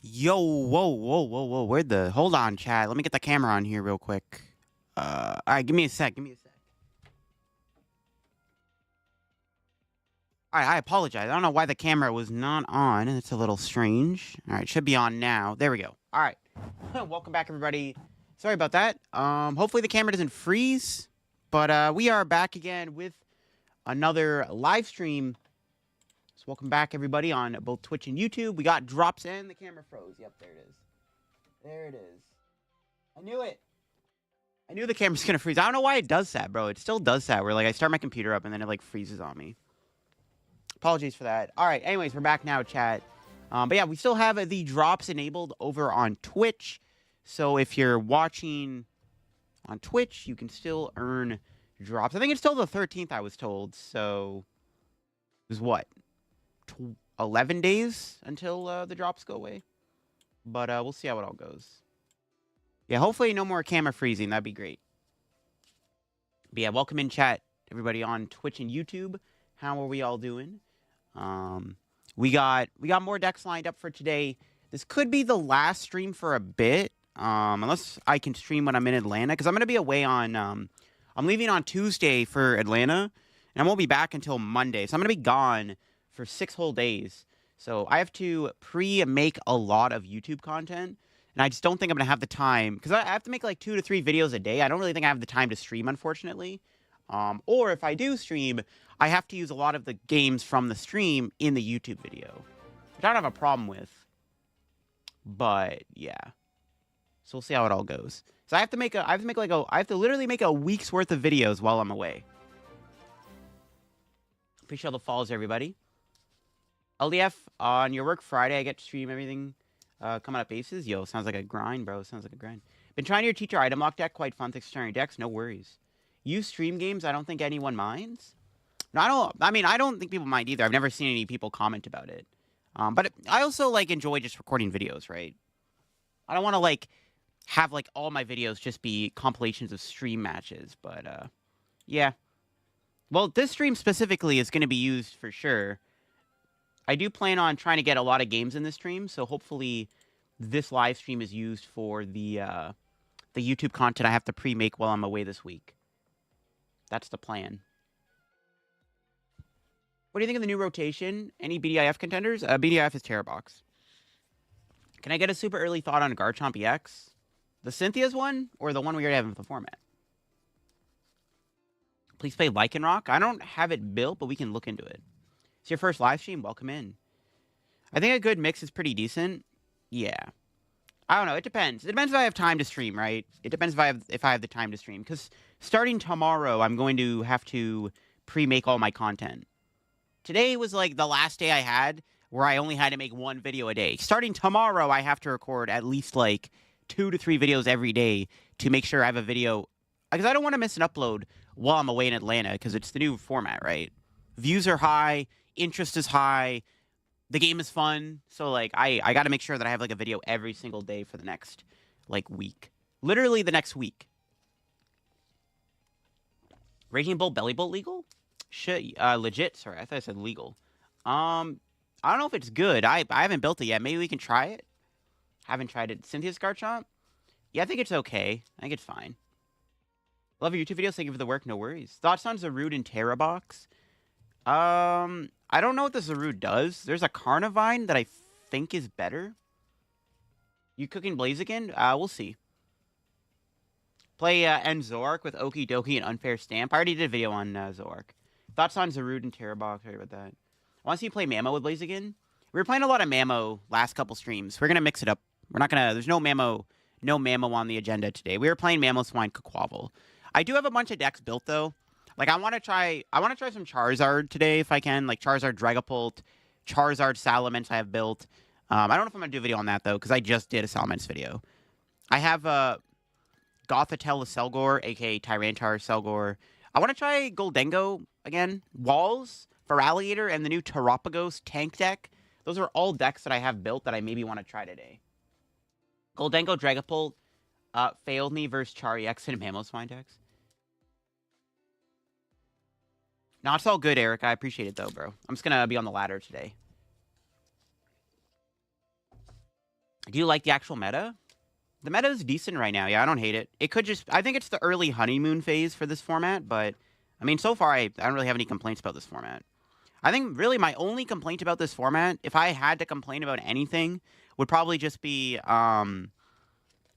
Yo, whoa. Where'd the... Hold on, chat. Let me get the camera on here real quick. Alright, give me a sec. Alright, I apologize. I don't know why the camera was not on. It's a little strange. Alright, should be on now. There we go. Alright. Welcome back, everybody. Sorry about that. Hopefully the camera doesn't freeze. But, we are back again with another live stream. So welcome back, everybody, on both Twitch and YouTube. We got drops and the camera froze. Yep, there it is. There it is. I knew it. I knew the camera's gonna freeze. I don't know why it does that, bro. It still does that, where, like, I start my computer up and then it, like, freezes on me. Apologies for that. All right, anyways, we're back now, chat. But yeah, we still have the drops enabled over on Twitch. So if you're watching on Twitch, you can still earn drops. I think it's still the 13th, I was told. So it was what? 11 days until the drops go away. But we'll see how it all goes. Yeah, hopefully no more camera freezing. That'd be great. But yeah, welcome in chat, everybody on Twitch and YouTube. How are we all doing? We got more decks lined up for today. This could be the last stream for a bit, unless I can stream when I'm in Atlanta, because I'm gonna be away on. I'm leaving on Tuesday for Atlanta, and I won't be back until Monday. So I'm gonna be gone for 6 whole days. So I have to pre-make a lot of YouTube content. And I just don't think I'm going to have the time, because I have to make like 2 to 3 videos a day. I don't really think I have the time to stream, unfortunately. Or if I do stream, I have to use a lot of the games from the stream in the YouTube video, which I don't have a problem with. But yeah, so we'll see how it all goes. So I have to literally make a week's worth of videos while I'm away. Appreciate all the follows, everybody. LDF, on your work Friday, I get to stream everything. Coming up aces. Yo, sounds like a grind, bro. Sounds like a grind. Been trying your teacher item lock deck. Quite fun. Thanks for sharing your decks. No worries. You stream games. I don't think anyone minds. No, I don't think people mind either. I've never seen any people comment about it. But I also, like, enjoy just recording videos, right? I don't want to, like, have, like, all my videos just be compilations of stream matches. But, yeah. Well, this stream specifically is going to be used for sure. I do plan on trying to get a lot of games in this stream, so hopefully this live stream is used for the YouTube content I have to pre-make while I'm away this week. That's the plan. What do you think of the new rotation? Any BDIF contenders? BDIF is Terrorbox. Can I get a super early thought on Garchomp EX? The Cynthia's one, or the one we already have in the format? Please play Lycanroc. I don't have it built, but we can look into it. It's your first live stream? Welcome in. I think a good mix is pretty decent. Yeah. I don't know. It depends. It depends if I have time to stream, right? It depends if I have the time to stream. Because starting tomorrow, I'm going to have to pre-make all my content. Today was like the last day I had where I only had to make 1 video a day. Starting tomorrow, I have to record at least like 2 to 3 videos every day to make sure I have a video. Because I don't want to miss an upload while I'm away in Atlanta, because it's the new format, right? Views are high. Interest is high. The game is fun. So, like, I got to make sure that I have, like, a video every single day for the next, like, week. Literally the next week. Raging Bull Belly Bolt legal? Shit, legit. Sorry, I thought I said legal. I don't know if it's good. I haven't built it yet. Maybe we can try it. Haven't tried it. Cynthia's Garchomp? Yeah, I think it's okay. I think it's fine. Love your YouTube videos. Thank you for the work. No worries. Thoughts on Zarude and Terrabox? I don't know what the Zarude does. There's a Carnivine that I think is better. You cooking Blaziken? We'll see. Play End Zork with Okie Dokie and Unfair Stamp. I already did a video on Zork. Thoughts on Zarude and Terrabox? Sorry about that. I want to see you play Mammo with Blaziken. We were playing a lot of Mammo last couple streams. We're gonna mix it up. We're not gonna. There's no Mammo on the agenda today. We were playing Mammo Swine Quaquaval. I do have a bunch of decks built though. Like, I want to try some Charizard today if I can. Like, Charizard Dragapult, Charizard Salamence I have built. I don't know if I'm going to do a video on that, though, because I just did a Salamence video. I have Gothitelle Selgor, a.k.a. Tyranitar Selgor. I want to try Goldengo again. Walls, Feraligatr, and the new Terapagos tank deck. Those are all decks that I have built that I maybe want to try today. Goldengo Dragapult failed me versus Char-EX and Mamoswine decks. No, it's all good, Eric. I appreciate it, though, bro. I'm just going to be on the ladder today. Do you like the actual meta? The meta is decent right now. Yeah, I don't hate it. It could just... I think it's the early honeymoon phase for this format, but... I mean, so far, I don't really have any complaints about this format. I think, really, my only complaint about this format, if I had to complain about anything, would probably just be,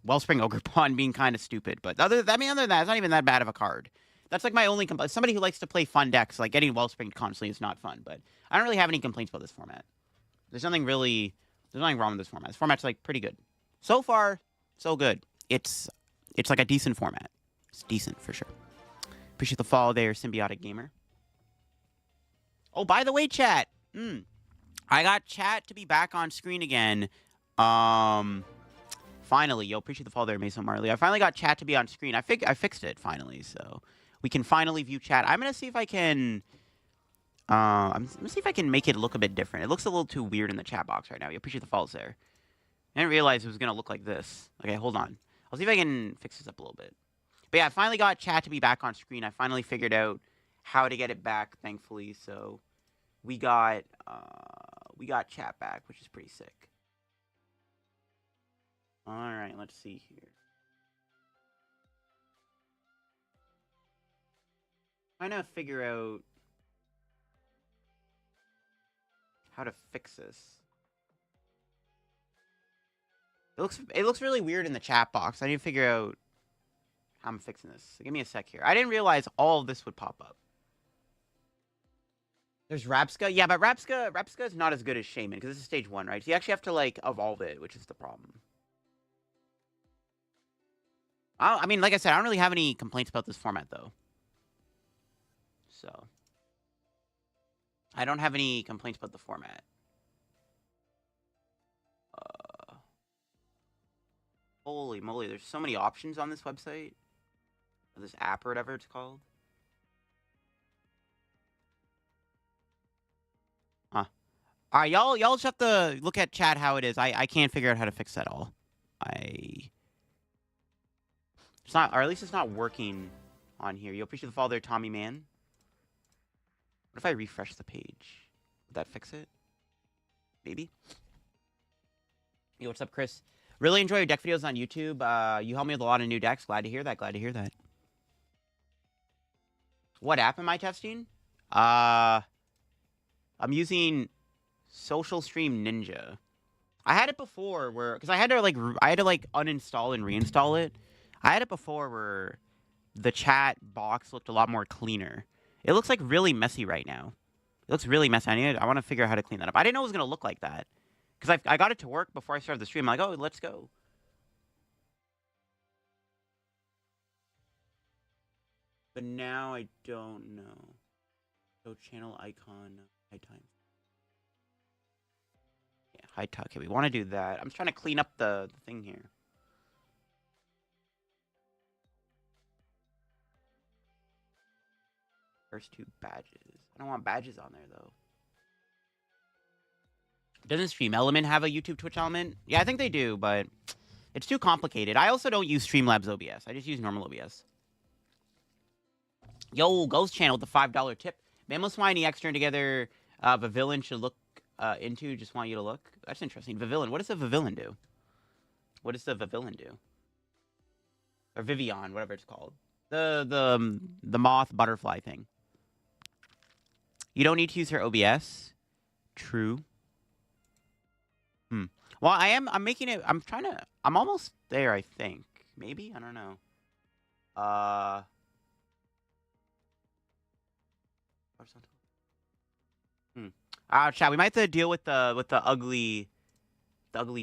Wellspring Ogre Pawn being kind of stupid. But other than that, it's not even that bad of a card. That's, like, my only complaint. Somebody who likes to play fun decks, like, getting Wellspring constantly is not fun. But I don't really have any complaints about this format. There's nothing wrong with this format. This format's, like, pretty good. So far, so good. It's like a decent format. It's decent, for sure. Appreciate the follow there, Symbiotic Gamer. Oh, by the way, chat. I got chat to be back on screen again. Finally. Yo, appreciate the follow there, Mason Marley. I finally got chat to be on screen. I fixed it, finally. So we can finally view chat. I'm going to see if I can... I'm going to see if I can make it look a bit different. It looks a little too weird in the chat box right now. Yo, appreciate the follows there. I didn't realize it was going to look like this. Okay, hold on. I'll see if I can fix this up a little bit. But yeah, I finally got chat to be back on screen. I finally figured out how to get it back, thankfully. So we got chat back, which is pretty sick. All right, let's see here. Trying to figure out how to fix this. It looks really weird in the chat box. I need to figure out how I'm fixing this. So give me a sec here. I didn't realize all of this would pop up. There's Rapska. Yeah, but Rapska is not as good as Shaman because this is stage 1, right? So you actually have to, like, evolve it, which is the problem. I mean, like I said, I don't really have any complaints about this format, though. So I don't have any complaints about the format. Holy moly, there's so many options on this website. Or this app or whatever it's called. Huh. Alright, y'all just have to look at chat how it is. I can't figure out how to fix that all. It's not, or at least it's not working on here. You appreciate the follow there, Tommy Man. What if I refresh the page? Would that fix it? Maybe? Yo, what's up, Chris? Really enjoy your deck videos on YouTube. You help me with a lot of new decks. Glad to hear that. Glad to hear that. What app am I testing? I'm using Social Stream Ninja. I had it before where, because I had to like uninstall and reinstall it. I had it before where the chat box looked a lot more cleaner. It looks like really messy right now. It looks really messy. I want to figure out how to clean that up. I didn't know it was gonna look like that. Because I got it to work before I started the stream. I'm like, oh, let's go. But now I don't know. So channel icon, high time. Yeah, high time. Okay, we want to do that. I'm trying to clean up the thing here. First 2 badges. I don't want badges on there, though. Doesn't Stream Element have a YouTube Twitch element? Yeah, I think they do, but it's too complicated. I also don't use Streamlabs OBS. I just use normal OBS. Yo, Ghost Channel with the $5 tip. Mammoth Swiney extra together. Villain should look into. Just want you to look. That's interesting. Villain. What does the Villain do? What does the Villain do? Or Vivian, whatever it's called. The moth butterfly thing. You don't need to use her OBS. True. Well, I'm making it. I'm almost there, I think. Maybe? I don't know. Chat. We might have to deal with the ugly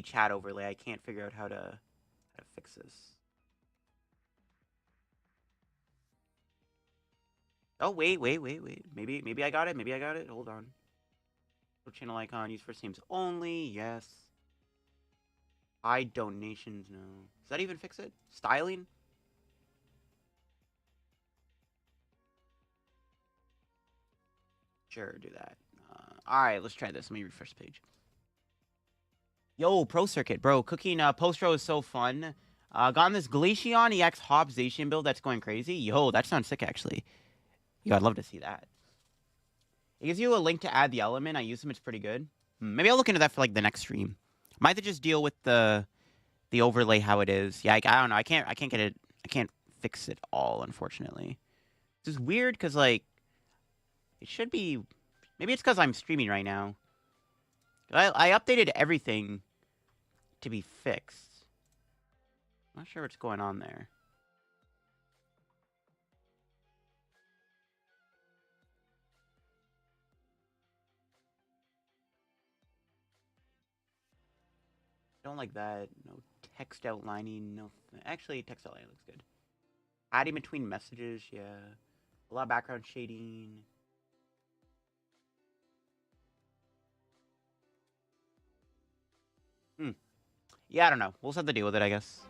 chat overlay. I can't figure out how to fix this. Oh, wait. Maybe I got it. Maybe I got it. Hold on. Channel icon, use first names only. Yes. Hide donations, no. Does that even fix it? Styling? Sure, do that. Alright, let's try this. Let me refresh the page. Yo, Pro Circuit, bro. Cooking post-row is so fun. Gotten this Glaceon EX Hobbs Zacian build that's going crazy. Yo, that sounds sick, actually. Yo, I'd love to see that. It gives you a link to add the element. I use them. It's pretty good. Maybe I'll look into that for, like, the next stream. Might have to just deal with the overlay how it is. Yeah, I don't know. I can't get it. I can't fix it all, unfortunately. This is weird because like it should be. Maybe it's because I'm streaming right now. I updated everything to be fixed. I'm not sure what's going on there. Don't like that. No text outlining. No. Actually, text outlining looks good. Adding between messages. Yeah. A lot of background shading. Yeah, I don't know. We'll just have to deal with it, I guess.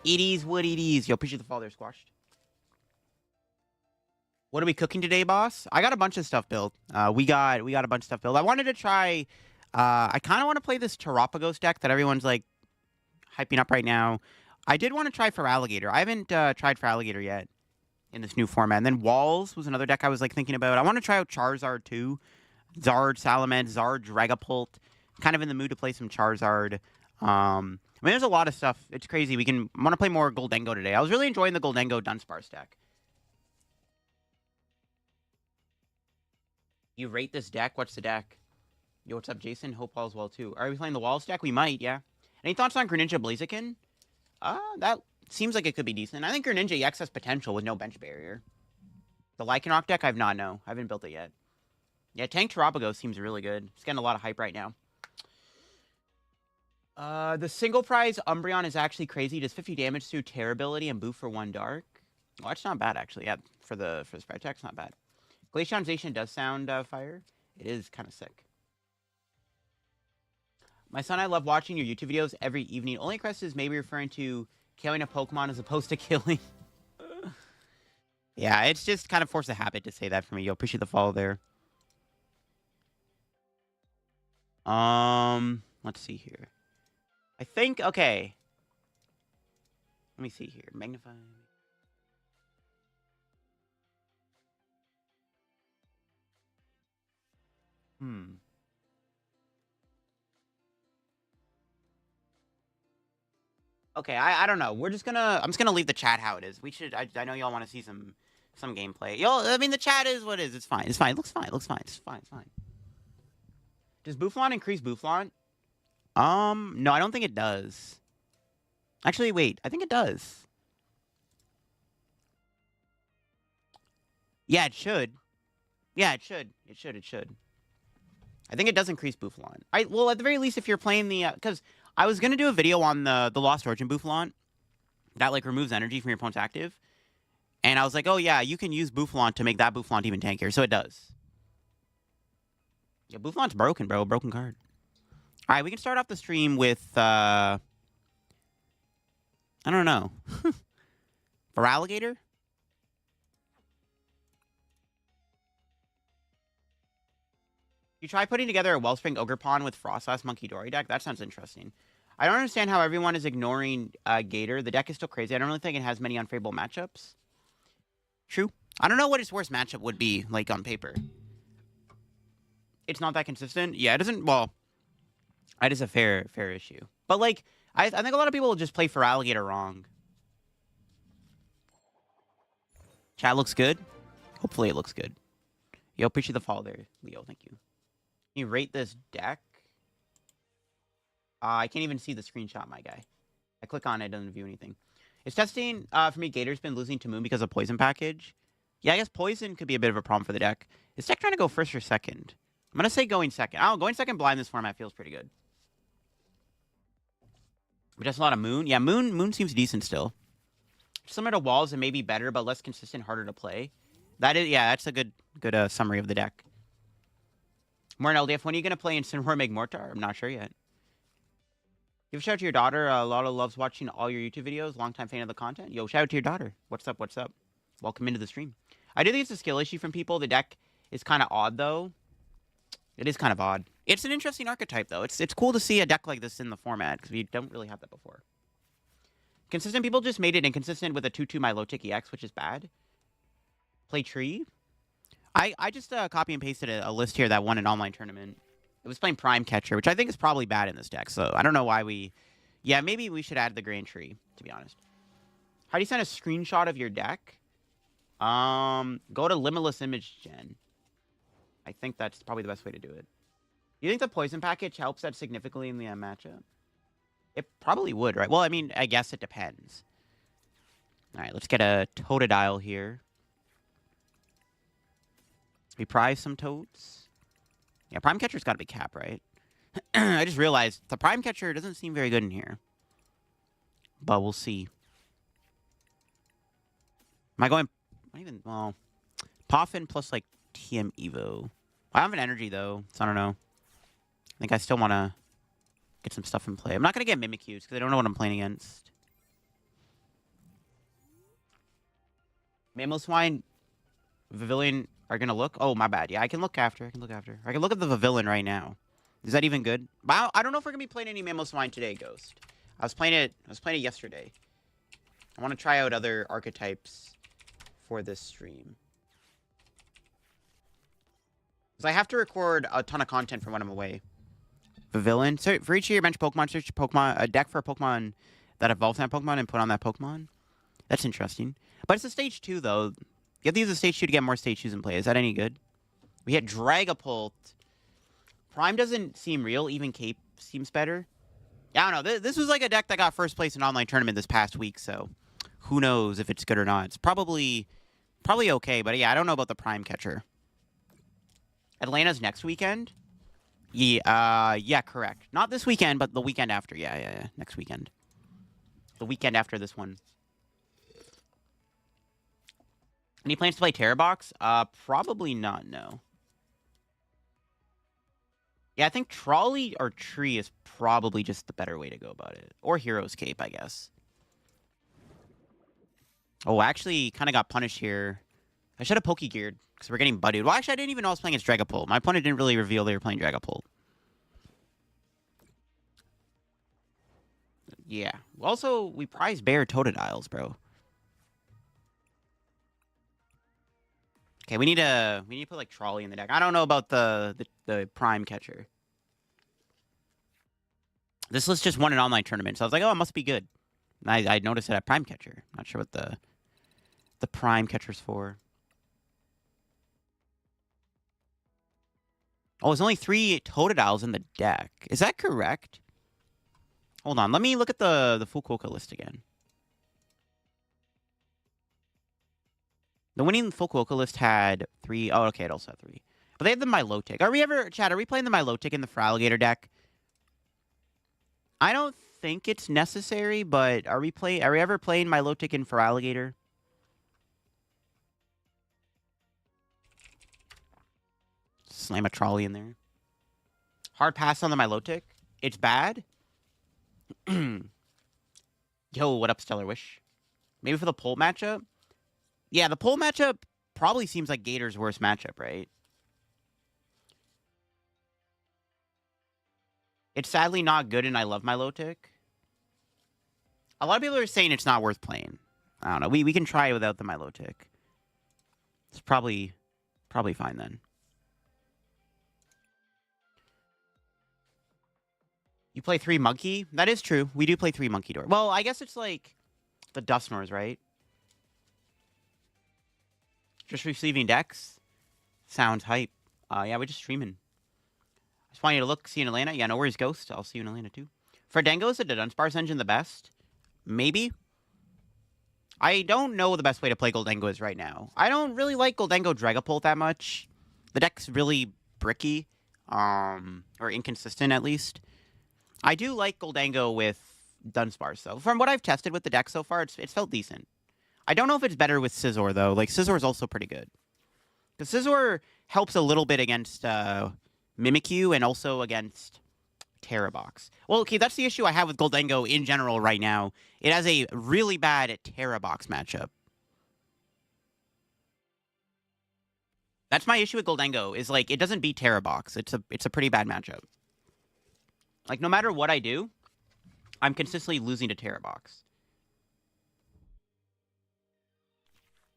It is what it is. Yo, appreciate the fall there, Squashed. What are we cooking today, boss? I got a bunch of stuff built. We got a bunch of stuff built. I wanted to try. I kind of want to play this Terapagos deck that everyone's like hyping up right now. I did want to try for Alligator. I haven't tried for Alligator yet in this new format. And then Walls was another deck I was like thinking about. I want to try out Charizard too. Zard, Salamence, Zard, Dragapult. Kind of in the mood to play some Charizard. I mean, there's a lot of stuff. It's crazy. I want to play more Goldengo today. I was really enjoying the Goldengo Dunsparce deck. You rate this deck? What's the deck? Yo, what's up, Jason? Hope all's well, too. Are we playing the Walls deck? We might, yeah. Any thoughts on Greninja Blaziken? That seems like it could be decent. I think Greninja EX has potential with no bench barrier. The Lycanroc deck, I haven't built it yet. Yeah, Tank Terapagos seems really good. It's getting a lot of hype right now. The single prize Umbreon is actually crazy. Does 50 damage through Terra ability and boost for 1 dark. Well, that's not bad, actually. Yeah, for the sprite attack, it's not bad. Glaceonization does sound fire. It is kind of sick. My son, I love watching your YouTube videos every evening. Only request is maybe referring to killing a Pokemon as opposed to killing. Yeah, it's just kind of forced a habit to say that for me. Yo, appreciate the follow there. Let's see here. I think, okay. Let me see here. Magnify. Okay, I don't know. I'm just gonna leave the chat how it is. I know y'all want to see some gameplay. I mean the chat is what it is. It's fine. It's fine. It looks fine. It looks fine. It's fine. It's fine. Does Boufflant increase Boufflant? No, I don't think it does. Actually, wait. I think it does. Yeah, it should. Yeah, it should. It should. I think it does increase Boufflant. Well, at the very least, if you're playing the... Because I was going to do a video on the Lost Origin Boufflant that, like, removes energy from your opponent's active. And I was like, oh, yeah, you can use Boufflant to make that Boufflant even tankier. So it does. Yeah, Boufflant's broken, bro. Broken card. All right, we can start off the stream with... I don't know. For Alligator? You try putting together a Wellspring Ogerpon with Frostlass Monkey Dory deck? That sounds interesting. I don't understand how everyone is ignoring Gator. The deck is still crazy. I don't really think it has many unfavorable matchups. True. I don't know what its worst matchup would be, like, on paper. It's not that consistent? Yeah, it doesn't... Well, that is a fair issue. But, like, I think a lot of people will just play for Alligator wrong. Chat looks good? Hopefully it looks good. Yo, appreciate the follow there, Leo. Thank you. Can you rate this deck? I can't even see the screenshot, my guy. I click on it, it doesn't view anything. Is testing, for me, Gator's been losing to Moon because of Poison package? Yeah, I guess Poison could be a bit of a problem for the deck. Is deck trying to go first or second? I'm going to say going second. Going second blind this format feels pretty good. But just a lot of Moon. Yeah, Moon seems decent still. Similar to Walls and maybe better, but less consistent, harder to play. That's a good summary of the deck. More in LDF. When are you going to play Incineroar Magmortar? I'm not sure yet. Give a shout out to your daughter. Lotta loves watching all your YouTube videos. Longtime fan of the content. Yo, shout out to your daughter. What's up? What's up? Welcome into the stream. I do think it's a skill issue from people. The deck is kind of odd, though. It is kind of odd. It's an interesting archetype, though. It's cool to see a deck like this in the format, because we don't really have that before. Consistent people just made it inconsistent with a 2-2 Milotic EX, which is bad. Play Tree. I just copy and pasted a list here that won an online tournament. It was playing Prime Catcher, which I think is probably bad in this deck. So I don't know why we... Yeah, maybe we should add the Grand Tree, to be honest. How do you send a screenshot of your deck? Go to Limitless Image Gen. I think that's probably the best way to do it. You think the Poison Package helps that significantly in the matchup? It probably would, right? Well, I mean, I guess it depends. All right, let's get a Totodile here. We prize some toads. Yeah, Prime Catcher's got to be cap, right? I just realized the Prime Catcher doesn't seem very good in here. But we'll see. Am I going... Not even... Well... Poffin plus, like, TM Evo. I have an energy, though, so I don't know. I think I still want to get some stuff in play. I'm not going to get Mimikyus, because I don't know what I'm playing against. Mamoswine, Pavilion are going to look... Oh, my bad. Yeah, I can look after. I can look at the Pavilion right now. Is that even good? I don't know if we're going to be playing any Mamoswine today, Ghost. I was playing it yesterday. I want to try out other archetypes for this stream. Because I have to record a ton of content from when I'm away. Pavilion. So for each of your bench Pokemon, search a deck for a Pokemon that evolves that Pokemon and put on that Pokemon. That's interesting. But it's a stage 2, though. You have to use a stage 2 to get more stage 2s in play. Is that any good? We hit Dragapult. Prime doesn't seem real. Even Cape seems better. Yeah, I don't know. This was like a deck that got first place in an online tournament this past week, so who knows if it's good or not. It's probably okay, but yeah, I don't know about the Prime Catcher. Atlanta's next weekend? Yeah, correct. Not this weekend, but the weekend after. Yeah. Next weekend. The weekend after this one. Any plans to play Terror Box? Probably not, no. Yeah, I think Trolley or Tree is probably just the better way to go about it. Or Hero's Cape, I guess. Oh, actually, kind of got punished here. I should have Pokegeared, because we're getting buddied. Well, actually, I didn't even know I was playing against Dragapult. My opponent didn't really reveal they were playing Dragapult. Yeah. Also, we prize Bear Totodiles, bro. Okay, we need to put like Trolley in the deck. I don't know about the Prime Catcher. This list just won an online tournament, so I was like, oh, it must be good. And I noticed it at Prime Catcher. Not sure what the Prime Catcher's for. Oh, there's only 3 Totodiles in the deck. Is that correct? Hold on, let me look at the Fukuoka list again. The winning Fukuoka list had 3. Oh, okay, it also had 3. But they had the Milotic. Chad, are we playing the Milotic in the Feraligatr deck? I don't think it's necessary, but are we ever playing Milotic in Feraligatr? Slam a Trolley in there. Hard pass on the Milotic. It's bad. Yo, what up, Stellar Wish? Maybe for the Pole matchup? Yeah, the Pole matchup probably seems like Gator's worst matchup, right? It's sadly not good, and I love Milotic. A lot of people are saying it's not worth playing. I don't know. We can try it without the Milotic. It's probably fine then. You play 3 Monkey? That is true. We do play 3 Monkey Door. Well, I guess it's like the Dusknoirs, right? Just receiving decks? Sounds hype. Yeah, we're just streaming. I just want you to look, see you in Atlanta. Yeah, no worries, Ghost. I'll see you in Atlanta, too. For Dengo, is the Dunsparce engine the best? Maybe. I don't know the best way to play Goldengo is right now. I don't really like Goldengo Dragapult that much. The deck's really bricky. Or inconsistent, at least. I do like Goldengo with Dunsparce, though. From what I've tested with the deck so far, it's felt decent. I don't know if it's better with Scizor, though. Like, Scizor is also pretty good. Because Scizor helps a little bit against Mimikyu and also against Terrabox. Well, okay, that's the issue I have with Goldengo in general right now. It has a really bad Terrabox matchup. That's my issue with Goldengo, is, like, it doesn't beat Terrabox. It's a pretty bad matchup. Like, no matter what I do, I'm consistently losing to Terrabox.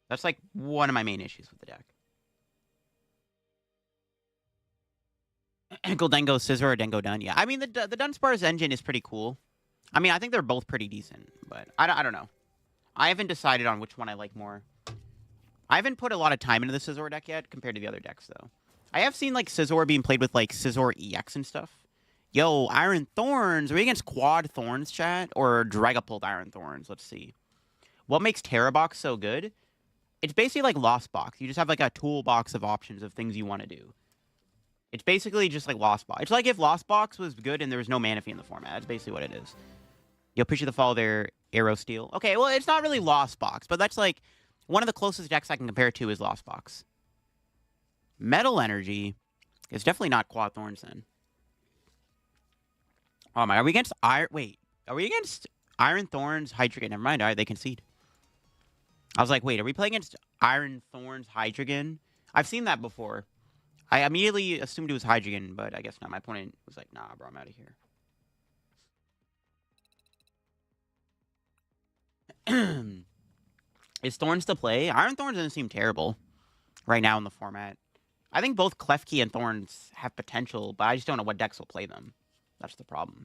That's, like, one of my main issues with the deck. Goldengo Scissor or Dengo Dun. Yeah, I mean, the Dunsparce engine is pretty cool. I mean, I think they're both pretty decent, but I don't know. I haven't decided on which one I like more. I haven't put a lot of time into the Scizor deck yet compared to the other decks, though. I have seen, like, Scizor being played with, like, Scizor EX and stuff. Yo, Iron Thorns. Are we against Quad Thorns, chat? Or Dragapult Iron Thorns? Let's see. What makes Terra Box so good? It's basically like Lost Box. You just have, like, a toolbox of options of things you want to do. It's basically just like Lost Box. It's like if Lost Box was good and there was no Manaphy in the format. That's basically what it is. You'll appreciate the follow there, Arrow Steel. Okay, well, it's not really Lost Box, but that's like one of the closest decks I can compare it to is Lost Box. Metal Energy is definitely not Quad Thorns then. Oh my, are we against Iron? Wait, are we against Iron Thorns, Hydreigon? Never mind, all right, they concede. I was like, wait, are we playing against Iron Thorns, Hydreigon? I've seen that before. I immediately assumed it was Hydreigon, but I guess not. My opponent was like, nah, bro, I'm out of here. Is Thorns to play? Iron Thorns doesn't seem terrible right now in the format. I think both Klefki and Thorns have potential, but I just don't know what decks will play them. That's the problem.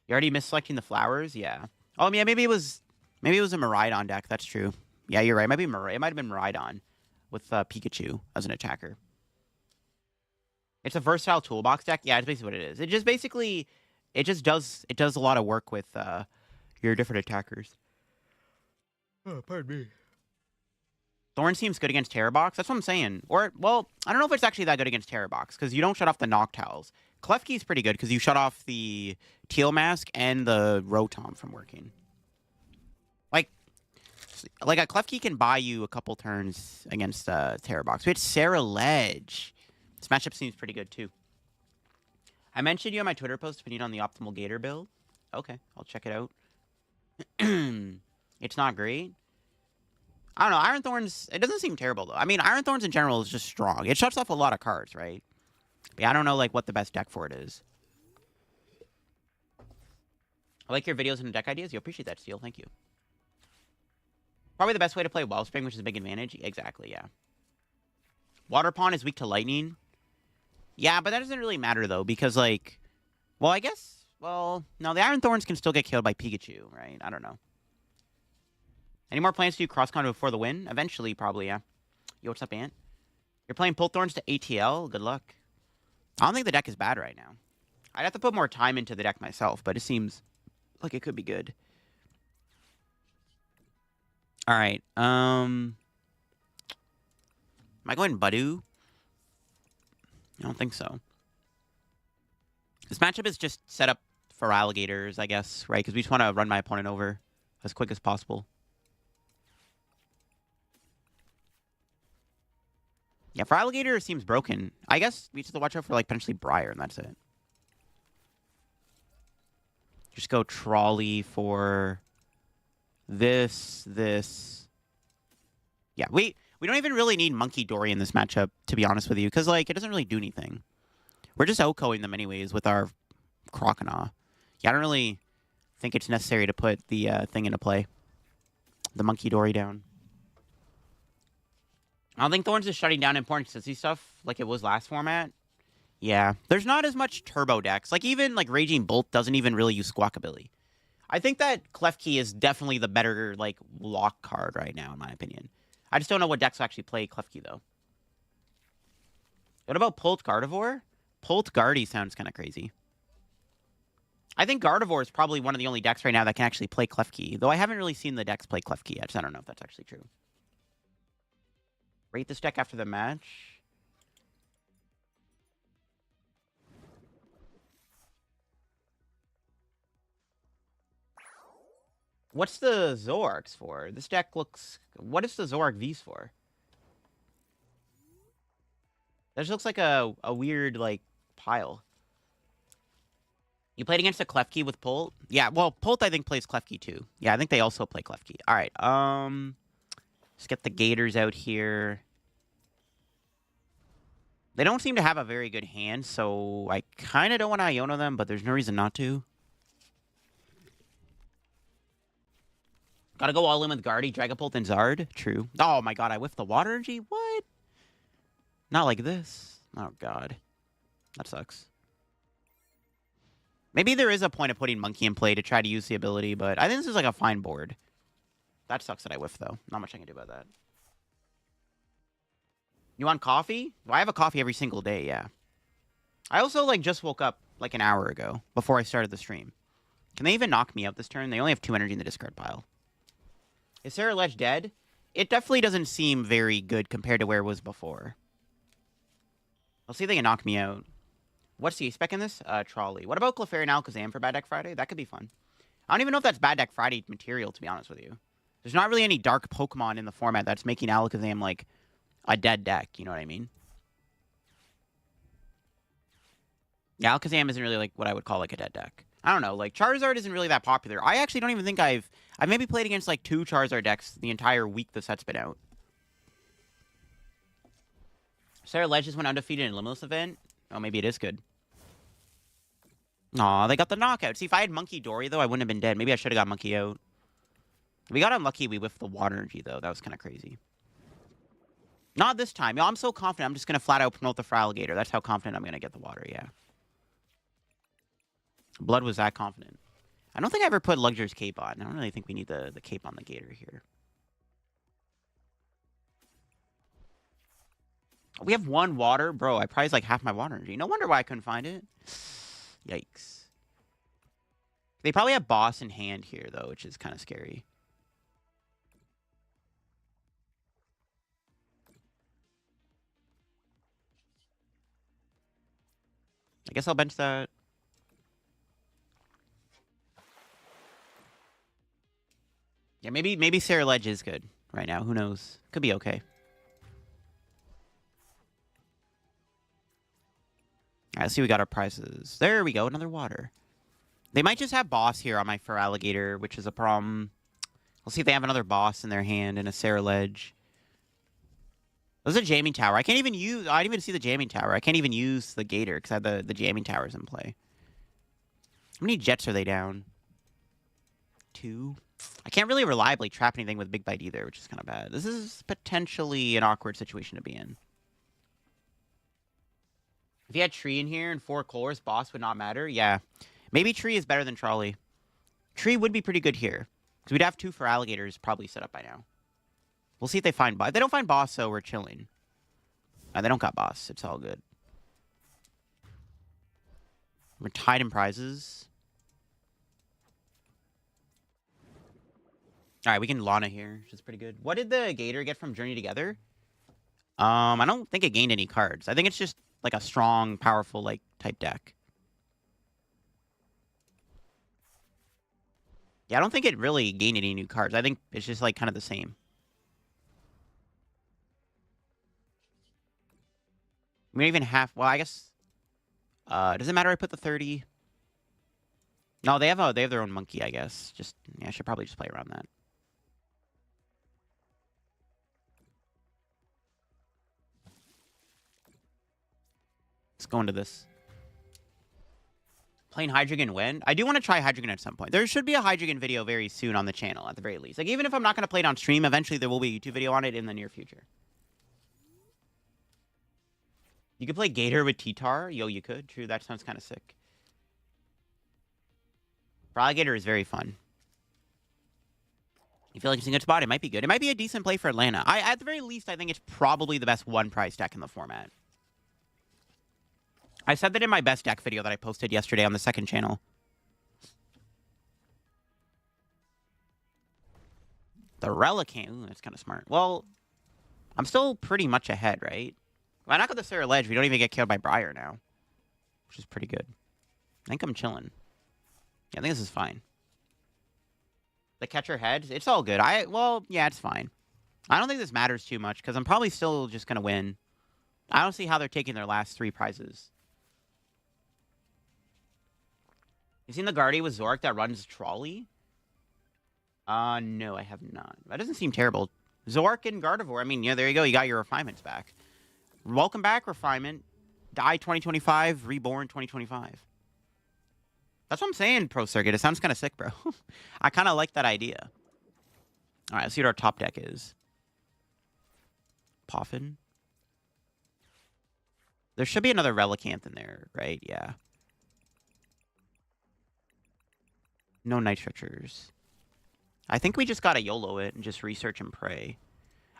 You already misselecting the flowers? Yeah. Oh, yeah, maybe it was a Miraidon deck. That's true. Yeah, you're right. It might have been Miraidon with Pikachu as an attacker. It's a versatile toolbox deck. Yeah, it's basically what it is. It just basically, it does a lot of work with your different attackers. Oh, pardon me. Thorn seems good against Terra Box. That's what I'm saying. Or, well, I don't know if it's actually that good against Terra Box, because you don't shut off the Noctowls. Klefki's pretty good, because you shut off the Teal Mask and the Rotom from working. Like a Klefki can buy you a couple turns against Terra Box. We had Sarah Ledge. This matchup seems pretty good, too. I mentioned you on my Twitter post if you need on the optimal Gator build. Okay, I'll check it out. It's not great. I don't know. Iron Thorns, it doesn't seem terrible, though. I mean, Iron Thorns in general is just strong. It shuts off a lot of cards, right? But yeah, I don't know, like, what the best deck for it is. I like your videos and deck ideas. You appreciate that, Steel. Thank you. Probably the best way to play Wellspring, which is a big advantage. Exactly, yeah. Water Pond is weak to lightning. Yeah, but that doesn't really matter, though, because, like... Well, I guess... Well, no, the Iron Thorns can still get killed by Pikachu, right? I don't know. Any more plans to do cross-combo before the win? Eventually, probably, yeah. Yo, what's up, Ant? You're playing Pult Thorns to ATL? Good luck. I don't think the deck is bad right now. I'd have to put more time into the deck myself, but it seems like it could be good. All right. Am I going Badu? I don't think so. This matchup is just set up for alligators, I guess, right? Because we just want to run my opponent over as quick as possible. Yeah, for alligator, it seems broken. I guess we just have to watch out for, like, potentially Briar, and that's it. Just go Trolley for this. Yeah, we don't even really need Monkey Dory in this matchup, to be honest with you, because, like, it doesn't really do anything. We're just outcoing them anyways with our Croconaw. Yeah, I don't really think it's necessary to put the thing into play. The Monkey Dory down. I don't think Thorns is shutting down important Sissy stuff like it was last format. Yeah, there's not as much turbo decks. Like, even, like, Raging Bolt doesn't even really use Squawkabilly. I think that Klefki is definitely the better, like, lock card right now, in my opinion. I just don't know what decks actually play Klefki, though. What about Pult Gardevoir? Pult Guardy sounds kind of crazy. I think Gardevoir is probably one of the only decks right now that can actually play Klefki, though I haven't really seen the decks play Klefki yet, so I don't know if that's actually true. Rate this deck after the match. What's the Zoroarks for? This deck looks... What is the Zoroark Vs for? This looks like a weird, like, pile. You played against a Klefki with Pult? Yeah, well, Pult, I think, plays Klefki, too. Yeah, I think they also play Klefki. All right, let's get the Gators out here. They don't seem to have a very good hand, so I kind of don't want to Iono them, but there's no reason not to. Gotta go all in with Guardy, Dragapult, and Zard. True. Oh my god, I whiffed the Water Energy? What? Not like this. Oh, God. That sucks. Maybe there is a point of putting Monkey in play to try to use the ability, but I think this is like a fine board. That sucks that I whiffed, though. Not much I can do about that. You want coffee? Well, I have a coffee every single day, yeah. I also, like, just woke up, like, an hour ago before I started the stream. Can they even knock me out this turn? They only have 2 energy in the discard pile. Is Sarah Ledge dead? It definitely doesn't seem very good compared to where it was before. I'll see if they can knock me out. What's the spec in this? Trolley. What about Clefairy and Alakazam for Bad Deck Friday? That could be fun. I don't even know if that's Bad Deck Friday material, to be honest with you. There's not really any dark Pokemon in the format that's making Alakazam, like, a dead deck. You know what I mean? Yeah, Alakazam isn't really, like, what I would call, like, a dead deck. I don't know. Like, Charizard isn't really that popular. I actually don't even think I've maybe played against, like, 2 Charizard decks the entire week the set's been out. Sarah Ledge just went undefeated in Limitless event. Oh, maybe it is good. Aw, they got the knockout. See, if I had Monkey Dory, though, I wouldn't have been dead. Maybe I should have got Monkey out. We got unlucky we whiffed the Water Energy, though. That was kind of crazy. Not this time. Yo, I'm so confident. I'm just going to flat out promote the Feraligatr. That's how confident I'm going to get the water, yeah. Blood was that confident. I don't think I ever put Luxury's Cape on. I don't really think we need the cape on the Gator here. We have 1 water? Bro, I prized like half my water energy. No wonder why I couldn't find it. Yikes. They probably have Boss in hand here, though, which is kind of scary. I guess I'll bench that. Yeah, maybe Sarah Ledge is good right now. Who knows? Could be okay. All right, let's see. We got our prizes. There we go. Another water. They might just have Boss here on my Feraligatr, which is a problem. Let's see if they have another Boss in their hand and a Sarah Ledge. There's a Jamming Tower. I can't even use... I didn't even see the Jamming Tower. I can't even use the Gator because I have the Jamming Towers in play. How many Jets are they down? 2? I can't really reliably trap anything with Big Bite either, which is kind of bad. This is potentially an awkward situation to be in. If you had Tree in here and 4 colors, Boss would not matter. Yeah. Maybe Tree is better than Trolley. Tree would be pretty good here. Because we'd have 2 Feraligatrs probably set up by now. We'll see if they find Boss. If they don't find Boss, so we're chilling. They don't got Boss. It's all good. We're tied in prizes. All right, we can Lana here, which is pretty good. What did the Gator get from Journey Together? I don't think it gained any cards. I think it's just like a strong, powerful, like, type deck. Yeah, I don't think it really gained any new cards. I think it's just, like, kind of the same. We don't even have... Well, I guess... does it matter I put the 30? No, they have their own monkey, I guess. Just... Yeah, I should probably just play around that. Let's go into this. Playing Hydreigon when? I do want to try Hydreigon at some point. There should be a Hydreigon video very soon on the channel, at the very least. Like, even if I'm not going to play it on stream, eventually there will be a YouTube video on it in the near future. You could play Gator with T-Tar? Yo, you could. True, that sounds kind of sick. Feraligatr is very fun. You feel like it's a good spot? It might be good. It might be a decent play for Atlanta. At the very least, I think it's probably the best one-price deck in the format. I said that in my best deck video that I posted yesterday on the second channel. The Relicanth. Ooh, that's kind of smart. Well, I'm still pretty much ahead, right? If I knock out the Sarah Ledge, we don't even get killed by Briar now. Which is pretty good. I think I'm chilling. Yeah, I think this is fine. The catcher head, it's all good. Well, yeah, it's fine. I don't think this matters too much, because I'm probably still just going to win. I don't see how they're taking their last 3 prizes. You seen the Guardian with Zorak that runs Trolley? No, I have not. That doesn't seem terrible. Zorak and Gardevoir. I mean, yeah, there you go. You got your refinements back. Welcome back, Refinement. Die 2025, Reborn 2025. That's what I'm saying, Pro Circuit. It sounds kind of sick, bro. I kind of like that idea. All right, let's see what our top deck is. Poffin. There should be another Relicanth in there, right? Yeah. No Night Stretchers. I think we just gotta YOLO it and just research and pray.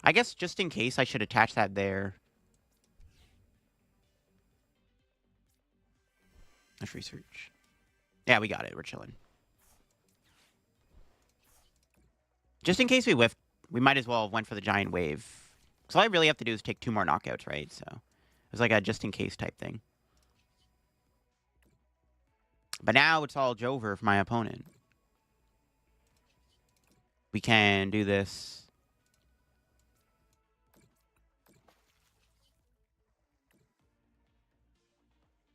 I guess just in case I should attach that there. Let's research. Yeah, we got it. We're chilling. Just in case we whiff, we might as well have went for the giant wave. So all I really have to do is take 2 more knockouts, right? So it's like a just in case type thing. But now it's all Jover for my opponent. We can do this.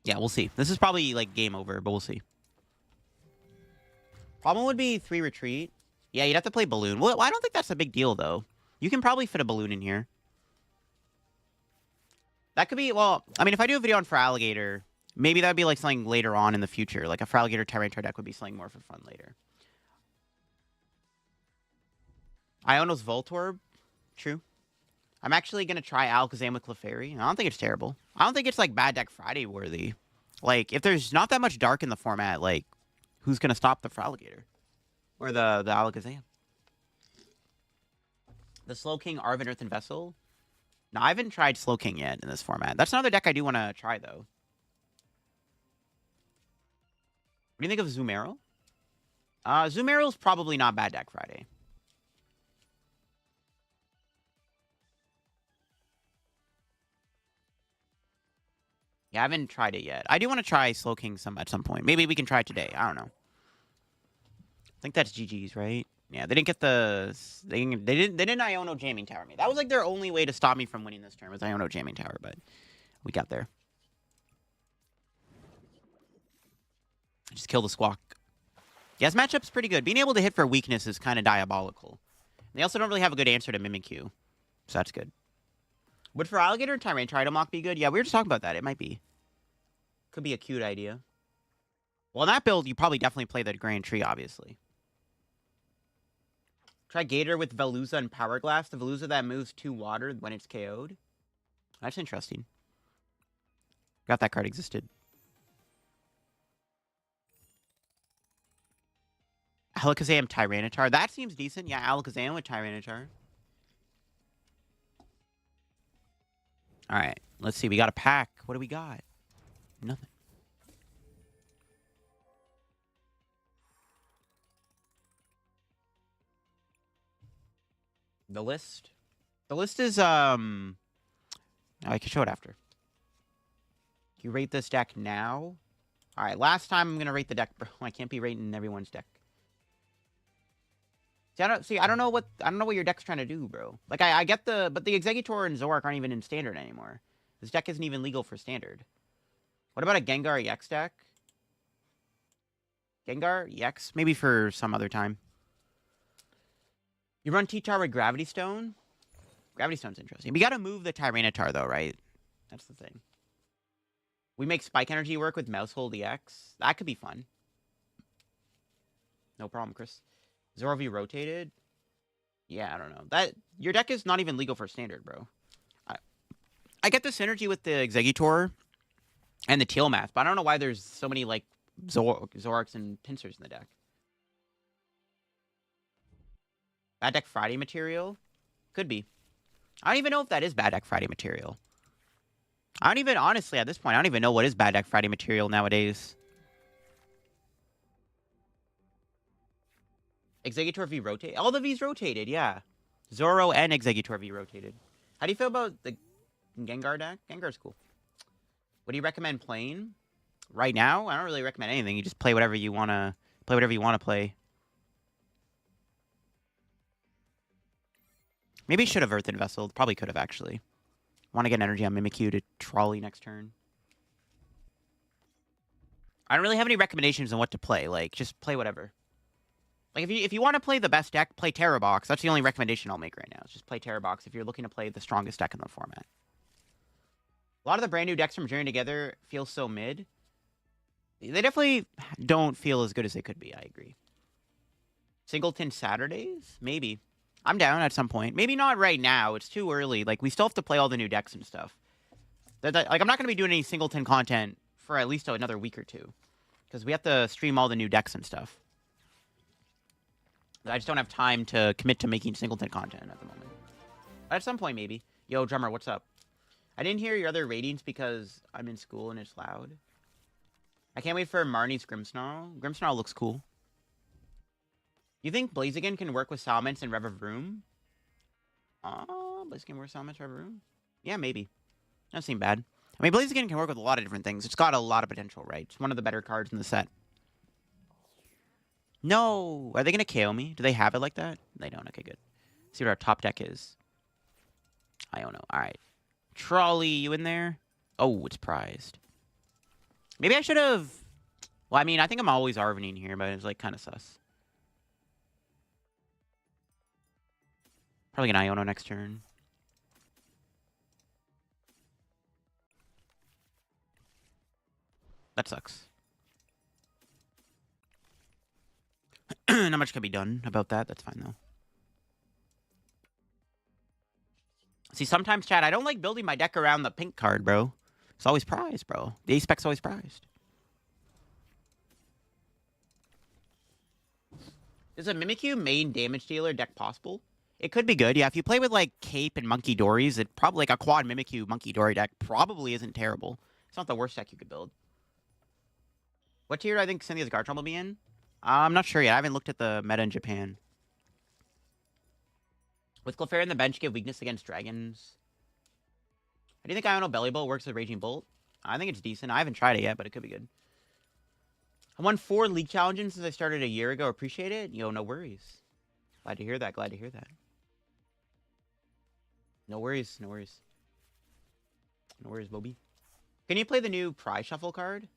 Yeah, we'll see. This is probably like game over, but we'll see. Problem would be 3 retreat. Yeah, you'd have to play balloon. Well, I don't think that's a big deal though. You can probably fit a balloon in here. That could be, well, I mean, if I do a video on Feraligatr, maybe that would be like something later on in the future. Like a Feraligatr Tyranitar deck would be something more for fun later. Iono's Voltorb. True. I'm actually going to try Alakazam with Clefairy. I don't think it's terrible. I don't think it's like bad deck Friday worthy. Like, if there's not that much dark in the format, like, who's going to stop the Feraligatr? Or the Alakazam? The Slowking, Arven, Earthen Vessel. No, I haven't tried Slowking yet in this format. That's another deck I do want to try, though. What do you think of Zoomeryl? Zoomeryl's probably not bad deck Friday. Yeah, I haven't tried it yet. I do want to try Slowking at some point. Maybe we can try it today. I don't know. I think that's GG's, right? Yeah, they didn't get the... They didn't Iono Jamming Tower me. That was like their only way to stop me from winning this turn was Iono Jamming Tower, but we got there. Just kill the Squawk. Yeah, this matchup's pretty good. Being able to hit for weakness is kind of diabolical. And they also don't really have a good answer to Mimikyu, so that's good. Would Feraligatr and Tyranitar Mock be good? Yeah, we were just talking about that. It might be. Could be a cute idea. Well, in that build, you probably definitely play the Grand Tree, obviously. Try Gator with Veluza and Power Glass. The Veluza that moves 2 water when it's KO'd. That's interesting. Forgot that card existed. Alakazam Tyranitar. That seems decent. Yeah, Alakazam with Tyranitar. All right. Let's see. We got a pack. What do we got? Nothing. The list. The list is, I can show it after. You rate this deck now? All right. Last time I'm going to rate the deck, bro. I can't be rating everyone's deck. I don't know what your deck's trying to do, bro. Like I get but the Exeggutor and Zoroark aren't even in standard anymore. This deck isn't even legal for standard. What about a Gengar EX deck? Gengar EX? Maybe for some other time. You run T-Tar with Gravity Stone? Gravity Stone's interesting. We gotta move the Tyranitar though, right? That's the thing. We make Spike Energy work with Mousehold EX. That could be fun. No problem, Chris. Zoroark rotated? Yeah, I don't know. Your deck is not even legal for standard, bro. I get the synergy with the Exeggutor and the Teal Math, but I don't know why there's so many, like, Zoroarks and Pinsers in the deck. Bad deck Friday material? Could be. I don't even know if that is bad deck Friday material. Honestly, at this point, I don't even know what is bad deck Friday material nowadays. Exeggutor V rotate. All the V's rotated, yeah. Zoro and Exeggutor V rotated. How do you feel about the Gengar deck? Gengar's cool. What do you recommend playing? Right now, I don't really recommend anything. You just play whatever you wanna play. Maybe should have Earthen Vessel. Probably could have actually. Want to get energy on Mimikyu to trolley next turn. I don't really have any recommendations on what to play. Like, just play whatever. Like, if you want to play the best deck, play Terra Box. That's the only recommendation I'll make right now. Is just play Terra Box if you're looking to play the strongest deck in the format. A lot of the brand new decks from Journey Together feel so mid. They definitely don't feel as good as they could be, I agree. Singleton Saturdays? Maybe. I'm down at some point. Maybe not right now. It's too early. Like, we still have to play all the new decks and stuff. Like, I'm not going to be doing any singleton content for at least another week or two. Because we have to stream all the new decks and stuff. I just don't have time to commit to making singleton content at the moment. At some point, maybe. Yo, drummer, what's up? I didn't hear your other ratings because I'm in school and it's loud. I can't wait for Marnie's Grimmsnarl. Grimmsnarl looks cool. You think Blaziken can work with Salamence and Revavroom? Blaziken work with Salamence and Revavroom? Yeah, maybe. Doesn't seem bad. I mean, Blaziken can work with a lot of different things. It's got a lot of potential, right? It's one of the better cards in the set. No! Are they going to KO me? Do they have it like that? They don't. Okay, good. See what our top deck is. I don't know. Alright. Trolley, you in there? Oh, it's prized. Maybe I should have... Well, I mean, I think I'm always Arvening here, but it's, like, kind of sus. Probably an Iono next turn. That sucks. Not much can be done about that. That's fine, though. See, sometimes, chat, I don't like building my deck around the pink card, bro. It's always prized, bro. The A-Spec's always prized. Is a Mimikyu main damage dealer deck possible? It could be good, yeah. If you play with, like, Cape and Monkey Dories, it probably, like, a quad Mimikyu Monkey Dory deck probably isn't terrible. It's not the worst deck you could build. What tier do I think Cynthia's Garchomp will be in? I'm not sure yet. I haven't looked at the meta in Japan. With Clefairy in the bench, give weakness against dragons. How do you think Iono Bellibolt works with Raging Bolt? I think it's decent. I haven't tried it yet, but it could be good. I won 4 league challenges since I started a year ago. Appreciate it. Yo, no worries. Glad to hear that. Glad to hear that. No worries. No worries. No worries, Bobby. Can you play the new Prize Shuffle card?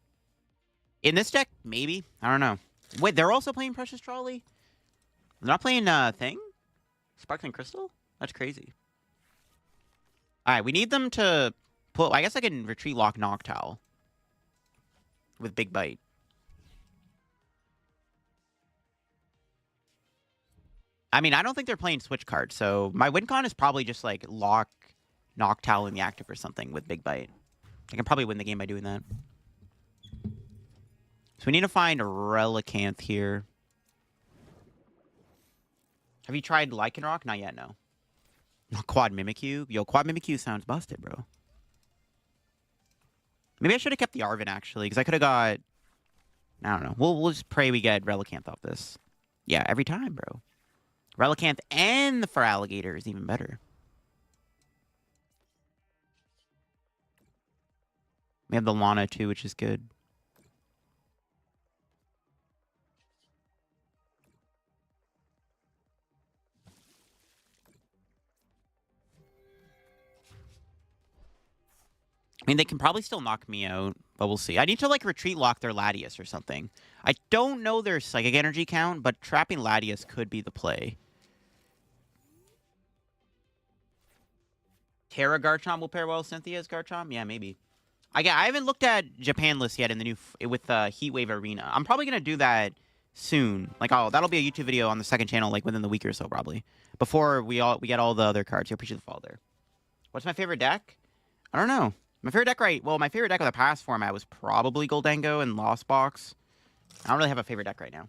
In this deck? Maybe. I don't know. Wait, they're also playing Precious Trolley? They're not playing, thing? Sparkling Crystal? That's crazy. Alright, we need them to put... I guess I can Retreat Lock Noctowl. With Big Bite. I mean, I don't think they're playing Switch cards, so my win con is probably just, like, lock Noctowl in the active or something with Big Bite. I can probably win the game by doing that. So we need to find a Relicanth here. Have you tried Lycanroc? Not yet, no. Quad Mimikyu? Yo, Quad Mimikyu sounds busted, bro. Maybe I should have kept the Arven, actually, because I could have got... I don't know. We'll just pray we get Relicanth off this. Yeah, every time, bro. Relicanth and the Feraligatr is even better. We have the Lana, too, which is good. I mean, they can probably still knock me out, but we'll see. I need to, like, retreat lock their Latias or something. I don't know their Psychic Energy count, but trapping Latias could be the play. Terra Garchomp will pair well with Cynthia's Garchomp? Yeah, maybe. I haven't looked at Japan list yet in the new with Heatwave Arena. I'm probably gonna do that soon. Like, that'll be a YouTube video on the second channel, like within the week or so, probably. Before we get all the other cards. You appreciate the follow there. What's my favorite deck? I don't know. My favorite deck, my favorite deck of the past format was probably Goldango and Lost Box. I don't really have a favorite deck right now.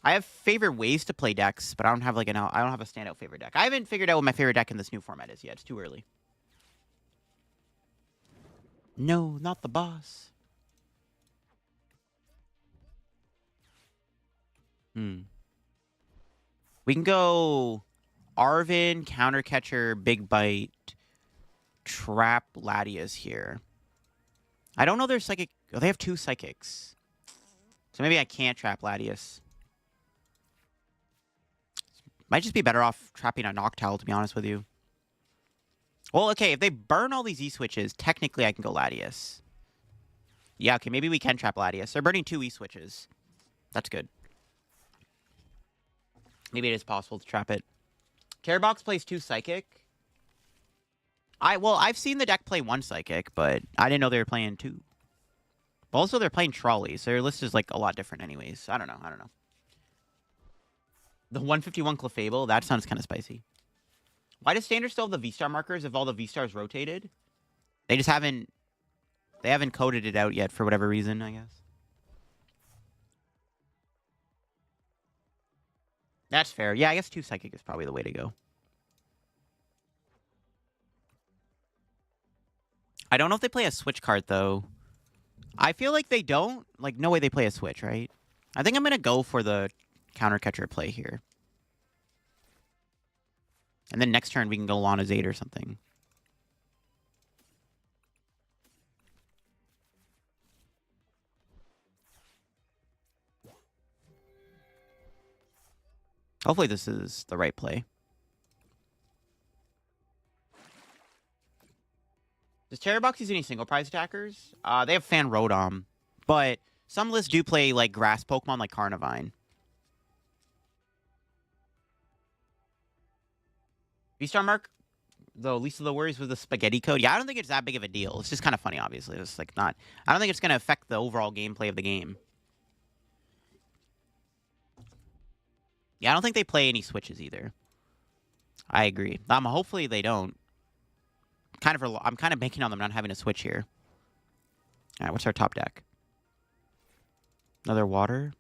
I have favorite ways to play decks, but I don't have I don't have a standout favorite deck. I haven't figured out what my favorite deck in this new format is yet. It's too early. No, not the boss. We can go Arven, Countercatcher, Big Bite, Trap Latias here. I don't know their Psychic... Oh, they have 2 Psychics. So maybe I can't Trap Latias. Might just be better off trapping a Noctowl, to be honest with you. Well, okay, if they burn all these E-switches, technically I can go Latias. Yeah, okay, maybe we can trap Latias. They're burning 2 E-switches. That's good. Maybe it is possible to trap it. Terrorbox plays 2 Psychic. I've seen the deck play 1 Psychic, but I didn't know they were playing 2. Also, they're playing Trolley, so their list is, like, a lot different anyways. I don't know. The 151 Clefable, that sounds kind of spicy. Why does Standard still have the V-Star markers if all the V-Stars rotated? They just haven't... They haven't coded it out yet for whatever reason, I guess. That's fair. Yeah, I guess 2 Psychic is probably the way to go. I don't know if they play a Switch card, though. I feel like they don't. Like, no way they play a Switch, right? I think I'm going to go for the counter catcher play here. And then next turn, we can go Lana's 8 or something. Hopefully this is the right play. Does Terrorbox use any single prize attackers? They have Fan Rotom. But some lists do play, like, grass Pokemon like Carnivine. V-Star Mark, though, least of the worries was the spaghetti code. Yeah, I don't think it's that big of a deal. It's just kind of funny, obviously. It's like not... I don't think it's going to affect the overall gameplay of the game. Yeah, I don't think they play any switches either. I agree. Hopefully they don't. I'm kind of banking on them not having a switch here. All right, what's our top deck? Another water.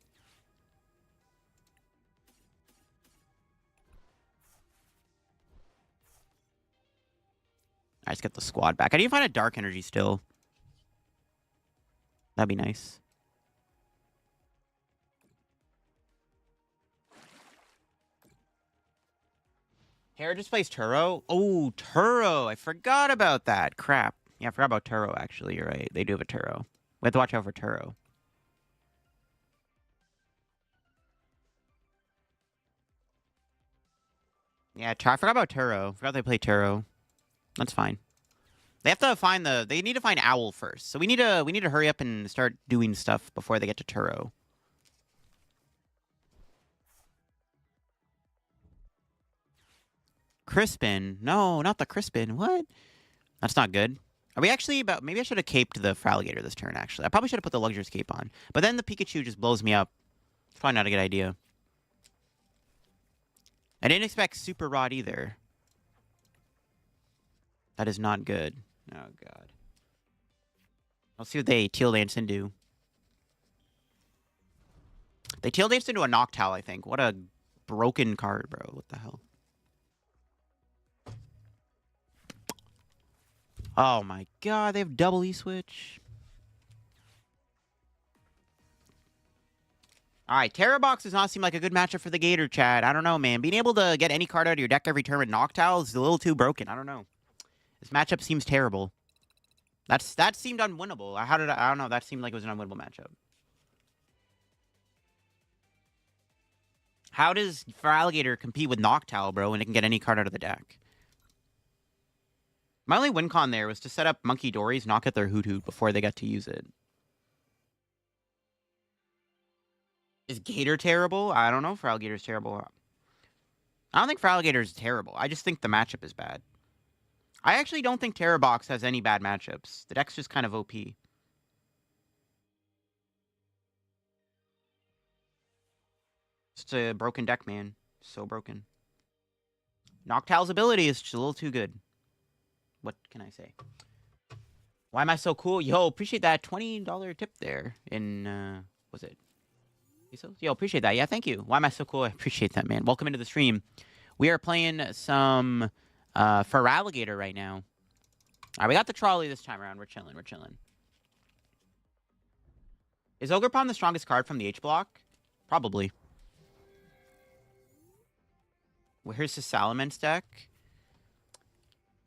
All right, let's get the squad back. I need to find a dark energy still. That'd be nice. Hera just plays Turo. Oh, Turo. I forgot about that. Crap. Yeah, I forgot about Turo, actually. You're right. They do have a Turo. We have to watch out for Turo. Yeah, I forgot about Turo. Forgot they play Turo. That's fine. They have to find the... They need to find Owl first. So we need to hurry up and start doing stuff before they get to Turo. Crispin. No, not the Crispin. What? That's not good. Are we actually about... Maybe I should have caped the Feraligatr this turn, actually. I probably should have put the Luxurious Cape on. But then the Pikachu just blows me up. It's probably not a good idea. I didn't expect Super Rod either. That is not good. Oh, God. Let's see what they Teal Dance into. They Teal Danced into a Noctowl, I think. What a broken card, bro. What the hell? Oh my God, they have double E-Switch. Alright, Terrabox does not seem like a good matchup for the Gator, Chad. I don't know, man. Being able to get any card out of your deck every turn with Noctowl is a little too broken. I don't know. This matchup seems terrible. That seemed unwinnable. I don't know. That seemed like it was an unwinnable matchup. How does Feraligatr compete with Noctowl, bro, when it can get any card out of the deck? My only win con there was to set up Monkey Dories, knock at their Hoot Hoot before they got to use it. Is Gator terrible? I don't know if Feraligatr's terrible. I don't think Feraligatr's terrible. I just think the matchup is bad. I actually don't think Terrabox has any bad matchups. The deck's just kind of OP. It's a broken deck, man. So broken. Noctowl's ability is just a little too good. What can I say? Why am I so cool? Yo, appreciate that $20 tip there in, was it? Pesos? Yo, appreciate that. Yeah, thank you. Why am I so cool? I appreciate that, man. Welcome into the stream. We are playing some Feraligatr right now. All right, we got the trolley this time around. We're chilling. We're chilling. Is Ogerpon the strongest card from the H block? Probably. Well, here's the Salamence deck.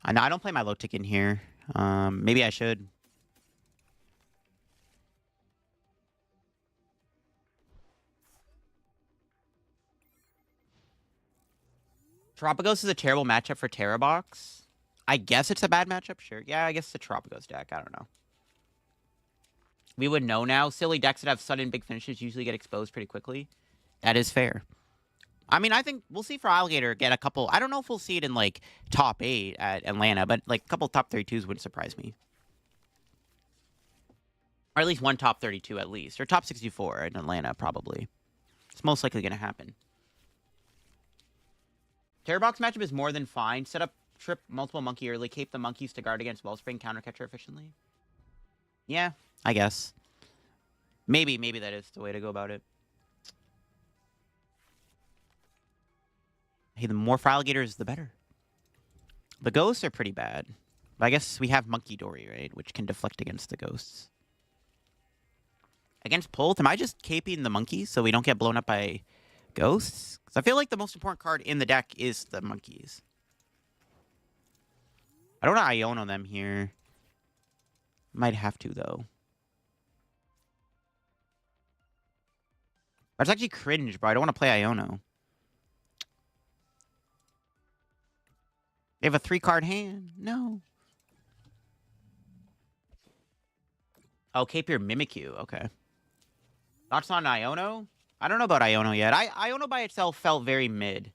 I know I don't play my low tick in here. Maybe I should. Terapagos is a terrible matchup for Terrabox. I guess it's a bad matchup. Sure. Yeah, I guess it's a Terapagos deck. I don't know. We would know now. Silly decks that have sudden big finishes usually get exposed pretty quickly. That is fair. I mean, I think we'll see Feraligatr get a couple... I don't know if we'll see it in, like, top 8 at Atlanta, but, like, a couple top 32s wouldn't surprise me. Or at least one top 32, at least. Or top 64 in Atlanta, probably. It's most likely going to happen. Terrabox matchup is more than fine. Set up trip multiple monkey early, cape the monkeys to guard against Wellspring, counter catcher efficiently. Yeah, I guess. Maybe that is the way to go about it. Hey, the more for alligators, the better. The ghosts are pretty bad. But I guess we have Monkey Dory, right? Which can deflect against the ghosts. Against Pult, am I just caping the monkeys so we don't get blown up by ghosts? Because I feel like the most important card in the deck is the monkeys. I don't want to Iono them here. Might have to, though. That's actually cringe, bro. I don't want to play Iono. They have a 3-card hand. No. Oh, cape your Mimikyu. Okay. Thoughts on Iono? I don't know about Iono yet. Iono by itself felt very mid.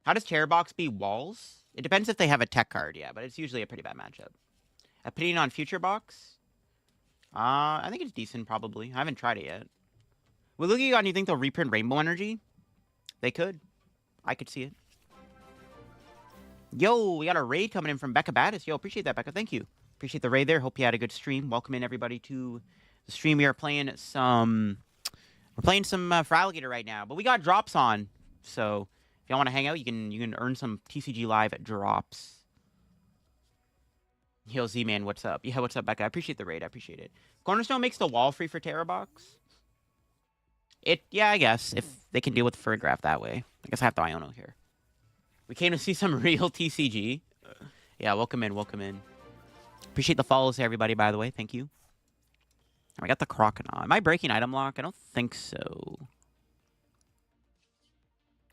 How does Terror Box beat Walls? It depends if they have a tech card, yeah, but it's usually a pretty bad matchup. Opinion on Future Box? I think it's decent, probably. I haven't tried it yet. With Lugion, you think they'll reprint Rainbow Energy? They could. I could see it. Yo, we got a raid coming in from Becca Battis. Yo, appreciate that, Becca. Thank you. Appreciate the raid there. Hope you had a good stream. Welcome in, everybody, to the stream. We are playing some... We're playing some for Alligator right now. But we got drops on. So, if y'all want to hang out, you can earn some TCG Live at drops. Yo, Z-Man, what's up? Yeah, what's up, Becca? I appreciate the raid. I appreciate it. Cornerstone makes the wall free for Terror Box. Yeah, I guess. If they can deal with Furgraph that way. I guess I have to Iono here. We came to see some real TCG. Yeah, welcome in, welcome in. Appreciate the follows to everybody, by the way. Thank you. I got the Crocodile. Am I breaking item lock? I don't think so.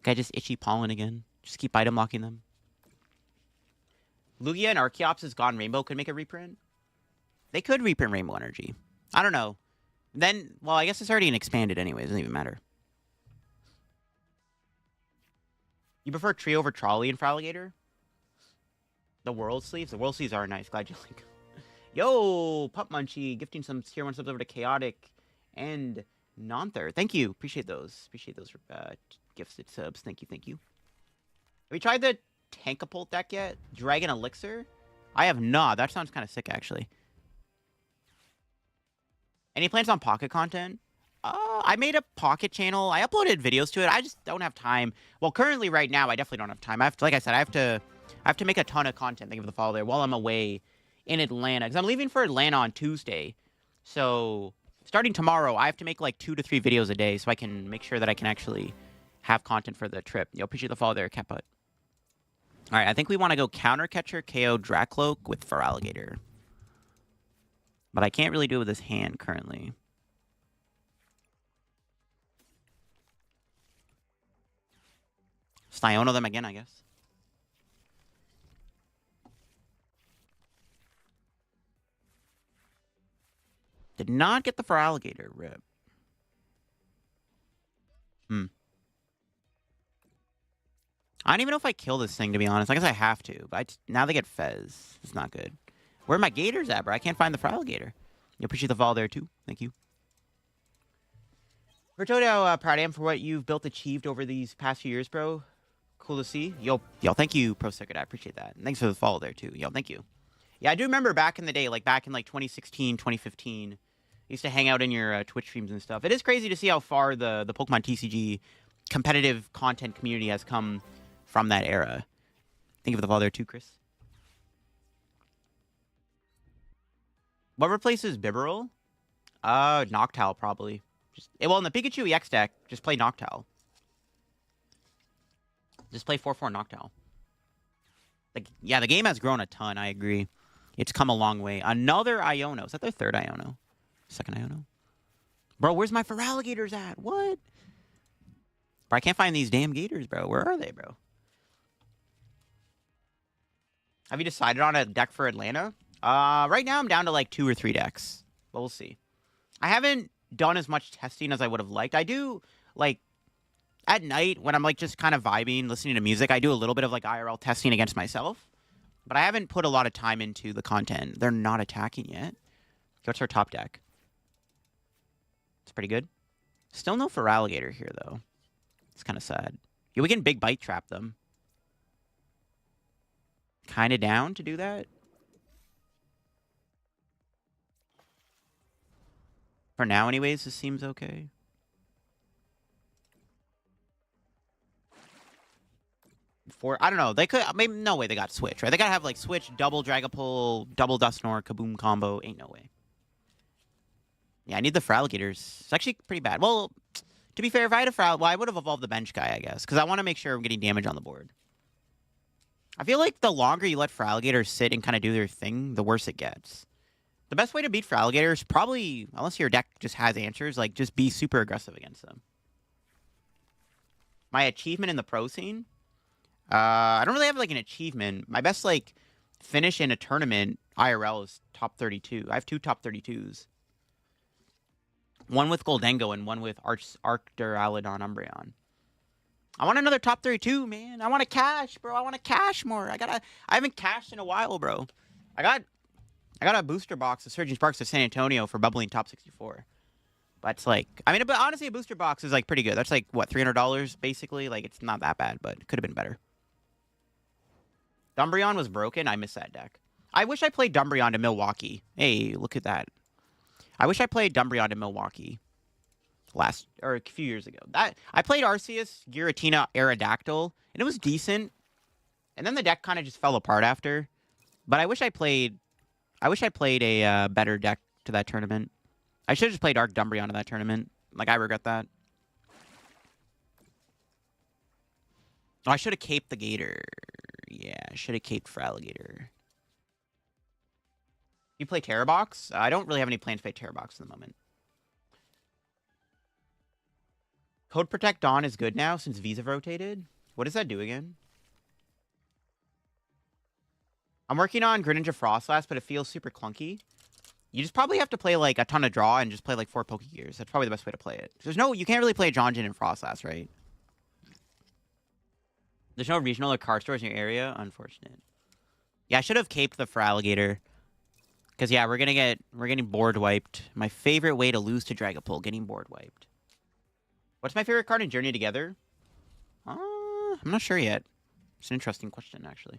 Guy just itchy pollen again. Just keep item locking them. Lugia and Archeops' Gone Rainbow could make a reprint. They could reprint Rainbow Energy. I don't know. Then, well, I guess it's already an expanded anyway. It doesn't even matter. You prefer Tree over Trolley in Alligator? The World Sleeves? The World Sleeves are nice. Glad you like them. Yo, Pup Munchie, gifting some tier 1 subs over to Chaotic and Nonther. Thank you. Appreciate those. Appreciate those gifted subs. Thank you, thank you. Have we tried the Tankapult deck yet? Dragon Elixir? I have not. That sounds kind of sick, actually. Any plans on Pocket content? I made a Pocket channel. I uploaded videos to it. I just don't have time. Well, currently, right now, I definitely don't have time. I have to, like I said, I have to make a ton of content. Thank you for the follow there while I'm away in Atlanta. Because I'm leaving for Atlanta on Tuesday. So, starting tomorrow, I have to make like 2 to 3 videos a day so I can make sure that I can actually have content for the trip. Yo, appreciate the follow there, Catbutt. All right, I think we want to go Counter Catcher, KO, Dracloak with Feraligatr. But I can't really do it with his hand currently. Iono them again, I guess. Did not get the Feraligatr rip. I don't even know if I kill this thing, to be honest. I guess I have to. But now they get Fez. It's not good. Where are my Gators at, bro? I can't find the Feraligatr. You appreciate the follow there, too. Thank you. Bertodo, proud I am for what you've built, achieved over these past few years, bro. Cool to see. Yo, thank you, Pro Circuit. I appreciate that. And thanks for the follow there, too. Yo, thank you. Yeah, I do remember back in the day, like back in like 2016, 2015, I used to hang out in your Twitch streams and stuff. It is crazy to see how far the Pokemon TCG competitive content community has come from that era. Thank you for the follow there, too, Chris. What replaces Bibarel? Noctowl, probably. Well, in the Pikachu EX deck, just play Noctowl. Just play 4/4 Noctowl. Like, yeah, the game has grown a ton, I agree. It's come a long way. Another Iono. Is that their third Iono? Second Iono? Bro, where's my Feraligatrs at? What? Bro, I can't find these damn Gators, bro. Where are they, bro? Have you decided on a deck for Atlanta? Right now I'm down to like 2 or 3 decks. But we'll see. I haven't done as much testing as I would have liked. I do, like, at night when I'm like just kind of vibing, listening to music, I do a little bit of like IRL testing against myself. But I haven't put a lot of time into the content. They're not attacking yet. What's our top deck? It's pretty good. Still no Feraligatr here, though. It's kind of sad. Yeah, we can Big Bite Trap them. kind of down to do that. For now, anyways, this seems okay. I don't know. They could, maybe, no way they got Switch, right? They gotta have, like, Switch, double Dragapult, double Dusknoir, Kaboom combo. Ain't no way. Yeah, I need the Feraligatrs. It's actually pretty bad. Well, to be fair, if I had a well, I would have evolved the bench guy, I guess, because I want to make sure I'm getting damage on the board. I feel like the longer you let Feraligatrs sit and kind of do their thing, the worse it gets. The best way to beat Feraligatrs, probably, unless your deck just has answers, like, just be super aggressive against them. My achievement in the pro scene? I don't really have, like, an achievement. My best, like, finish in a tournament IRL is top 32. I have 2 top 32s. One with Goldengo and one with Arcturalodon Umbreon. I want another top 32, man. I want to cash, bro. I want to cash more. I haven't cashed in a while, bro. I got a booster box of Surging Sparks of San Antonio for bubbling top 64. But it's like, I mean, but honestly, a booster box is like pretty good. That's like, what, $300 basically? Like, it's not that bad, but it could have been better. Umbreon was broken. I miss that deck. I wish I played Umbreon to Milwaukee. Hey, look at that. I wish I played Umbreon in Milwaukee a few years ago. I played Arceus, Giratina, Aerodactyl, and it was decent. And then the deck kind of just fell apart after. But I wish I played a better deck to that tournament. I should have just played Arc Umbreon in that tournament. Like, I regret that. Oh, I should have caped the Gator. Yeah, I should have caped Feraligator. You play Terrabox? I don't really have any plans to play Terrabox at the moment. Code Protect Dawn is good now since Visa rotated. What does that do again? I'm working on Greninja Frostlass, but it feels super clunky. You just probably have to play like a ton of draw and just play like 4 Pokegears. That's probably the best way to play it. You can't really play Jonjin and Frostlass, right? There's no regional or card stores in your area? Unfortunate. Yeah, I should have caped the Feraligator. Because, yeah, we're getting board wiped. My favorite way to lose to Dragapult, getting board wiped. What's my favorite card in Journey Together? I'm not sure yet. It's an interesting question, actually.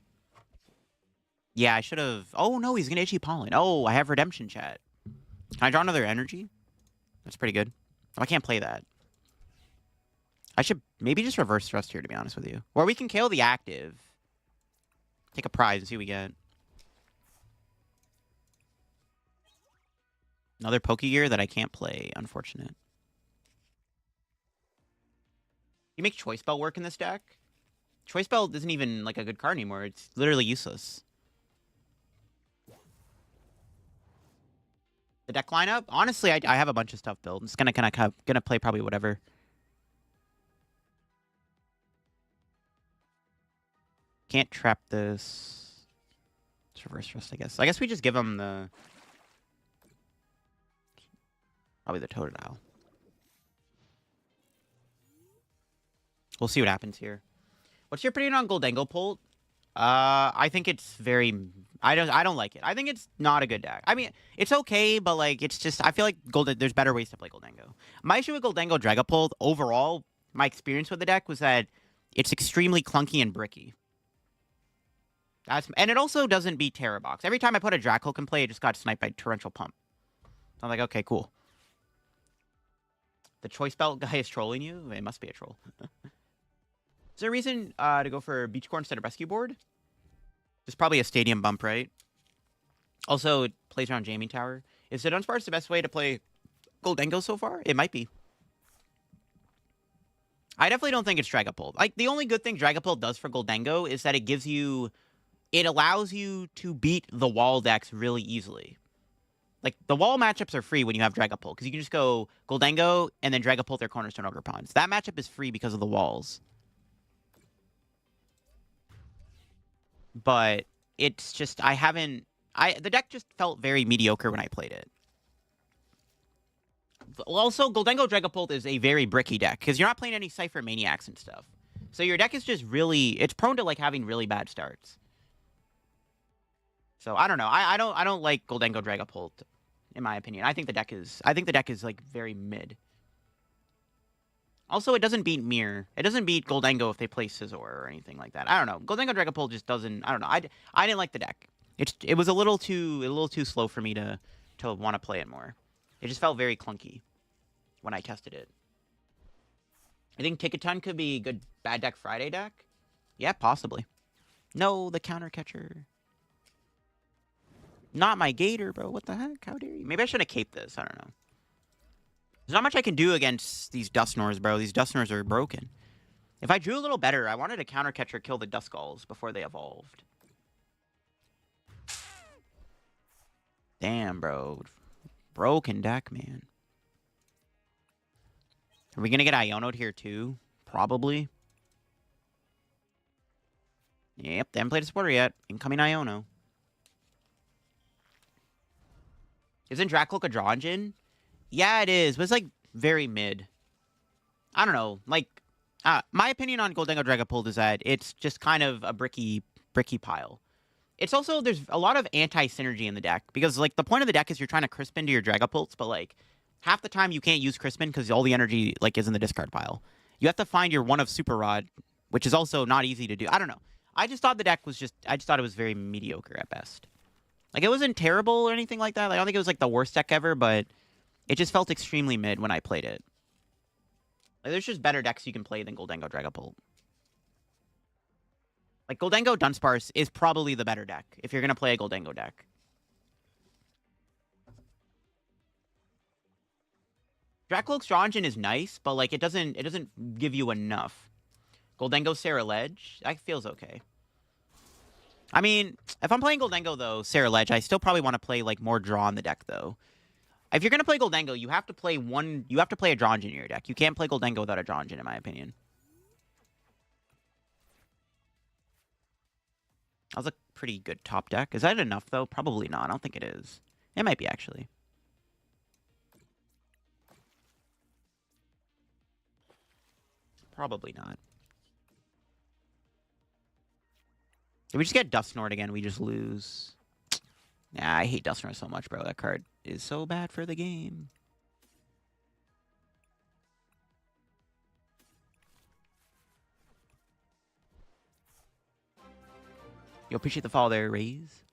Yeah, I should have... Oh, no, he's going to Itchy Pollen. Oh, I have Redemption Chat. Can I draw another energy? That's pretty good. Oh, I can't play that. I should maybe just reverse thrust here, to be honest with you. Or we can kill the active. Take a prize and see what we get. Another Pokegear that I can't play. Unfortunate. You make Choice Bell work in this deck? Choice Bell isn't even like a good card anymore. It's literally useless. The deck lineup? Honestly, I have a bunch of stuff built. It's gonna play probably whatever. Can't trap this. It's reverse thrust, I guess. I guess we just give him the... Probably the Totodile. We'll see what happens here. What's your opinion on Goldengo? I think it's very... I don't like it. I think it's not a good deck. I mean, it's okay, but like it's just... I feel like there's better ways to play Goldengo. My issue with Goldengo Dragapult, overall, my experience with the deck was that it's extremely clunky and bricky. And it also doesn't beat Terrabox. Every time I put a Dracolic in play, it just got sniped by Torrential Pump. So I'm like, okay, cool. The Choice Belt guy is trolling you? It must be a troll. Is there a reason to go for Beach Core instead of Rescue Board? There's probably a Stadium Bump, right? Also, it plays around Jamie Tower. Is it Dunsparce the best way to play Goldengo so far? It might be. I definitely don't think it's Dragapult. Like, the only good thing Dragapult does for Goldengo is that it gives you... It allows you to beat the wall decks really easily. Like, the wall matchups are free when you have Dragapult, because you can just go Goldengo and then Dragapult their Cornerstone Ogerpons. That matchup is free because of the walls. But it's just, the deck just felt very mediocre when I played it. Also, Goldengo Dragapult is a very bricky deck, because you're not playing any Cypher Maniacs and stuff. So your deck is just really, it's prone to, like, having really bad starts. So I don't know. I don't like Goldengo Dragapult, in my opinion. I think the deck is like very mid. Also, it doesn't beat Mirror. It doesn't beat Goldengo if they play Scizor or anything like that. I don't know. Goldengo Dragapult just doesn't. I don't know. I didn't like the deck. It was a little too slow for me to want to play it more. It just felt very clunky when I tested it. I think Ticketon could be a good bad deck Friday deck. Yeah, possibly. No, the counter catcher. Not my Gator, bro. What the heck? How dare you? Maybe I should have caped this. I don't know. There's not much I can do against these Dusknors, bro. These Dusknors are broken. If I drew a little better, I wanted a counter catcher kill the Duskulls before they evolved. Damn, bro. Broken deck, man. Are we going to get Iono'd here, too? Probably. Yep, they haven't played a supporter yet. Incoming Iono. Isn't Dracloak a draw engine? Yeah, it is, but it's, like, very mid. I don't know. Like, my opinion on Goldengo Dragapult is that it's just kind of a bricky pile. It's also, there's a lot of anti-synergy in the deck, because, like, the point of the deck is you're trying to crisp into your Dragapults, but, like, half the time you can't use Crispin because all the energy, like, is in the discard pile. You have to find your one of Super Rod, which is also not easy to do. I don't know. I just thought the deck was I just thought it was very mediocre at best. Like, it wasn't terrible or anything like that. Like, I don't think it was, like, the worst deck ever, but it just felt extremely mid when I played it. Like, there's just better decks you can play than Goldengo Dragapult. Like, Goldengo Dunsparce is probably the better deck if you're going to play a Goldengo deck. Dracloak's Draw Engine is nice, but, like, it doesn't give you enough. Goldengo Sarah Ledge, that feels okay. I mean, if I'm playing Goldengo, though, Sarah Ledge, I still probably want to play, like, more draw on the deck, though. If you're going to play Goldengo, you have to play a draw engine in your deck. You can't play Goldengo without a draw engine, in my opinion. That was a pretty good top deck. Is that enough, though? Probably not. I don't think it is. It might be, actually. Probably not. If we just get Dusknord again, we just lose. Nah, I hate Dusknord so much, bro. That card is so bad for the game. You appreciate the follow there, Raze.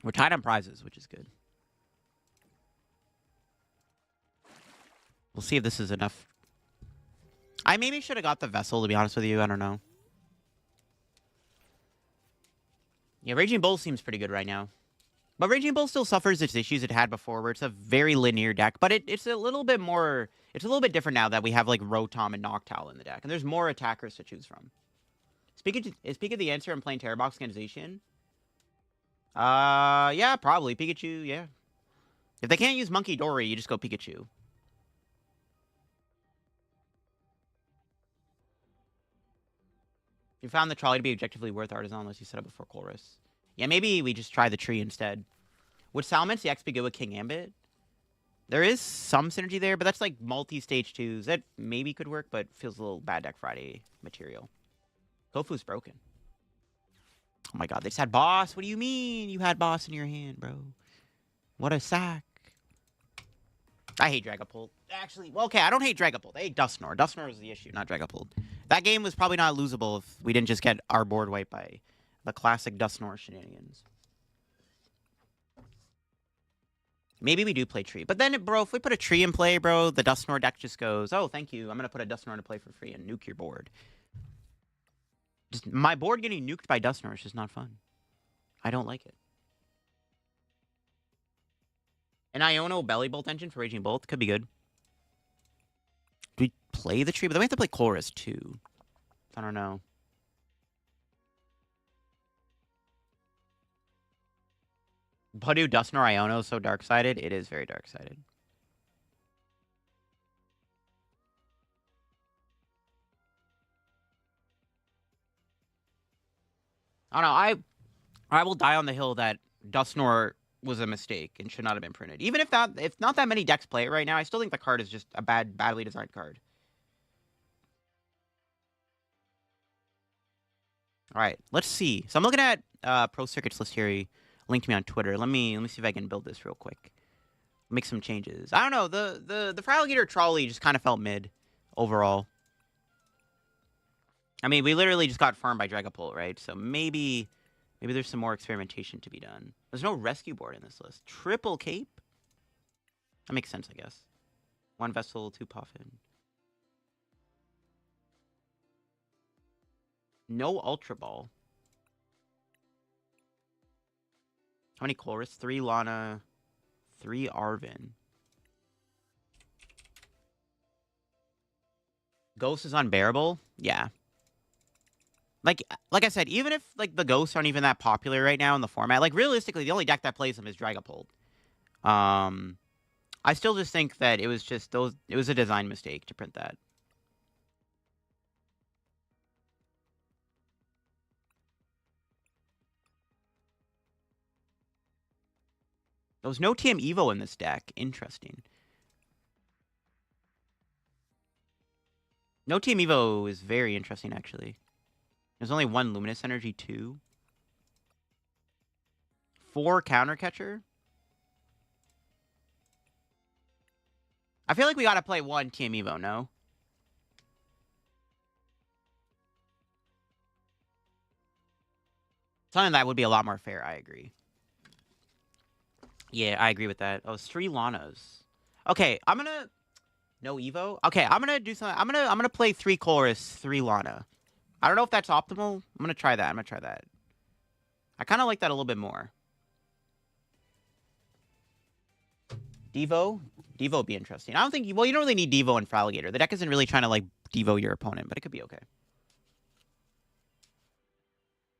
We're tied on prizes, which is good. We'll see if this is enough. I maybe should have got the Vessel, to be honest with you. I don't know. Yeah, Raging Bull seems pretty good right now. But Raging Bull still suffers its issues it had before, where it's a very linear deck. But it's a little bit more... It's a little bit different now that we have, like, Rotom and Noctowl in the deck. And there's more attackers to choose from. Speaking of the answer, I'm playing Terrorbox Organization. Yeah, probably. Pikachu, yeah. If they can't use Monkey Dory, you just go Pikachu. You found the trolley to be objectively worth Artisan unless you set up before Chorus. Yeah, maybe we just try the tree instead. Would Salamence EX be good with King Ambit? There is some synergy there, but that's like multi-stage 2s. That maybe could work, but feels a little bad deck Friday material. Kofu's broken. Oh my god, they just had Boss. What do you mean you had Boss in your hand, bro? What a sack. I hate Dragapult. Actually, well, okay, I don't hate Dragapult. I hate Dusknor. Dusknor is the issue, not Dragapult. That game was probably not losable if we didn't just get our board wiped by the classic Dusknor shenanigans. Maybe we do play tree. But then, bro, if we put a tree in play, bro, the Dusknor deck just goes, oh, thank you. I'm going to put a Dusknor to play for free and nuke your board. Just my board getting nuked by Dusknor is just not fun. I don't like it. An Iono Belly Bolt engine for Raging Bolt could be good. Do we play the tree? But then we have to play Chorus, too. I don't know. Budu Dusknor Iono is so dark-sided. It is very dark-sided. I don't know. I will die on the hill that Dusknor was a mistake and should not have been printed. Even if not that many decks play it right now, I still think the card is just a badly designed card. All right, let's see. So I'm looking at Pro Circuit's list here. He linked me on Twitter. Let me see if I can build this real quick. Make some changes. I don't know. The Fraligator Trolley just kind of felt mid overall. I mean, we literally just got farmed by Dragapult, right? So maybe there's some more experimentation to be done. There's no rescue board in this list. Triple Cape? That makes sense, I guess. 1 Vessel, 2 Puffin. No Ultra Ball. How many Chorus? 3 Lana, 3 Arven. Ghost is unbearable? Yeah. Like I said, even if like the ghosts aren't even that popular right now in the format, like realistically, the only deck that plays them is Dragapult. I still just think that it was just it was a design mistake to print that. There was no TM Evo in this deck. Interesting. No TM Evo is very interesting, actually. There's only 1 Luminous Energy, 2. 4 Counter Catcher. I feel like we gotta play 1 TM Evo, no? Something that would be a lot more fair, I agree. Yeah, I agree with that. Oh, it's 3 Lanas. Okay, I'm gonna... No Evo? Okay, I'm gonna do something. I'm gonna play 3 Chorus, 3 Lana. I don't know if that's optimal. I'm gonna try that. I kind of like that a little bit more. Devo would be interesting. I don't think... Well, you don't really need Devo and Fraligator. The deck isn't really trying to, like, Devo your opponent, but it could be okay.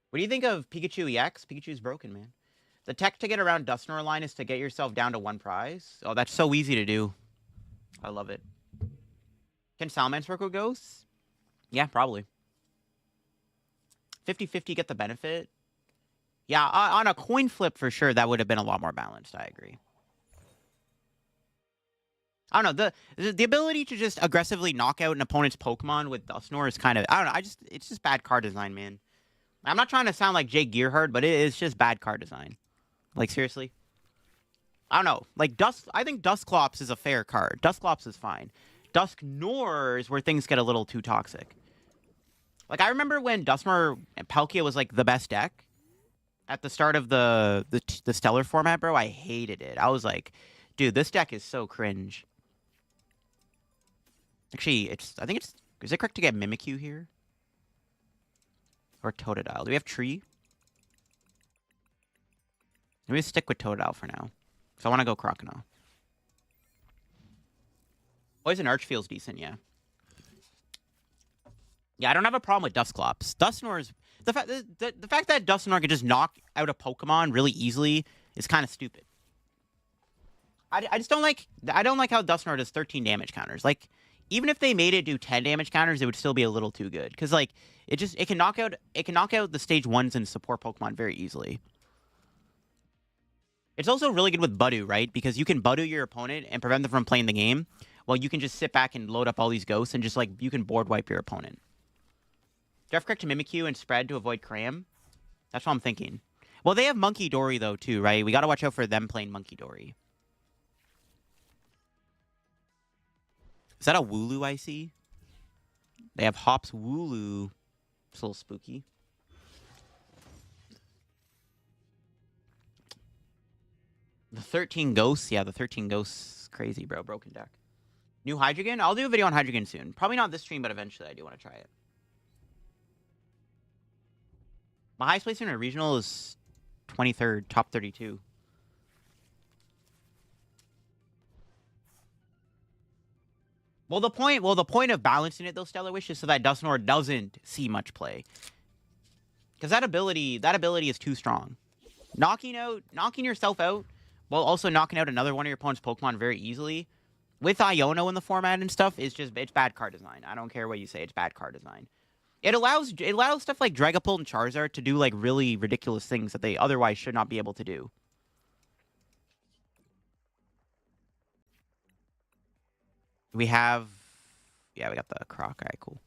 What do you think of Pikachu EX? Pikachu's broken, man. The tech to get around Dusknoir line is to get yourself down to 1 prize. Oh, that's so easy to do. I love it. Can Salamence work with Ghosts? Yeah, probably. 50-50 get the benefit. Yeah, on a coin flip, for sure, that would have been a lot more balanced. I agree. I don't know. The ability to just aggressively knock out an opponent's Pokemon with Dusknoir is kind of... I don't know. It's just bad card design, man. I'm not trying to sound like Jake Gearhart, but it is just bad card design. Like, seriously? I don't know. Like, I think Dusclops is a fair card. Dusclops is fine. Dusknoir is where things get a little too toxic. Like, I remember when Dusknoir and Palkia was, like, the best deck at the start of the Stellar format, bro. I hated it. I was like, dude, this deck is so cringe. Actually, I think it's... Is it correct to get Mimikyu here? Or Totodile? Do we have Tree? Let me stick with Totodile for now. So I want to go Crocodile. Poison Arch feels decent, yeah. Yeah, I don't have a problem with Dusclops. Dusknoir's... The fact that Dusknoir can just knock out a Pokemon really easily is kind of stupid. I just don't like... I don't like how Dusknoir does 13 damage counters. Like, even if they made it do 10 damage counters, it would still be a little too good. Because, like, it can knock out the stage 1s and support Pokemon very easily. It's also really good with Budu, right? Because you can Budu your opponent and prevent them from playing the game. Well, you can just sit back and load up all these ghosts and just, like, you can board wipe your opponent. Do I have correct to Mimikyu and spread to avoid Cram? That's what I'm thinking. Well, they have Monkey Dory, though, too, right? We gotta watch out for them playing Monkey Dory. Is that a Wooloo I see? They have Hops Wooloo. It's a little spooky. The 13 Ghosts. Yeah, the 13 Ghosts. Crazy, bro. Broken deck. New Hydreigon? I'll do a video on Hydreigon soon. Probably not this stream, but eventually I do want to try it. My highest place in a regional is 23rd, top 32. Well, the point of balancing it, though, Stellar Wish, is so that Dusknoir doesn't see much play. Because that ability is too strong. Knocking yourself out while also knocking out another one of your opponent's Pokemon very easily with Iono in the format and stuff is just, it's bad card design. I don't care what you say, it's bad card design. It allows stuff like Dragapult and Charizard to do, like, really ridiculous things that they otherwise should not be able to do. We have... Yeah, we got the Croc. Alright, cool.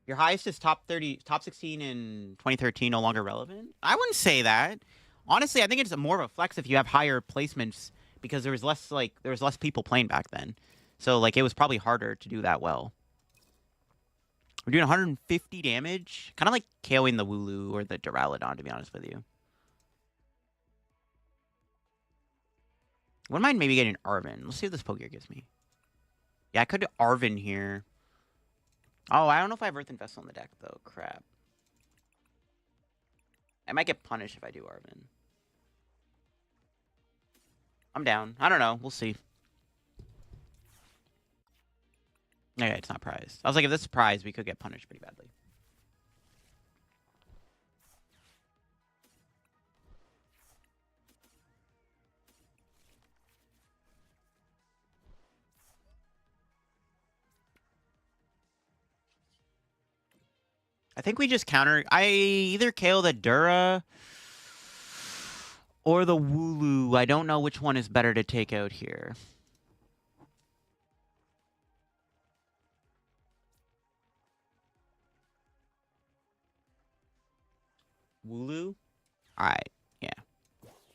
Your highest is top 16 in 2013, no longer relevant? I wouldn't say that. Honestly, I think it's more of a flex if you have higher placements because there was less people playing back then. So like it was probably harder to do that well. We're doing 150 damage, kind of like KOing the Wooloo or the Duraludon, to be honest with you. Wouldn't mind maybe getting Arven. Let's see what this Pokegear gives me. Yeah, I could do Arven here. Oh, I don't know if I have Earthen Vessel in the deck, though. Crap. I might get punished if I do Arven. I'm down. I don't know. We'll see. Okay, it's not prized. I was like, if this is prized, we could get punished pretty badly. I think we just counter... I either KO the Dura or the Wooloo. I don't know which one is better to take out here. Wooloo? Alright, yeah.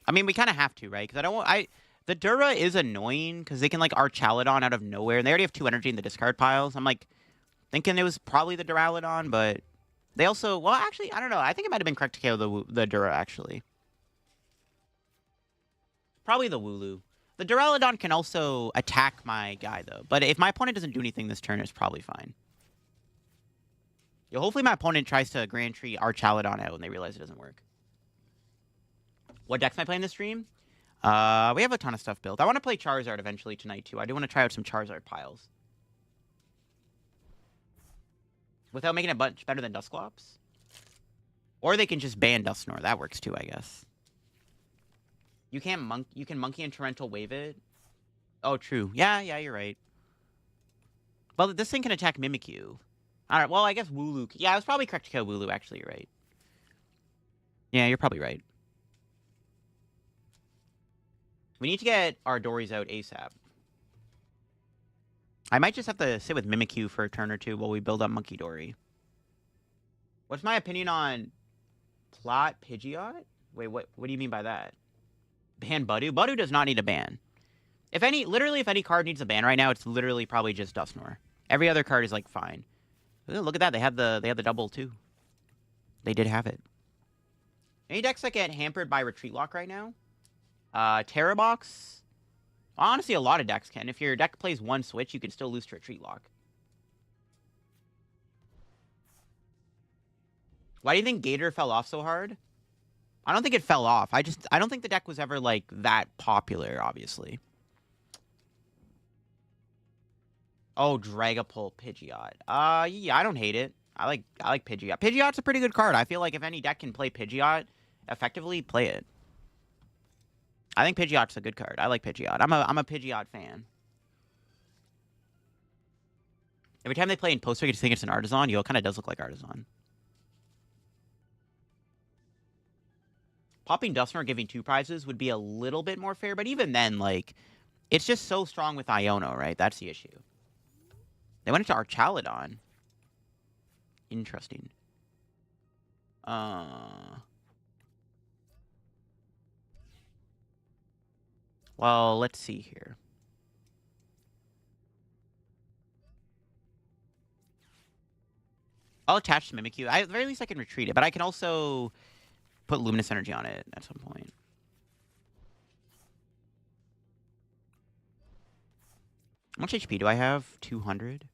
I mean, we kind of have to, right? Because I don't want... The Dura is annoying because they can, like, Archaladon out of nowhere. And they already have 2 energy in the discard piles. I'm, like, thinking it was probably the Duraludon, but... They also... Well, actually, I don't know. I think it might have been correct to KO the Dura, actually. Probably the Wooloo. The Duraludon can also attack my guy, though. But if my opponent doesn't do anything this turn, it's probably fine. Yo, hopefully my opponent tries to Grand Tree Archaladon out and they realize it doesn't work. What decks am I playing this stream? We have a ton of stuff built. I want to play Charizard eventually tonight, too. I do want to try out some Charizard piles. Without making it much better than Dusclops. Or they can just ban Dusknoir. That works, too, I guess. You can Monkey and Torrential Wave it. Oh, true. Yeah, you're right. Well, this thing can attack Mimikyu. Alright, well, I guess Wooloo... Yeah, I was probably correct to kill Wooloo, actually, you're right. Yeah, you're probably right. We need to get our Dories out ASAP. I might just have to sit with Mimikyu for a turn or two while we build up Monkey Dory. What's my opinion on Plot Pidgeot? Wait, what do you mean by that? Ban Budu? Budu does not need a ban. If any card needs a ban right now, it's literally probably just Dusknoir. Every other card is, like, fine. Ooh, look at that. They have the double, too. They did have it. Any decks that get hampered by Retreat Lock right now? Terra Box? Honestly, a lot of decks can. If your deck plays one switch, you can still lose to Retreat Lock. Why do you think Gator fell off so hard? I don't think it fell off. I don't think the deck was ever, like, that popular, obviously. Oh, Dragapult Pidgeot. Yeah, I don't hate it. I like Pidgeot. Pidgeot's a pretty good card. I feel like if any deck can play Pidgeot effectively, play it. I think Pidgeot's a good card. I like Pidgeot. I'm a Pidgeot fan. Every time they play in Poster, you just think it's an Artisan. Yo, it kind of does look like Artisan. Popping Dusknoir giving 2 prizes would be a little bit more fair, but even then, like, it's just so strong with Iono, right? That's the issue. They went into Archaladon. Interesting. Well, let's see here. I'll attach to Mimikyu. At the very least, I can retreat it, but I can also put Luminous Energy on it at some point. How much HP do I have? 200?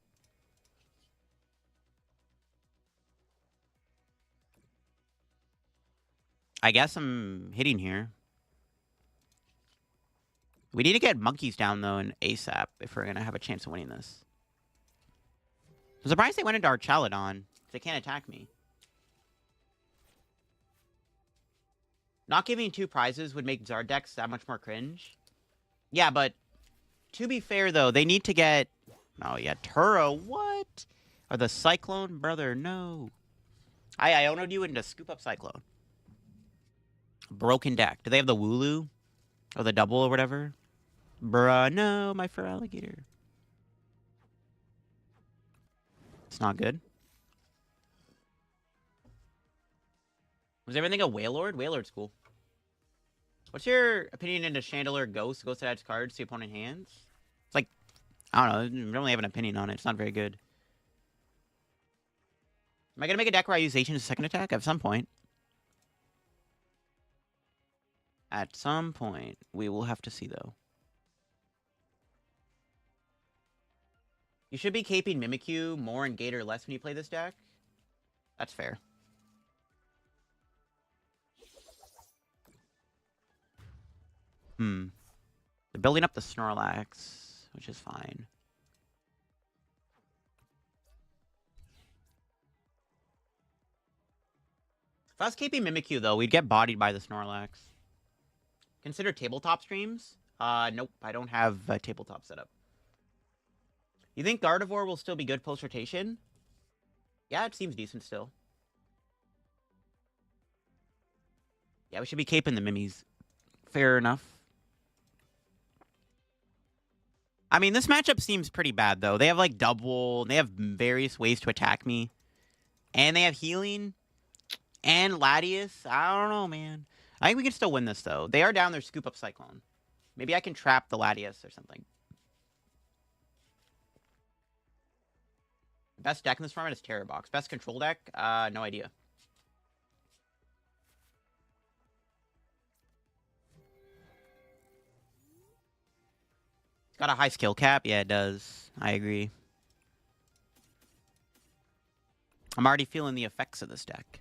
I guess I'm hitting here. We need to get monkeys down, though, in ASAP if we're going to have a chance of winning this. I'm surprised they went into Archaladon. They can't attack me. Not giving 2 prizes would make Zard decks that much more cringe. Yeah, but to be fair, though, they need to get... Oh, yeah, Turo, what? Or the Cyclone? Brother, no. I Iono'd you into Scoop Up Cyclone. Broken deck. Do they have the Wooloo? Or the double or whatever? Bruh, no, my fur alligator. It's not good. Was everything a Wailord? Wailord's cool. What's your opinion into Chandelier Ghost? Ghost that adds cards to opponent hands? It's like, I don't know. I don't really have an opinion on it. It's not very good. Am I going to make a deck where I use H in his second attack? At some point. At some point. We will have to see, though. You should be caping Mimikyu more and Gator less when you play this deck. That's fair. They're building up the Snorlax, which is fine. If I was keeping Mimikyu, though, we'd get bodied by the Snorlax. Consider tabletop streams? Nope, I don't have a tabletop set up. You think Gardevoir will still be good post-rotation? Yeah, it seems decent still. Yeah, we should be caping the Mimis. Fair enough. I mean, this matchup seems pretty bad, though. They have, like, double. They have various ways to attack me. And they have healing. And Latias. I don't know, man. I think we can still win this, though. They are down their Scoop Up Cyclone. Maybe I can trap the Latias or something. Best deck in this format is Terror Box. Best control deck? No idea. It's got a high skill cap? Yeah, it does. I agree. I'm already feeling the effects of this deck.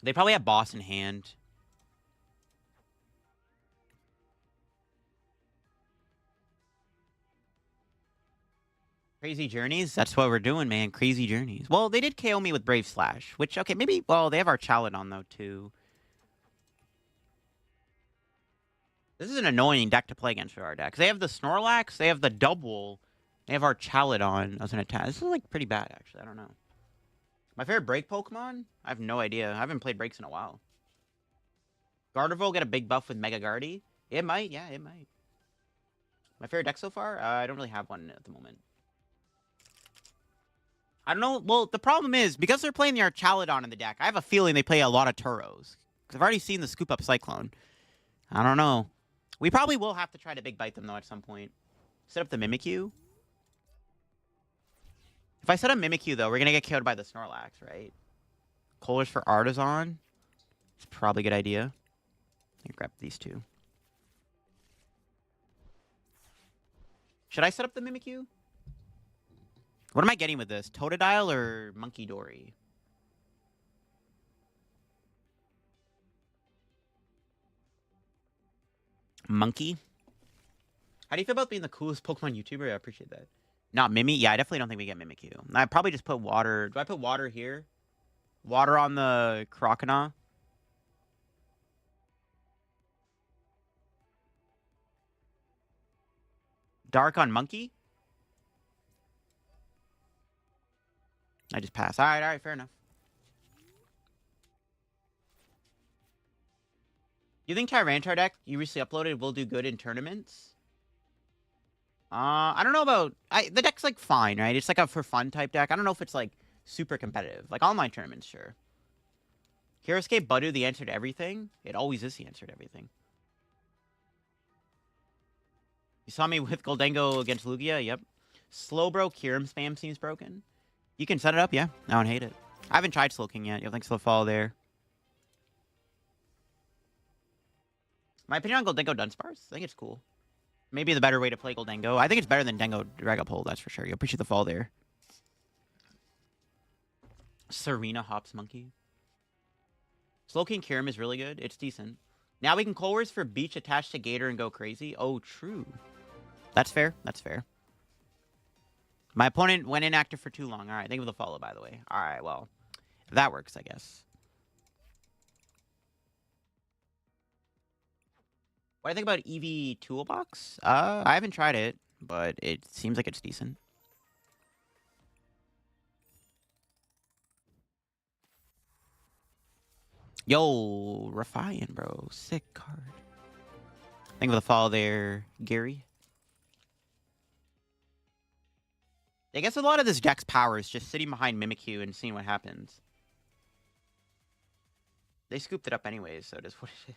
They probably have Boss in hand. Crazy Journeys? That's what we're doing, man. Crazy Journeys. Well, they did KO me with Brave Slash, which, okay, maybe, well, they have our Chaladon, though, too. This is an annoying deck to play against for our deck. They have the Snorlax, they have the double, they have our Chaladon as an attack. This is, like, pretty bad, actually. I don't know. My favorite break Pokemon? I have no idea. I haven't played breaks in a while. Gardevoir will get a big buff with Mega Guardy? It might, yeah, it might. My favorite deck so far? I don't really have one at the moment. I don't know. Well, the problem is, because they're playing the Archaladon in the deck, I have a feeling they play a lot of Turos. Because I've already seen the Scoop Up Cyclone. I don't know. We probably will have to try to Big Bite them, though, at some point. Set up the Mimikyu. If I set up Mimikyu, though, we're going to get killed by the Snorlax, right? Colors for Artisan. It's probably a good idea. Let me grab these two. Should I set up the Mimikyu? What am I getting with this? Totodile or Monkey Dory? Monkey? How do you feel about being the coolest Pokemon YouTuber? I appreciate that. Not Mimi? Yeah, I definitely don't think we get Mimikyu. I probably just put water. Do I put water here? Water on the Crocodile? Dark on Monkey? I just pass. All right, fair enough. You think Tyranitar deck you recently uploaded will do good in tournaments? I don't know about... the deck's, like, fine, right? It's, like, a for-fun type deck. I don't know if it's, like, super competitive. Like, online tournaments, sure. Heroescape Budu, the answer to everything? It always is the answer to everything. You saw me with Goldengo against Lugia? Yep. Slowbro Kyurem spam seems broken. You can set it up, yeah. I don't hate it. I haven't tried Slowking yet. You'll think Slowfall there. My opinion on Goldengo Dunsparce? I think it's cool. Maybe the better way to play Goldengo. I think it's better than Dengo Dragapult, that's for sure. You'll appreciate the fall there. Serena Hops Monkey. Slowking Kyurem is really good. It's decent. Now we can Colors for Beach attached to Gator and go crazy. Oh, true. That's fair. That's fair. My opponent went inactive for too long. All right, think of the follow, by the way. All right, well, that works, I guess. What do I think about EV Toolbox? I haven't tried it, but it seems like it's decent. Yo, Rafian, bro. Sick card. Think of the follow there, Gary. I guess a lot of this deck's power is just sitting behind Mimikyu and seeing what happens. They scooped it up anyways, so it is what it is.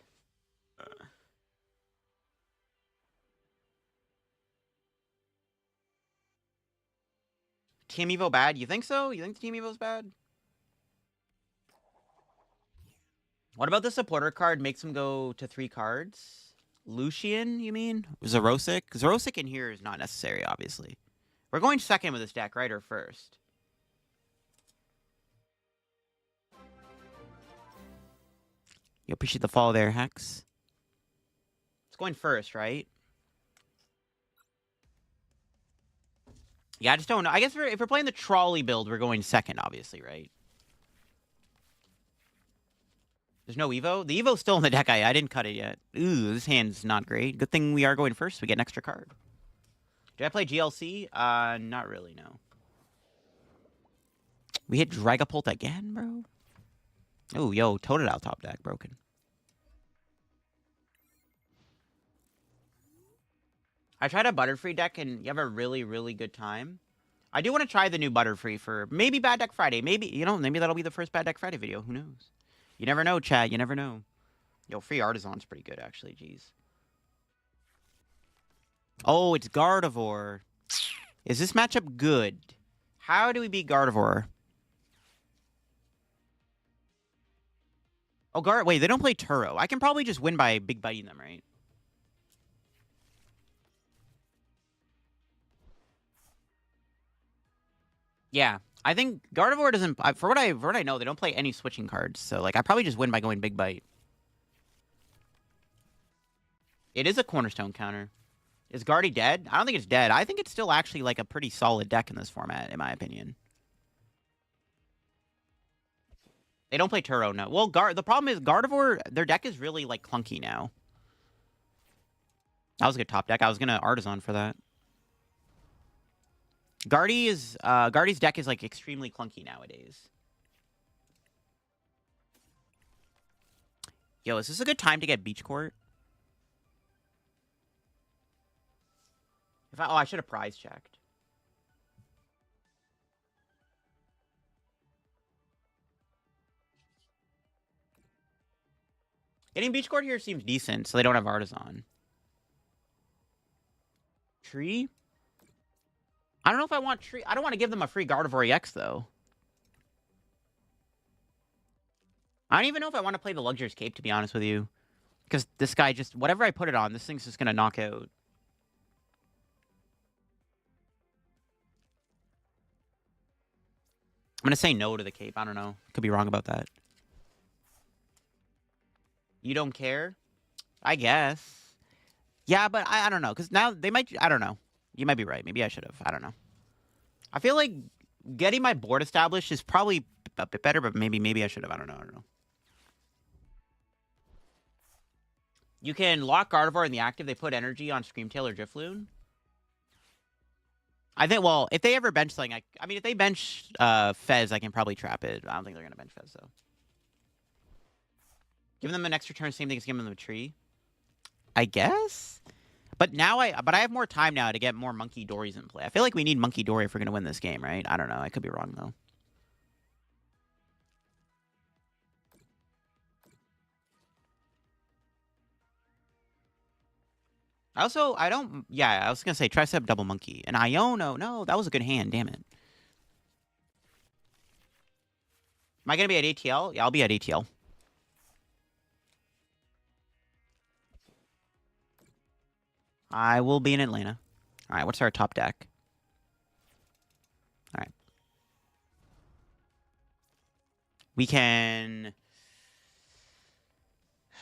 Team Evo bad? You think so? You think Team Evo's bad? What about the supporter card makes him go to 3 cards? Lucian, you mean? Zerosic? Zerosic in here is not necessary, obviously. We're going second with this deck, right, or first? You appreciate the follow there, Hex. It's going first, right? Yeah, I just don't know. I guess if we're playing the trolley build, we're going second, obviously, right? There's no Evo? The Evo's still in the deck. I didn't cut it yet. Ooh, this hand's not great. Good thing we are going first. We get an extra card. Did I play GLC? Not really, no. We hit Dragapult again, bro? Oh, yo, Totodile top deck broken. I tried a Butterfree deck, and you have a really, really good time. I do want to try the new Butterfree for maybe Bad Deck Friday. Maybe, maybe that'll be the first Bad Deck Friday video. Who knows? You never know, chat. You never know. Yo, Free Artisan's pretty good, actually. Jeez. Oh, it's Gardevoir. Is this matchup good? How do we beat Gardevoir? Oh, wait, they don't play Turo. I can probably just win by big biting them, right? Yeah, I think Gardevoir doesn't. For what I know, they don't play any switching cards. So like, I probably just win by going big bite. It is a cornerstone counter. Is Guardy dead? I don't think it's dead. I think it's still actually like a pretty solid deck in this format, in my opinion. They don't play Turo, no. Well, the problem is Gardevoir, their deck is really like clunky now. That was a good top deck. I was gonna Artisan for that. Guardy's deck is like extremely clunky nowadays. Yo, is this a good time to get Beach Court? I should have prize checked. Getting Beach Court here seems decent, so they don't have Artisan. Tree? I don't know if I want Tree. I don't want to give them a free Gardevoir EX, though. I don't even know if I want to play the Luxurious Cape, to be honest with you. Because this guy just... Whatever I put it on, this thing's just going to knock out. I'm going to say no to the Cape. I don't know. Could be wrong about that. You don't care? I guess. Yeah, but I don't know. Because now they might... I don't know. You might be right. Maybe I should have. I don't know. I feel like getting my board established is probably a bit better, but maybe I should have. I don't know. You can lock Gardevoir in the active. They put energy on Screamtail or Drifloon. I think, well, if they ever bench something, I mean, if they bench Fez, I can probably trap it. I don't think they're going to bench Fez, though. Giving them an extra turn, same thing as giving them a tree. I guess? But now I have more time now to get more Monkey Dories in play. I feel like we need Monkey Dory if we're going to win this game, right? I don't know. I could be wrong, though. I was going to say Tricep Double Monkey. And Iono, no, that was a good hand, damn it. Am I going to be at ATL? Yeah, I'll be at ATL. I will be in Atlanta. All right, what's our top deck? All right. We can...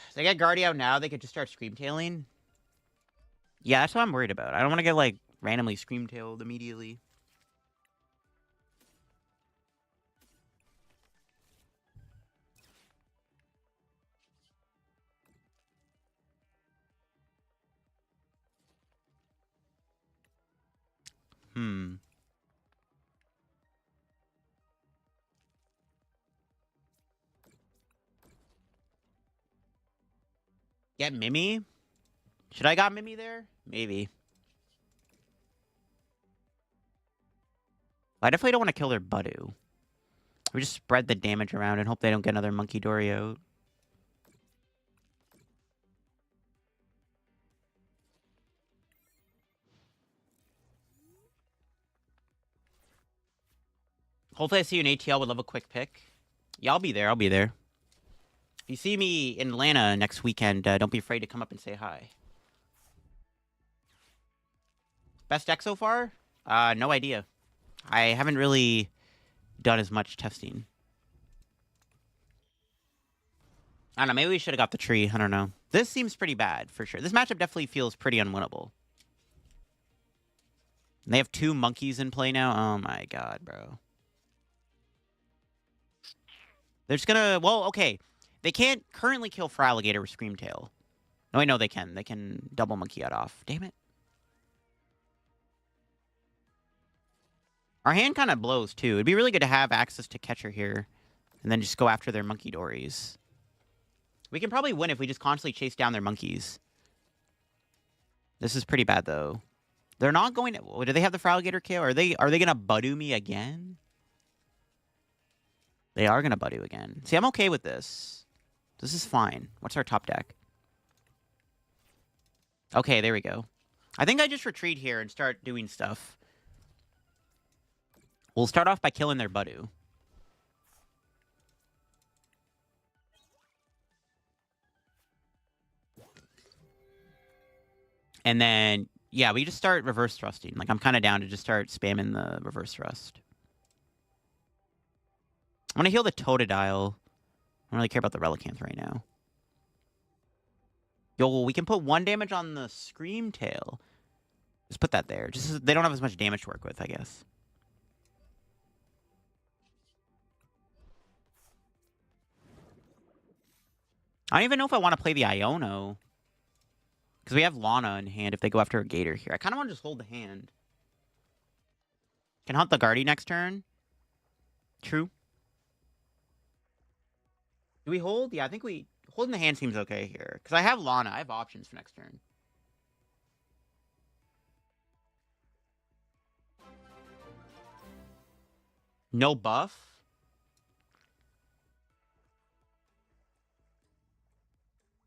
If they get Guardy out now, they could just start Screamtailing. Yeah, that's what I'm worried about. I don't want to get, like, randomly Screamtailed immediately. Get Mimi? Should I got Mimi there? Maybe. I definitely don't want to kill their Budu. We just spread the damage around and hope they don't get another Monkey Dory out. Hopefully I see you in ATL. Would love a quick pick. Yeah, I'll be there. I'll be there. If you see me in Atlanta next weekend, don't be afraid to come up and say hi. Best deck so far? No idea. I haven't really done as much testing. I don't know. Maybe we should have got the tree. I don't know. This seems pretty bad, for sure. This matchup definitely feels pretty unwinnable. And they have 2 monkeys in play now. Oh, my God, bro. They're just gonna... Well, okay. They can't currently kill Feraligatr with Screamtail. No, wait, no, they can. They can double monkey it off. Damn it. Our hand kind of blows, too. It'd be really good to have access to Catcher here. And then just go after their Monkey Dories. We can probably win if we just constantly chase down their monkeys. This is pretty bad, though. They're not going to... Do they have the Feraligatr KO? Are they going to Budu me again? They are going to Budu again. See, I'm okay with this. This is fine. What's our top deck? Okay, there we go. I think I just retreat here and start doing stuff. We'll start off by killing their Budu. And then, yeah, we just start reverse thrusting. Like, I'm kind of down to just start spamming the reverse thrust. I'm going to heal the Totodile. I don't really care about the Relicanth right now. Yo, we can put 1 damage on the Screamtail. Just put that there. Just they don't have as much damage to work with, I guess. I don't even know if I want to play the Iono. Because we have Lana in hand if they go after a Gator here. I kind of want to just hold the hand. Can hunt the Guardy next turn. True. Do we hold? Yeah, I think we... Holding the hand seems okay here. Because I have Lana. I have options for next turn. No buff?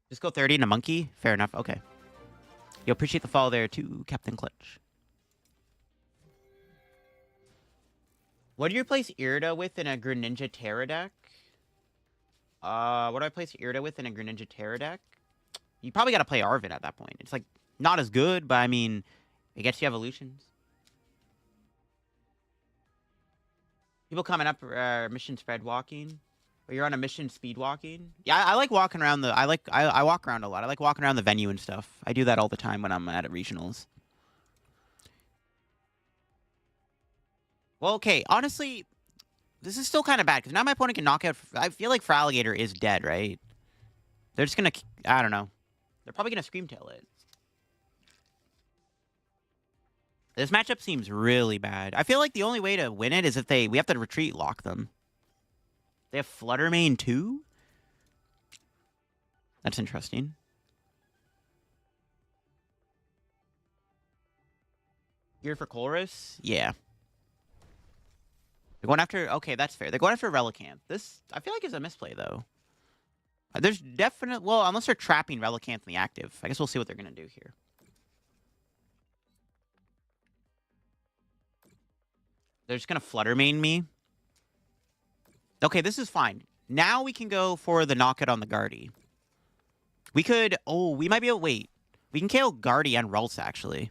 Just go 30 and a monkey? Fair enough. Okay. You appreciate the follow there too, Captain Clutch. What do you replace Irida with in a Greninja Terra deck? What do I place Irida with in a Greninja Terra deck? You probably got to play Arvin at that point. It's like not as good, but I mean, it gets you evolutions. People coming up mission spread walking. Or you're on a mission speed walking. Yeah, I like walking around the... I walk around a lot. I like walking around the venue and stuff. I do that all the time when I'm at regionals. Well, okay. Honestly, this is still kind of bad. Because now my opponent can knock out... I feel like Feraligatr is dead, right? They're just going to... I don't know. They're probably going to Screamtail it. This matchup seems really bad. I feel like the only way to win it is if we have to retreat lock them. They have Flutter Mane too? That's interesting. Here for Colress? Yeah. They're going after... Okay, that's fair. They're going after Relicanth. This, I feel like, is a misplay, though. There's definite... Well, unless they're trapping Relicanth in the active. I guess we'll see what they're going to do here. They're just going to Flutter Mane me. Okay, this is fine. Now we can go for the knockout on the Guardy. We could... Oh, we might be able... Wait. We can KO Guardy and Ralts, actually.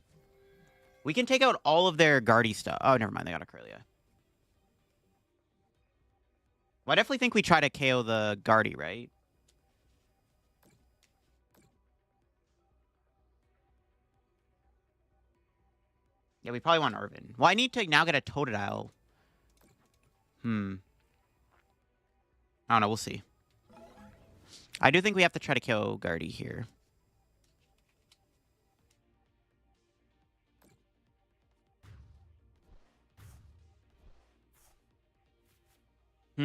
We can take out all of their Guardy stuff. Oh, never mind. They got a Corellia. Well, I definitely think we try to KO the Guardy, right? Yeah, we probably want Irvin. Well, I need to now get a Totodile. I don't know. We'll see. I do think we have to try to kill Guardy here. I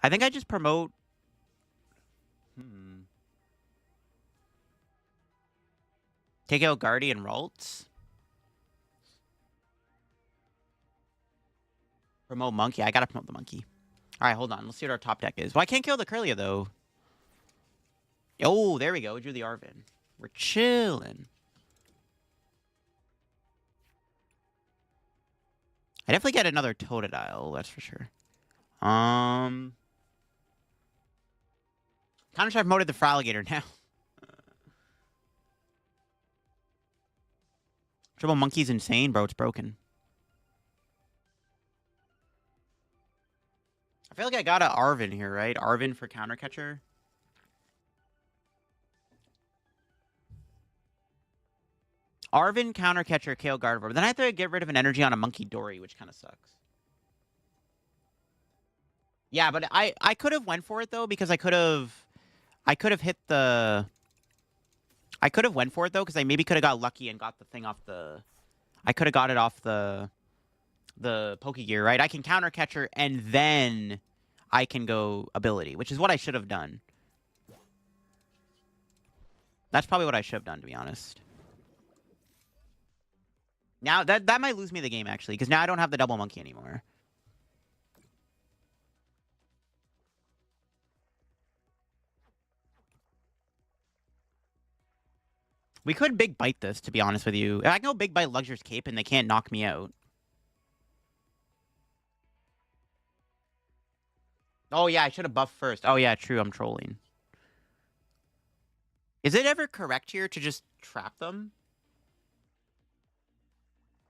think I just promote... Take out Guardy and Ralts. Promote monkey. I gotta promote the monkey. All right, hold on. Let's see what our top deck is. Well, I can't kill the Curlia, though. Oh, there we go. Drew the Arvin. We're chilling. I definitely get another Totodile, that's for sure. Counter-Strike moded the Fraligator now. Triple Monkey's insane, bro. It's broken. I feel like I got an Arvin here, right? Arvin for Counter Catcher. Arvin, Counter Catcher, Kale Gardevoir. Then I have to get rid of an energy on a Monkey Dory, which kind of sucks. Yeah, but I could have went for it, though, because I could have hit the... I could have went for it, though, because I maybe could have got lucky and got the thing off the... I could have got it off the Pokegear, right? I can Counter Catcher, and then I can go ability, which is what I should have done. That's probably what I should have done, to be honest. Now, that might lose me the game, actually, because now I don't have the double monkey anymore. We could big bite this, to be honest with you. I can go big bite Luxurious Cape, and they can't knock me out. Oh, yeah, I should have buffed first. Oh, yeah, true, I'm trolling. Is it ever correct here to just trap them?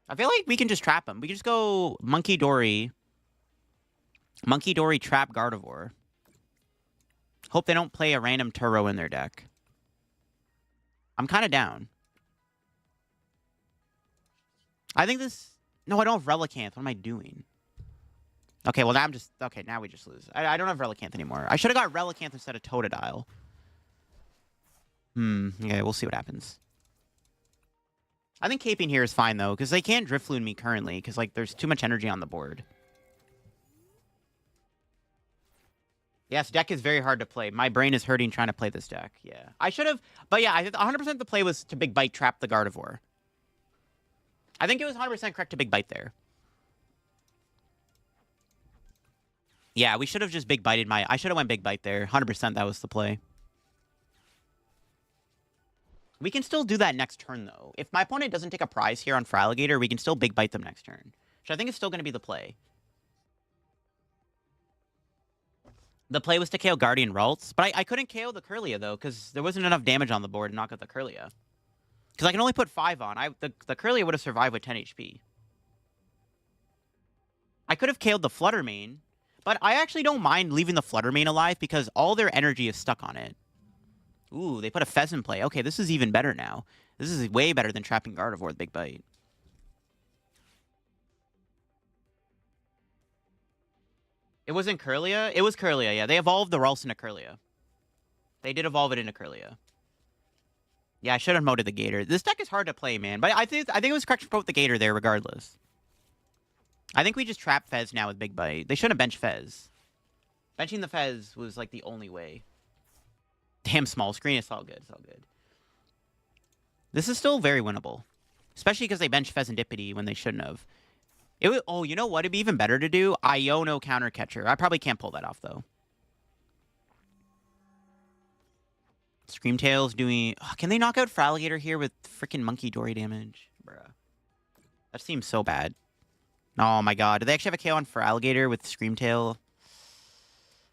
I feel like we can just trap them. We can just go Monkey Dory. Monkey Dory trap Gardevoir. Hope they don't play a random Turo in their deck. I'm kind of down. I think this... No, I don't have Relicanth. What am I doing? Okay, well, now I'm just... Okay, now we just lose. I don't have Relicanth anymore. I should have got Relicanth instead of Totodile. Okay, we'll see what happens. I think caping here is fine, though, because they can't Drifloon me currently, because, like, there's too much energy on the board. Yes, deck is very hard to play. My brain is hurting trying to play this deck. Yeah. I should have... But yeah, I think 100% the play was to Big Bite trap the Gardevoir. I think it was 100% correct to Big Bite there. Yeah, we should have just Big Bited my... I should have went Big Bite there. 100% that was the play. We can still do that next turn, though. If my opponent doesn't take a prize here on Fraligator, we can still Big Bite them next turn. Which I think is still going to be the play. The play was to KO Guardian Ralts, but I couldn't KO the Curlia, though, because there wasn't enough damage on the board to knock out the Curlia. Because I can only put 5 on. The Curlia would have survived with 10 HP. I could have KO'd the Fluttermane, but I actually don't mind leaving the Fluttermane alive because all their energy is stuck on it. Ooh, they put a Fez in play. Okay, this is even better now. This is way better than trapping Gardevoir with Big Bite. It wasn't Curlia? It was Curlia, yeah. They evolved the Ralts into Curlia. They did evolve it into Curlia. Yeah, I should have moted the Gator. This deck is hard to play, man. But I think it was correct to promote the Gator there regardless. I think we just trap Fez now with Big Bite. They shouldn't have benched Fez. Benching the Fez was like the only way. Damn small screen. It's all good. It's all good. This is still very winnable. Especially because they benched Fezandipity when they shouldn't have. It would, oh, you know what? It'd be even better to do Iono Counter Catcher. I probably can't pull that off, though. Screamtail's doing... Oh, can they knock out Fraligator here with freaking Monkey Dory damage? Bruh. That seems so bad. Oh, my God. Do they actually have a KO on Fraligator with Screamtail?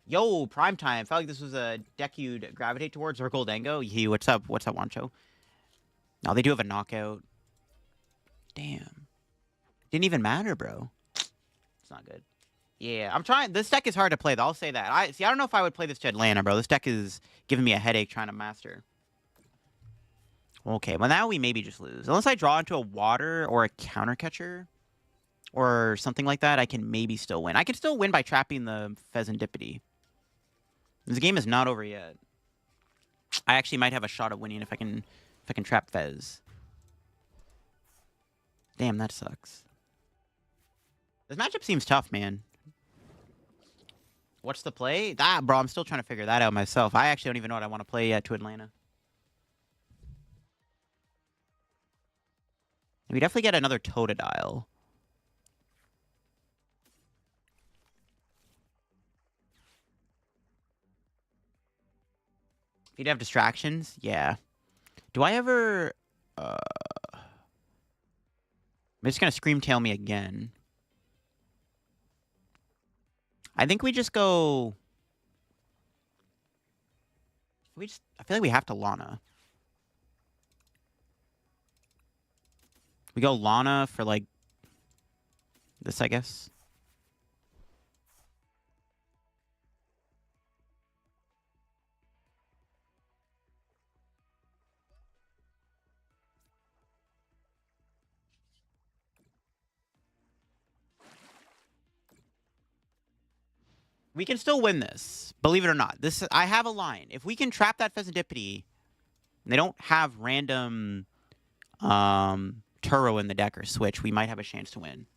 Yo, Prime Time. Felt like this was a deck you'd gravitate towards. Or Goldango. Yee, what's up? What's up, Wancho? No, they do have a knockout. Damn. Didn't even matter, bro. It's not good. Yeah, I'm trying. This deck is hard to play, though. I'll say that. I don't know if I would play this to Atlanta, bro. This deck is giving me a headache trying to master. Okay, well, now we maybe just lose. Unless I draw into a water or a counter catcher or something like that, I can maybe still win. I can still win by trapping the Fezandipity. This game is not over yet. I actually might have a shot at winning if I can trap Fez. Damn, that sucks. This matchup seems tough, man. What's the play? Ah, bro, I'm still trying to figure that out myself. I actually don't even know what I want to play yet to Atlanta. We definitely get another Totodile. If you'd have distractions, yeah. Do I ever... I'm just going to Scream Tail me again. I think we just go... I feel like we have to Lana. We go Lana for, like, this, I guess. We can still win this, believe it or not. I have a line. If we can trap that Pheasantipity, they don't have random Turo in the deck or switch, we might have a chance to win.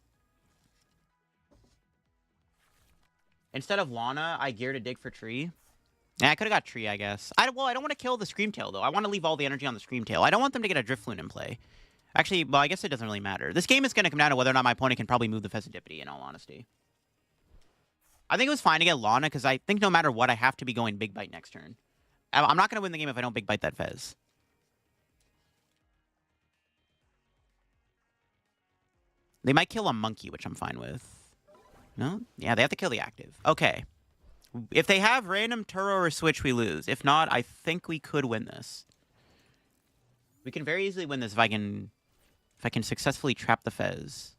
Instead of Lana, I geared a dig for tree. Yeah, I could have got tree, I guess. I don't want to kill the Screamtail, though. I want to leave all the energy on the Screamtail. I don't want them to get a Drifloon in play. Actually, well, I guess it doesn't really matter. This game is going to come down to whether or not my opponent can probably move the Pheasantipity, in all honesty. I think it was fine to get Lana, because I think no matter what, I have to be going Big Bite next turn. I'm not going to win the game if I don't Big Bite that Fez. They might kill a monkey, which I'm fine with. No? Yeah, they have to kill the active. Okay. If they have random Turo or switch, we lose. If not, I think we could win this. We can very easily win this if I can successfully trap the Fez.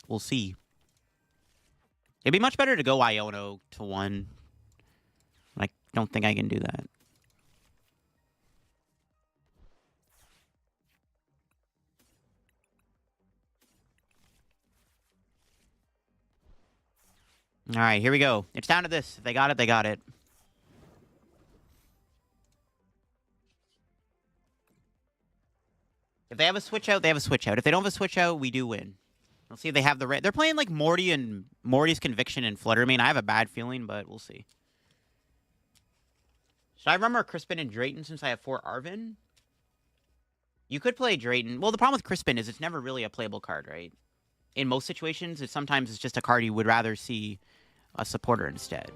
We'll see. It'd be much better to go Iono to 1. I don't think I can do that. All right, here we go. It's down to this. If they got it, they got it. If they have a switch out, they have a switch out. If they don't have a switch out, we do win. Let's see if they have the... They're playing like Morty and Morty's Conviction and Fluttermane. I have a bad feeling, but we'll see. Should I run more Crispin and Drayton since I have 4 Arven? You could play Drayton. Well, the problem with Crispin is it's never really a playable card, right? In most situations, sometimes it's just a card you would rather see a supporter instead.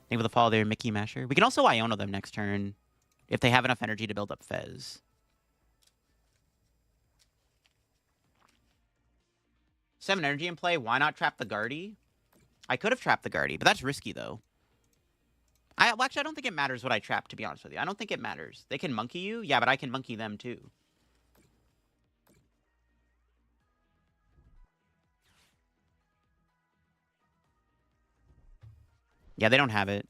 Think of the follow there, Mickey Masher. We can also Iono them next turn if they have enough energy to build up Fez. 7 energy in play. Why not trap the Guardy? I could have trapped the Guardy, but that's risky, though. Actually, I don't think it matters what I trap, to be honest with you. I don't think it matters. They can monkey you? Yeah, but I can monkey them, too. Yeah, they don't have it.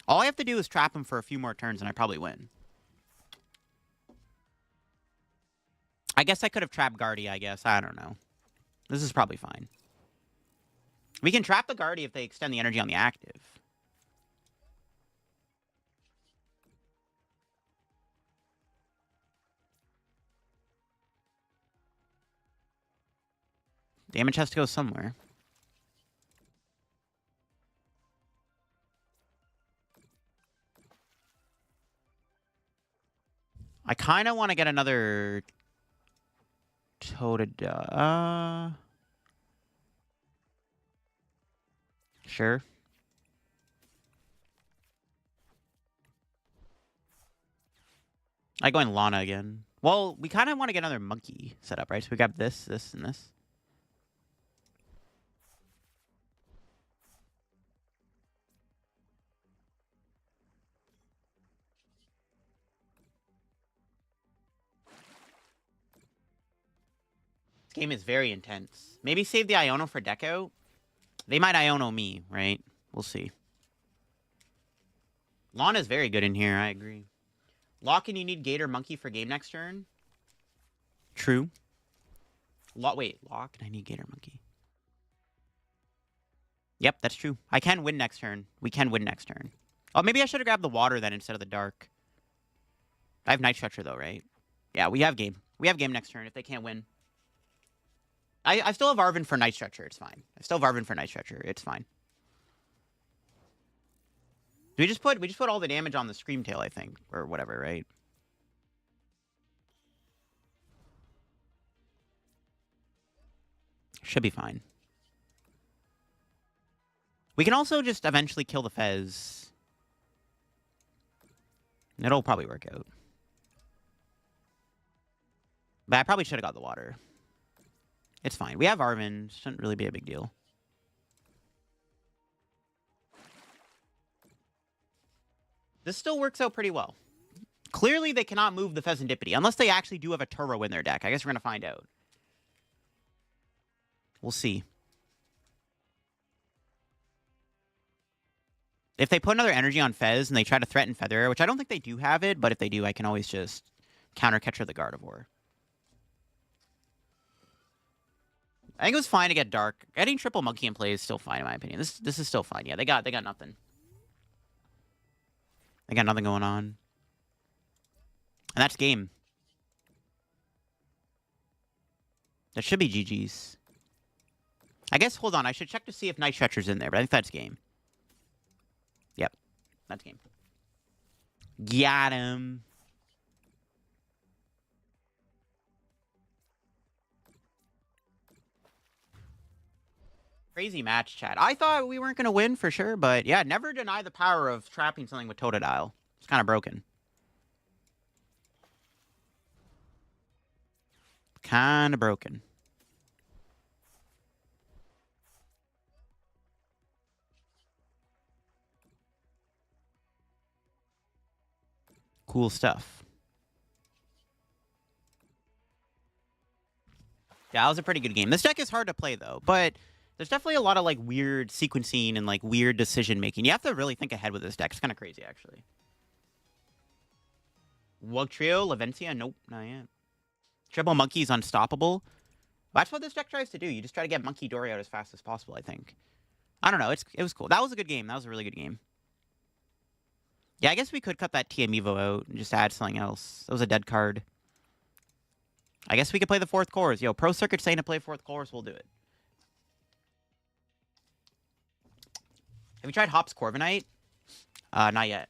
All I have to do is trap them for a few more turns, and I probably win. I guess I could have trapped Guardy, I guess. I don't know. This is probably fine. We can trap the Guardy if they extend the energy on the active. Damage has to go somewhere. I kind of want to get another Totodile. Sure. I go in Lana again. Well, we kind of want to get another monkey set up, right? So we got this, this, and this. This game is very intense. Maybe save the Iono for Deco. They might Iono me, right? We'll see. Lana's very good in here, I agree. Lock and you need Gator Monkey for game next turn? True. Wait, Lock and I need Gator Monkey. Yep, that's true. I can win next turn. We can win next turn. Oh, maybe I should have grabbed the water then instead of the dark. I have Night Stretcher though, right? Yeah, we have game. We have game next turn if they can't win. I still have Arven for Night Stretcher. It's fine. I still have Arven for Night Stretcher. It's fine. We just put all the damage on the Screamtail, I think, or whatever, right? Should be fine. We can also just eventually kill the Fez. It'll probably work out. But I probably should have got the water. It's fine. We have Arvin. Shouldn't really be a big deal. This still works out pretty well. Clearly, they cannot move the Pheasantipity. Unless they actually do have a Turo in their deck. I guess we're going to find out. We'll see. If they put another energy on Fez and they try to threaten Feather, which I don't think they do have it, but if they do, I can always just counter Catcher the Gardevoir. I think it was fine to get Dark. Getting triple Monkey in play is still fine in my opinion. This is still fine. Yeah, they got nothing. They got nothing going on. And that's game. That should be GG's. I guess, hold on. I should check to see if Night Stretcher's in there, but I think that's game. Yep. That's game. Got him. Crazy match, chat. I thought we weren't going to win for sure, but yeah, never deny the power of trapping something with Totodile. It's kind of broken. Kind of broken. Cool stuff. Yeah, that was a pretty good game. This deck is hard to play, though, but there's definitely a lot of, like, weird sequencing and, like, weird decision-making. You have to really think ahead with this deck. It's kind of crazy, actually. Wugtrio, Lavencia? Nope, not yet. Triple Monkey's unstoppable. That's what this deck tries to do. You just try to get Monkey Dory out as fast as possible, I think. I don't know. It was cool. That was a good game. That was a really good game. Yeah, I guess we could cut that TM out and just add something else. That was a dead card. I guess we could play the fourth course. Yo, Pro Circuit saying to play fourth course, we'll do it. Have you tried Hop's Corviknight? Not yet.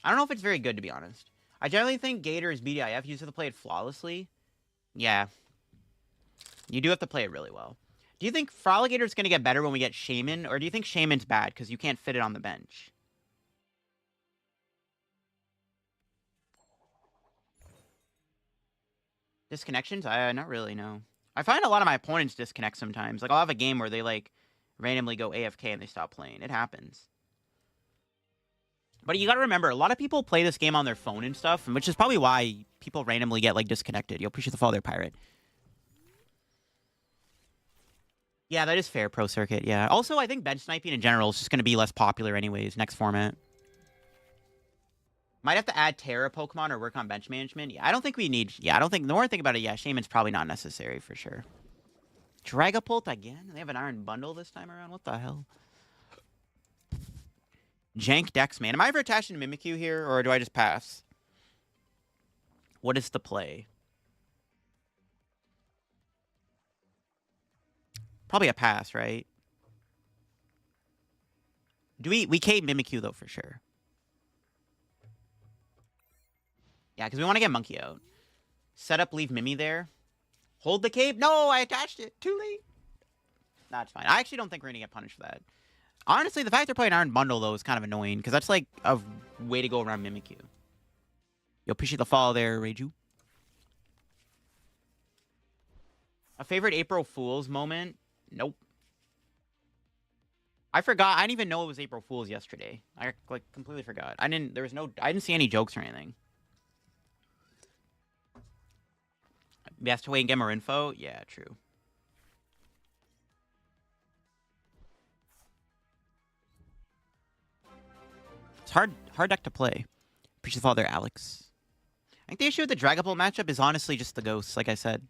I don't know if it's very good, to be honest. I generally think Gator's BDIF, you just have to play it flawlessly. Yeah. You do have to play it really well. Do you think Froligator's going to get better when we get Shaman, or do you think Shaman's bad because you can't fit it on the bench? Disconnections? Not really, no. I find a lot of my opponents disconnect sometimes. Like, I'll have a game where they, like, randomly go AFK and they stop playing. It happens. But you gotta remember, a lot of people play this game on their phone and stuff, which is probably why people randomly get, like, disconnected. You'll appreciate the fall there, Pirate. Yeah, that is fair, Pro Circuit, yeah. Also, I think bench sniping in general is just going to be less popular anyways, next format. Might have to add Terra Pokemon or work on bench management. Yeah, I don't think we need... Yeah, I don't think... The more I think about it, yeah, Shaman's probably not necessary for sure. Dragapult again? They have an Iron Bundle this time around? What the hell? Jank Dex, man. Am I ever attached to Mimikyu here, or do I just pass? What is the play? Probably a pass, right? Do we K Mimikyu, though, for sure. Yeah, because we want to get Monkey out. Set up, leave Mimi there. Hold the cape. No, I attached it. Too late. That's fine. I actually don't think we're going to get punished for that. Honestly, the fact they're playing Iron Bundle, though, is kind of annoying, because that's, like, a way to go around Mimikyu. Yo, appreciate the follow there, Reiju. A favorite April Fool's moment? Nope. I forgot. I didn't even know it was April Fool's yesterday. I, like, completely forgot. I didn't see any jokes or anything. We have to wait and get more info? Yeah, true. It's hard deck to play. Appreciate the follow there, Alex. I think the issue with the Dragapult matchup is honestly just the ghosts, like I said.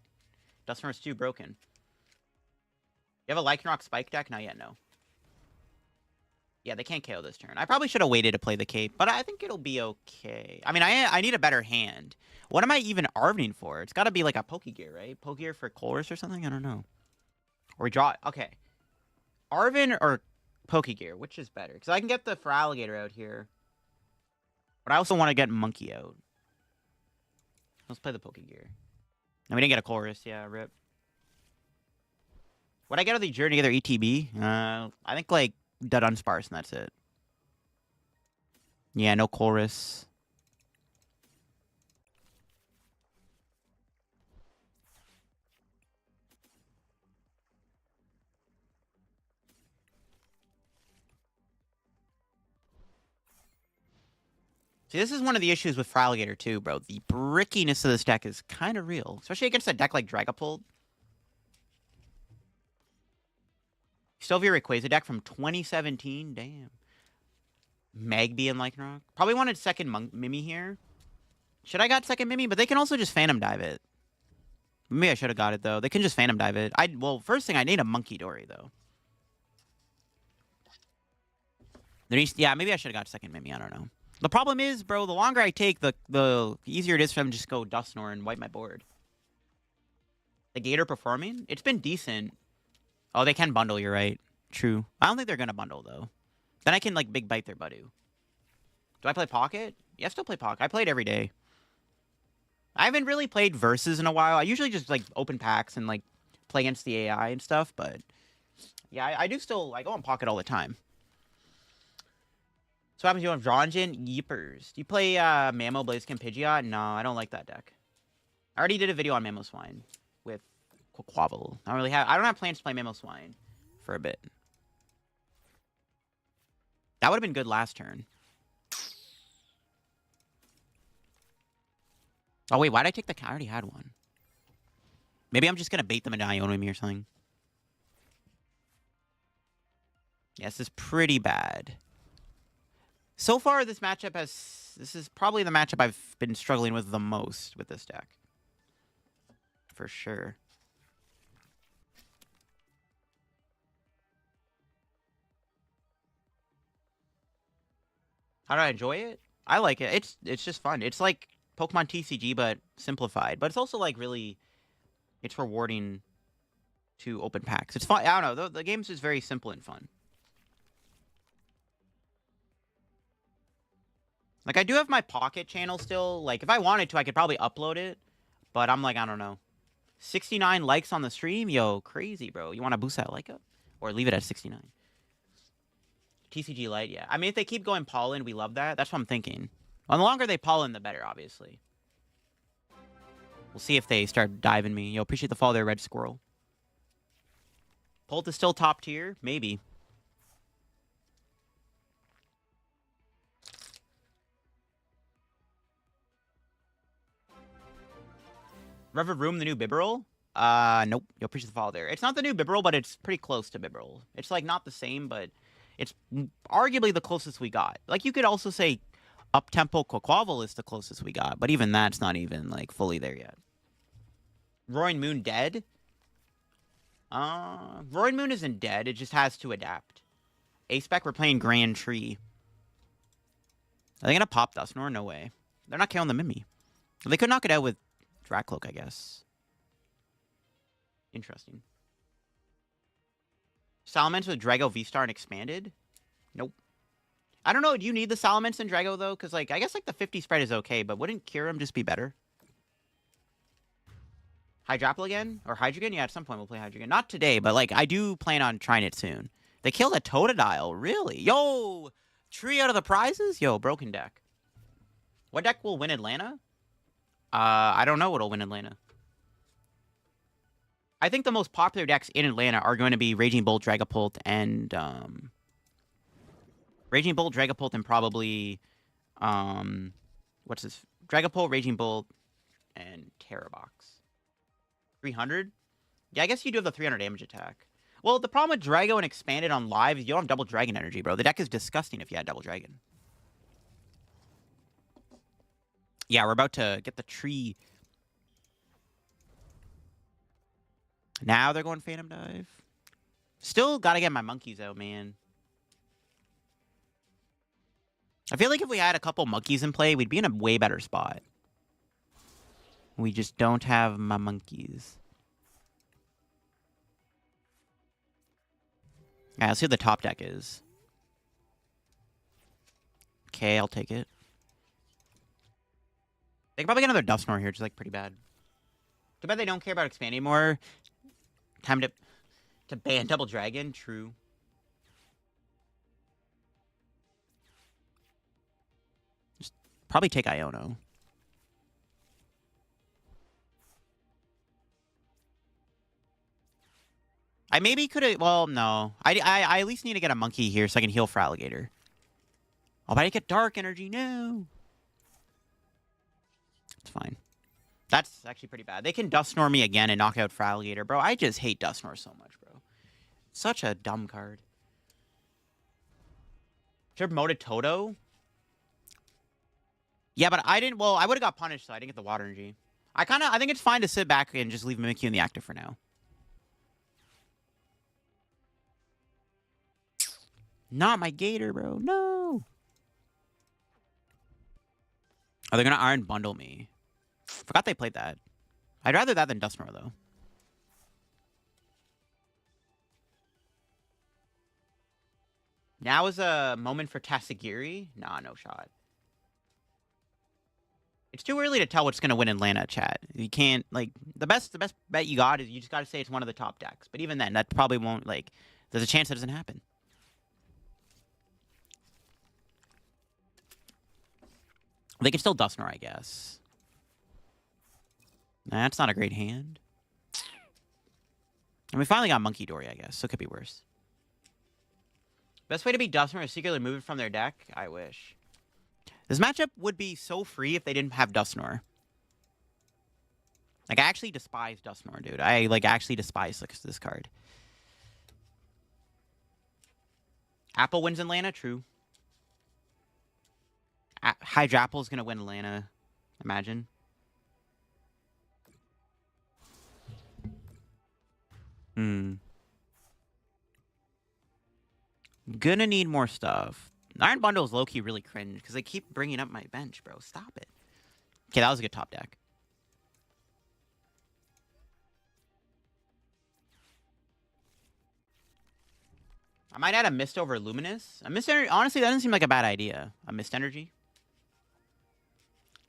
Duskform's too broken. You have a Lycanroc Spike deck? Not yet, no. Yeah, they can't KO this turn. I probably should have waited to play the Cape, but I think it'll be okay. I mean, I need a better hand. What am I even Arvening for? It's got to be like a Pokegear, right? Pokegear for Chorus or something? I don't know. Or we draw... Okay. Arven or Pokegear? Which is better? Because I can get the Feraligatr out here. But I also want to get Monkey out. Let's play the Pokegear. And we didn't get a Chorus. Yeah, rip. Would I get out of the Journey Together ETB? I think, like, Dud Unsparse, and that's it. Yeah, no Chorus. See, this is one of the issues with Fraligator, too, bro. The brickiness of this deck is kind of real. Especially against a deck like Dragapult. Still have your Rayquaza deck from 2017. Damn. Magby and Lycanroc. Probably wanted second Mimi here. Should I got second Mimi? But they can also just Phantom Dive it. Maybe I should have got it, though. They can just Phantom Dive it. Well, first thing, I need a Monkey Dory, though. Yeah, maybe I should have got second Mimi. I don't know. The problem is, bro, the longer I take, the easier it is for them to just go Dusknoir and wipe my board. The Gator performing? It's been decent. Oh, they can bundle, you're right. True. I don't think they're going to bundle, though. Then I can, like, big bite their Budu. Do I play Pocket? Yeah, I still play Pocket. I played every day. I haven't really played Versus in a while. I usually just, like, open packs and, like, play against the AI and stuff, but... Yeah, I do still... I go on Pocket all the time. So what happens to you on Dronjin? Yeepers. Do you play Mammo, Blaziken, Pidgeot? No, I don't like that deck. I already did a video on Mamoswine with Quavel. I don't have plans to play Mamoswine for a bit. That would have been good last turn. Oh, wait, why did I take the... I already had one. Maybe I'm just going to bait them into Ionomy or something. Yes, this is pretty bad. So far, this matchup has... This is probably the matchup I've been struggling with the most with this deck. For sure. How do I enjoy it? I like it. It's just fun. It's like Pokemon TCG, but simplified. But it's also, like, really... It's rewarding to open packs. It's fun. I don't know. The game's just very simple and fun. Like, I do have my Pocket channel still. Like, if I wanted to, I could probably upload it. But I'm like, I don't know. 69 likes on the stream? Yo, crazy, bro. You want to boost that like up? Or leave it at 69? TCG Lite, yeah. I mean, if they keep going pollen, we love that. That's what I'm thinking. Well, the longer they pollen, the better, obviously. We'll see if they start diving me. Yo, appreciate the follow there, Red Squirrel. Pult is still top tier? Maybe. Reverum, the new Bibarel? Nope. Yo, appreciate the follow there. It's not the new Bibarel, but it's pretty close to Bibarel. It's, like, not the same, but it's arguably the closest we got. Like, you could also say Up-Tempo Quaquaval is the closest we got, but even that's not even, like, fully there yet. Roaring Moon dead? Roaring Moon isn't dead. It just has to adapt. A-Spec, we're playing Grand Tree. Are they going to pop Dusknoir? No way. They're not killing the Mimi. They could knock it out with Dracloak, I guess. Interesting. Salamence with Drago V-Star and Expanded? Nope. I don't know. Do you need the Salamence and Drago, though? Because, like, I guess, like, the 50 spread is okay, but wouldn't Kyurem just be better? Hydropple again? Or Hydreigon? Yeah, at some point we'll play Hydreigon. Not today, but, like, I do plan on trying it soon. They killed a Totodile. Really? Yo! Tree out of the prizes? Yo, broken deck. What deck will win Atlanta? I don't know what'll win Atlanta. I think the most popular decks in Atlanta are going to be Raging Bolt, Dragapult, and, Raging Bolt, Dragapult, and probably, what's this? Dragapult, Raging Bolt, and Terrabox. 300? Yeah, I guess you do have the 300 damage attack. Well, the problem with Drago and Expanded on live is you don't have double Dragon energy, bro. The deck is disgusting if you had double Dragon. Yeah, we're about to get the tree. Now they're going Phantom Dive. Still gotta get my monkeys out, man. I feel like if we had a couple monkeys in play, we'd be in a way better spot. We just don't have my monkeys. Yeah, let's see what the top deck is. Okay, I'll take it. They can probably get another Dusknoir here, which is, like, pretty bad. Too bad they don't care about expanding anymore. Time to ban Double Dragon. True. Probably take Iono. I maybe could have... Well, no. I at least need to get a monkey here so I can heal for alligator. Oh, but I get dark energy. No. It's fine. That's actually pretty bad. They can Dusknoir me again and knock out for alligator. Bro, I just hate Dusknoir so much, bro. Such a dumb card. Should have promoted Toto. Yeah, but I didn't... Well, I would have got punished, so I didn't get the water energy. I think it's fine to sit back and just leave Mimikyu in the active for now. Not my Gator, bro. No. Oh, they're going to Iron Bundle me. Forgot they played that. I'd rather that than Dusknoir, though. Now is a moment for Tatsugiri? Nah, no shot. It's too early to tell what's going to win Atlanta, chat. You can't, like, the best bet you got is you just got to say it's one of the top decks. But even then, that probably won't, like, there's a chance that doesn't happen. They can still Dusknoir, I guess. Nah, that's not a great hand. And we finally got Monkey Dory, I guess, so it could be worse. Best way to beat Dusknoir is secretly remove it from their deck? I wish. This matchup would be so free if they didn't have Dusknoir. Like, I actually despise Dusknoir, dude. I, like, actually despise this card. Apple wins Atlanta? True. Hydra Apple's gonna win Atlanta. Imagine. Gonna need more stuff. Iron Bundle is low-key really cringe because they keep bringing up my bench, bro. Stop it. Okay, that was a good top deck. I might add a Mist over Luminous. A Mist Energy, honestly, that doesn't seem like a bad idea. A Mist Energy.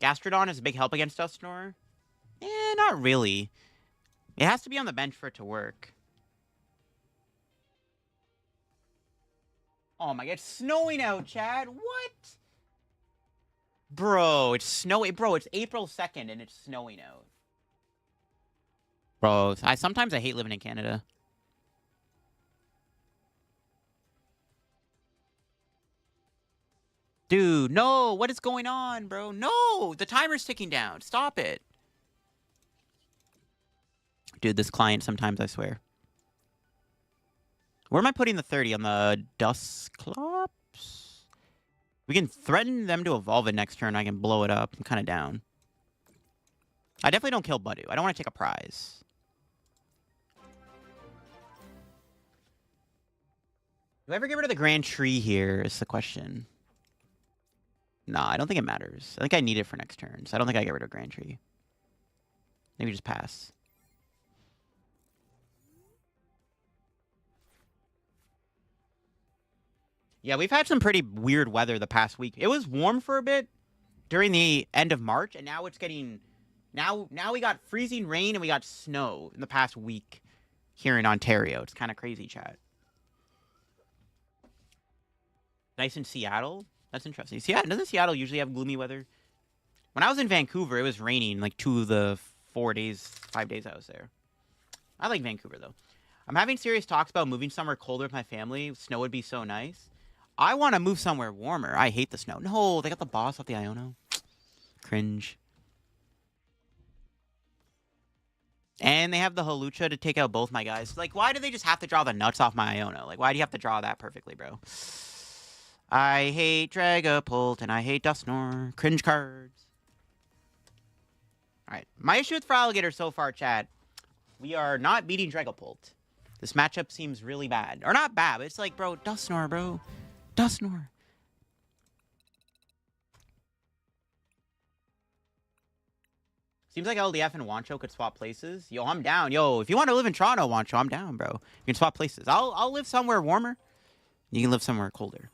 Gastrodon is a big help against Dusknoir. Eh, not really. It has to be on the bench for it to work. Oh my god, it's snowing out, Chad. What? Bro, it's snowing. Bro, it's April 2nd and it's snowing out. Bro, sometimes I hate living in Canada. Dude, no. What is going on, bro? No, the timer's ticking down. Stop it. Dude, this client sometimes, I swear. Where am I putting the 30? On the Dusclops? We can threaten them to evolve it next turn. I can blow it up. I'm kind of down. I definitely don't kill Budu. I don't want to take a prize. Do I ever get rid of the Grand Tree here is the question. Nah, I don't think it matters. I think I need it for next turn, so I don't think I get rid of Grand Tree. Maybe just pass. Yeah, we've had some pretty weird weather the past week. It was warm for a bit during the end of March, and now it's getting... Now we got freezing rain and we got snow in the past week here in Ontario. It's kind of crazy, chat. Nice in Seattle? That's interesting. Doesn't Seattle usually have gloomy weather? When I was in Vancouver, it was raining like 2 of the 5 days I was there. I like Vancouver, though. I'm having serious talks about moving somewhere colder with my family. Snow would be so nice. I want to move somewhere warmer. I hate the snow. No, they got the boss off the Iono. Cringe. And they have the Hawlucha to take out both my guys. Like, why do they just have to draw the nuts off my Iono? Like, why do you have to draw that perfectly, bro? I hate Dragapult and I hate Dusknoir. Cringe cards. Alright. My issue with Alligator so far, chat. We are not beating Dragapult. This matchup seems really bad. Or not bad, but it's like, bro, Dusknoir, bro. Dusknoir. Seems like LDF and Wancho could swap places. Yo, I'm down. Yo, if you want to live in Toronto, Wancho, I'm down, bro. You can swap places. I'll live somewhere warmer. You can live somewhere colder.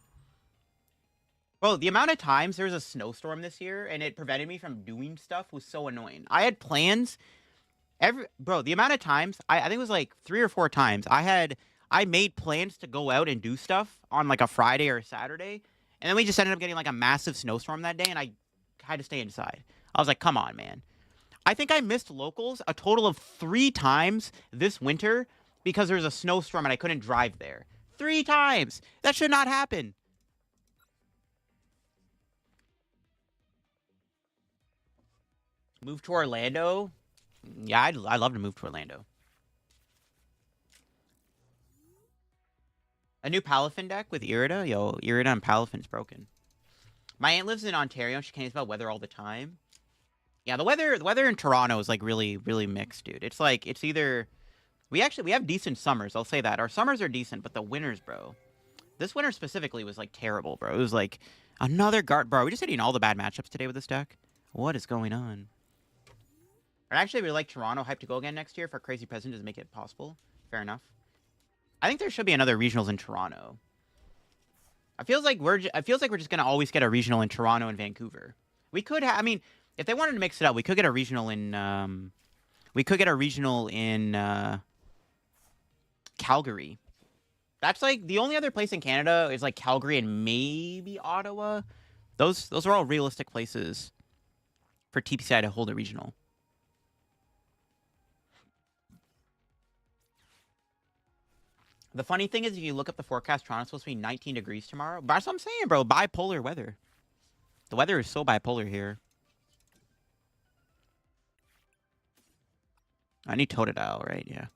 Bro, the amount of times there was a snowstorm this year and it prevented me from doing stuff was so annoying. I had plans. Bro, the amount of times, I think it was like 3 or 4 times, I made plans to go out and do stuff on like a Friday or a Saturday. And then we just ended up getting like a massive snowstorm that day and I had to stay inside. I was like, come on, man. I think I missed locals a total of 3 times this winter because there was a snowstorm and I couldn't drive there. 3 times. That should not happen. Move to Orlando? Yeah, I'd love to move to Orlando. A new Palafin deck with Irida? Yo, Irida and Palafin's broken. My aunt lives in Ontario. She complains about weather all the time. Yeah, the weather in Toronto is like really, really mixed, dude. It's like it's either we have decent summers. I'll say that our summers are decent, but the winters, bro. This winter specifically was like terrible, bro. It was like another bro. We're just hitting all the bad matchups today with this deck. What is going on? I actually really like Toronto. Hyped to go again next year for Crazy President to make it possible. Fair enough. I think there should be another regionals in Toronto. I feels like we're just gonna always get a regional in Toronto and Vancouver. We could have. I mean, if they wanted to mix it up, we could get a regional in. Calgary. That's like the only other place in Canada is like Calgary and maybe Ottawa. Those are all realistic places for TPCI to hold a regional. The funny thing is, if you look up the forecast, Toronto's supposed to be 19 degrees tomorrow. But that's what I'm saying, bro. Bipolar weather. The weather is so bipolar here. I need Totodile, right? Yeah.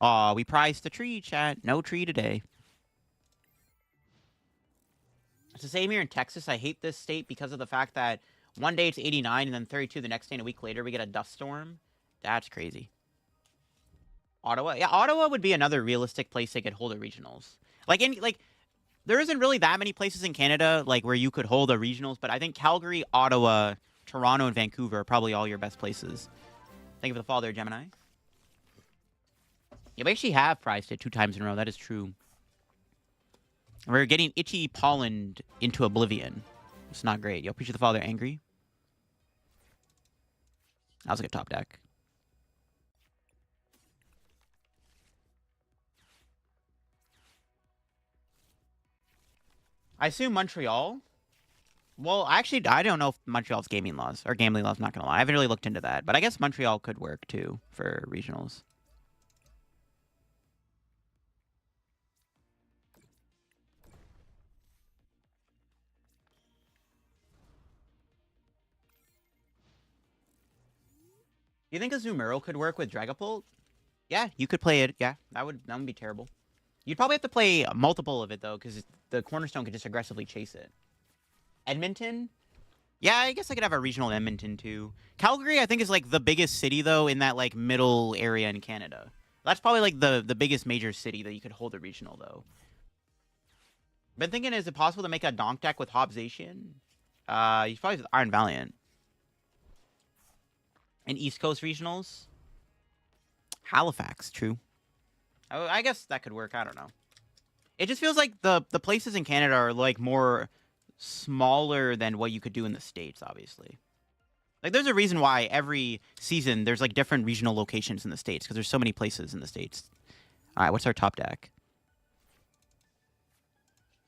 Aw, we prized the tree, chat. No tree today. It's the same here in Texas. I hate this state because of the fact that one day it's 89 and then 32 the next day, and a week later we get a dust storm. That's crazy. Ottawa? Yeah, Ottawa would be another realistic place they could hold a regionals. There isn't really that many places in Canada like where you could hold a regionals, but I think Calgary, Ottawa, Toronto, and Vancouver are probably all your best places. Thank you for the follow there, Gemini. Yeah, we actually have prized it 2 times in a row. That is true. We're getting itchy pollen into oblivion. It's not great. Yo, appreciate the follow there, Angry. That was a good top deck. I assume Montreal. Well, actually, I don't know if Montreal's gaming laws or gambling laws. Not gonna lie, I haven't really looked into that, but I guess Montreal could work too for regionals. Do you think Azumarill could work with Dragapult? Yeah, you could play it. Yeah, that would be terrible. You'd probably have to play multiple of it though, because the Cornerstone could just aggressively chase it. Edmonton? Yeah, I guess I could have a regional in Edmonton too. Calgary, I think, is like the biggest city though in that like middle area in Canada. That's probably like the biggest major city that you could hold a regional though. Been thinking, is it possible to make a donk deck with Hobbsation? You probably with Iron Valiant. And East Coast regionals? Halifax, true. I guess that could work. I don't know. It just feels like the places in Canada are like more smaller than what you could do in the States, obviously. Like, there's a reason why every season there's like different regional locations in the States, because there's so many places in the States. All right, what's our top deck?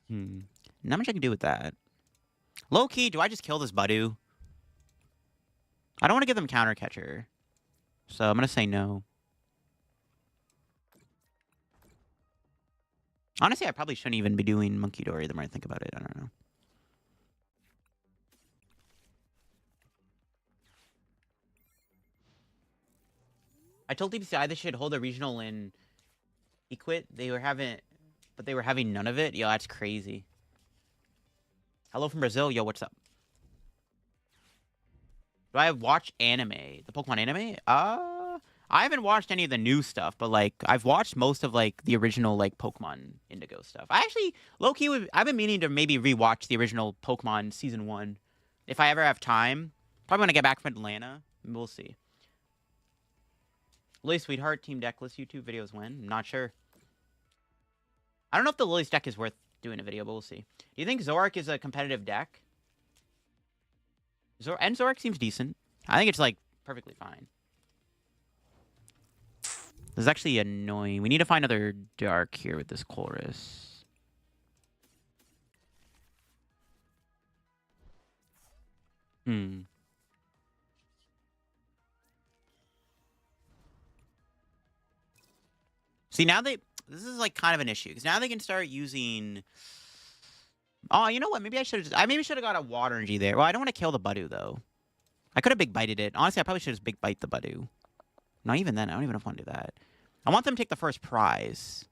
Not much I can do with that. Low key, do I just kill this Budu? I don't want to give them counter catcher, so I'm gonna say no. Honestly, I probably shouldn't even be doing Monkey Dory the more I think about it. I don't know. I told TPCI they should hold a regional in Equit. But they were having none of it. Yo, that's crazy. Hello from Brazil. Yo, what's up? Do I watch anime? The Pokemon anime? I haven't watched any of the new stuff, but like I've watched most of like the original like Pokemon Indigo stuff. I actually low-key I've been meaning to maybe rewatch the original Pokemon season 1 if I ever have time. Probably when I get back from Atlanta. We'll see. Lily Sweetheart Team Deckless YouTube videos when? I'm not sure. I don't know if the Lily's deck is worth doing a video, but we'll see. Do you think Zoroark is a competitive deck? Zoroark seems decent. I think it's like perfectly fine. This is actually annoying. We need to find another dark here with this chorus. Hmm. See, now this is like kind of an issue because now they can start using. Oh, you know what? Maybe I maybe should have got a water energy there. Well, I don't want to kill the Budu though. I could have big bited it. Honestly, I probably should have big bite the Budu. Not even then. I don't even know if I want to do that. I want them to take the first prize.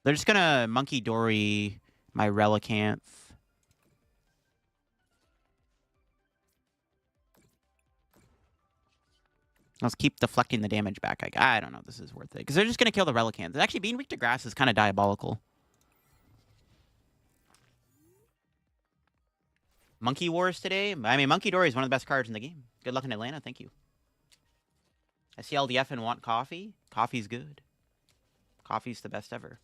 They're just gonna Monkey Dory my Relicanth. Let's keep deflecting the damage back. I don't know if this is worth it. Because they're just going to kill the Relicanth. Actually, being weak to grass is kind of diabolical. Monkey Wars today? I mean, Monkey Dory is one of the best cards in the game. Good luck in Atlanta. Thank you. I see LDF and want coffee. Coffee's good. Coffee's the best ever.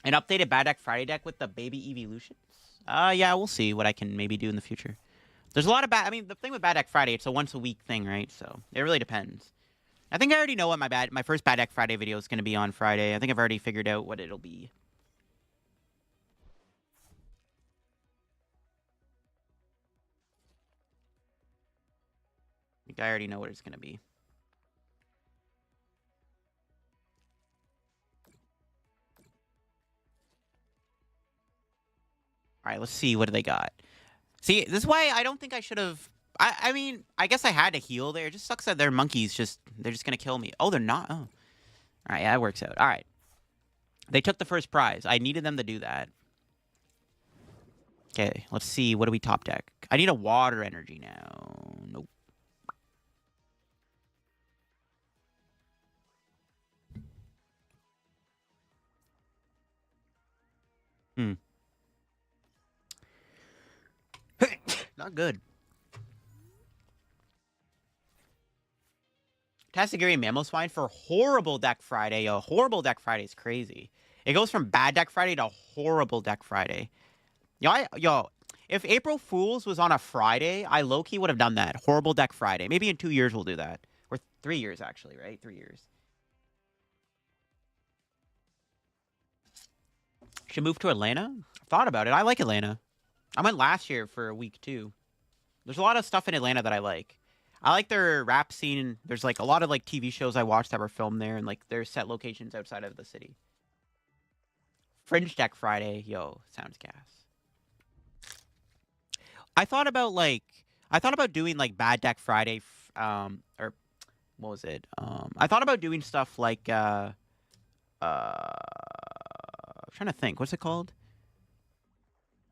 An updated Bad Deck Friday deck with the baby evolutions? Yeah, we'll see what I can maybe do in the future. There's a lot of I mean, the thing with Bad Deck Friday, it's a once-a-week thing, right? So it really depends. I think I already know what my first Bad Deck Friday video is going to be on Friday. I think I've already figured out what it'll be. I think I already know what it's going to be. All right, let's see. What do they got? See, this is why I don't think I should have... I mean, I guess I had to heal there. It just sucks that their monkeys they're just going to kill me. Oh, they're not? Oh. All right, yeah, that works out. All right. They took the first prize. I needed them to do that. Okay, let's see. What do we top deck? I need a water energy now. Nope. Not good. Tassigiri Mammal Swine for horrible deck Friday. Yo, horrible deck Friday is crazy. It goes from bad deck Friday to horrible deck Friday. Yo, if April Fool's was on a Friday, I low-key would have done that. Horrible deck Friday. Maybe in 2 years we'll do that. Or 3 years, actually, right? 3 years. Should move to Atlanta? Thought about it. I like Atlanta. I went last year for a week, too. There's a lot of stuff in Atlanta that I like. I like their rap scene. There's like a lot of like TV shows I watched that were filmed there, and like there's set locations outside of the city. Fringe Deck Friday, yo, sounds gas. I thought about doing like Bad Deck Friday, or what was it? I thought about doing stuff like I'm trying to think. What's it called?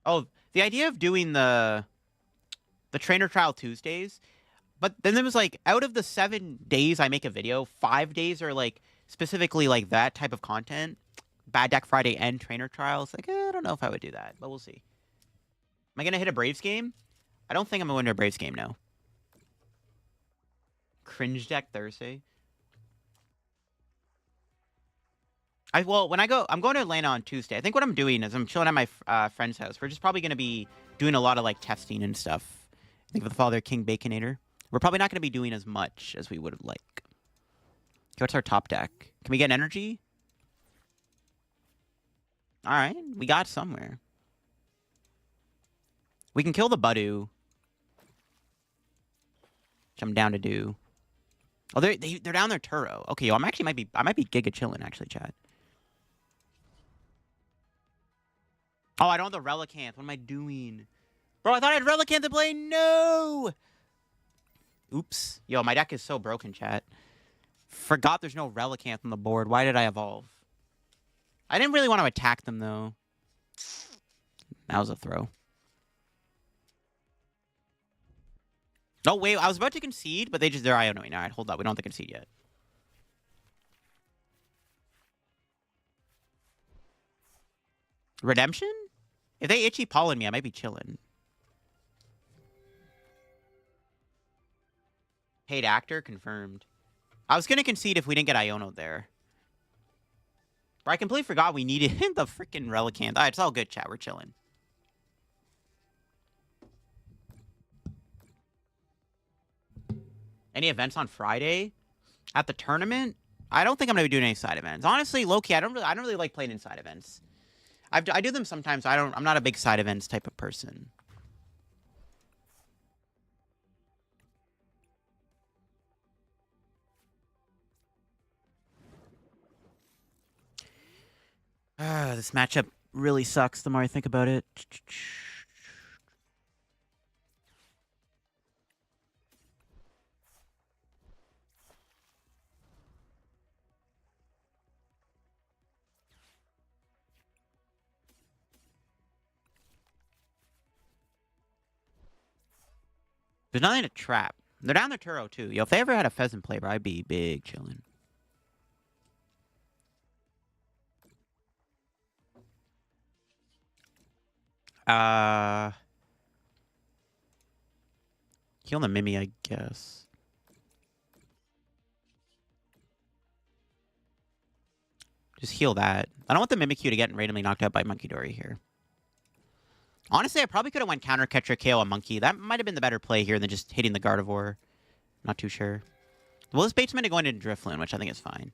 Oh, the idea of doing the Trainer Trial Tuesdays. But then there was like, out of the 7 days I make a video, 5 days are like specifically like that type of content. Bad Deck Friday and Trainer Trials. Like, I don't know if I would do that, but we'll see. Am I going to hit a Braves game? I don't think I'm going to win a Braves game, no. Cringe Deck Thursday. Well, when I'm going to Atlanta on Tuesday. I think what I'm doing is I'm chilling at my friend's house. We're just probably going to be doing a lot of like testing and stuff. I think of the Father King Baconator. We're probably not going to be doing as much as we would have liked. Okay, what's our top deck? Can we get an energy? All right, we got somewhere. We can kill the Budu, which I'm down to do. Oh, they're down their Turo. Okay, yo, I might be giga chilling actually, chat. Oh, I don't have the Relicanth. What am I doing? Bro, I thought I had Relicanth to play. No! Oops. Yo, my deck is so broken, chat. Forgot there's no Relicanth on the board. Why did I evolve? I didn't really want to attack them, though. That was a throw. Oh, wait. I was about to concede, but they're Ionoing. All right, hold up. We don't have to concede yet. Redemption? If they Itchy Pollen me, I might be chilling. Paid actor? Confirmed. I was going to concede if we didn't get Iono there. But I completely forgot we needed the freaking Relicanth. All right, it's all good, chat. We're chilling. Any events on Friday? At the tournament, I don't think I'm gonna be doing any side events. Honestly, low key, I don't really like playing in side events. I do them sometimes. I'm not a big side events type of person. This matchup really sucks the more I think about it. There's nothing to trap. They're down their Turo too. Yo, if they ever had a pheasant play, bro, I'd be big chilling. Heal the Mimi, I guess. Just heal that. I don't want the Mimikyu to get randomly knocked out by Monkey Dory here. Honestly, I probably could have went counter catcher KO a monkey. That might have been the better play here than just hitting the Gardevoir. Not too sure. Well, this bait's meant to go into Drifloon, which I think is fine.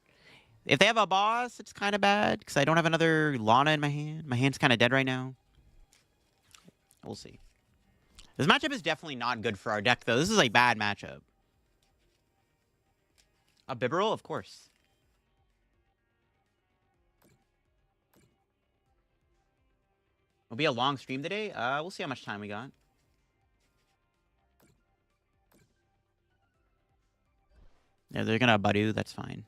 If they have a boss, it's kind of bad because I don't have another Lana in my hand. My hand's kind of dead right now. We'll see. This matchup is definitely not good for our deck, though. This is a bad matchup. A Bibarel, of course. It'll be a long stream today. We'll see how much time we got. Yeah, they're gonna Badu. That's fine.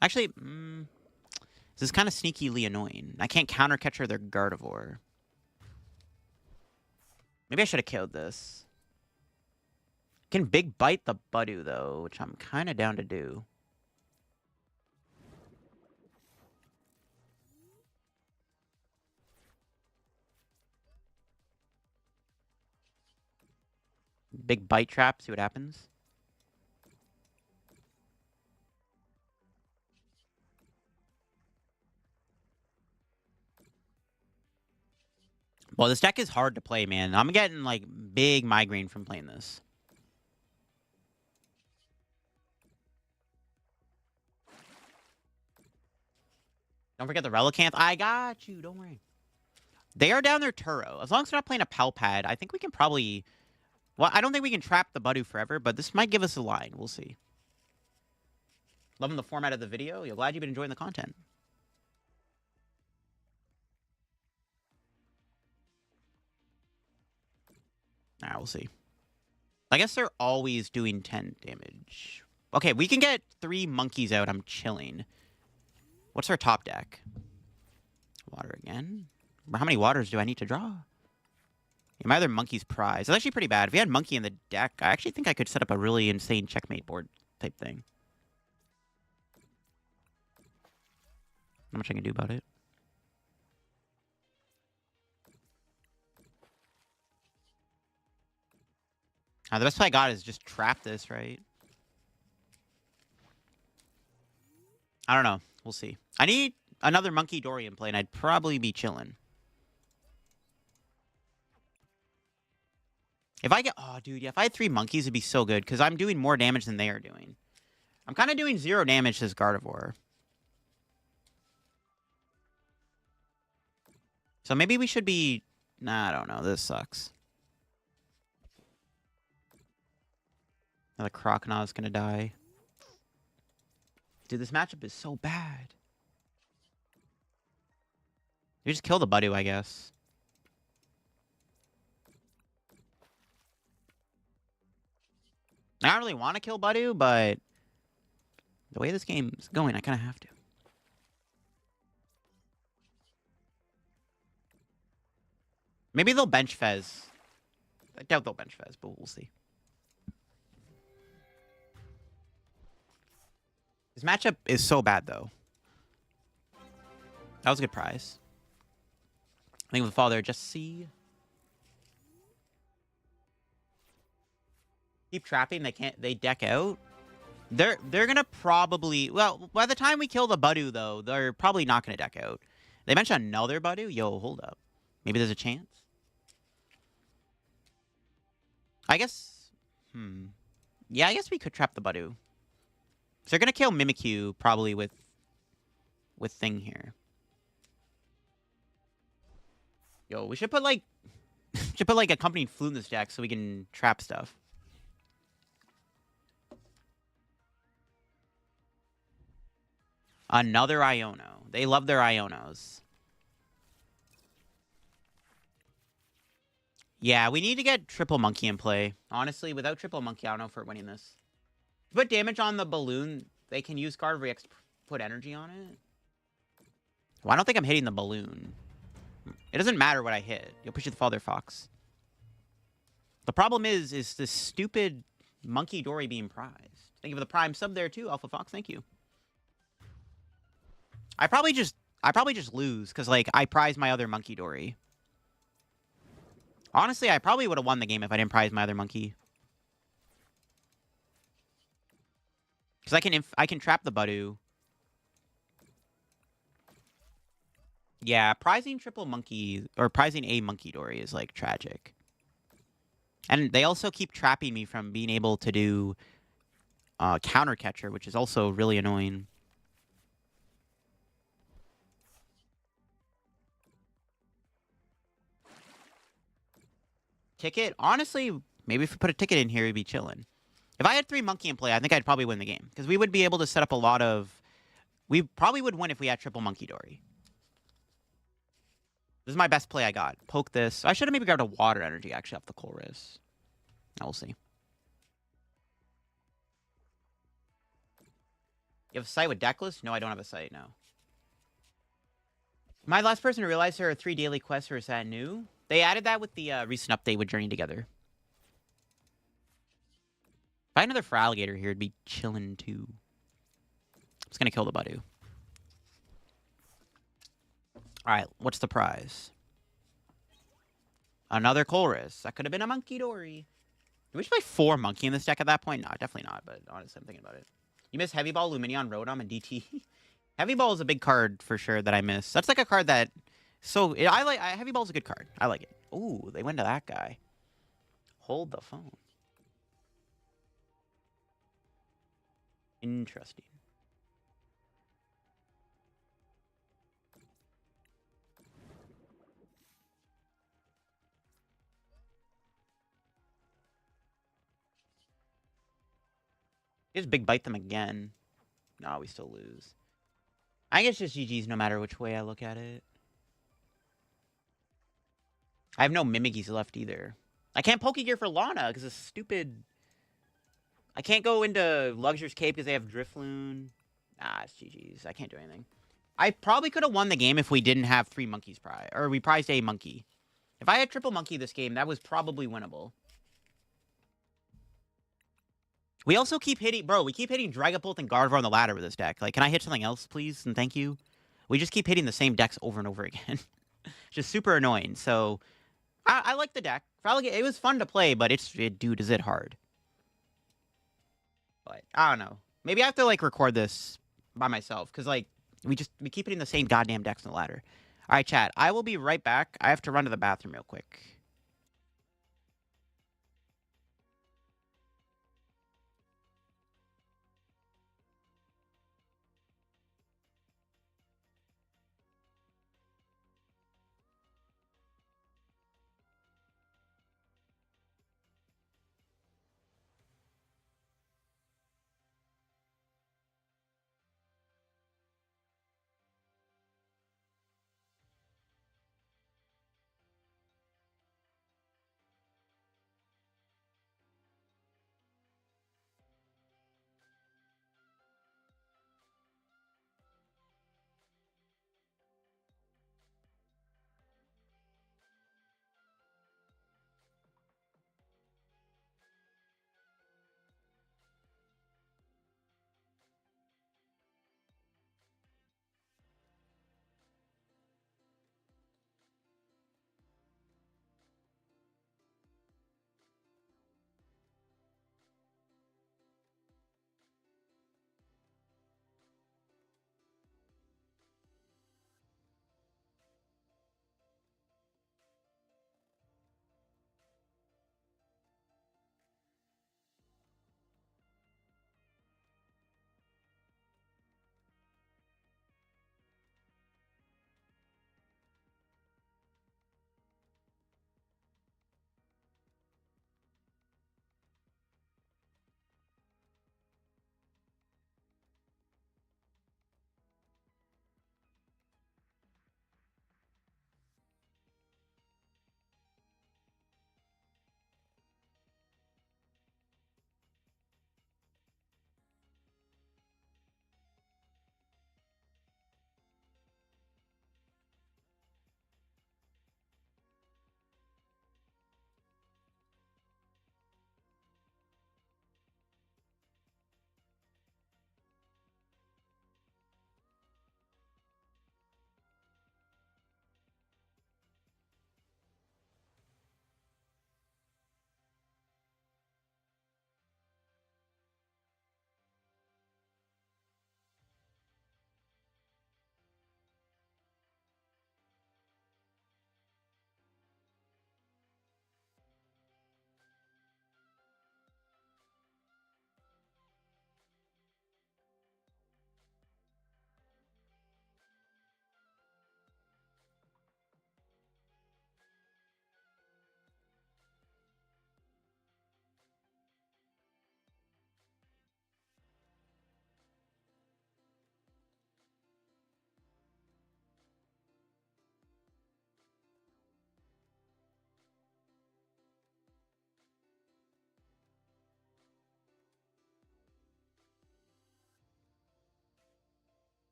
Actually, this is kind of sneakily annoying. I can't counter catcher their Gardevoir. Maybe I should have killed this. Can big bite the Badu though, which I'm kind of down to do. Big bite trap, see what happens. Well, this deck is hard to play, man. I'm getting, like, big migraine from playing this. Don't forget the Relicanth. I got you. Don't worry. They are down their Turo. As long as they're not playing a Palpad, I think we can probably... Well, I don't think we can trap the Badu forever, but this might give us a line. We'll see. Loving the format of the video. You're glad you've been enjoying the content. Alright, we'll see. I guess they're always doing 10 damage. Okay, we can get 3 monkeys out. I'm chilling. What's our top deck? Water again? How many waters do I need to draw? Yeah, my other monkey's prize. It's actually pretty bad. If we had monkey in the deck, I actually think I could set up a really insane checkmate board type thing. Not much I can do about it. The best play I got is just trap this, right? I don't know. We'll see. I need another Monkey Dorian play, and I'd probably be chilling. If I get... Oh, dude, yeah, if I had 3 monkeys, it'd be so good, because I'm doing more damage than they are doing. I'm kind of doing 0 damage to this Gardevoir. So maybe we should be... Nah, I don't know. This sucks. Now the Croconaw is going to die. Dude, this matchup is so bad. You just kill the Badu, I guess. I don't really want to kill Badu, but the way this game is going, I kind of have to. Maybe they'll bench Fez. I doubt they'll bench Fez, but we'll see. This matchup is so bad, though. That was a good prize. I think with Father, just see. Keep trapping. They deck out. They're gonna probably... Well, by the time we kill the Badu, though, they're probably not gonna deck out. They mentioned another Badu? Yo, hold up. Maybe there's a chance? I guess... Yeah, I guess we could trap the Badu. So they're gonna kill Mimikyu probably with Thing here. Yo, we should put like accompanying flute in this deck so we can trap stuff. Another Iono. They love their Ionos. Yeah, we need to get Triple Monkey in play. Honestly, without Triple Monkey, I don't know if we're winning this. Put damage on the balloon. They can use card reacts, put energy on it. Well, I don't think I'm hitting the balloon. It doesn't matter what I hit. You'll push it the Father Fox. The problem is this stupid Monkey Dory being prized. Thank you for the Prime sub there too, Alpha Fox. Thank you. I probably just lose because like I prize my other Monkey Dory. Honestly, I probably would have won the game if I didn't prize my other monkey. Because I can trap the Budu. Yeah, prizing triple monkey or prizing a Monkey Dory is like tragic. And they also keep trapping me from being able to do counter catcher, which is also really annoying. Ticket? Honestly, maybe if we put a ticket in here, it'd be chilling. If I had 3 monkey in play, I think I'd probably win the game. Because we would be able to set up a lot of... We probably would win if we had triple Monkey Dory. This is my best play I got. Poke this. I should have maybe grabbed a water energy, actually, off the Colress. Now we'll see. You have a site with decklist? No, I don't have a site, no. Am I the last person to realize there are 3 daily quests, or is that new? They added that with the recent update with Journey Together. If I had another for Alligator here, it'd be chillin' too. I'm just gonna kill the Budu. Alright, what's the prize? Another Colress. That could have been a Monkey Dory. Do we just play 4 Monkey in this deck at that point? No, definitely not, but honestly, I'm thinking about it. You miss Heavy Ball, Luminion, Rotom, and DT. Heavy Ball is a big card for sure that I miss. That's like a card that... So, Heavy Ball's a good card. I like it. Ooh, they went to that guy. Hold the phone. Interesting. Just big bite them again. No, we still lose. I guess just GG's no matter which way I look at it. I have no Mimikys left either. I can't Pokegear for Lana because it's stupid. I can't go into Luxure's Cape because they have Drifloon. Nah, it's GG's. I can't do anything. I probably could have won the game if we didn't have 3 monkeys prize. Or we prized a monkey. If I had triple monkey this game, that was probably winnable. We also keep hitting... Bro, we keep hitting Dragapult and Gardevoir on the ladder with this deck. Like, can I hit something else, please? And thank you. We just keep hitting the same decks over and over again. Just super annoying. So, I like the deck. It was fun to play, but dude, is it hard. But, I don't know. Maybe I have to, like, record this by myself. Because, like, we keep hitting the same goddamn decks on the ladder. All right, chat. I will be right back. I have to run to the bathroom real quick.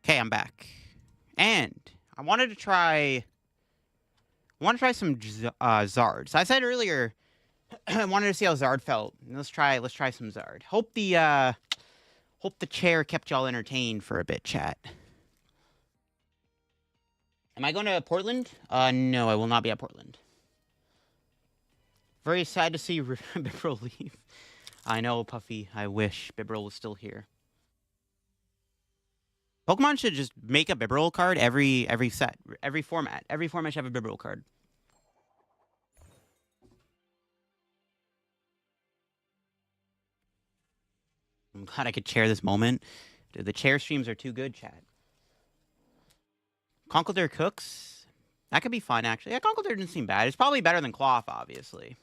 Okay, I'm back. And I wanted to try some Zard. So I said earlier I wanted to see how Zard felt. Let's try some Zard. Hope the chair kept y'all entertained for a bit, chat. Am I going to Portland? No, I will not be at Portland. Very sad to see Bibrel leave. I know, Puffy. I wish Bibrel was still here. Pokemon should just make a Bibrel card every set, every format. Every format should have a Bibrel card. I'm glad I could chair this moment. Dude, the chair streams are too good, chat. Conkeldurr Cooks? That could be fun, actually. Yeah, Conkeldurr didn't seem bad. It's probably better than Cloth, obviously.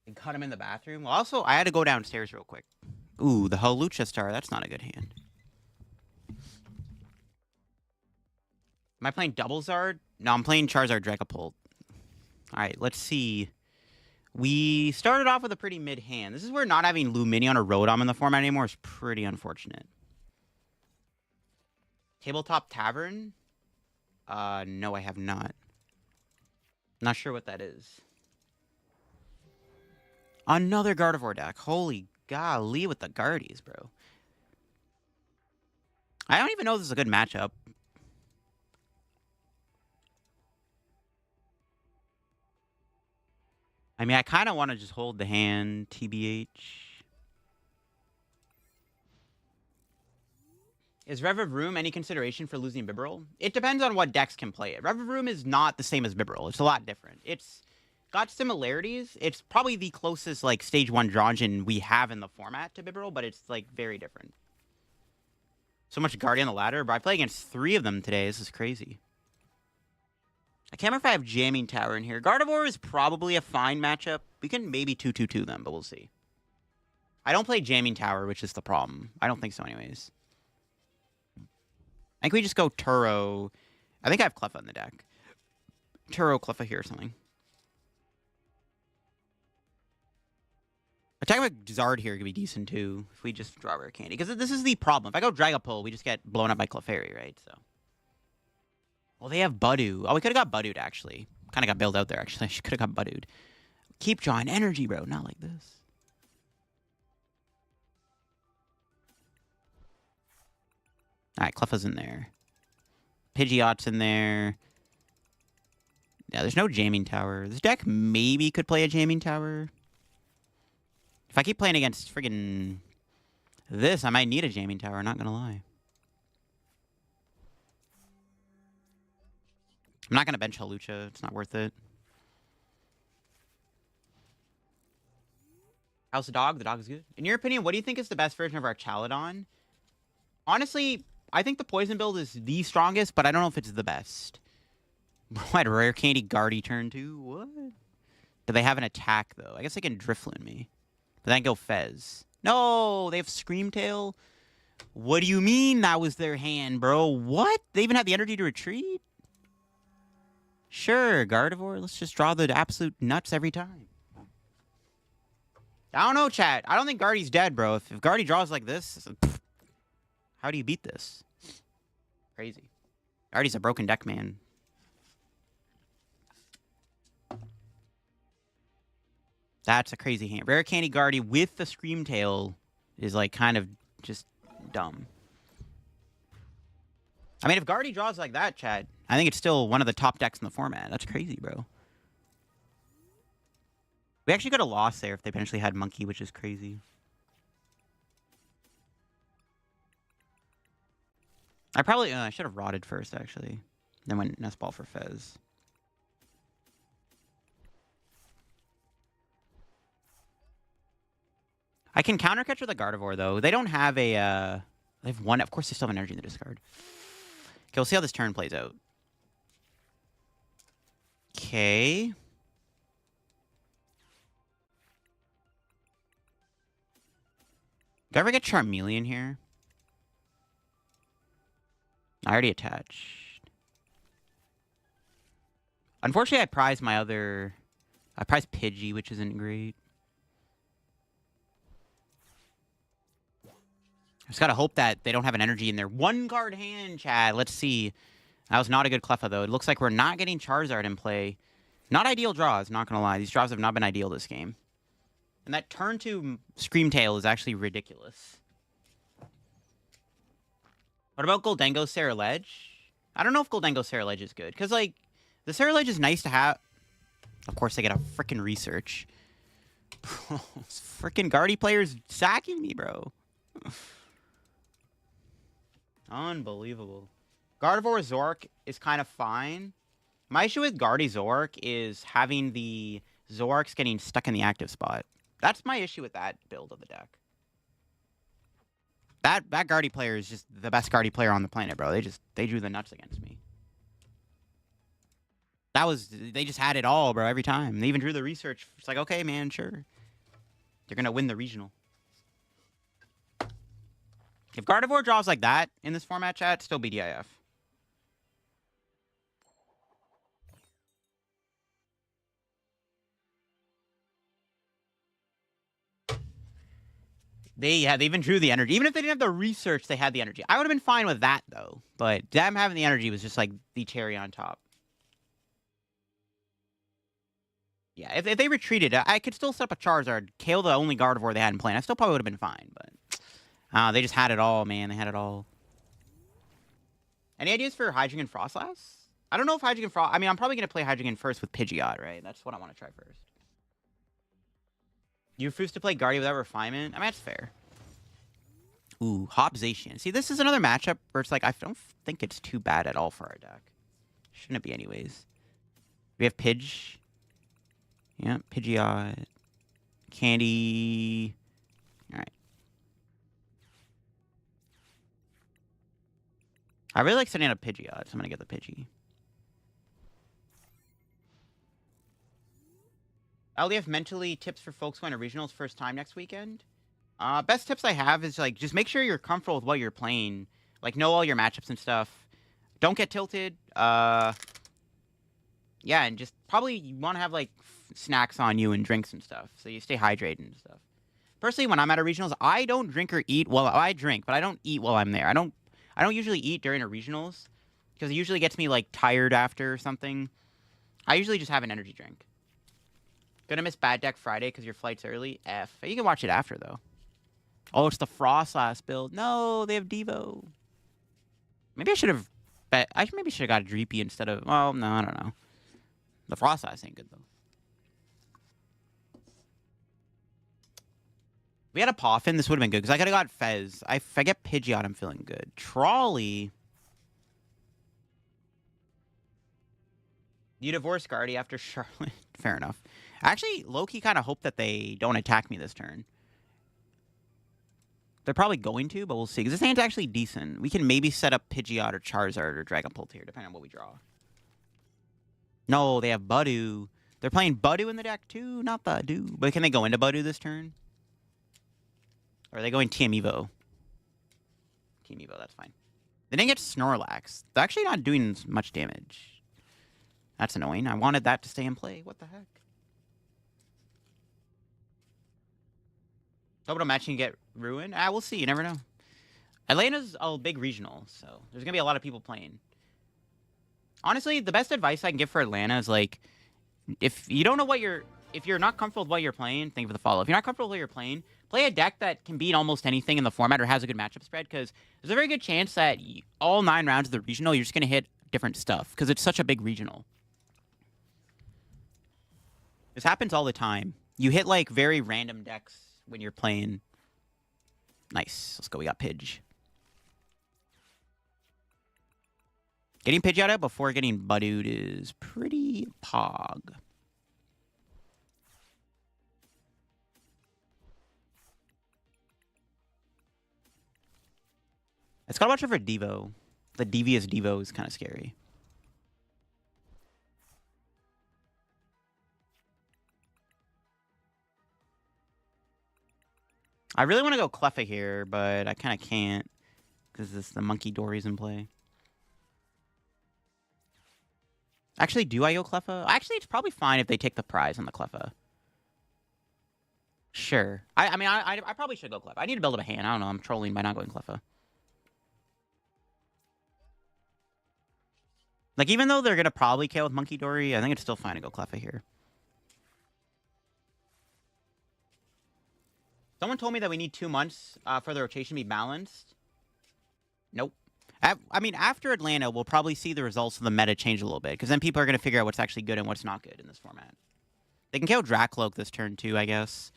And cut him in the bathroom. Well, also, I had to go downstairs real quick. Ooh, the Hawlucha Star. That's not a good hand. Am I playing Double Zard? No, I'm playing Charizard Dragapult. Alright, let's see. We started off with a pretty mid hand. This is where not having Lumineon or Rotom in the format anymore is pretty unfortunate. Tabletop Tavern? No, I have not. Not sure what that is. Another Gardevoir deck. Holy golly with the Guardies, bro. I don't even know if this is a good matchup. I mean, I kind of want to just hold the hand, TBH. Is Revavroom any consideration for losing Bibarel? It depends on what decks can play it. Revavroom is not the same as Bibarel. It's a lot different. It's got similarities. It's probably the closest, like, Stage 1 Dronjin we have in the format to Bibarel, but it's, like, very different. So much Guardian on the ladder, but I play against 3 of them today. This is crazy. I can't remember if I have Jamming Tower in here. Gardevoir is probably a fine matchup. We can maybe 2-2-2 them, but we'll see. I don't play Jamming Tower, which is the problem. I don't think so anyways. I think we just go Turo. I think I have Cleffa in the deck. Turo, Cleffa here or something. Attack with Zard here could be decent too, if we just draw Rare Candy. Because this is the problem. If I go Dragapult, we just get blown up by Clefairy, right? So. Well, they have Budew. Oh, we could have got Budewed, actually. Kind of got bailed out there, actually. I could have got Budewed. Keep drawing energy, bro. Not like this. Alright, Cleffa's in there. Pidgeot's in there. Yeah, there's no Jamming Tower. This deck maybe could play a Jamming Tower. If I keep playing against friggin' this, I might need a Jamming Tower, not gonna lie. I'm not gonna bench Hawlucha. It's not worth it. How's the dog? The dog is good. In your opinion, what do you think is the best version of our Chaladon? Honestly, I think the Poison build is the strongest, but I don't know if it's the best. What, Rare Candy Guardy turn 2? What? Do they have an attack, though? I guess they can Drifloon me. But then go Fez. No, they have Screamtail? What do you mean that was their hand, bro? What? They even had the energy to retreat? Sure, Gardevoir. Let's just draw the absolute nuts every time. I don't know, chat. I don't think Guardy's dead, bro. If Guardy draws like this, how do you beat this? Crazy. Guardy's a broken deck, man. That's a crazy hand. Rare Candy Guardy with the Screamtail is, like, kind of just dumb. I mean, if Guardy draws like that, chat, I think it's still one of the top decks in the format. That's crazy, bro. We actually could have lost there if they potentially had Monkey, which is crazy. I should have Rotted first, actually. Then went Nest Ball for Fez. I can counter catch with a Gardevoir, though. They don't have a, they have one. Of course, they still have energy in the discard. Okay, we'll see how this turn plays out. Okay. Did I ever get Charmeleon here? I already attached. Unfortunately, I prize my other... I prize Pidgey, which isn't great. Just gotta hope that they don't have an energy in their one card hand, Chad. Let's see. That was not a good Cleffa, though. It looks like we're not getting Charizard in play. Not ideal draws, not gonna lie. These draws have not been ideal this game. And that turn to Screamtail is actually ridiculous. What about Goldengo Ceruledge? I don't know if Goldengo Ceruledge is good. Because, like, the Ceruledge is nice to have. Of course, they get a freaking research. Bro, this freaking Guardy player's sacking me, bro. Unbelievable. Gardevoir Zork is kind of fine. My issue with Guardy Zork is having the Zorks getting stuck in the active spot. That's my issue with that build of the deck. That Guardy player is just the best Guardy player on the planet, bro. They drew the nuts against me. They just had it all, bro, every time. They even drew the research. It's like, okay, man, sure. They're gonna win the regional. If Gardevoir draws like that in this format, chat, still BDIF. They even drew the energy. Even if they didn't have the research, they had the energy. I would have been fine with that, though. But them having the energy was just like the cherry on top. Yeah, if they retreated, I could still set up a Charizard, kill the only Gardevoir they had in play, and I still probably would have been fine. But they just had it all, man. They had it all. Any ideas for Hydreigon Frostlass? I don't know if Hydreigon Frost... I mean, I'm probably going to play Hydreigon first with Pidgeot, right? That's what I want to try first. You refuse to play Guardy without refinement? I mean, that's fair. Ooh, Hobzation. See, this is another matchup where it's like, I don't think it's too bad at all for our deck. Shouldn't it be anyways? We have Pidge. Yeah, Pidgeot. Candy. Alright. I really like setting up Pidgeot, so I'm going to get the Pidgey. LDF mentally tips for folks going to regionals first time next weekend. Best tips I have is, like, just make sure you're comfortable with what you're playing. Like, know all your matchups and stuff. Don't get tilted. Yeah, and just probably you want to have, like, snacks on you and drinks and stuff, so you stay hydrated and stuff. Personally, when I'm at a regionals, I don't drink or eat. Well, I drink, but I don't eat while I'm there. I don't usually eat during a regionals because it usually gets me, like, tired after or something. I usually just have an energy drink. Gonna miss Bad Deck Friday because your flight's early? F. You can watch it after, though. Oh, it's the Frostlass build. No, they have Devo. Maybe I should have... maybe should have got a Dreepy instead of... Well, no, I don't know. The Frostlass ain't good, though. If we had a Poffin, this would have been good, because I could have got Fez. If I get Pidgeot, I'm feeling good. Trolley... You divorce Guardy after Charlotte. Fair enough. Actually, low-key kind of hope that they don't attack me this turn. They're probably going to, but we'll see. Because this hand's actually decent. We can maybe set up Pidgeot or Charizard or Dragapult here, depending on what we draw. No, they have Budew. They're playing Budew in the deck, too. Not Budew. But can they go into Budew this turn? Or are they going Team Evo? Team Evo, that's fine. They didn't get Snorlax. They're actually not doing much damage. That's annoying. I wanted that to stay in play. What the heck? Hope it'll match and get ruined. We'll see. You never know. Atlanta's a big regional, so there's going to be a lot of people playing. Honestly, the best advice I can give for Atlanta is, like, if you don't know what you're... If you're not comfortable with what you're playing, think of the follow. If you're not comfortable with what you're playing, play a deck that can beat almost anything in the format or has a good matchup spread, because there's a very good chance that all 9 rounds of the regional, you're just going to hit different stuff, because it's such a big regional. This happens all the time. You hit, like, very random decks when you're playing. Nice. Let's go. We got Pidge. Getting Pidgeot out before getting Budewed is pretty pog. It's got to watch out for Devo. The devious Devo is kind of scary. I really want to go Cleffa here, but I kind of can't because the Monkey Dory's in play. Actually, do I go Cleffa? Actually, it's probably fine if they take the prize on the Cleffa. Sure. I mean, I probably should go Cleffa. I need to build up a hand. I don't know. I'm trolling by not going Cleffa. Like, even though they're going to probably KO with Monkey Dory, I think it's still fine to go Cleffa here. Someone told me that we need 2 months for the rotation to be balanced. Nope. I mean, after Atlanta, we'll probably see the results of the meta change a little bit, because then people are going to figure out what's actually good and what's not good in this format. They can KO Dracloak this turn, too, I guess.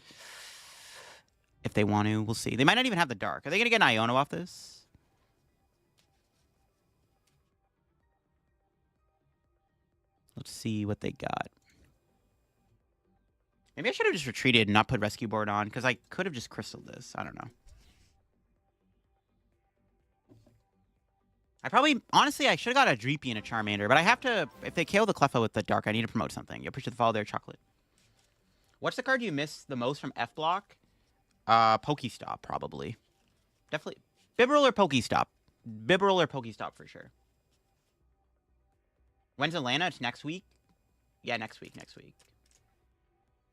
If they want to. We'll see. They might not even have the Dark. Are they going to get an Iono off this? Let's see what they got. Maybe I should have just retreated and not put Rescue Board on, because I could have just crystalled this. I don't know. I probably, honestly, I should have got a Dreepy and a Charmander, but I have to, if they KO the Cleffa with the Dark, I need to promote something. You appreciate the follow there, Chocolate. What's the card you miss the most from F block? Pokestop, probably. Definitely. Bibarel or Pokestop? Bibarel or Pokestop for sure. When's Atlanta? It's next week? Yeah, next week.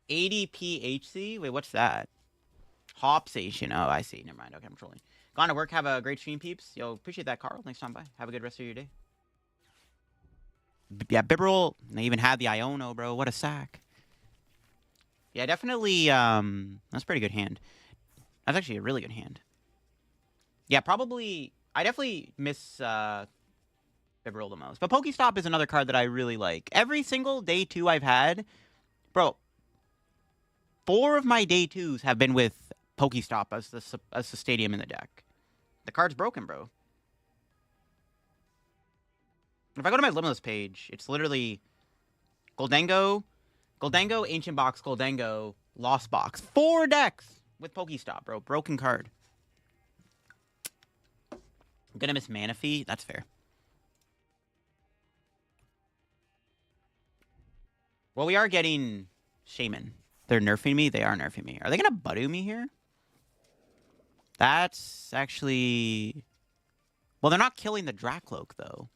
80PHC? Wait, what's that? Hop Station. Oh, I see. Never mind. Okay, I'm trolling. Gone to work. Have a great stream, peeps. Yo, appreciate that, Carl. Thanks for stopping by. Have a good rest of your day. Yeah, Bibarel. They even had the Iono, bro. What a sack. Yeah, definitely. That's a pretty good hand. That's actually a really good hand. Yeah, probably. I definitely miss Bibarel the most. But Pokestop is another card that I really like. Every single day 2 I've had, bro. 4 of my day 2s have been with Pokestop as the stadium in the deck. The card's broken, bro. If I go to my Limitless page, it's literally Goldengo, Ancient Box, Goldengo, Lost Box. 4 decks with Pokestop, bro. Broken card. I'm gonna miss Manaphy. That's fair. Well, we are getting Shaman. They're nerfing me. They are nerfing me. Are they gonna Budu me here? That's actually... Well, they're not killing the Dracloak, though.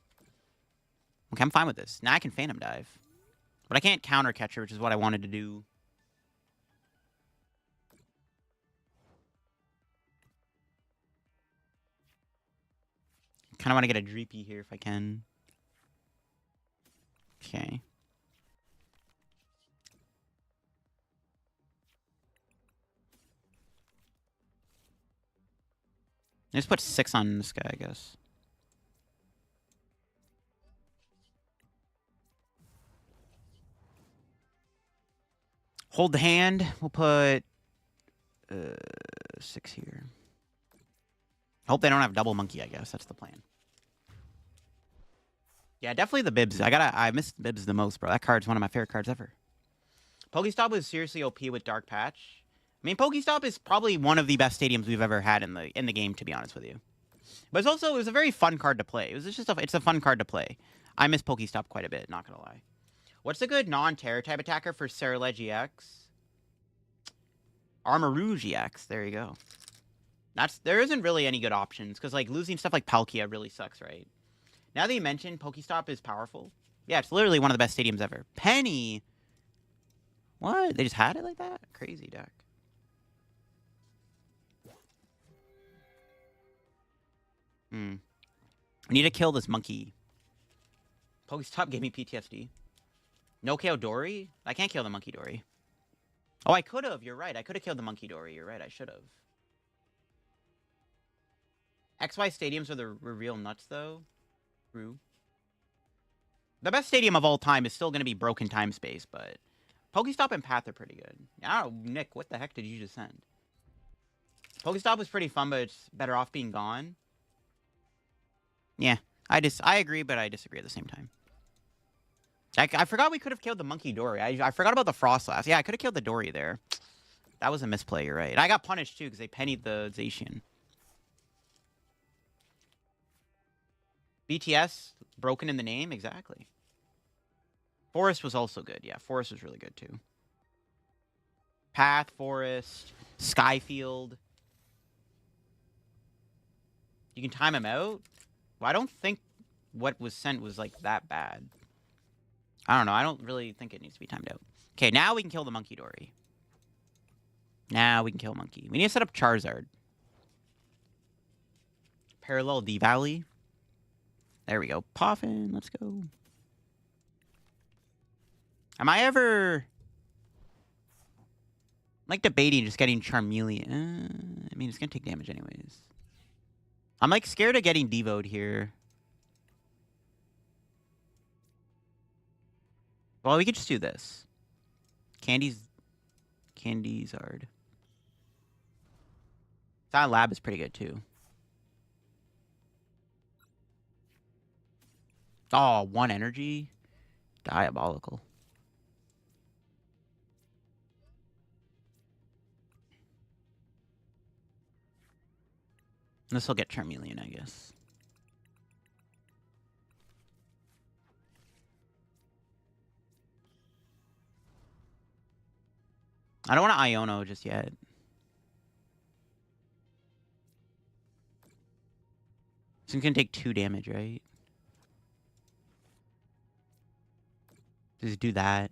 Okay, I'm fine with this. Now I can Phantom Dive. But I can't counter Catcher, which is what I wanted to do. Kind of want to get a Dreepy here if I can. Okay. Just put 6 on this guy, I guess. Hold the hand. We'll put 6 here. Hope they don't have double monkey, I guess. That's the plan. Yeah, definitely the Bibs. I miss Bibs the most, bro. That card's one of my favorite cards ever. Pokestop was seriously OP with Dark Patch. I mean, Pokestop is probably one of the best stadiums we've ever had in the game, to be honest with you. But it was a very fun card to play. It's a fun card to play. I miss Pokestop quite a bit, not gonna lie. What's a good non-terror type attacker for Ceruledge EX? Armarouge EX. There you go. There isn't really any good options, because like losing stuff like Palkia really sucks, right? Now that you mentioned Pokestop is powerful. Yeah, it's literally one of the best stadiums ever. Penny. What? They just had it like that? Crazy deck. I need to kill this monkey. Pokestop gave me PTSD. No KO Dory? I can't kill the monkey Dory. Oh, I could have. You're right. I could have killed the monkey Dory. You're right. I should have. XY stadiums were real nuts, though. True. The best stadium of all time is still going to be Broken Time Space, but Pokestop and Path are pretty good. Oh, Nick, what the heck did you just send? Pokestop was pretty fun, but it's better off being gone. Yeah, I agree, but I disagree at the same time. I forgot we could have killed the monkey Dory. I forgot about the Frostlass. Yeah, I could have killed the Dory there. That was a misplay, you're right. And I got punished, too, because they pennied the Zacian. BTS, broken in the name? Exactly. Forest was also good. Yeah, Forest was really good, too. Path, Forest, Skyfield. You can time him out? Well, I don't think what was sent was, like, that bad. I don't know. I don't really think it needs to be timed out. Okay, now we can kill the monkey Dory. Now we can kill Monkey. We need to set up Charizard. Parallel D-Valley. There we go. Poffin, let's go. Am I ever... like debating just getting Charmeleon. I mean, it's going to take damage anyways. I'm like scared of getting Devoed here. Well, we could just do this. Candyzard. Silent Lab is pretty good too. Oh, 1 energy? Diabolical. This will get Charmeleon, I guess. I don't want to Iono just yet. So it's going to take 2 damage, right? Just do that.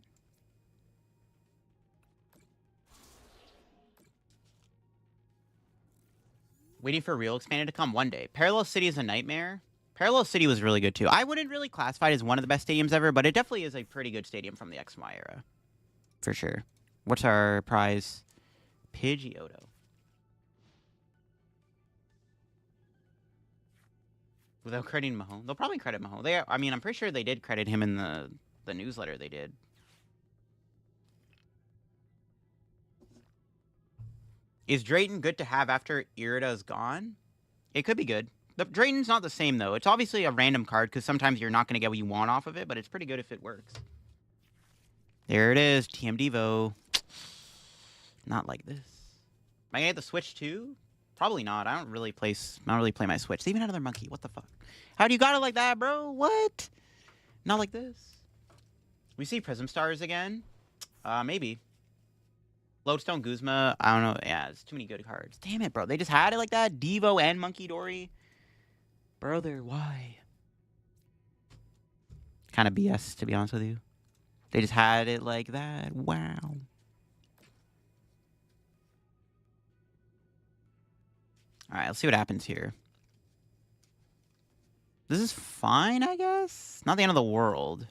Waiting for Real Expanded to come one day. Parallel City is a nightmare. Parallel City was really good too. I wouldn't really classify it as one of the best stadiums ever, but it definitely is a pretty good stadium from the X and Y era. For sure. What's our prize? Pidgeotto. Without crediting Mahone. They'll probably credit Mahone. I mean, I'm pretty sure they did credit him in the newsletter they did. Is Drayton good to have after Irida's gone? It could be good. Drayton's not the same, though. It's obviously a random card, because sometimes you're not going to get what you want off of it, but it's pretty good if it works. There it is. TM Devo. Not like this. Am I going to get the Switch, too? Probably not. I don't really play my Switch. They even had another monkey. What the fuck? How do you got it like that, bro? What? Not like this. We see Prism Stars again? Maybe. Lodestone Guzma, I don't know. Yeah, it's too many good cards. Damn it, bro. They just had it like that? Devo and Monkey Dory? Brother, why? Kind of BS, to be honest with you. They just had it like that. Wow. Alright, let's see what happens here. This is fine, I guess? Not the end of the world.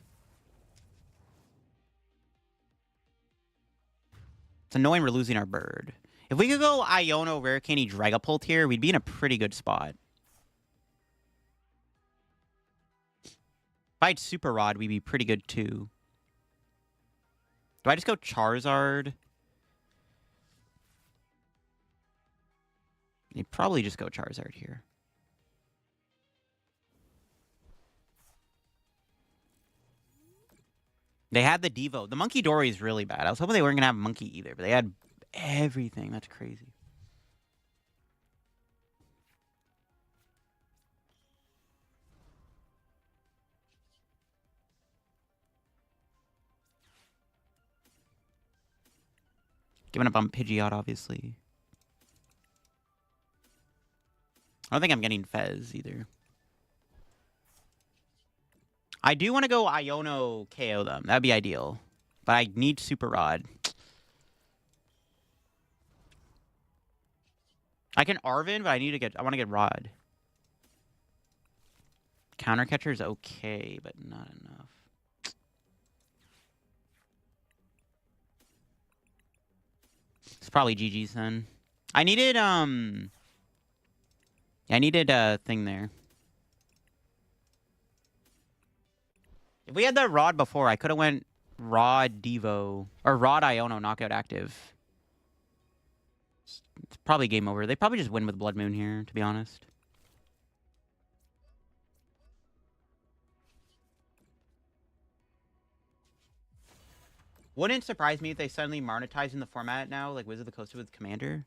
It's annoying we're losing our bird. If we could go Iono, Rare Candy, Dragapult here, we'd be in a pretty good spot. If I had Super Rod, we'd be pretty good too. Do I just go Charizard? You'd probably just go Charizard here. They had the Devo. The Monkey Dory is really bad. I was hoping they weren't going to have Monkey either, but they had everything. That's crazy. Giving up on Pidgeot, obviously. I don't think I'm getting Fez either. I do want to go Iono KO them. That'd be ideal. But I need Super Rod. I can Arvin, but I want to get Rod. Counter Catcher is okay, but not enough. It's probably GG's then. I needed a thing there. If we had that Rod before, I could have went Rod Devo or Rod Iono knockout active. It's probably game over. They probably just win with Blood Moon here, to be honest. Wouldn't surprise me if they suddenly monetize in the format now, like Wizard of the Coast with Commander.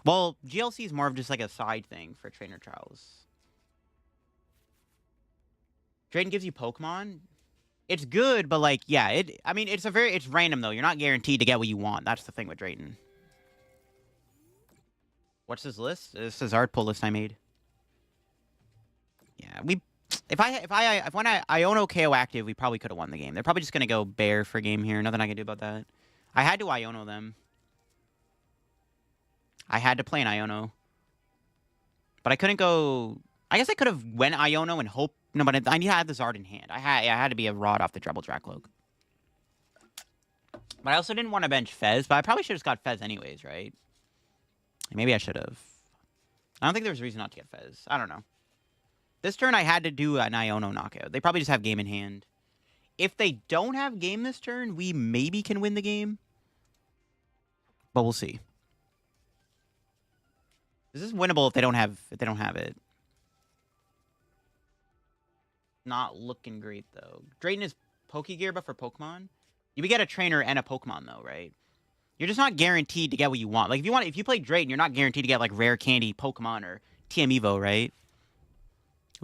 Well, GLC is more of just like a side thing for Trainer Trials. Drayton gives you Pokemon. It's good, but like, yeah, I mean, it's random though. You're not guaranteed to get what you want. That's the thing with Drayton. What's this list? This is art pull list I made. Yeah, if I went Iono KO active, we probably could have won the game. They're probably just gonna go bear for game here. Nothing I can do about that. I had to Iono them. I had to play an Iono. But I couldn't go... I guess I could have went Iono and hope... No, but I had the Zard in hand. I had to be a Rod off the Treble Dracloak. But I also didn't want to bench Fez, but I probably should have just got Fez anyways, right? Maybe I should have. I don't think there was a reason not to get Fez. I don't know. This turn I had to do an Iono knockout. They probably just have game in hand. If they don't have game this turn, we maybe can win the game. But we'll see. This is winnable if they don't have it. Not looking great though. Drayton is Pokegear, but for Pokemon, you would get a trainer and a Pokemon though, right? You're just not guaranteed to get what you want. Like if you play Drayton, you're not guaranteed to get like rare candy Pokemon or TM Evo, right?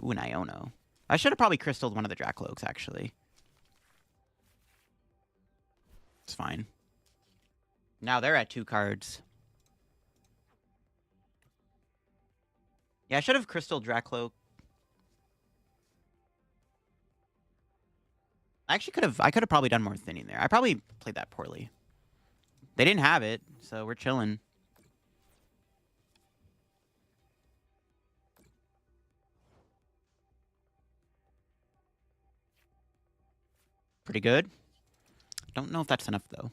Ooh, an Iono. I should have probably crystalled one of the Dracloaks actually. It's fine. Now they're at 2 cards. Yeah, I should have crystalled Dracloak. I could have probably done more thinning there. I probably played that poorly. They didn't have it, so we're chilling. Pretty good. Don't know if that's enough though.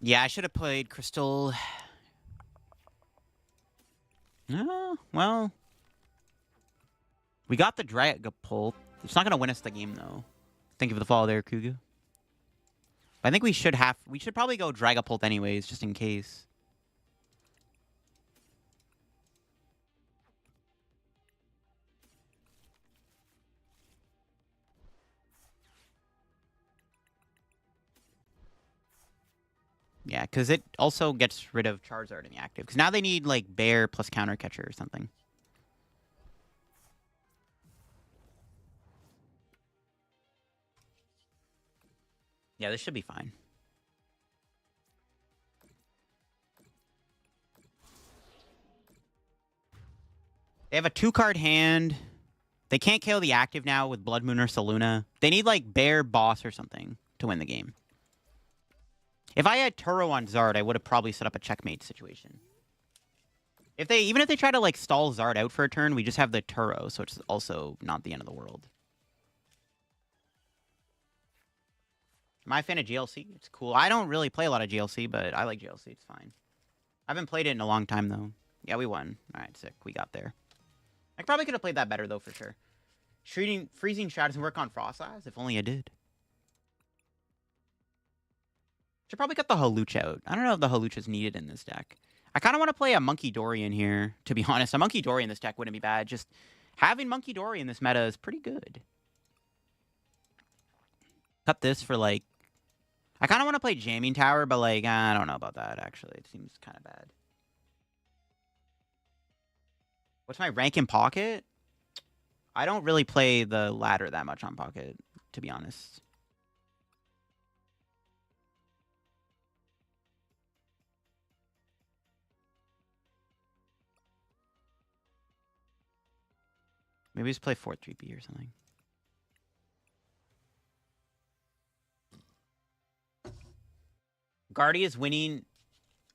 Yeah, I should have played Crystal. No, well, we got the Dragapult. It's not gonna win us the game though. Thank you for the follow there, Kuga. I think we should probably go Dragapult anyways, just in case. Yeah, because it also gets rid of Charizard in the active. Because now they need, like, Bear plus Counter Catcher or something. Yeah, this should be fine. They have a 2-card hand. They can't KO the active now with Blood Moon or Saluna. They need, like, Bear, Boss, or something to win the game. If I had Turo on Zard, I would have probably set up a checkmate situation. Even if they try to, like, stall Zard out for a turn, we just have the Turo, so it's also not the end of the world. Am I a fan of GLC? It's cool. I don't really play a lot of GLC, but I like GLC. It's fine. I haven't played it in a long time, though. Yeah, we won. All right, sick. We got there. I probably could have played that better, though, for sure. Freezing Shadow doesn't work on Frost Eyes? If only I did. Should probably got the Hawlucha out. I don't know if the Hawlucha is needed in this deck. I kind of want to play a Monkey Dory in here, to be honest. A Monkey Dory in this deck wouldn't be bad. Just having Monkey Dory in this meta is pretty good. Cut this for, like... I kind of want to play Jamming Tower, but, like, I don't know about that, actually. It seems kind of bad. What's my rank in Pocket? I don't really play the ladder that much on Pocket, to be honest. Maybe just play 4-3P or something. Guardy is winning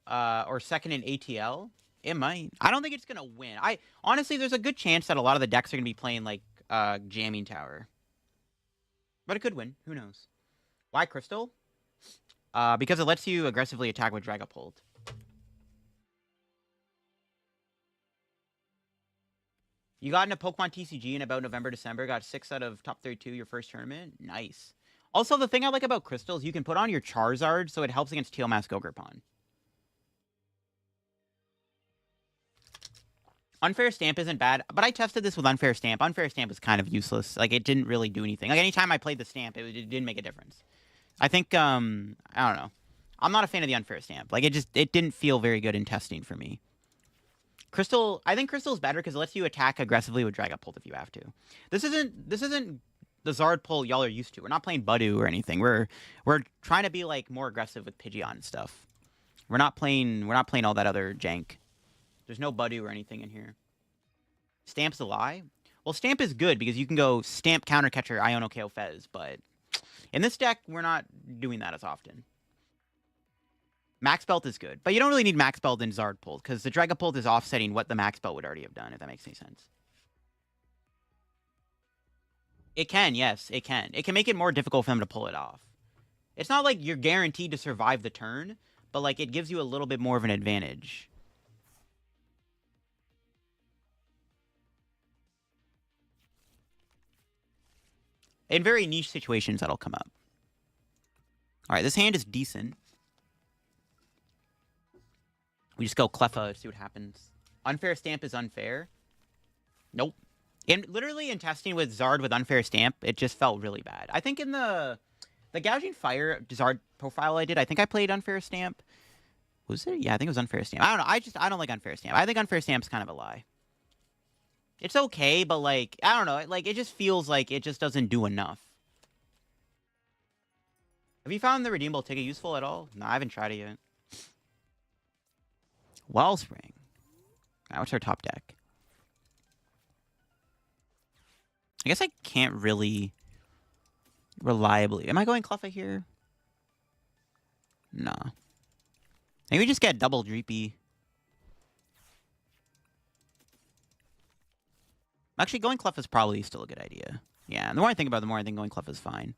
or second in ATL. It might. I don't think it's going to win. Honestly, there's a good chance that a lot of the decks are going to be playing, like, Jamming Tower. But it could win. Who knows? Why Crystal? Because it lets you aggressively attack with Dragapult. You got into Pokemon TCG in about November, December. Got 6 out of top 32 your first tournament. Nice. Also, the thing I like about Crystal is you can put on your Charizard, so it helps against Teal Mask Ogerpon. Unfair Stamp isn't bad, but I tested this with Unfair Stamp. Unfair Stamp is kind of useless. Like, it didn't really do anything. Like, anytime I played the Stamp, it didn't make a difference. I think, I don't know. I'm not a fan of the Unfair Stamp. Like, it didn't feel very good in testing for me. Crystal, I think Crystal's better because it lets you attack aggressively with Dragapult if you have to. This isn't the Zard pull y'all are used to. We're not playing Budu or anything. We're trying to be, like, more aggressive with Pidgeot and stuff. We're not playing all that other jank. There's no Budu or anything in here. Stamp's a lie? Well, Stamp is good because you can go Stamp, Counter Catcher, Iono, KO, Fez, but in this deck, we're not doing that as often. Max Belt is good, but you don't really need Max Belt in Zard Pult, because the Dragapult is offsetting what the Max Belt would already have done, if that makes any sense. It can, yes, it can. It can make it more difficult for them to pull it off. It's not like you're guaranteed to survive the turn, but like it gives you a little bit more of an advantage. In very niche situations, that'll come up. All right, this hand is decent. We just go Cleffa, see what happens. Unfair Stamp is unfair. Nope. Literally in testing with Zard with Unfair Stamp, it just felt really bad. I think in the Gouging Fire Zard profile I did, I think I played Unfair Stamp. Was it? Yeah, I think it was Unfair Stamp. I don't know. I don't like Unfair Stamp. I think Unfair Stamp's kind of a lie. It's okay, but like, I don't know. Like, it just feels like it just doesn't do enough. Have you found the redeemable ticket useful at all? No, I haven't tried it yet. Wellspring. Now what's our top deck? I guess I can't really reliably. Am I going Cleffa here? No. Maybe just get double Dreepy. Actually, going Cleffa is probably still a good idea. Yeah, the more I think about it, the more I think going Cleffa is fine.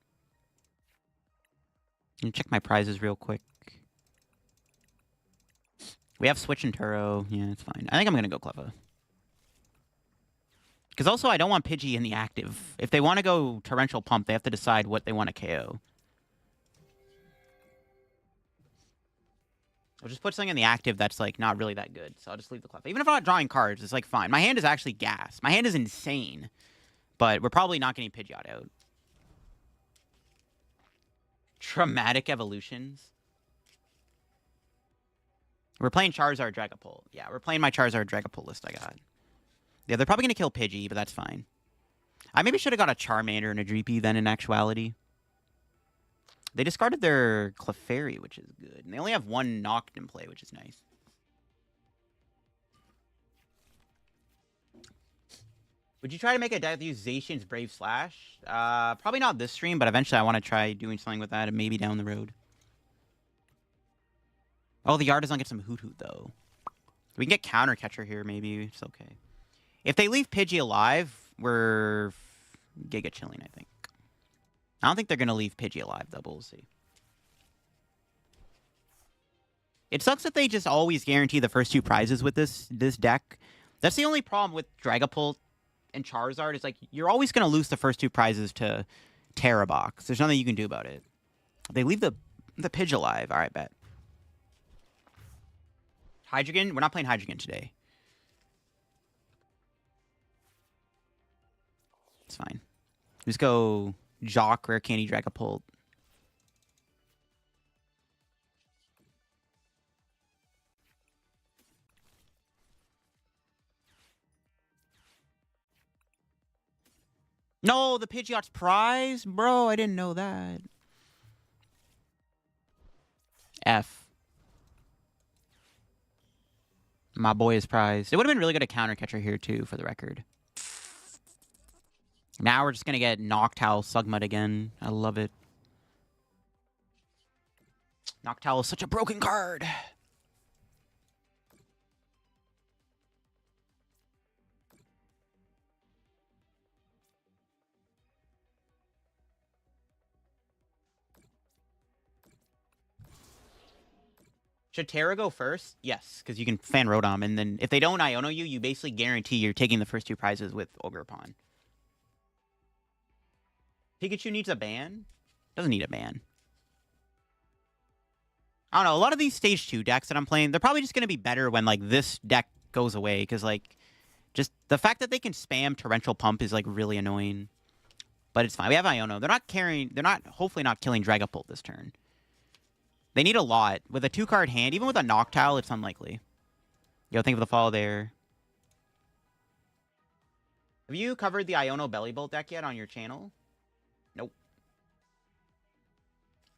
Let me check my prizes real quick. We have Switch and Turo. Yeah, it's fine. I think I'm going to go Cleffa. Because also, I don't want Pidgey in the active. If they want to go Torrential Pump, they have to decide what they want to KO. I'll just put something in the active that's, like, not really that good. So I'll just leave the Cleffa. Even if I'm not drawing cards, it's, like, fine. My hand is actually gas. My hand is insane. But we're probably not getting Pidgeot out. Traumatic Evolutions. We're playing Charizard Dragapult. Yeah, we're playing my Charizard Dragapult list I got. Yeah, they're probably going to kill Pidgey, but that's fine. I maybe should have got a Charmander and a Dreepy then in actuality. They discarded their Clefairy, which is good. And they only have one Noct in play, which is nice. Would you try to make a deck that uses Zacian's Brave Slash? Probably not this stream, but eventually I want to try doing something with that and maybe down the road. Oh, the Artisan gets some Hoot Hoot, though. We can get Counter Catcher here, maybe. It's okay. If they leave Pidgey alive, we're Giga chilling, I think. I don't think they're going to leave Pidgey alive, though, but we'll see. It sucks that they just always guarantee the first two prizes with this deck. That's the only problem with Dragapult and Charizard is, like, you're always going to lose the first two prizes to Terrabox. There's nothing you can do about it. They leave the Pidge alive. All right, bet. Hydreigon? We're not playing Hydreigon today. It's fine. Just go Jock, Rare Candy, Dragapult. No, the Pidgeot's prize? Bro, I didn't know that. F. My boy is prized. It would have been really good at Counter Catcher here, too, for the record. Now we're just going to get Noctowl, Sugmud again. I love it. Noctowl is such a broken card. Should Terra go first? Yes, because you can fan Rotom, and then if they don't Iono you, you basically guarantee you're taking the first two prizes with Ogerpon. Pikachu needs a ban? Doesn't need a ban. I don't know, a lot of these Stage 2 decks that I'm playing, they're probably just going to be better when, like, this deck goes away, because, like, just the fact that they can spam Torrential Pump is, like, really annoying. But it's fine. We have Iono. They're hopefully not killing Dragapult this turn. They need a lot. With a 2-card hand, even with a Noctowl, it's unlikely. Yo, think of the follow there. Have you covered the Iono Bellybolt deck yet on your channel? Nope.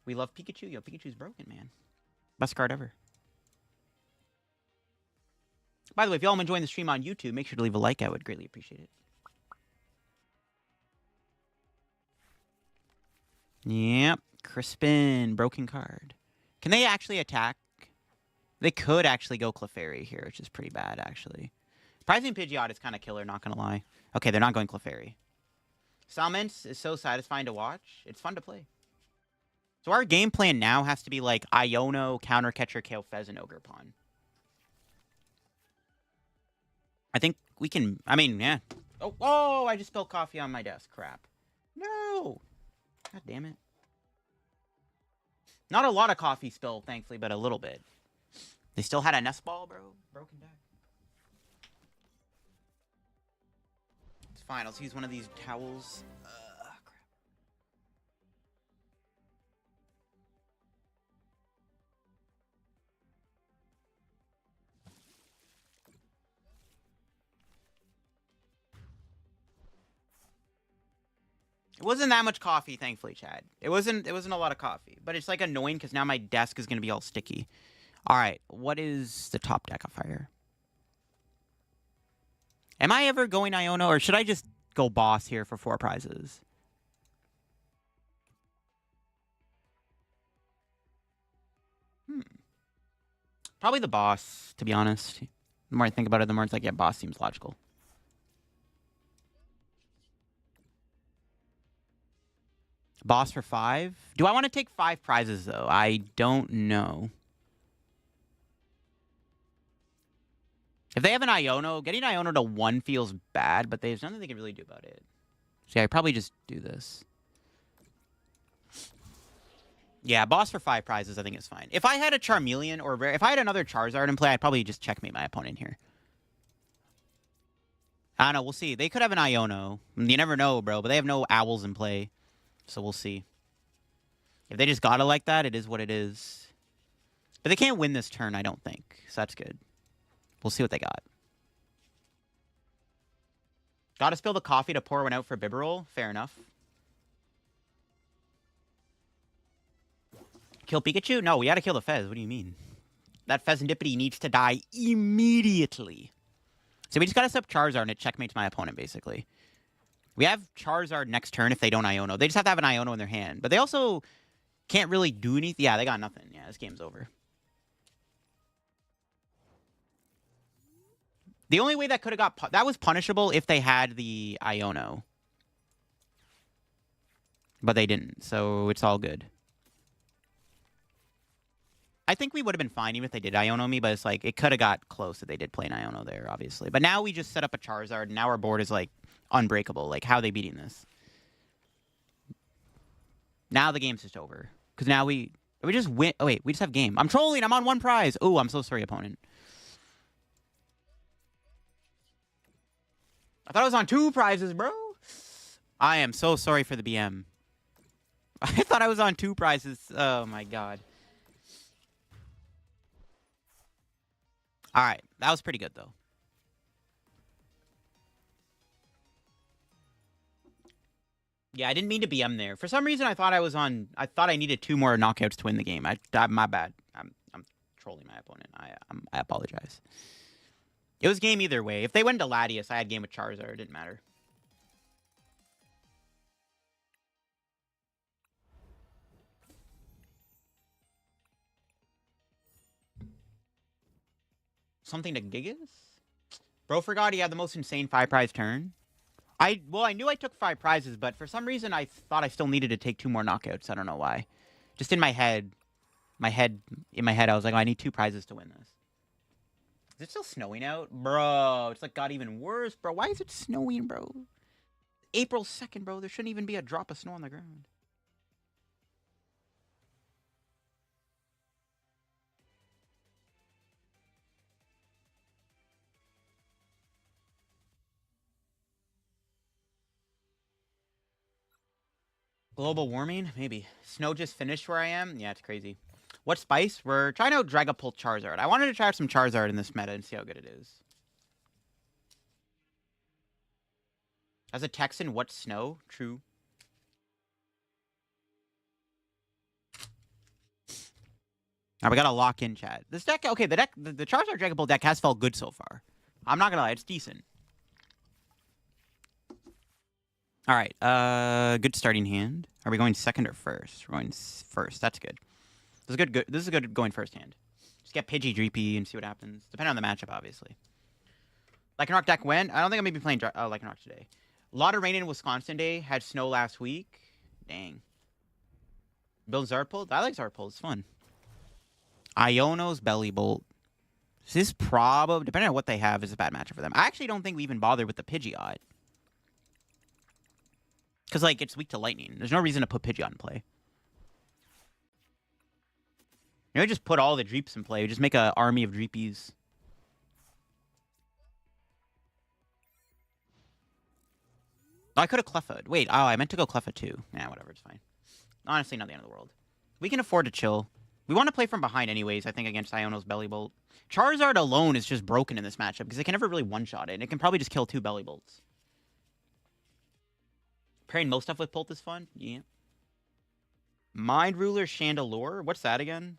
We love Pikachu. Yo, Pikachu's broken, man. Best card ever. By the way, if y'all am enjoying the stream on YouTube, make sure to leave a like. I would greatly appreciate it. Yep. Crispin. Broken card. Can they actually attack They could actually go Clefairy here, which is pretty bad, actually. Prizing Pidgeot is kind of killer, not going to lie. Okay, they're not going Clefairy. Salmence is so satisfying to watch. It's fun to play. So our game plan now has to be like Iono, Counter Catcher, Kale Fez, and Ogerpon. I think we can... I mean, yeah. Oh, I just spilled coffee on my desk. Crap. No! God damn it. Not a lot of coffee spilled, thankfully, but a little bit. They still had a nest ball, bro. Broken deck. It's fine. Let's use one of these towels. Crap. It wasn't that much coffee, thankfully, Chad. It wasn't a lot of coffee. But it's like annoying because now my desk is going to be all sticky. Alright, what is the top deck of fire? Am I ever going Iono, or should I just go boss here for 4 prizes? Probably the boss, to be honest. The more I think about it, the more it's like, yeah, boss seems logical. Boss for 5? Do I want to take 5 prizes, though? I don't know. If they have an Iono, getting Iono to 1 feels bad, but there's nothing they can really do about it. So yeah, I probably just do this. Yeah, boss for 5 prizes I think is fine. If I had a Charmeleon, or if I had another Charizard in play, I'd probably just checkmate my opponent here. I don't know, we'll see. They could have an Iono. You never know, bro, but they have no owls in play. So we'll see. If they just got it like that, it is what it is. But they can't win this turn, I don't think. So that's good. We'll see what they got. Gotta spill the coffee to pour one out for Bibarel. Fair enough. Kill Pikachu? No, we gotta kill the Fez. What do you mean? That Fezandipity needs to die immediately. So we just gotta set up Charizard and it checkmates my opponent, basically. We have Charizard next turn if they don't Iono. They just have to have an Iono in their hand. But they also can't really do anything. Yeah, they got nothing. Yeah, this game's over. The only way that could have got... that was punishable if they had the Iono. But they didn't, so it's all good. I think we would have been fine even if they did Iono me, but it's like, it could have got close if they did play an Iono there, obviously. But now we just set up a Charizard, and now our board is, like, unbreakable. Like, how are they beating this? Now the game's just over. Because now we just win... oh, wait, we just have game. I'm trolling! I'm on 1 prize! Oh, I'm so sorry, opponent. I thought I was on 2 prizes, bro. I am so sorry for the BM. I thought I was on 2 prizes. Oh, my God. All right. That was pretty good, though. Yeah, I didn't mean to BM there. For some reason, I thought I was on... I thought I needed 2 more knockouts to win the game. My bad. I'm trolling my opponent. I apologize. It was game either way. If they went to Latias, I had game with Charizard. It didn't matter. Something to Gigas? Bro forgot he had the most insane 5 prize turn. Well, I knew I took 5 prizes, but for some reason I thought I still needed to take 2 more knockouts. I don't know why. Just in my head, I was like, oh, I need 2 prizes to win this. Is it still snowing out? Bro, it's like got even worse, bro. Why is it snowing, bro? April 2nd, bro. There shouldn't even be a drop of snow on the ground. Global warming? Maybe. Snow just finished where I am? Yeah, it's crazy. What spice? We're trying to Dragapult Charizard. I wanted to try some Charizard in this meta and see how good it is. As a Texan, what's snow? True. Now we gotta lock in, chat. This deck, okay, the Charizard Dragapult deck has felt good so far. I'm not gonna lie, it's decent. All right, good starting hand. Are we going second or first? We're going first. That's good. This is good. This is a good going first hand. Just get Pidgey Dreepy and see what happens. Depending on the matchup, obviously. Lycanroc deck went. I don't think I'm going to be playing Lycanroc today. A lot of rain in Wisconsin day. Had snow last week. Dang. Build Zartpult? I like Zartpult. It's fun. Iono's Belly Bolt. This is probably, depending on what they have, is a bad matchup for them. I actually don't think we even bother with the Pidgeot. Because, like, it's weak to Lightning. There's no reason to put Pidgeot in play. You know, just put all the Dreeps in play. Just make an army of Dreepies. Oh, I could have Cleffa. Wait, oh, I meant to go Cleffa too. Yeah, whatever, it's fine. Honestly, not the end of the world. We can afford to chill. We want to play from behind anyways, I think, against Iono's Belly Bolt. Charizard alone is just broken in this matchup because it can never really one-shot it. And it can probably just kill 2 Belly Bolts. Pairing most stuff with Bolt is fun? Yeah. Mind Ruler Chandelure? What's that again?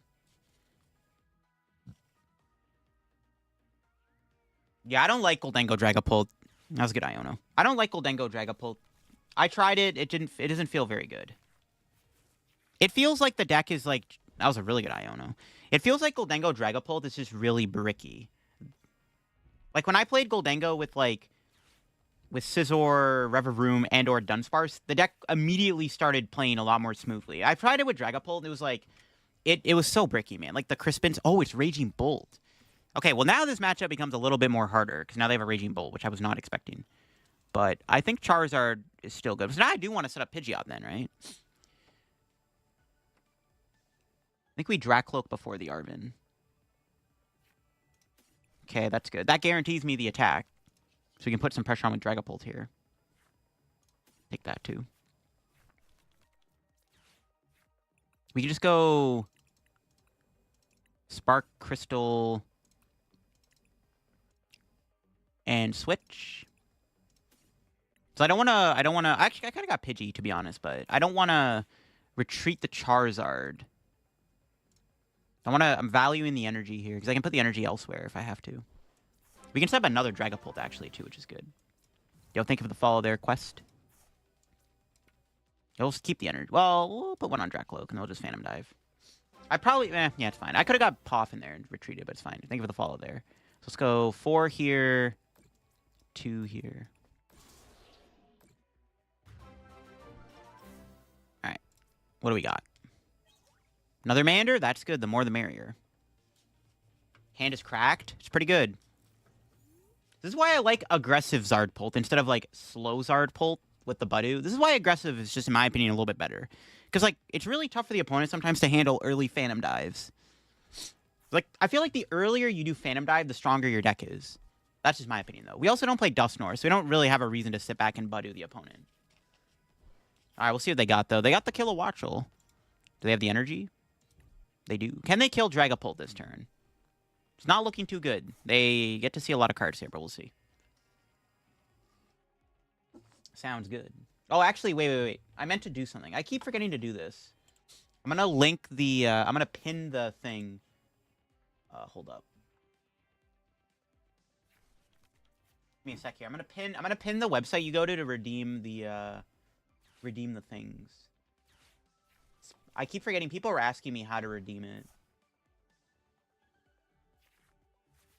Yeah, I don't like Goldengo Dragapult. That was good, Iono. I don't like Goldengo Dragapult. I tried it. It doesn't feel very good. It feels like the deck is like... That was a really good Iono. It feels like Goldengo Dragapult is just really bricky. Like, when I played Goldengo with, like... With Scizor, Revavroom, and or Dunsparce, the deck immediately started playing a lot more smoothly. I tried it with Dragapult, and it was like... It was so bricky, man. Like, the Crispins... Oh, it's Raging Bolt. Okay, well, now this matchup becomes a little bit more harder, because now they have a Raging Bolt, which I was not expecting. But I think Charizard is still good. So now I do want to set up Pidgeot then, right? I think we Dracloak before the Arven. Okay, that's good. That guarantees me the attack. So we can put some pressure on with Dragapult here. Take that too. We can just go... Spark, Crystal... And switch. So I don't want to... Actually, I kind of got Pidgey, to be honest, but I don't want to retreat the Charizard. I'm valuing the energy here, because I can put the energy elsewhere if I have to. We can set up another Dragapult, actually, too, which is good. Yo, think of the follow their quest. You'll just keep the energy. Well, we'll put one on Dracloak, and they'll just Phantom Dive. I probably... yeah, it's fine. I could have got Poff in there and retreated, but it's fine. Think of the follow there. So let's go 4 here, 2 here. Alright. What do we got? Another Mander? That's good. The more the merrier. Hand is cracked. It's pretty good. This is why I like aggressive Zardpult instead of, like, slow Zardpult with the Budu. This is why aggressive is just, in my opinion, a little bit better. Because, like, it's really tough for the opponent sometimes to handle early Phantom Dives. Like, I feel like the earlier you do Phantom Dive, the stronger your deck is. That's just my opinion, though. We also don't play Dusknoir, so we don't really have a reason to sit back and Budu the opponent. Alright, we'll see what they got, though. They got the Kilowattrel. Do they have the energy? They do. Can they kill Dragapult this turn? It's not looking too good. They get to see a lot of cards here, but we'll see. Sounds good. Oh, actually, wait. I meant to do something. I keep forgetting to do this. I'm gonna link the... I'm gonna pin the thing. Hold up. Give me a sec here. I'm gonna pin the website you go to redeem the things. I keep forgetting. People are asking me how to redeem it.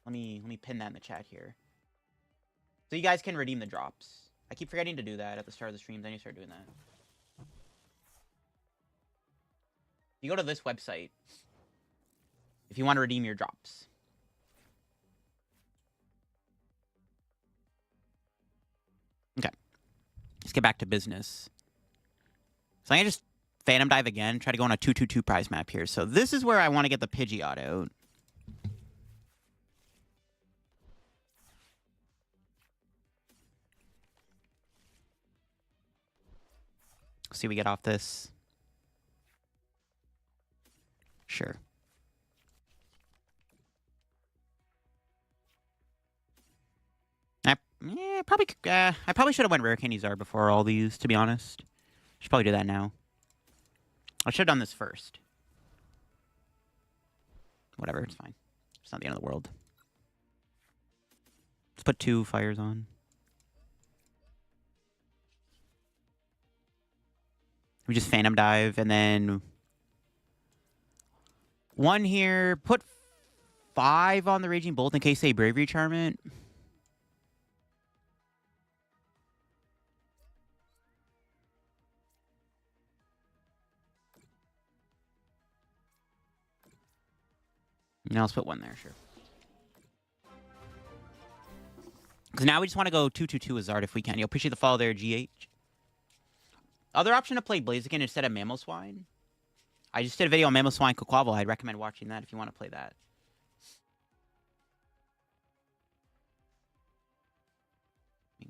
Let me pin that in the chat here. So you guys can redeem the drops. I keep forgetting to do that at the start of the streams. I need to start doing that. You go to this website if you want to redeem your drops. Okay. Let's get back to business. So I'm going to just Phantom Dive again. Try to go on a 2-2-2 prize map here. So this is where I want to get the Pidgeot out. See we get off this. Sure. I probably should have went Rare Candy Zard before all these, to be honest. Should probably do that now. I should have done this first. Whatever, it's fine. It's not the end of the world. Let's put 2 fires on. We just Phantom Dive, and then 1 here. Put 5 on the Raging Bolt in case they Bravery Charmant. No, let's put 1 there, sure. Because now we just want to go 2/2/2 with Zard if we can. You'll appreciate the follow there, GH. Other option to play Blaziken instead of Mamoswine. I just did a video on Mamoswine Quaquaval. I'd recommend watching that if you want to play that.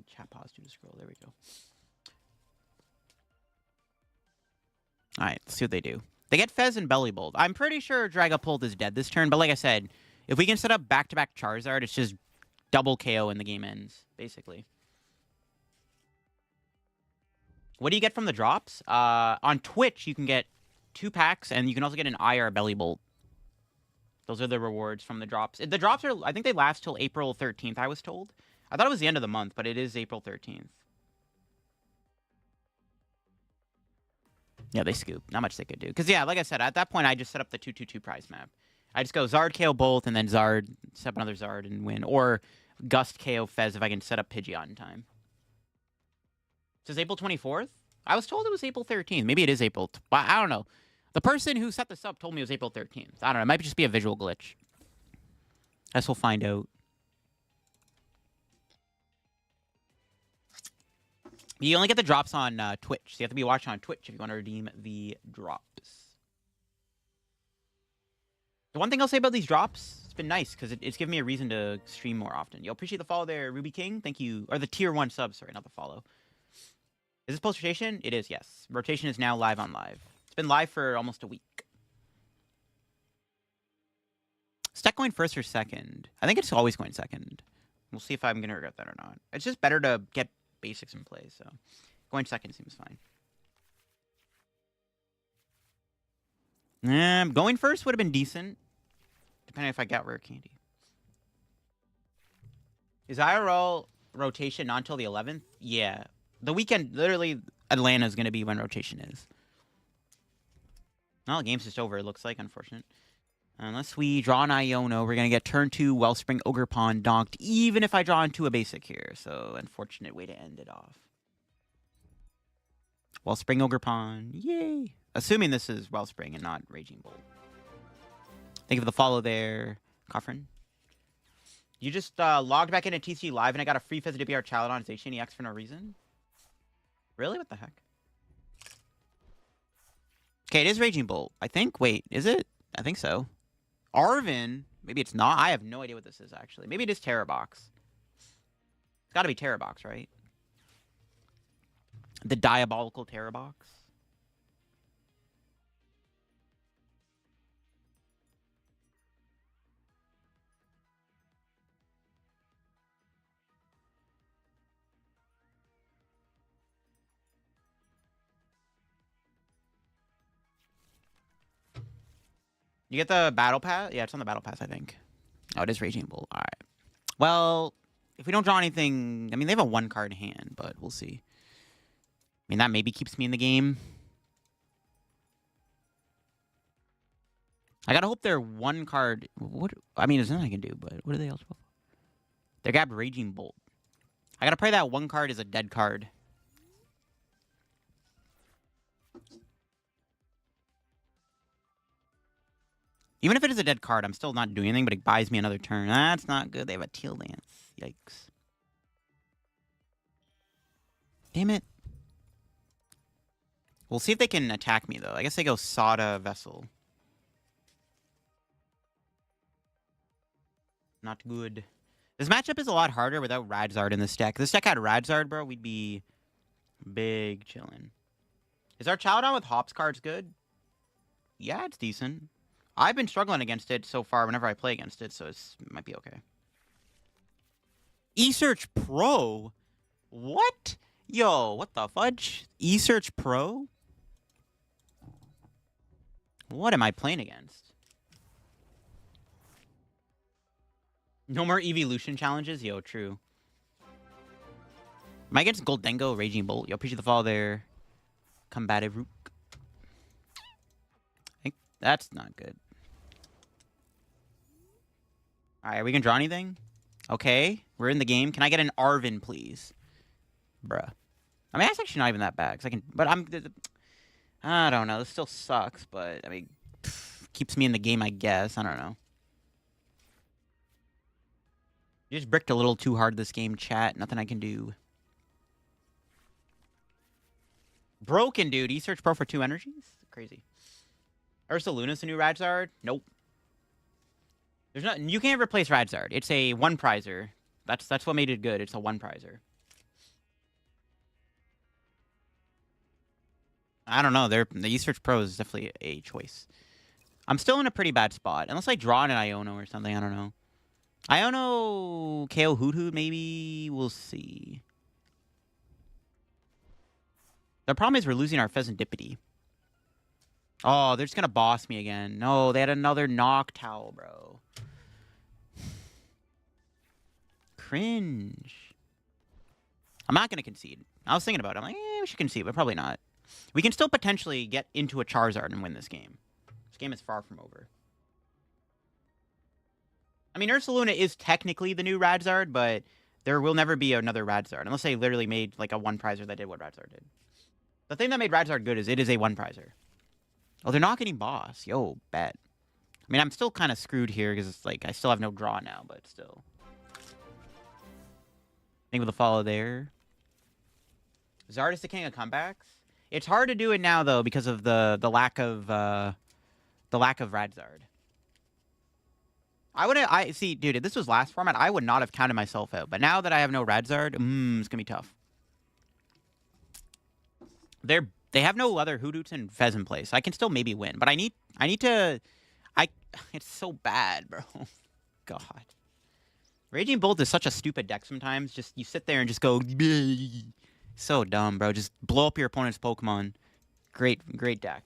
Chat pause to scroll. There we go. All right, let's see what they do. They get Fez and Bellybolt. I'm pretty sure Dragapult is dead this turn, but like I said, if we can set up back-to-back Charizard, it's just double KO and the game ends, basically. What do you get from the drops? On Twitch, you can get 2 packs, and you can also get an IR Bellybolt. Those are the rewards from the drops. The drops are, I think they last till April 13th, I was told. I thought it was the end of the month, but it is April 13th. Yeah, they scoop. Not much they could do. Because, yeah, like I said, at that point, I just set up the 2/2/2 prize map. I just go Zard KO Bolt, and then Zard, set up another Zard and win. Or Gust KO Fez if I can set up Pidgeot in time. It says April 24th? I was told it was April 13th. Maybe it is April. I don't know. The person who set this up told me it was April 13th. I don't know. It might just be a visual glitch. Guess we'll find out. You only get the drops on Twitch. So you have to be watching on Twitch if you want to redeem the drops. The one thing I'll say about these drops, it's been nice because it's given me a reason to stream more often. You'll appreciate the follow there, Ruby King. Thank you. Or the tier 1 sub, sorry, not the follow. Is this post-rotation? It is, yes. Rotation is now live on live. It's been live for almost a week. Is that going first or second? I think it's always going second. We'll see if I'm going to regret that or not. It's just better to get basics in play, so going second seems fine. Going first would have been decent, depending if I got rare candy. Is IRL rotation not until the 11th? Yeah. The weekend, literally, Atlanta is going to be when rotation is. Well, the game's just over, it looks like, unfortunate. Unless we draw an Iono, we're going to get turn 2 Wellspring Ogerpon donked, even if I draw into a basic here. So, unfortunate way to end it off. Wellspring Ogerpon, yay! Assuming this is Wellspring and not Raging Bolt. Thank you for the follow there, Coffrin. You just logged back into TCG Live and I got a free FezDBR Challenge on HNEX for no reason? Really? What the heck? Okay, it is Raging Bolt, I think. Wait, is it? I think so. Arvin, maybe it's not. I have no idea what this is, actually. Maybe it is Terrabox. It's got to be Terrabox, right? The diabolical Terrabox. You get the Battle Pass? Yeah, it's on the Battle Pass, I think. Oh, it is Raging Bolt. All right. Well, if we don't draw anything... I mean, they have a 1-card hand, but we'll see. I mean, that maybe keeps me in the game. I gotta hope they're 1-card... What? I mean, there's nothing I can do, but what are they eligible for? They're grabbed Raging Bolt. I gotta pray that 1 card is a dead card. Even if it is a dead card, I'm still not doing anything, but it buys me another turn. That's not good. They have a Teal Dance. Yikes. Damn it. We'll see if they can attack me, though. I guess they go Sada Vessel. Not good. This matchup is a lot harder without Radzard in this deck. If this deck had Radzard, bro, we'd be big chillin'. Is our Chowdown with Hops cards good? Yeah, it's decent. I've been struggling against it so far whenever I play against it, so it might be okay. eSearch Pro? What? Yo, what the fudge? eSearch Pro? What am I playing against? No more evolution challenges? Yo, true. Am I against Goldengo, Raging Bolt? Yo, appreciate the follow there. Combative Rook. I think that's not good. All right, we can draw anything? Okay, we're in the game. Can I get an Arvin, please? Bruh. I mean, that's actually not even that bad. 'Cause I can, but I don't know. This still sucks, but I mean, keeps me in the game, I guess. I don't know. You just bricked a little too hard this game, chat. Nothing I can do. Broken, dude. E-Search Pro for 2 energies? Crazy. Ursaluna's a new Radzard? Nope. There's not. You can't replace Radzard. It's a 1-prizer. That's what made it good. It's a 1-prizer. I don't know. The E-Search Pro is definitely a choice. I'm still in a pretty bad spot. Unless I draw an Iono or something. I don't know. Iono, KO Hoot Hoot, maybe? We'll see. The problem is we're losing our Pheasantipity. Oh, they're just going to boss me again. No, they had another Noctowl, bro. Cringe. I'm not going to concede. I was thinking about it. I'm like, we should concede, but probably not. We can still potentially get into a Charizard and win this game. This game is far from over. I mean, Ursaluna is technically the new Radzard, but there will never be another Radzard. Unless they literally made like a 1-prizer that did what Radzard did. The thing that made Radzard good is it is a 1-prizer. Oh, they're not getting boss. Yo, bet. I mean, I'm still kind of screwed here because it's like I still have no draw now, but still. Think with a follow there. Zardus the king of comebacks. It's hard to do it now though because of the lack of Radzard. I see, dude. If this was last format, I would not have counted myself out. But now that I have no Radzard, it's gonna be tough. They have no other Hoodoos and Fez in place. I can still maybe win, but I need to. It's so bad, bro. God. Raging Bolt is such a stupid deck sometimes. Just you sit there and just go. So dumb, bro. Just blow up your opponent's Pokemon. Great deck.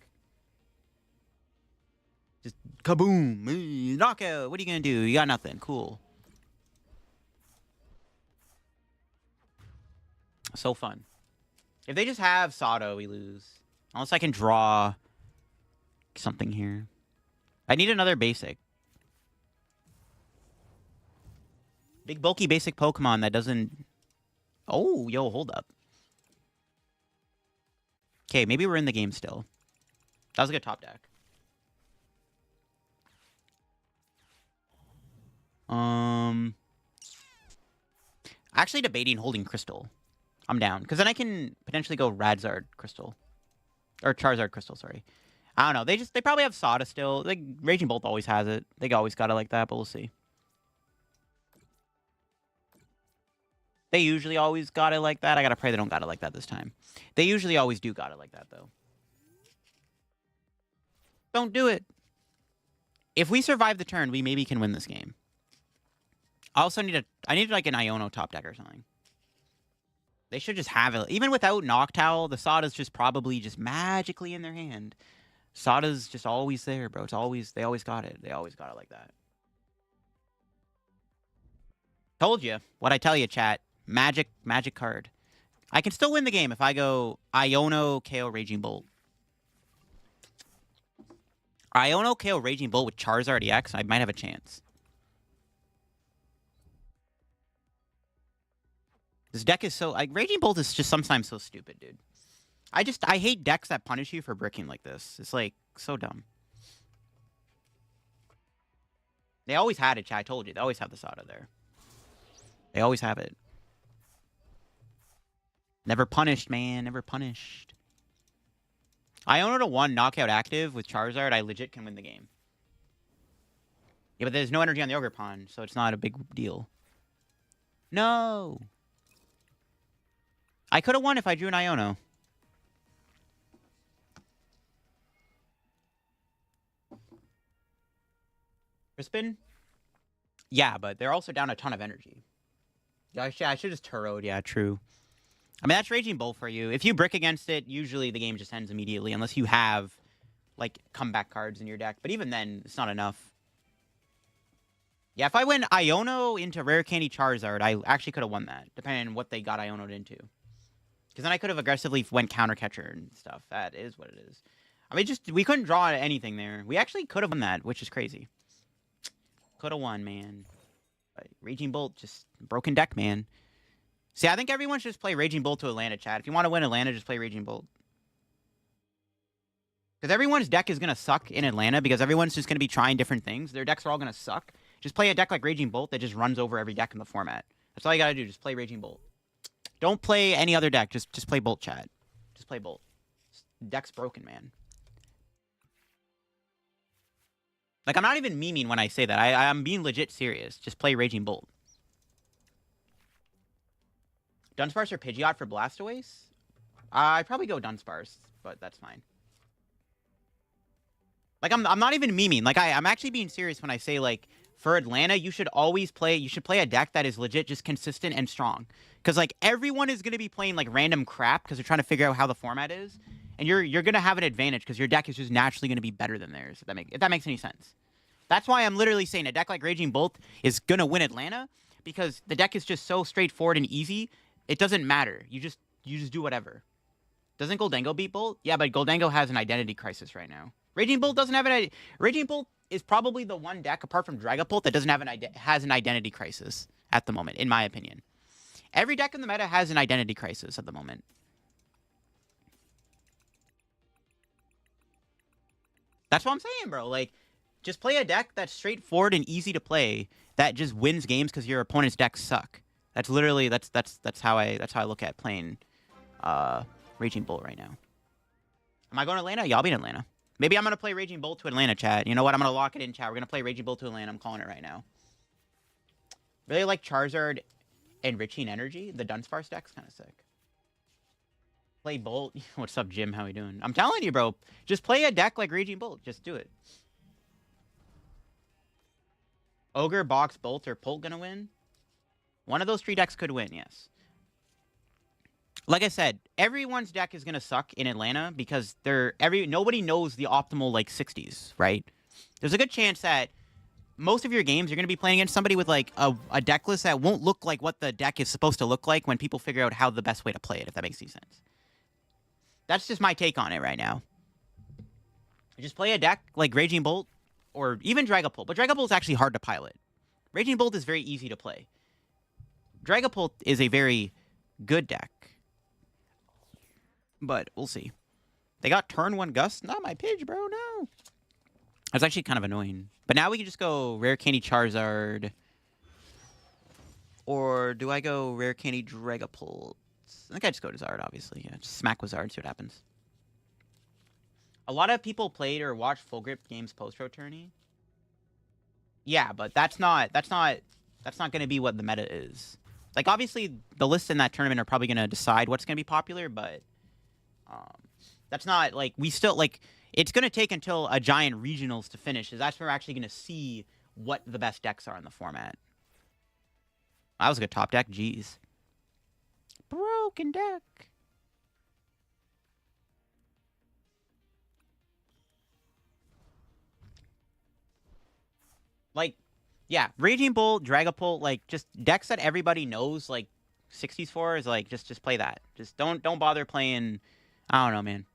Just kaboom, knockout. What are you gonna do? You got nothing. Cool. So fun. If they just have Sato, we lose. Unless I can draw something here. I need another basic. Big bulky basic Pokemon that doesn't... Oh, yo, hold up. Okay, maybe we're in the game still. That was a good top deck. Actually debating holding Crystal. I'm down. Because then I can potentially go Radzard Crystal. Or Charizard Crystal, sorry. I don't know. They probably have Sada still. Like, Raging Bolt always has it. They always got it like that, but we'll see. They usually always got it like that. I gotta pray they don't got it like that this time. They usually always do got it like that, though. Don't do it. If we survive the turn, we maybe can win this game. I also need like an Iono top deck or something. They should just have it. Even without Noctowl, the Sada's just probably just magically in their hand. Sada's just always there, bro. They always got it. They always got it like that. Told you. What'd I tell you, chat? Magic card. I can still win the game if I go Iono, KO, Raging Bolt. Iono, KO, Raging Bolt with Charizard EX, I might have a chance. This deck is so... like, Raging Bolt is just sometimes so stupid, dude. I hate decks that punish you for bricking like this. It's, like, so dumb. They always had it, chat. I told you. They always have the Sada there. They always have it. Never punished, man. Never punished. Iono to 1 knockout active with Charizard, I legit can win the game. Yeah, but there's no energy on the Ogre Pond, so it's not a big deal. No! I could have won if I drew an Iono. Crispin? Yeah, but they're also down a ton of energy. Yeah, I should just Turo'd. Yeah, true. I mean, that's Raging Bolt for you. If you brick against it, usually the game just ends immediately, unless you have, like, comeback cards in your deck. But even then, it's not enough. Yeah, if I went Iono into Rare Candy Charizard, I actually could have won that, depending on what they got Iono'd into. Because then I could have aggressively went Counter Catcher and stuff. That is what it is. I mean, we couldn't draw anything there. We actually could have won that, which is crazy. Could have won, man. But Raging Bolt, just broken deck, man. See, I think everyone should just play Raging Bolt to Atlanta, chat. If you want to win Atlanta, just play Raging Bolt. Because everyone's deck is going to suck in Atlanta because everyone's just going to be trying different things. Their decks are all going to suck. Just play a deck like Raging Bolt that just runs over every deck in the format. That's all you got to do. Just play Raging Bolt. Don't play any other deck. Just play Bolt, chat. Just play Bolt. Deck's broken, man. Like, I'm not even memeing when I say that. I'm being legit serious. Just play Raging Bolt. Dunsparce or Pidgeot for Blastoise? I'd probably go Dunsparce, but that's fine. Like, I'm not even memeing. Like, I'm actually being serious when I say, like, for Atlanta, you should always play... You should play a deck that is legit just consistent and strong. Because, like, everyone is going to be playing, like, random crap because they're trying to figure out how the format is. And you're going to have an advantage because your deck is just naturally going to be better than theirs, if that makes any sense. That's why I'm literally saying a deck like Raging Bolt is going to win Atlanta because the deck is just so straightforward and easy. It doesn't matter. You just do whatever. Doesn't Goldango beat Bolt? Yeah, but Goldango has an identity crisis right now. Raging Bolt doesn't have an... Raging Bolt is probably the one deck, apart from Dragapult, that doesn't have has an identity crisis at the moment, in my opinion. Every deck in the meta has an identity crisis at the moment. That's what I'm saying, bro. Like, just play a deck that's straightforward and easy to play that just wins games because your opponent's decks suck. That's literally that's how I look at playing Raging Bolt right now. Am I going to Atlanta? Y'all be in Atlanta. Maybe I'm going to play Raging Bolt to Atlanta, chat. You know what? I'm going to lock it in, chat. We're going to play Raging Bolt to Atlanta. I'm calling it right now. Really like Charizard Enriching Energy. The Dunsparce deck's kind of sick. Play Bolt. What's up, Jim? How we doing? I'm telling you, bro. Just play a deck like Raging Bolt. Just do it. Ogre, Box, Bolt, or Polt gonna win? One of those three decks could win, yes. Like I said, everyone's deck is gonna suck in Atlanta because nobody knows the optimal like 60s, right? There's a good chance that most of your games you're gonna be playing against somebody with like a deck list that won't look like what the deck is supposed to look like when people figure out how the best way to play it, if that makes any sense. That's just my take on it right now. Just play a deck like Raging Bolt or even Dragapult, but Dragapult is actually hard to pilot. Raging Bolt is very easy to play. Dragapult is a very good deck. But we'll see. They got turn 1 Gust. Not my Pidge, bro. No. That's actually kind of annoying. But now we can just go Rare Candy Charizard. Or do I go Rare Candy Dragapult? I think I just go to Zard, obviously. Yeah, just smack with Zard, see what happens. A lot of people played or watched Full Grip games post-pro tourney. Yeah, but that's not going to be what the meta is. Like, obviously, the lists in that tournament are probably going to decide what's going to be popular, but that's not, like, we still, like, it's going to take until a giant regionals to finish, because that's where we're actually going to see what the best decks are in the format. That was a good top deck, jeez. Broken deck. Like, yeah, Raging Bolt, Dragapult, like, just decks that everybody knows, like, 60s for is, like, just play that. Just don't bother playing, I don't know, man.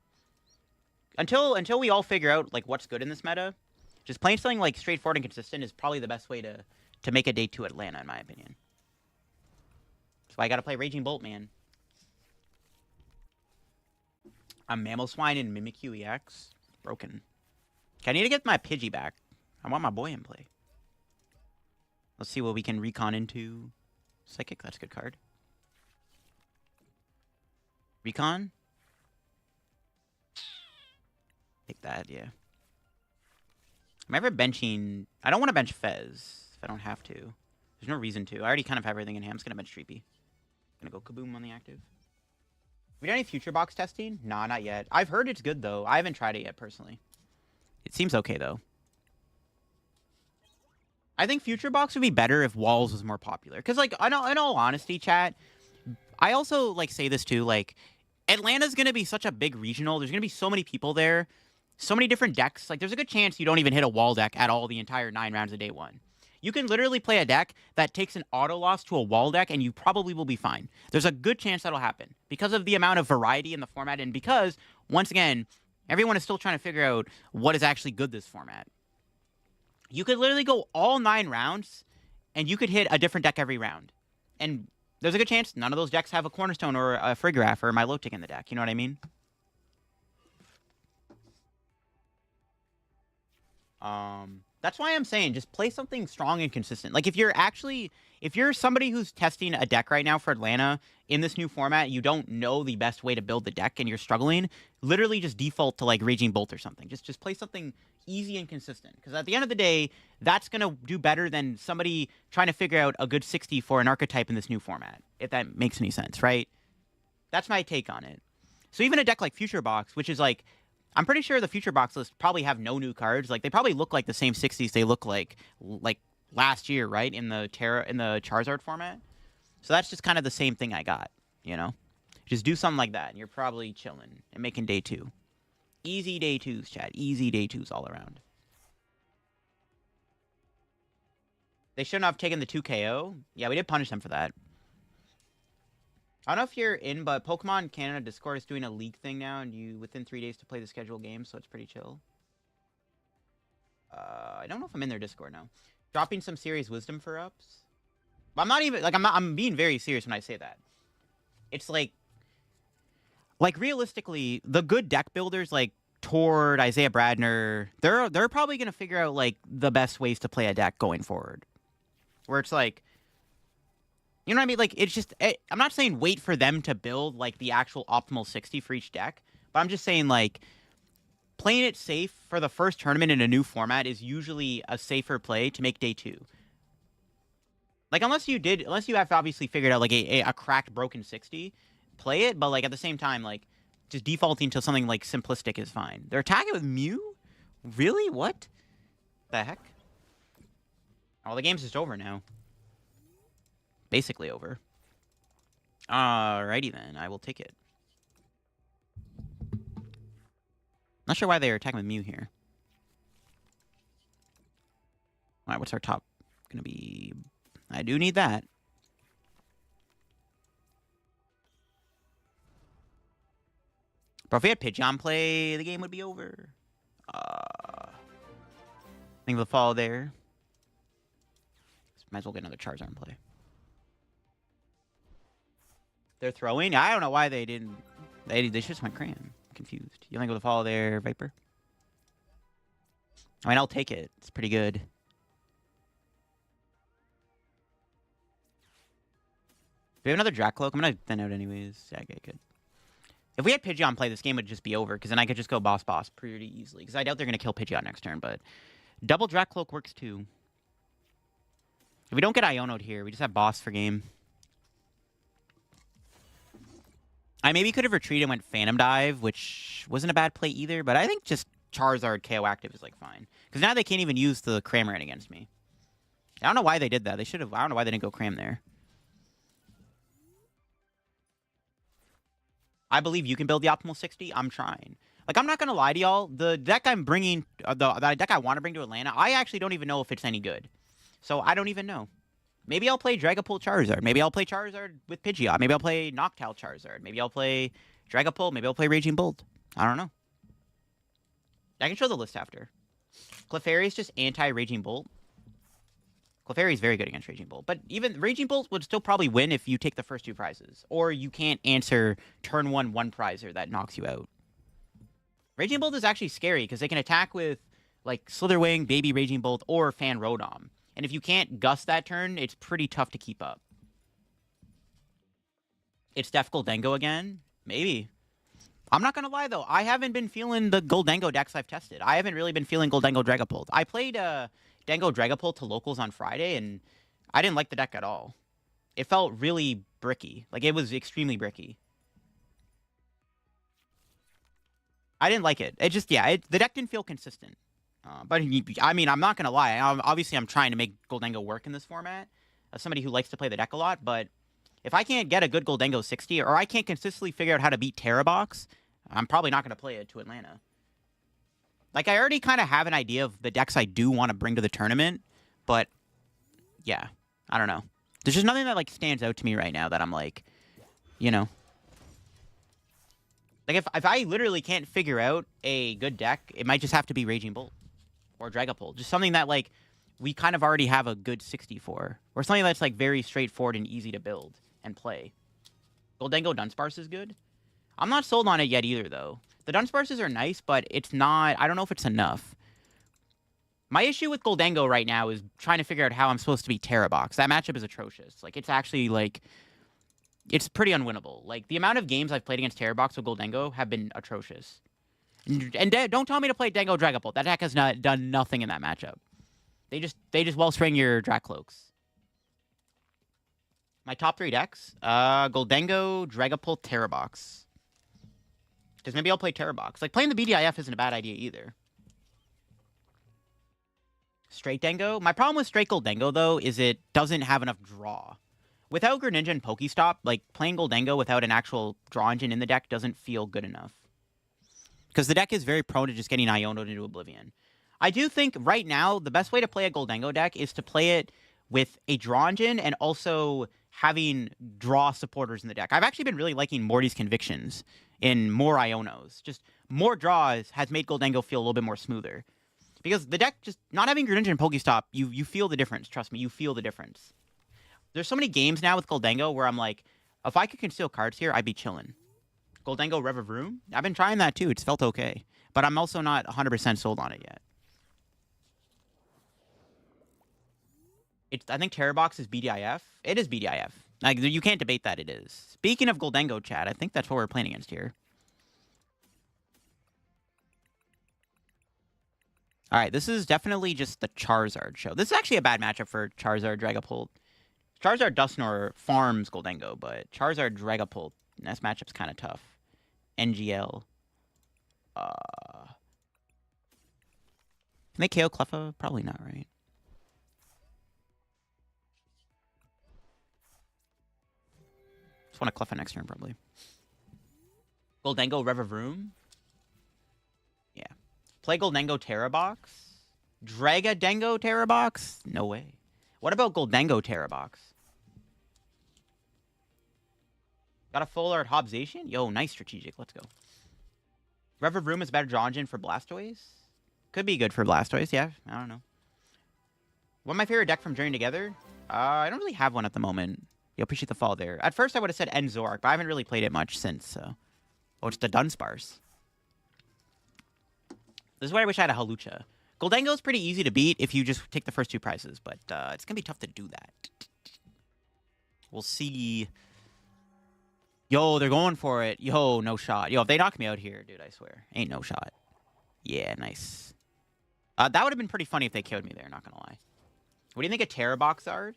Until we all figure out, like, what's good in this meta, just playing something, like, straightforward and consistent is probably the best way to make a day 2 Atlanta, in my opinion. That's why I gotta play Raging Bolt, man. I'm Mamoswine and Mimikyu EX. Broken. Okay, I need to get my Pidgey back. I want my boy in play. Let's see what we can recon into. Psychic, that's a good card. Recon? Take that, yeah. I'm ever benching... I don't want to bench Fez if I don't have to. There's no reason to. I already kind of have everything in hand. I'm just going to bench Treepy. Gonna go Kaboom on the active. We done any future box testing? Nah, not yet. I've heard it's good, though. I haven't tried it yet, personally. It seems okay, though. I think Future Box would be better if Walls was more popular. Because, like, in all honesty, chat, I also, like, say this, too. Like, Atlanta's going to be such a big regional. There's going to be so many people there. So many different decks. Like, there's a good chance you don't even hit a Wall deck at all the entire 9 rounds of day 1. You can literally play a deck that takes an auto loss to a Wall deck, and you probably will be fine. There's a good chance that'll happen. Because of the amount of variety in the format, and because, once again, everyone is still trying to figure out what is actually good this format. You could literally go all 9 rounds and you could hit a different deck every round. And there's a good chance none of those decks have a Cornerstone or a Frigraph or a Milotic in the deck. You know what I mean? That's why I'm saying just play something strong and consistent. Like if you're somebody who's testing a deck right now for Atlanta in this new format, you don't know the best way to build the deck and you're struggling, literally just default to like Raging Bolt or something. Just play something easy and consistent. Because at the end of the day, that's gonna do better than somebody trying to figure out a good 60 for an archetype in this new format, if that makes any sense, right? That's my take on it. So even a deck like Future Box, which is like, I'm pretty sure the Future Box list probably have no new cards. Like they probably look like the same 60s they look like last year, right? In the Charizard format. So that's just kind of the same thing I got, you know? Just do something like that and you're probably chilling and making day 2. Easy day 2s, chat. Easy day 2s all around. They shouldn't have taken the 2 KO. Yeah, we did punish them for that. I don't know if you're in, but Pokemon Canada Discord is doing a league thing now, and you within 3 days to play the scheduled game, so it's pretty chill. I don't know if I'm in their Discord now. Dropping some serious wisdom for ups. But I'm not even like I'm being very serious when I say that. It's like realistically, the good deck builders like Tord, Isaiah Bradner, they're probably gonna figure out like the best ways to play a deck going forward. Where it's like, you know what I mean? Like, it's just, I'm not saying wait for them to build, like, the actual optimal 60 for each deck. But I'm just saying, like, playing it safe for the first tournament in a new format is usually a safer play to make day 2. Like, unless you have obviously figured out, like, a cracked, broken 60, play it. But, like, at the same time, like, just defaulting to something, like, simplistic is fine. They're attacking with Mew? Really? What? The heck? Oh, the game's just over now. Basically over. Alrighty then, I will take it. Not sure why they are attacking with Mew here. Alright, what's our top gonna be? I do need that. But if we had Pidgeon play, the game would be over. Think of the fall there. Might as well get another Charizard in play. They're throwing? I don't know why they didn't. They just went Crayon. I'm confused. You think with the follow there, Viper? I mean, I'll take it. It's pretty good. Do we have another Dracloak? I'm going to thin out anyways. Yeah, okay, good. If we had Pidgeon play, this game would just be over, because then I could just go boss pretty easily. Because I doubt they're going to kill Pidgeon next turn, but double Dracloak works too. If we don't get Iono'd here, we just have boss for game. I maybe could have retreated and went Phantom Dive, which wasn't a bad play either, but I think just Charizard KO active is like fine. Because now they can't even use the Cramorant against me. I don't know why they did that. They should have. I don't know why they didn't go Cram there. I believe you can build the optimal 60. I'm trying. Like, I'm not going to lie to y'all. The deck I'm bringing, the deck I want to bring to Atlanta, I actually don't even know if it's any good. So I don't even know. Maybe I'll play Dragapult Charizard. Maybe I'll play Charizard with Pidgeot. Maybe I'll play Noctowl Charizard. Maybe I'll play Dragapult. Maybe I'll play Raging Bolt. I don't know. I can show the list after. Clefairy is just anti-Raging Bolt. Clefairy is very good against Raging Bolt. But even Raging Bolt would still probably win if you take the first 2 prizes. Or you can't answer turn 1 prizer that knocks you out. Raging Bolt is actually scary because they can attack with like Slitherwing, Baby Raging Bolt, or Fan Rotom. And if you can't gust that turn, it's pretty tough to keep up. It's Def Goldengo again? Maybe. I'm not going to lie, though. I haven't been feeling the Goldengo decks I've tested. I haven't really been feeling Goldengo Dragapult. I played Dango Dragapult to locals on Friday, and I didn't like the deck at all. It felt really bricky. Like, it was extremely bricky. I didn't like it. It just, yeah, the deck didn't feel consistent. But, I mean, I'm not going to lie. Obviously, I'm trying to make Goldengo work in this format. As somebody who likes to play the deck a lot. But if I can't get a good Goldengo 60, or I can't consistently figure out how to beat Terrabox, I'm probably not going to play it to Atlanta. Like, I already kind of have an idea of the decks I do want to bring to the tournament. But, yeah, I don't know. There's just nothing that, like, stands out to me right now that I'm like, you know. Like, if I literally can't figure out a good deck, it might just have to be Raging Bolt. Or Dragapult. Just something that, like, we kind of already have a good 64. Or something that's like very straightforward and easy to build and play. Goldengo Dunsparce is good. I'm not sold on it yet either, though. The Dunsparces are nice, but it's not... I don't know if it's enough. My issue with Goldengo right now is trying to figure out how I'm supposed to beat Terrabox. That matchup is atrocious. Like, it's actually, like... It's pretty unwinnable. Like, the amount of games I've played against Terrabox with Goldengo have been atrocious. And don't tell me to play Dango Dragapult. That deck has not done nothing in that matchup. They just well-spring your Dracloaks. My top 3 decks, Goldengo, Dragapult, Terrabox. Because maybe I'll play Terrabox. Like, playing the BDIF isn't a bad idea either. Straight Dango? My problem with straight Goldengo, though, is it doesn't have enough draw. Without Greninja and Pokestop, like, playing Goldengo without an actual draw engine in the deck doesn't feel good enough. Because the deck is very prone to just getting Iono'd into Oblivion. I do think, right now, the best way to play a Goldengo deck is to play it with a draw engine and also having draw supporters in the deck. I've actually been really liking Morty's Convictions in more Ionos. Just more draws has made Goldengo feel a little bit more smoother. Because the deck, just not having Greninja and Pokestop, you feel the difference. Trust me, you feel the difference. There's so many games now with Goldengo where I'm like, if I could conceal cards here, I'd be chilling. Goldengo Revavroom? I've been trying that too. It's felt okay. But I'm also not 100% sold on it yet. I think Terrabox is BDIF. It is BDIF. Like, you can't debate that it is. Speaking of Goldengo, chat, I think that's what we're playing against here. All right, this is definitely just the Charizard show. This is actually a bad matchup for Charizard Dragapult. Charizard Dusknoir farms Goldengo, but Charizard Dragapult, this matchup's kind of tough. NGL. Can they KO Cleffa? Probably not, right? Just want to Cleffa next turn, probably. Goldengo Revavroom? Yeah. Play Goldengo Terrabox? Dragadengo Terrabox? No way. What about Goldengo Terrabox? Got a full art Hobbsation? Yo, nice strategic. Let's go. Revavroom is a better draw engine for Blastoise? Could be good for Blastoise, yeah. I don't know. One of my favorite deck from Journey Together? I don't really have one at the moment. You appreciate the fall there. At first, I would have said Enzork, but I haven't really played it much since, so... Oh, it's the Dunsparce. This is where I wish I had a Halucha. Goldengo is pretty easy to beat if you just take the first 2 prizes, but it's going to be tough to do that. We'll see. Yo, they're going for it. Yo, no shot. Yo, if they knock me out here, dude, I swear. Ain't no shot. Yeah, nice. That would have been pretty funny if they killed me there, not going to lie. What do you think of Terrabox Zard?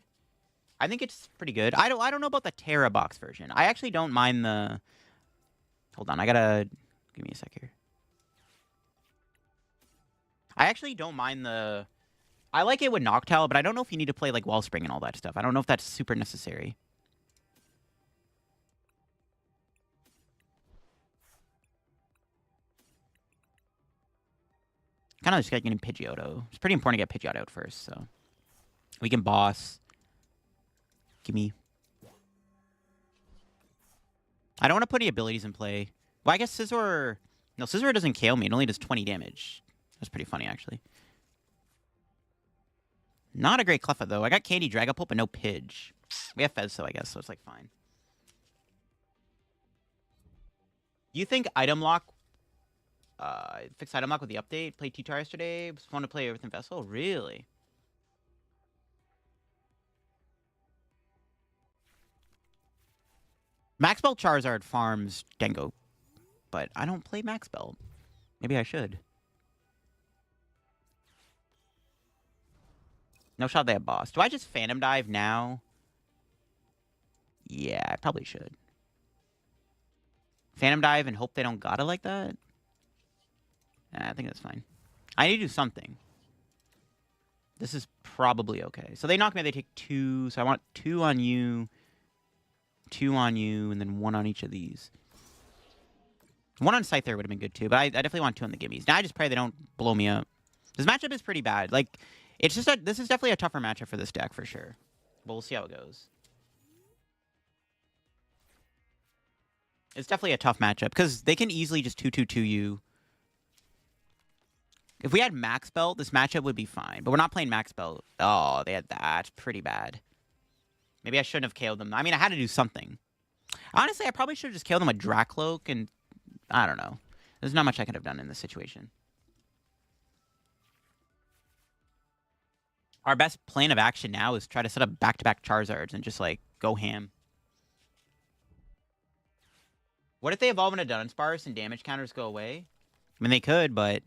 I think it's pretty good. I don't know about the Terrabox version. I actually don't mind the... Hold on, I gotta... Give me a sec here. I actually don't mind the... I like it with Noctowl, but I don't know if you need to play, like, Wellspring and all that stuff. I don't know if that's super necessary. Kind of just getting Pidgeotto. It's pretty important to get Pidgeotto out first, so... We can boss. Gimme. I don't want to put any abilities in play. Well, I guess Scizor... No, Scizor doesn't KO me. It only does 20 damage. That's pretty funny, actually. Not a great Cleffa, though. I got Candy Dragapult, but no Pidge. We have Fez, though, I guess, so it's, like, fine. You think Item Lock... fixed Item Lock with the update? Played T-Tar yesterday. It was fun to play with Vessel. Really? Max Belt Charizard farms Dengo. But I don't play Max Belt. Maybe I should. No shot they have boss. Do I just Phantom Dive now? Yeah, I probably should. Phantom Dive and hope they don't got it like that? Nah, I think that's fine. I need to do something. This is probably okay. So they knock me, they take 2. So I want 2 on you, 2 on you, and then 1 on each of these. 1 on Scyther would have been good too, but I definitely want 2 on the gimmies. Now I just pray they don't blow me up. This matchup is pretty bad. Like, it's just this is definitely a tougher matchup for this deck for sure. But we'll see how it goes. It's definitely a tough matchup because they can easily just 2-2-2 you. If we had max belt, this matchup would be fine. But we're not playing max belt. Oh, they had that. Pretty bad. Maybe I shouldn't have KO'd them. I mean, I had to do something. Honestly, I probably should have just killed them with Dracloak, and I don't know. There's not much I could have done in this situation. Our best plan of action now is try to set up back-to-back Charizards and just, like, go ham. What if they evolve into Dunsparce and damage counters go away? I mean, they could, but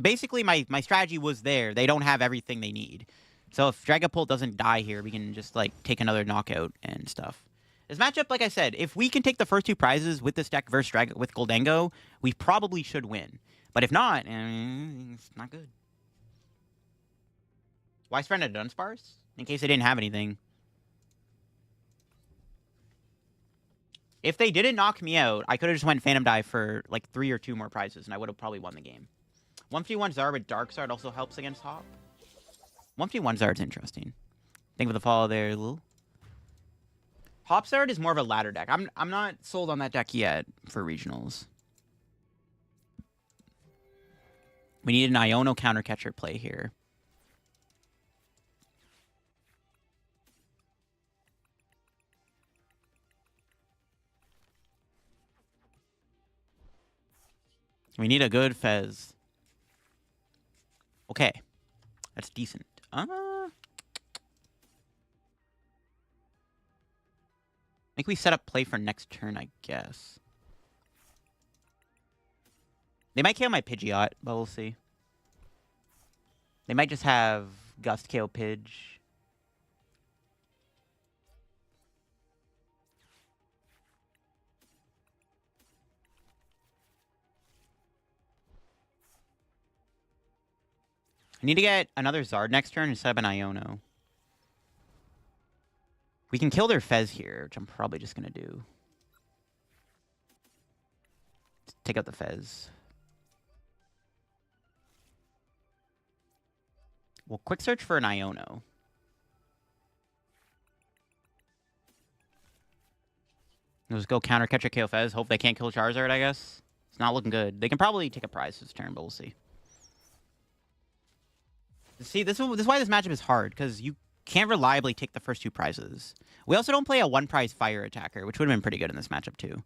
basically my strategy was there. They don't have everything they need. So if Dragapult doesn't die here, we can just, like, take another knockout and stuff. This matchup, like I said, if we can take the first 2 prizes with this deck versus with Goldango, we probably should win. But if not, it's not good. Why spend a Dunsparce? In case they didn't have anything. If they didn't knock me out, I could have just went Phantom Dive for like 3 or 2 more prizes, and I would have probably won the game. 151 Zard with Dark Zard also helps against Hop. 151 Zard's interesting. Think of the follow there, Lil. Hop Zard is more of a ladder deck. I'm not sold on that deck yet for regionals. We need an Iono counter catcher play here. We need a good Fez. Okay. That's decent. I think we set up play for next turn, I guess. They might KO my Pidgeot, but we'll see. They might just have Gust KO Pidge. I need to get another Zard next turn and set up an Iono. We can kill their Fez here, which I'm probably just going to do. Take out the Fez. We'll quick search for an Iono. Let's go counter catcher KO Fez. Hope they can't kill Charizard, I guess. It's not looking good. They can probably take a prize this turn, but we'll see. See, this is why this matchup is hard, because you can't reliably take the first 2 prizes. We also don't play a 1-prize fire attacker, which would have been pretty good in this matchup, too.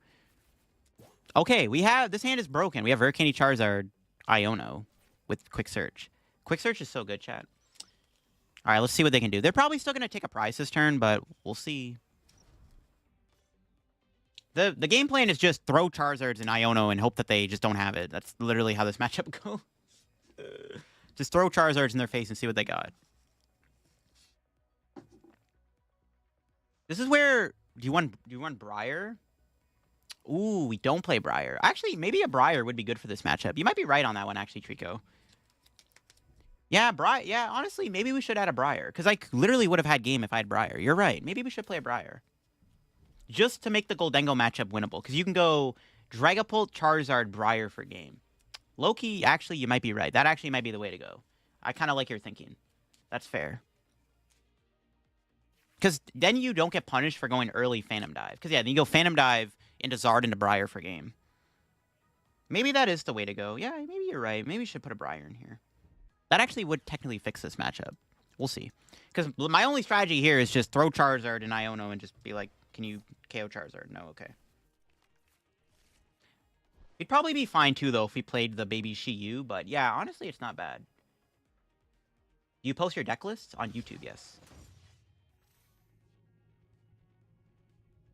Okay, this hand is broken. We have Rare Candy Charizard Iono with Quick Search. Quick Search is so good, chat. All right, let's see what they can do. They're probably still going to take a prize this turn, but we'll see. The game plan is just throw Charizards in Iono and hope that they just don't have it. That's literally how this matchup goes. Just throw Charizards in their face and see what they got. This is where... Do you want Briar? Ooh, we don't play Briar. Actually, maybe a Briar would be good for this matchup. You might be right on that one, actually, Trico. Yeah, yeah, honestly, maybe we should add a Briar. Because I literally would have had game if I had Briar. You're right. Maybe we should play a Briar. Just to make the Goldango matchup winnable. Because you can go Dragapult, Charizard, Briar for game. Loki, actually, you might be right. That actually might be the way to go. I kind of like your thinking. That's fair. Because then you don't get punished for going early Phantom Dive. Because, yeah, then you go Phantom Dive into Zard into Briar for game. Maybe that is the way to go. Yeah, maybe you're right. Maybe we should put a Briar in here. That actually would technically fix this matchup. We'll see. Because my only strategy here is just throw Charizard and Iono and just be like, can you KO Charizard? No, okay. It'd probably be fine, too, though, if we played the Baby Shiyu. But, yeah, honestly, it's not bad. You post your deck lists on YouTube, yes.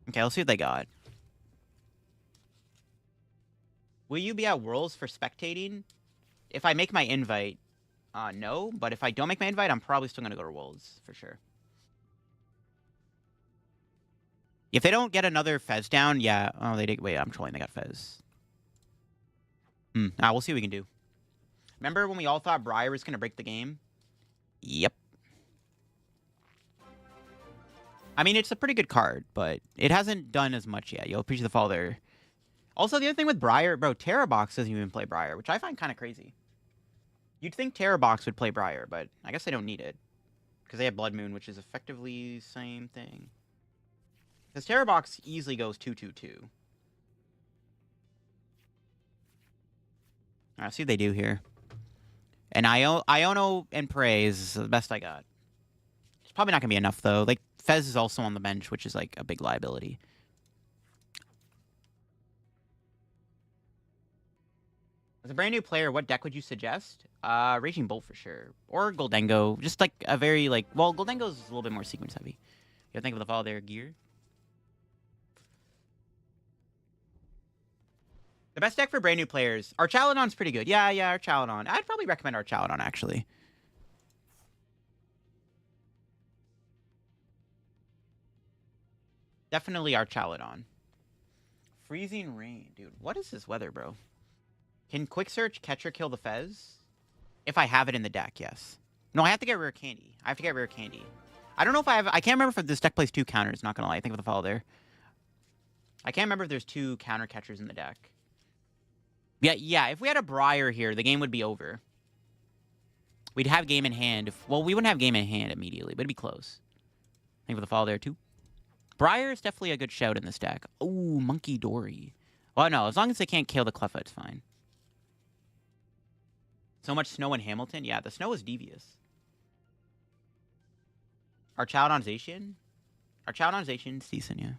Okay, let's see what they got. Will you be at Worlds for spectating? If I make my invite, no. But if I don't make my invite, I'm probably still going to go to Worlds, for sure. If they don't get another Fez down, yeah. Oh, they did. Wait, I'm trolling. They got Fez. We'll see what we can do. Remember when we all thought Briar was going to break the game? Yep. I mean, it's a pretty good card, but it hasn't done as much yet. You'll appreciate the fall there. Also, the other thing with Briar, bro, Terrabox doesn't even play Briar, which I find kind of crazy. You'd think Terrabox would play Briar, but I guess they don't need it. Because they have Blood Moon, which is effectively the same thing. Because Terrabox easily goes 2/2/2. Alright, see what they do here. And Iono and Prey is the best I got. It's probably not going to be enough, though. Like, Fez is also on the bench, which is, like, a big liability. As a brand new player, what deck would you suggest? Raging Bolt for sure. Or Goldengo. Just, like, a very, like... Well, Goldengo's a little bit more sequence heavy. You gotta think of all their gear. The best deck for brand new players. Archaladon's pretty good. Yeah, Archaladon. I'd probably recommend Archaladon, actually. Definitely Archaladon. Freezing rain. Dude, what is this weather, bro? Can Quick Search Catcher kill the Fez? If I have it in the deck, yes. No, I have to get Rare Candy. I have to get Rare Candy. I don't know if I have... I can't remember if this deck plays 2 counters, not gonna lie. I think of the follow there. I can't remember if there's 2 counter catchers in the deck. Yeah, if we had a Briar here, the game would be over. We'd have game in hand. Well, we wouldn't have game in hand immediately, but it'd be close. Think of the follow there, too. Briar is definitely a good shout in this deck. Ooh, Monkey Dory. Well, no, as long as they can't kill the Cleffa, it's fine. So much snow in Hamilton? Yeah, the snow is devious. Archaladonization? Archaladonization's decent, yeah.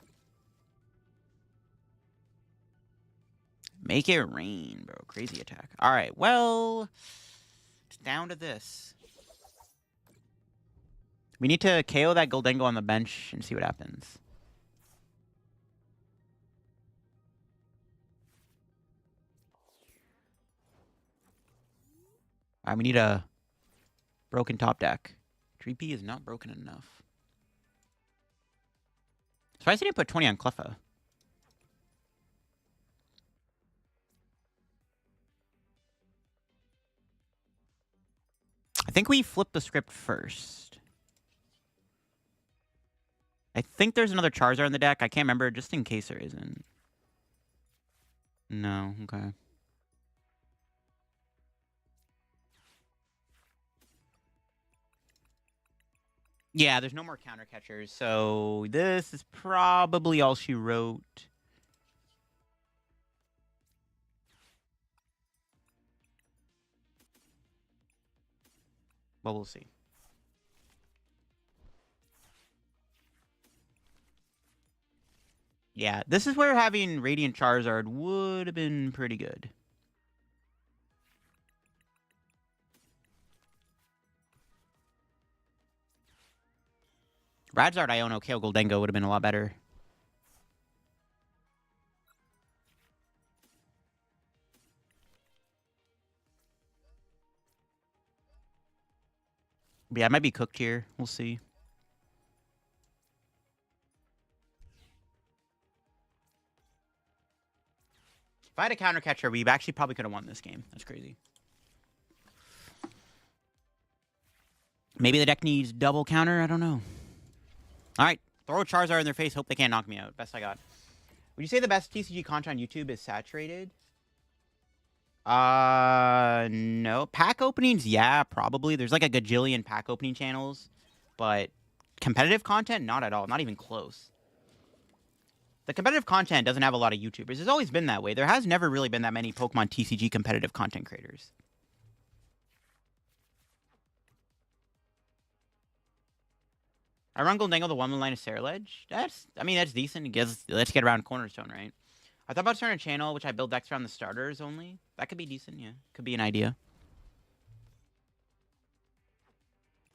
Make it rain, bro. Crazy attack. All right, well, it's down to this. We need to KO that Goldengo on the bench and see what happens. All right, we need a broken top deck. Treepy is not broken enough. Surprised he didn't put 20 on Cleffa. I think we flip the script first. I think there's another Charizard in the deck. I can't remember, just in case there isn't. No, okay. Yeah, there's no more counter catchers, so this is probably all she wrote. Well, we'll see. Yeah, this is where having Radiant Charizard would have been pretty good. Radzard, Iono, KO Goldengo would have been a lot better. But yeah, it might be cooked here. We'll see. If I had a counter catcher, we actually probably could have won this game. That's crazy. Maybe the deck needs double counter. I don't know. All right. Throw a Charizard in their face. Hope they can't knock me out. Best I got. Would you say the best TCG content on YouTube is saturated? No. Pack openings, yeah, probably. There's like a gajillion pack opening channels. But competitive content, not at all. Not even close. The competitive content doesn't have a lot of YouTubers. It's always been that way. There has never really been that many Pokemon TCG competitive content creators. I run Goldengo the 1-1 line of Saraledge. That's decent. Let's get around Cornerstone, right? I thought about starting a channel which I build decks around the starters only. That could be decent, yeah. Could be an idea.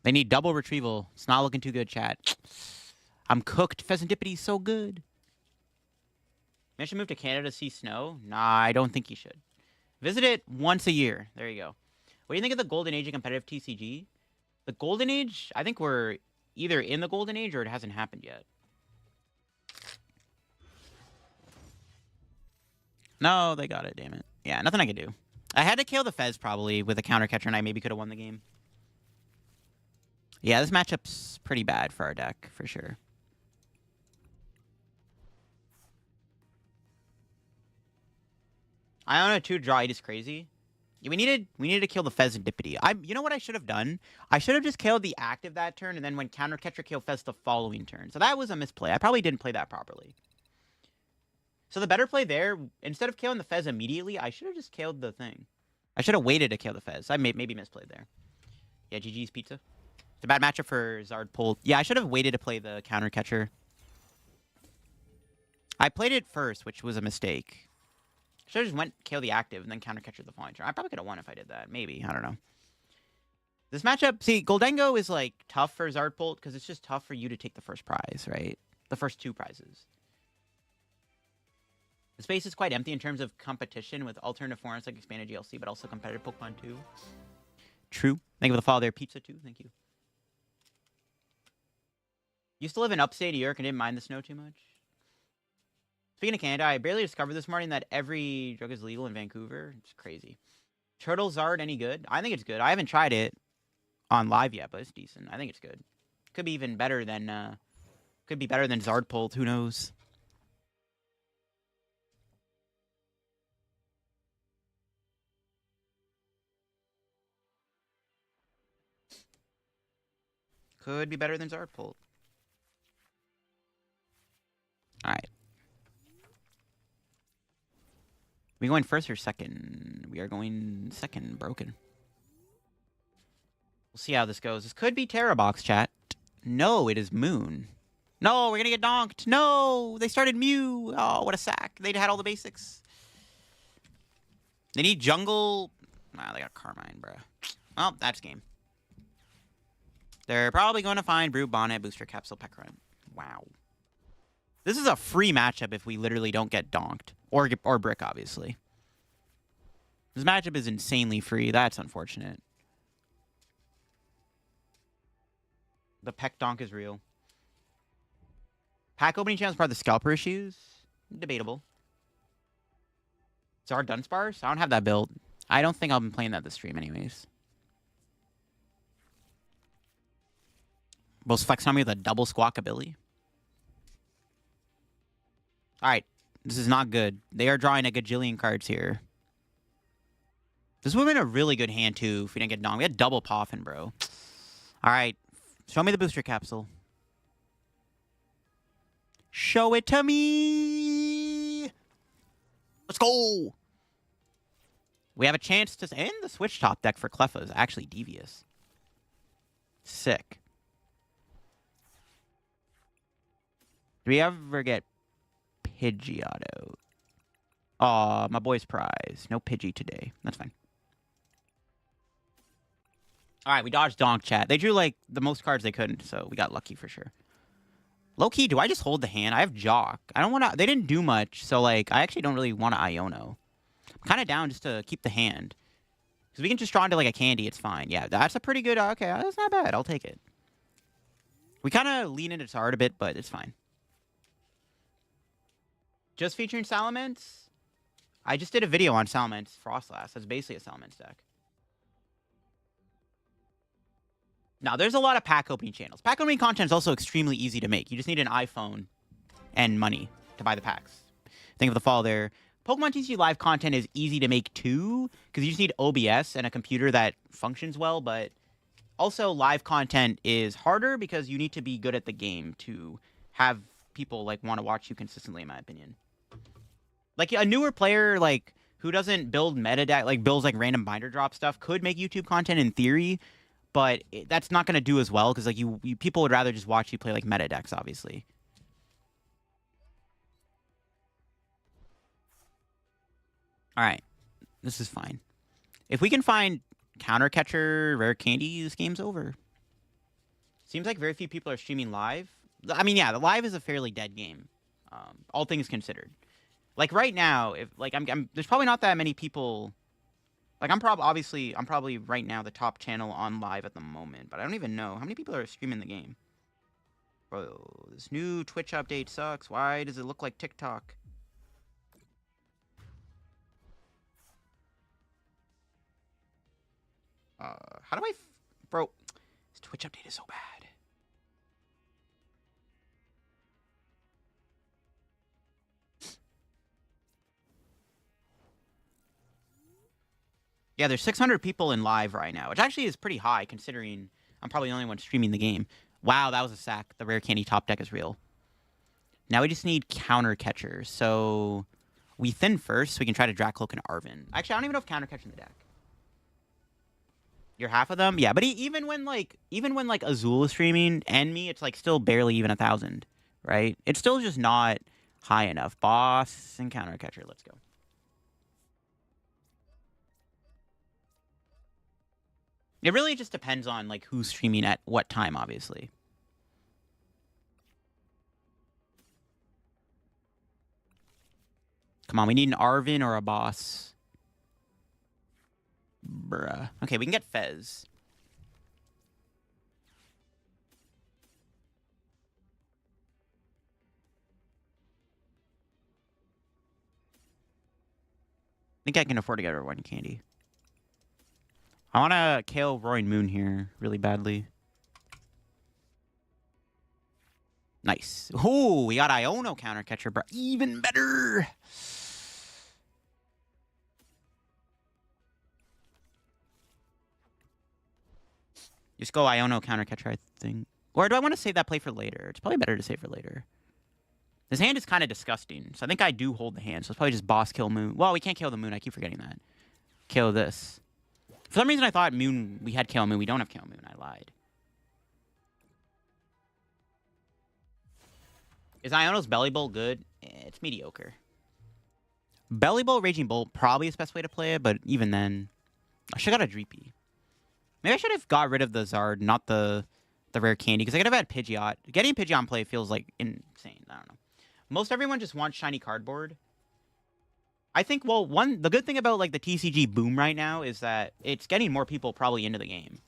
They need double retrieval. It's not looking too good, chat. I'm cooked. Pheasantipity's so good. Maybe I should move to Canada to see snow? Nah, I don't think you should. Visit it once a year. There you go. What do you think of the Golden Age of competitive TCG? The Golden Age, I think we're either in the Golden Age or it hasn't happened yet. No, they got it, damn it. Yeah, nothing I could do. I had to kill the Fez probably with a counter catcher and I maybe could have won the game. Yeah, this matchup's pretty bad for our deck, for sure. Iona 2 draw 8 is crazy. Yeah, we needed to kill the Pheasantipity. You know what I should have done? I should have just killed the active that turn, and then when counter catcher kill Fez the following turn. So that was a misplay. I probably didn't play that properly. So the better play there, instead of killing the Fez immediately, I should have just killed the thing. I should have waited to kill the Fez. I maybe misplayed there. Yeah, GG's Pizza. It's a bad matchup for Zard Pulled. Yeah, I should have waited to play the counter catcher. I played it first, which was a mistake. Should have just went kill the active and then counter catcher the following turn. I probably could have won if I did that. Maybe. I don't know. This matchup, see, Goldengo is like tough for Zard Pulled because it's just tough for you to take the first prize, right? The first 2 prizes. The space is quite empty in terms of competition with alternative forms like expanded GLC, but also competitive Pokemon too. True. Thank you for the follow there, Pizza too. Thank you. Used to live in upstate New York and didn't mind the snow too much. Speaking of Canada, I barely discovered this morning that every drug is legal in Vancouver. It's crazy. Turtle Zard any good? I think it's good. I haven't tried it on live yet, but it's decent. I think it's good. Could be even better than Zard Pulled. Who knows? Could be better than Zard Pulled. All right. We going first or second? We are going second. Broken. We'll see how this goes. This could be Terrabox, chat. No, it is Moon. No, we're gonna get donked. No, they started Mew. Oh, what a sack. They had all the basics. They need Jungle. Nah, they got Carmine, bruh. Well, that's game. They're probably going to find Brew Bonnet, Booster Capsule, Pekron. Wow. This is a free matchup if we literally don't get donked. Or Brick, obviously. This matchup is insanely free. That's unfortunate. The Peck Donk is real. Pack opening chance part of the Scalper issues? Debatable. Zard Dunsparce? I don't have that build. I don't think I'll be playing that this stream anyways. Most flex on me with a double squawk ability. Alright. This is not good. They are drawing a gajillion cards here. This would have been a really good hand, too, if we didn't get donked. We had double Poffin, bro. Alright. Show me the booster capsule. Show it to me! Let's go! We have a chance to... And the switch top deck for Cleffa is actually devious. Sick. Do we ever get Pidgeotto? Aw, my boy's prize. No Pidgey today. That's fine. Alright, we dodged Donk, chat. They drew, like, the most cards they couldn't, so we got lucky for sure. Low-key, do I just hold the hand? I have Jock. I don't want to... They didn't do much, so, like, I actually don't really want to Iono. I'm kind of down just to keep the hand. Because we can just draw into, like, a candy. It's fine. Yeah, that's a pretty good... Okay, that's not bad. I'll take it. We kind of lean into Zard a bit, but it's fine. Just featuring Salamence? I just did a video on Salamence Frostlass. That's basically a Salamence deck. Now, there's a lot of pack opening channels. Pack opening content is also extremely easy to make. You just need an iPhone and money to buy the packs. Think of the follow there. Pokemon TCG live content is easy to make too, because you just need OBS and a computer that functions well, but also live content is harder because you need to be good at the game to have people like want to watch you consistently, in my opinion. Like a newer player like who doesn't build meta deck, like builds like random binder drop stuff, could make YouTube content in theory, but that's not going to do as well because like you people would rather just watch you play like meta decks, obviously. All right, this is fine. If we can find counter catcher, rare candy, this game's over. Seems like very few people are streaming live. I mean, yeah, the live is a fairly dead game, all things considered. Like right now, if like there's probably not that many people. Like I'm probably right now the top channel on live at the moment, but I don't even know how many people are streaming the game. Bro, this new Twitch update sucks. Why does it look like TikTok? How do I... Bro, this Twitch update is so bad. Yeah, there's 600 people in live right now, which actually is pretty high considering I'm probably the only one streaming the game. Wow, that was a sack. The rare candy top deck is real. Now we just need counter catchers. So we thin first so we can try to Dracloak and Arven. Actually, I don't even know if counter catcher in the deck. You're half of them? Yeah, but even when Azul is streaming and me, it's like still barely even 1,000, right? It's still just not high enough. Boss and counter catcher, let's go. It really just depends on like who's streaming at what time, obviously. Come on, we need an Arvin or a boss. Bruh. Okay, we can get Fez. I think I can afford to get her one candy. I want to KO Roaring Moon here really badly. Nice. Ooh, we got Iono counter catcher, bro. Even better. Just go Iono counter catcher, I think. Or do I want to save that play for later? It's probably better to save for later. This hand is kind of disgusting, so I think I do hold the hand. So it's probably just boss kill Moon. Well, we can't kill the Moon. I keep forgetting that. Kill this. For some reason, I thought Moon, we had kill Moon. We don't have kill Moon. I lied. Is Iono's Belly Bolt good? It's mediocre. Belly Bolt, Raging Bolt, probably is the best way to play it, but even then, I should have got a Dreepy. Maybe I should have got rid of the Zard, not the rare candy, because I could have had Pidgeot. Getting Pidgeot play feels like insane. I don't know. Most everyone just wants shiny cardboard. I think, well, the good thing about like the TCG boom right now is that it's getting more people probably into the game.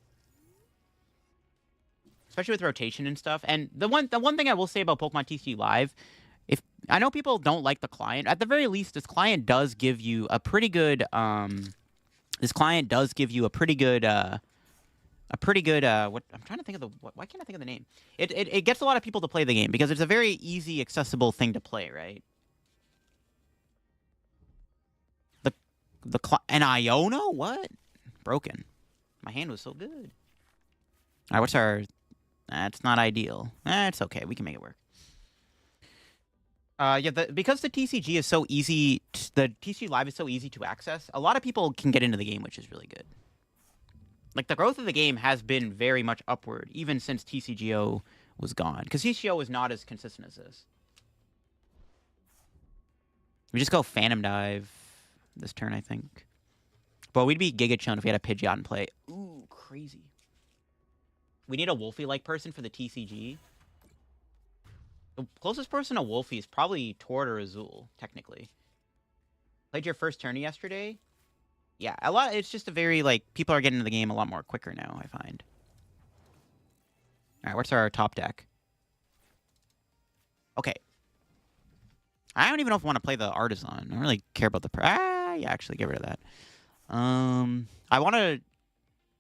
Especially with rotation and stuff. And the one thing I will say about Pokemon TCG Live, if I know people don't like the client, at the very least, this client does give you a pretty good what I'm trying to think of why can't I think of the name? It gets a lot of people to play the game because it's a very easy, accessible thing to play, right? An Iono? What? Broken. My hand was so good. Alright, what's our... That's not ideal. It's okay. We can make it work. Yeah, because the TCG is so easy... The TCG Live is so easy to access, a lot of people can get into the game, which is really good. Like, the growth of the game has been very much upward, even since TCGO was gone. Because TCGO was not as consistent as this. We just go Phantom Dive this turn, I think. But we'd be Giga Chun if we had a Pidgeot in play. Ooh, crazy. We need a Wolfie-like person for the TCG. The closest person to Wolfie is probably Tord or Azul, technically. Played your first tourney yesterday? Yeah, it's just a very, like, people are getting into the game a lot more quicker now, I find. Alright, what's our top deck? Okay. I don't even know if I want to play the Artisan. I don't really care about the... yeah, actually, get rid of that. I want to...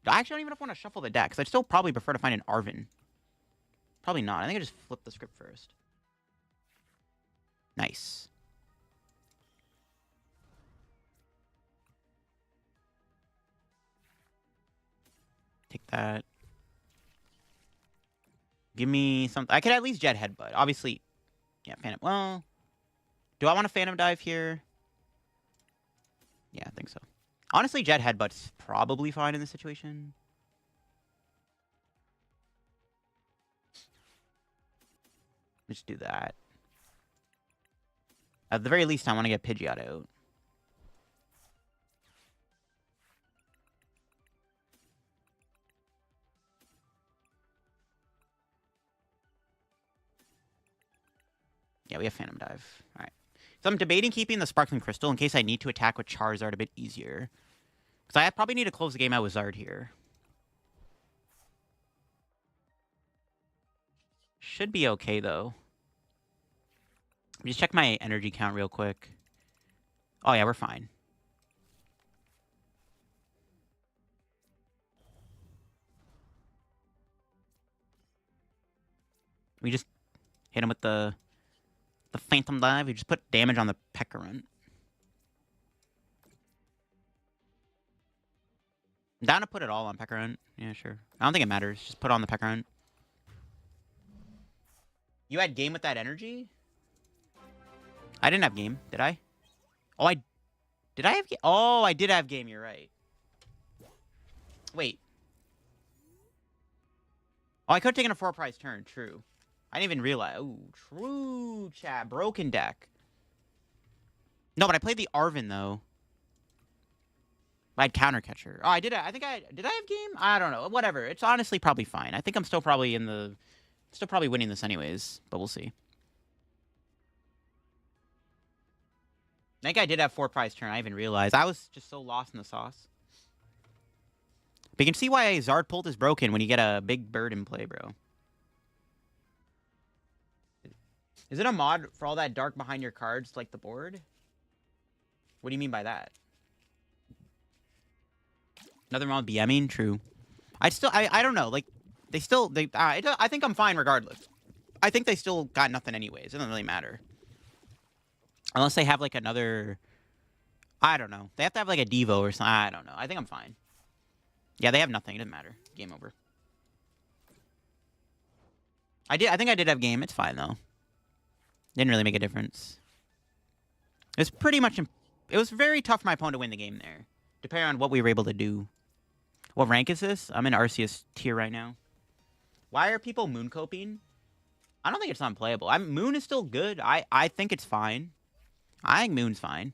I actually don't even know if I want to shuffle the deck, because I'd still probably prefer to find an Arvin. Probably not. I think I just flip the script first. Nice. Take that. Give me something. I could at least Jet Headbutt. Obviously, yeah, Phantom. Well, do I want a Phantom Dive here? Yeah, I think so. Honestly, Jet Headbutt's probably fine in this situation. Let's do that. At the very least, I want to get Pidgeot out. Yeah, we have Phantom Dive. All right. So I'm debating keeping the Sparkling Crystal in case I need to attack with Charizard a bit easier. Because I probably need to close the game out with Zard here. Should be okay, though. Just check my energy count real quick. Oh, yeah, we're fine. We just hit him with the Phantom Dive. We just put damage on the Pekkarunt. I'm down to put it all on Pekkarunt. Yeah, sure. I don't think it matters. Just put on the Pekkarunt. You had game with that energy? I didn't have game, did I? Oh, did I have game? Oh, I did have game, you're right. Wait. Oh, I could have taken a 4-prize turn. True. I didn't even realize. Ooh, true, chat. Broken deck. No, but I played the Arvin, though. I had counter catcher. Oh, I did. I think I did. I have game. I don't know. Whatever. It's honestly probably fine. I think I'm still probably still probably winning this anyways. But we'll see. I think I did have 4-prize turn. I even realized I was just so lost in the sauce. But you can see why Zard Pult is broken when you get a big bird in play, bro. Is it a mod for all that dark behind your cards, like the board? What do you mean by that? Nothing wrong with BMing? True. I don't know. Like, I think I'm fine regardless. I think they still got nothing anyways. It doesn't really matter. Unless they have, like, another... I don't know. They have to have, like, a Devo or something. I don't know. I think I'm fine. Yeah, they have nothing. It doesn't matter. Game over. I think I did have game. It's fine, though. Didn't really make a difference. It was pretty much... It was very tough for my opponent to win the game there. Depending on what we were able to do. What rank is this? I'm in Arceus tier right now. Why are people moon coping? I don't think it's unplayable. Moon is still good. I think it's fine. I think Moon's fine.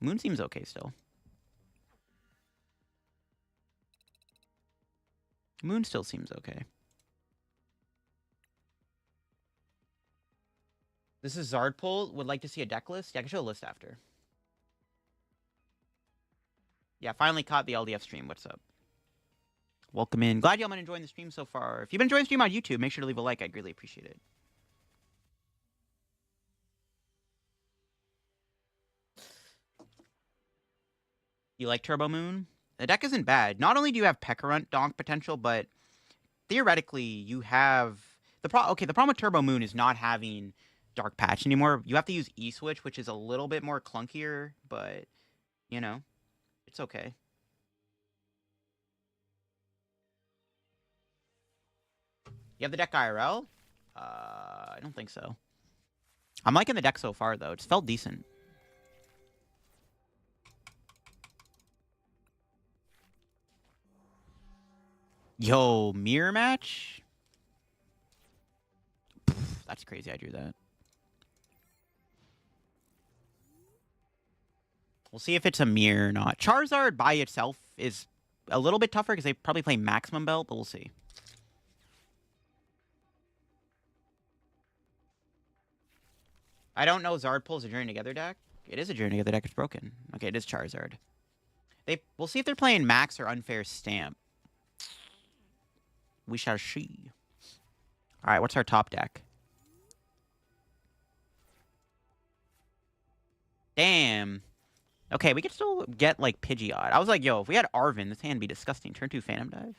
Moon seems okay still. Moon still seems okay. This is Zardpole. Would like to see a deck list? Yeah, I can show a list after. Yeah, finally caught the LDF stream. What's up? Welcome in. Glad y'all been enjoying the stream so far. If you've been enjoying the stream on YouTube, make sure to leave a like. I'd greatly appreciate it. You like Turbo Moon? The deck isn't bad. Not only do you have Pekarunt donk potential, but theoretically you have... The problem with Turbo Moon is not having Dark Patch anymore. You have to use E-Switch, which is a little bit more clunkier, but, you know, it's okay. You have the deck IRL? I don't think so. I'm liking the deck so far, though. It's felt decent. Yo, mirror match? Pff, that's crazy I drew that. We'll see if it's a mirror or not. Charizard by itself is a little bit tougher because they probably play Maximum Belt, but we'll see. I don't know Zardpole's a Journey Together deck. It is a Journey Together deck. It's broken. Okay, it is Charizard. We'll see if they're playing Max or Unfair Stamp. We shall see. All right, what's our top deck? Damn. Okay, we could still get, like, Pidgeot. I was like, yo, if we had Arvin, this hand would be disgusting. Turn 2 Phantom Dive.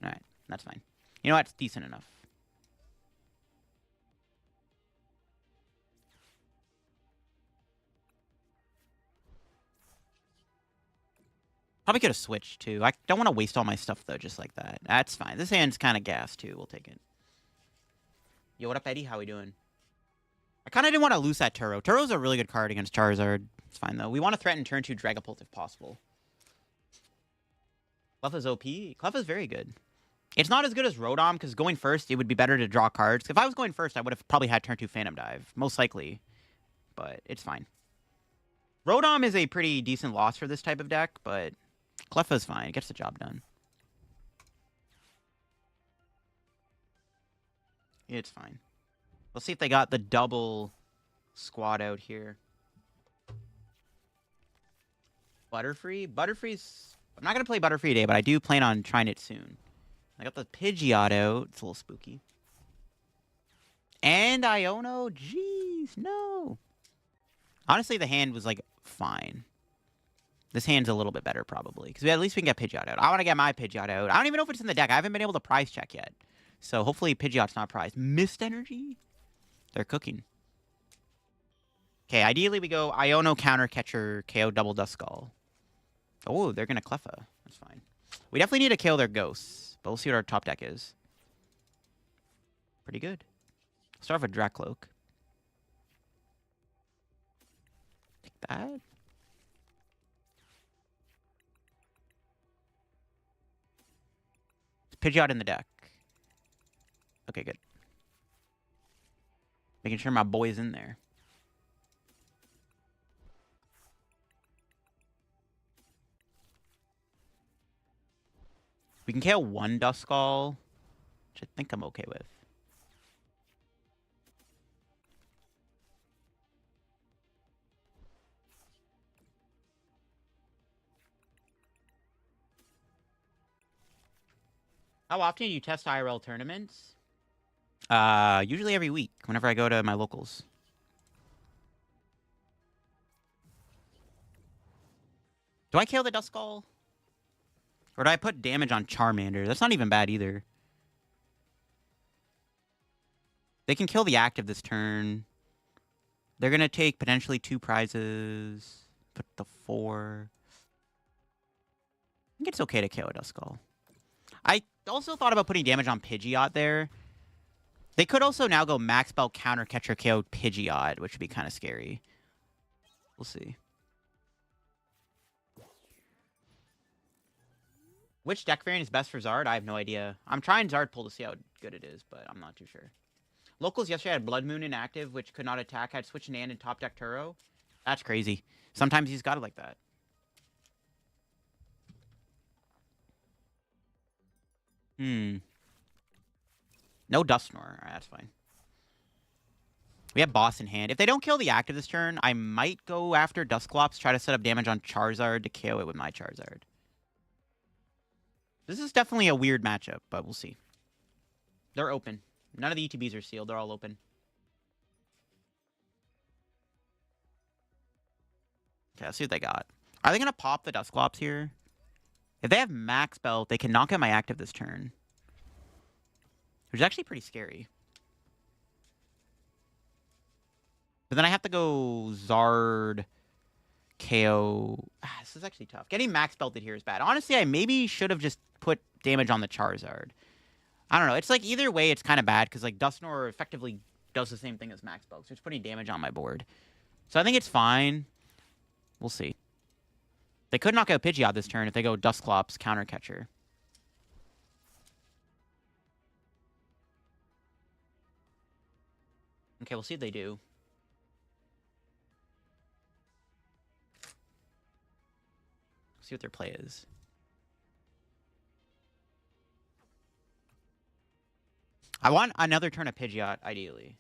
All right, that's fine. You know what? It's decent enough. Probably could have switched, too. I don't want to waste all my stuff, though, just like that. That's fine. This hand's kind of gas, too. We'll take it. Yo, what up, Eddie? How we doing? I kind of didn't want to lose that Turo. Turo's a really good card against Charizard. It's fine, though. We want to threaten turn 2 Dragapult if possible. Cleffa's OP. Cleffa's very good. It's not as good as Rodom, because going first, it would be better to draw cards. If I was going first, I would have probably had turn 2 Phantom Dive. Most likely. But it's fine. Rodom is a pretty decent loss for this type of deck, but Cleffa's fine. It gets the job done. It's fine. Let's see if they got the double squad out here. Butterfree? Butterfree's... I'm not going to play Butterfree today, but I do plan on trying it soon. I got the Pidgeot out. It's a little spooky. And Iono? Jeez, no. Honestly, the hand was, like, fine. This hand's a little bit better, probably. Because at least we can get Pidgeot out. I want to get my Pidgeot out. I don't even know if it's in the deck. I haven't been able to prize check yet. So hopefully Pidgeot's not prized. Mist Energy? They're cooking. Okay, ideally we go Iono, Counter Catcher, KO Double Duskull. Oh, they're going to Cleffa. That's fine. We definitely need to kill their ghosts. But we'll see what our top deck is. Pretty good. Start with Dracloak. Take that. Pidgeot in the deck. Okay, good. Making sure my boy's in there. We can KO one Duskull, which I think I'm okay with. How often do you test IRL tournaments? Usually every week, whenever I go to my locals. Do I kill the Duskull? Or do I put damage on Charmander? That's not even bad either. They can kill the active this turn. They're going to take potentially 2 prizes. Put the 4. I think it's okay to KO a Duskull. I also thought about putting damage on Pidgeot there. They could also now go Max Belt Counter Catcher KO Pidgeot, which would be kind of scary. We'll see. Which deck variant is best for Zard? I have no idea. I'm trying Zard Pull to see how good it is, but I'm not too sure. Locals yesterday had Blood Moon inactive, which could not attack. Had Switch Nan and top deck Turo. That's crazy. Sometimes he's got it like that. No Dusknoir. Alright, that's fine. We have Boss in hand. If they don't kill the active this turn, I might go after Dusclops, try to set up damage on Charizard to KO it with my Charizard. This is definitely a weird matchup, but we'll see. They're open. None of the ETBs are sealed. They're all open. Okay, let's see what they got. Are they going to pop the Dusclops here? If they have Max Belt, they can knock out my active this turn. Which is actually pretty scary. But then I have to go Zard, KO. This is actually tough. Getting Max Belted here is bad. Honestly, I maybe should have just put damage on the Charizard. I don't know. It's like either way, it's kind of bad because like Dusknoir effectively does the same thing as Max Belt. So it's putting damage on my board. So I think it's fine. We'll see. They could knock out Pidgeot this turn if they go Dusclops, Counter Catcher. Okay, we'll see if they do. See what their play is. I want another turn of Pidgeot, ideally.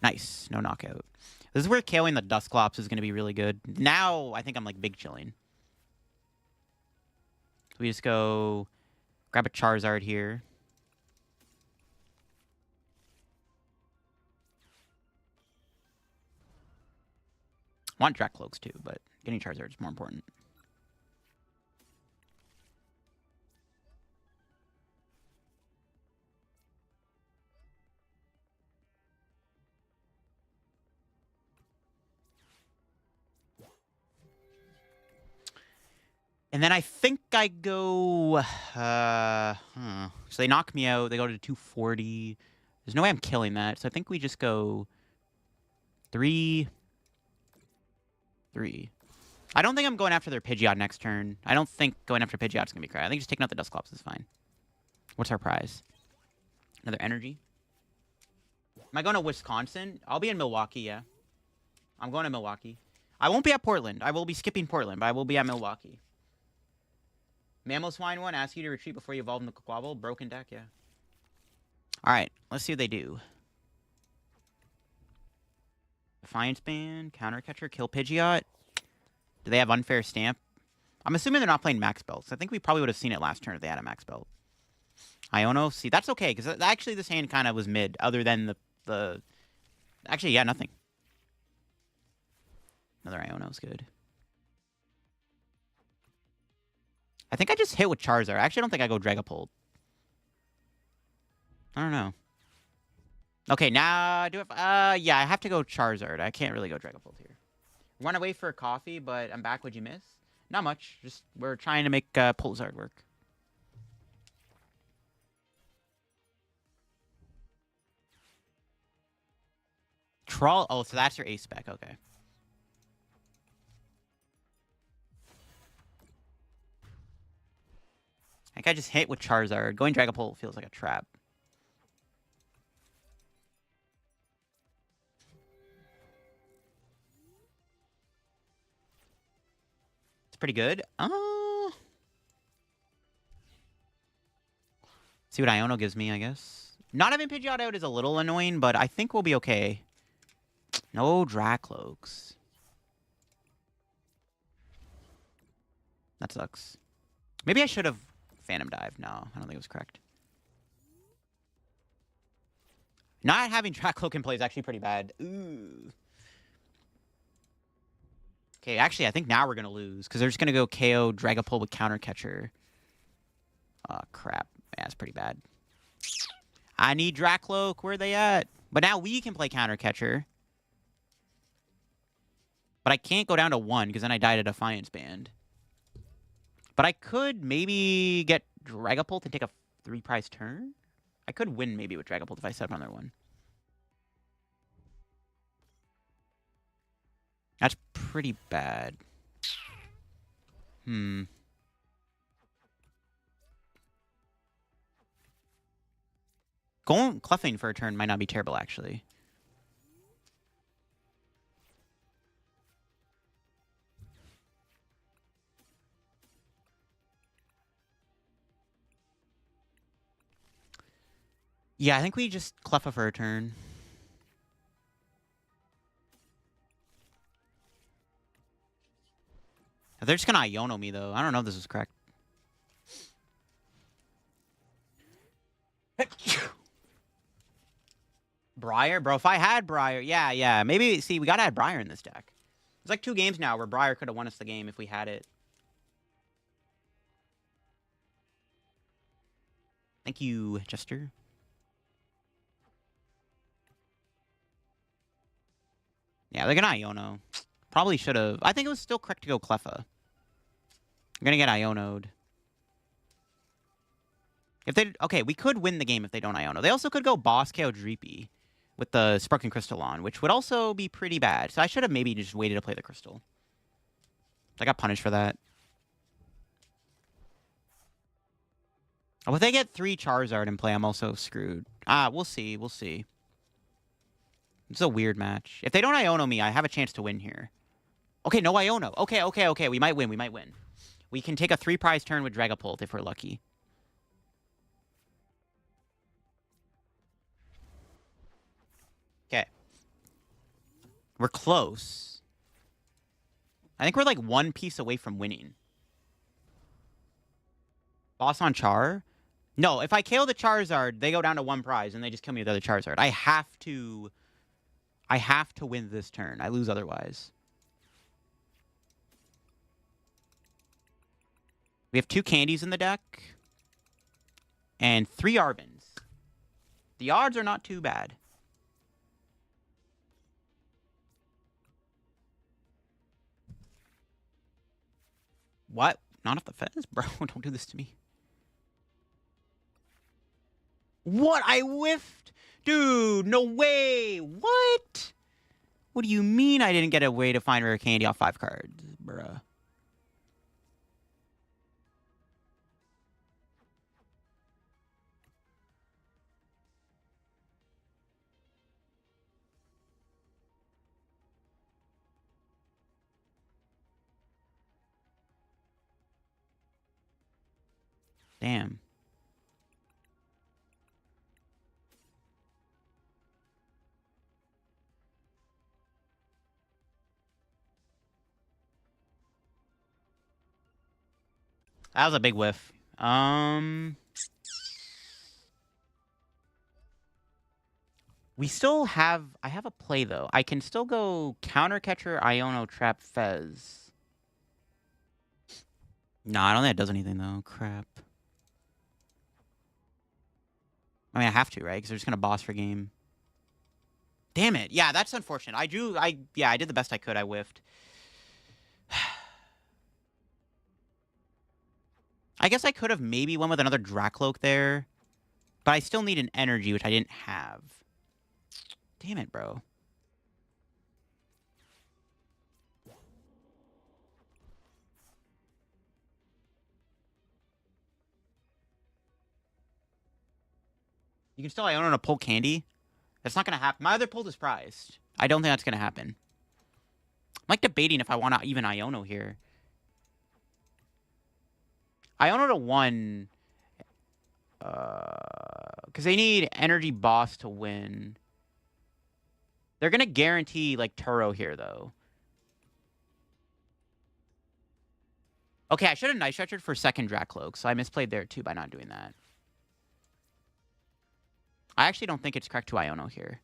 Nice. No knockout. This is where KOing the Dusclops is going to be really good. Now, I think I'm, like, big chilling. So we just go grab a Charizard here. I want Drakcloaks, too, but getting Charizard is more important. And then I think I go... So they knock me out. They go to 240. There's no way I'm killing that. So I think we just go 3... 3. I don't think I'm going after their Pidgeot next turn. I don't think going after Pidgeot is going to be crazy. I think just taking out the Dusclops is fine. What's our prize? Another energy? Am I going to Wisconsin? I'll be in Milwaukee, yeah. I'm going to Milwaukee. I won't be at Portland. I will be skipping Portland, but I will be at Milwaukee. Mamoswine one, ask you to retreat before you evolve in the Quabble. Broken deck, yeah. Alright, let's see what they do. Defiance Band, Counter Catcher, kill Pidgeot. Do they have Unfair Stamp? I'm assuming they're not playing Max Belts. I think we probably would have seen it last turn if they had a Max Belt. Iono, see, that's okay, because actually this hand kind of was mid, other than the... Actually, yeah, nothing. Another Iono's good. I think I just hit with Charizard. I actually don't think I go Dragapult. I don't know. Okay, now yeah, I have to go Charizard. I can't really go Dragapult here. Run away for a coffee, but I'm back. What'd you miss? Not much. Just we're trying to make Pulsar work. Troll. Oh, so that's your ace spec. Okay. Like I just hit with Charizard. Going Dragapult feels like a trap. It's pretty good. See what Iono gives me, I guess. Not having Pidgeot out is a little annoying, but I think we'll be okay. No Dracloaks. That sucks. Maybe I should have Phantom Dive. No, I don't think it was correct. Not having Dracloak in play is actually pretty bad. Ooh. Okay, actually, I think now we're going to lose, because they're just going to go KO Dragapult with Counter Catcher. Oh, crap. Yeah, it's pretty bad. I need Dracloak. Where are they at? But now we can play Counter Catcher. But I can't go down to 1, because then I die to Defiance Band. But I could maybe get Dragapult and take a 3-prize turn? I could win maybe with Dragapult if I set up another one. That's pretty bad. Going Clefing for a turn might not be terrible, actually. Yeah, I think we just Cleffa for a turn. They're just going to Iono me, though. I don't know if this is correct. Briar? Bro, if I had Briar... Yeah. Maybe... See, we got to add Briar in this deck. It's like 2 games now where Briar could have won us the game if we had it. Thank you, Jester. Yeah, they're going to Iono. Probably should have. I think it was still correct to go Cleffa. I'm going to get Iono'd. If they... Okay, we could win the game if they don't Iono. They also could go Boss KO Dreepy with the Sparking Crystal on, which would also be pretty bad. So I should have maybe just waited to play the Crystal. I got punished for that. Oh, if they get 3 Charizard in play, I'm also screwed. We'll see. We'll see. It's a weird match. If they don't Iono me, I have a chance to win here. Okay, no Iono. Okay. We might win. We can take a 3-prize turn with Dragapult if we're lucky. Okay. We're close. I think we're like 1 piece away from winning. Boss on Char? No, if I KO the Charizard, they go down to 1 prize, and they just kill me with the other Charizard. I have to win this turn. I lose otherwise. We have 2 candies in the deck. And 3 Arbins. The odds are not too bad. What? Not off the fez? Bro, don't do this to me. What? I whiffed? Dude, no way. What? What do you mean I didn't get a way to find rare candy off 5 cards, bruh? Damn. That was a big whiff. We still have... I have a play, though. I can still go Counter Catcher, Iono, Trap, Fez. No, I don't think it does anything, though. Crap. I mean, I have to, right? Because they're just going to boss for game. Damn it. Yeah, that's unfortunate. I did the best I could. I whiffed. I guess I could have maybe went with another Dracloak there. But I still need an energy, which I didn't have. Damn it, bro. You can still Iono to pull candy. That's not going to happen. My other pull is prized. I don't think that's going to happen. I'm like debating if I want to even Iono here. Iono to 1. Because they need energy boss to win. They're going to guarantee, like, Turo here, though. Okay, I should have Night Stretchered for second Dracloak, so I misplayed there, too, by not doing that. I actually don't think it's correct to Iono here.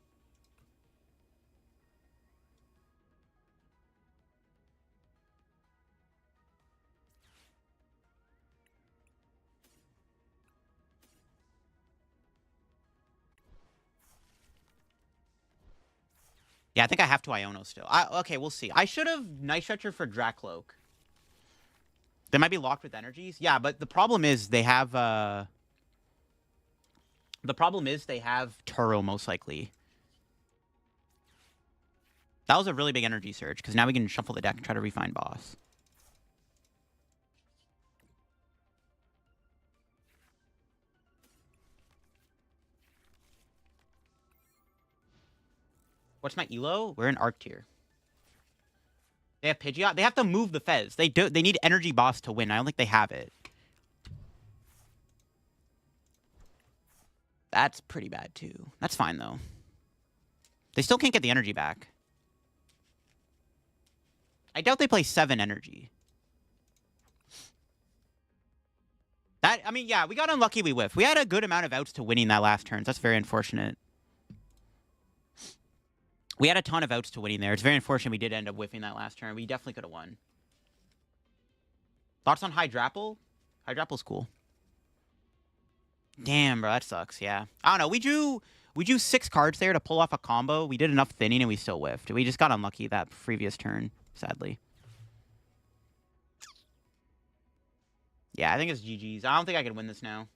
Yeah, I think I have to Iono still. Okay, we'll see. I should have Night Stretcher for Dracloak. They might be locked with energies. Yeah, but the problem is they have Turo most likely. That was a really big energy surge, because now we can shuffle the deck and try to refine boss. What's my elo? We're in Arc tier. They have Pidgeot. They have to move the Fez. They need energy boss to win. I don't think they have it. That's pretty bad too. That's fine though. They still can't get the energy back. I doubt they play 7 energy. I mean, yeah, we got unlucky we whiffed. We had a good amount of outs to winning that last turn. So that's very unfortunate. We had a ton of outs to winning there. It's very unfortunate we did end up whiffing that last turn. We definitely could have won. Thoughts on Hydrapple? Hydrapple's cool. Damn, bro, that sucks. Yeah. I don't know. We drew 6 cards there to pull off a combo. We did enough thinning and we still whiffed. We just got unlucky that previous turn, sadly. Yeah, I think it's GG's. I don't think I can win this now.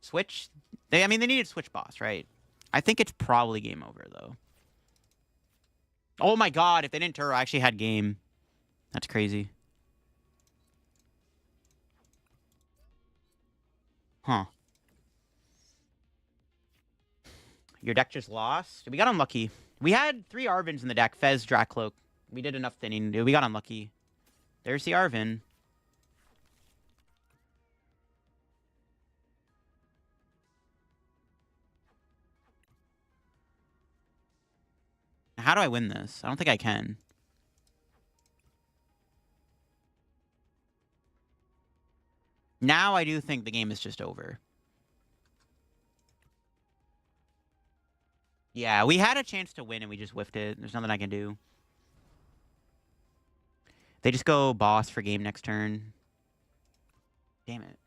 Switch? I mean, they needed switch boss, right? I think it's probably game over, though. Oh my god, if they didn't Turo, I actually had game. That's crazy. Huh. Your deck just lost? We got unlucky. We had 3 Arvins in the deck. Fez, Dracloak. We did enough thinning. We got unlucky. There's the Arvin. How do I win this? I don't think I can. Now I do think the game is just over. Yeah, we had a chance to win and we just whiffed it. There's nothing I can do. They just go boss for game next turn. Damn it.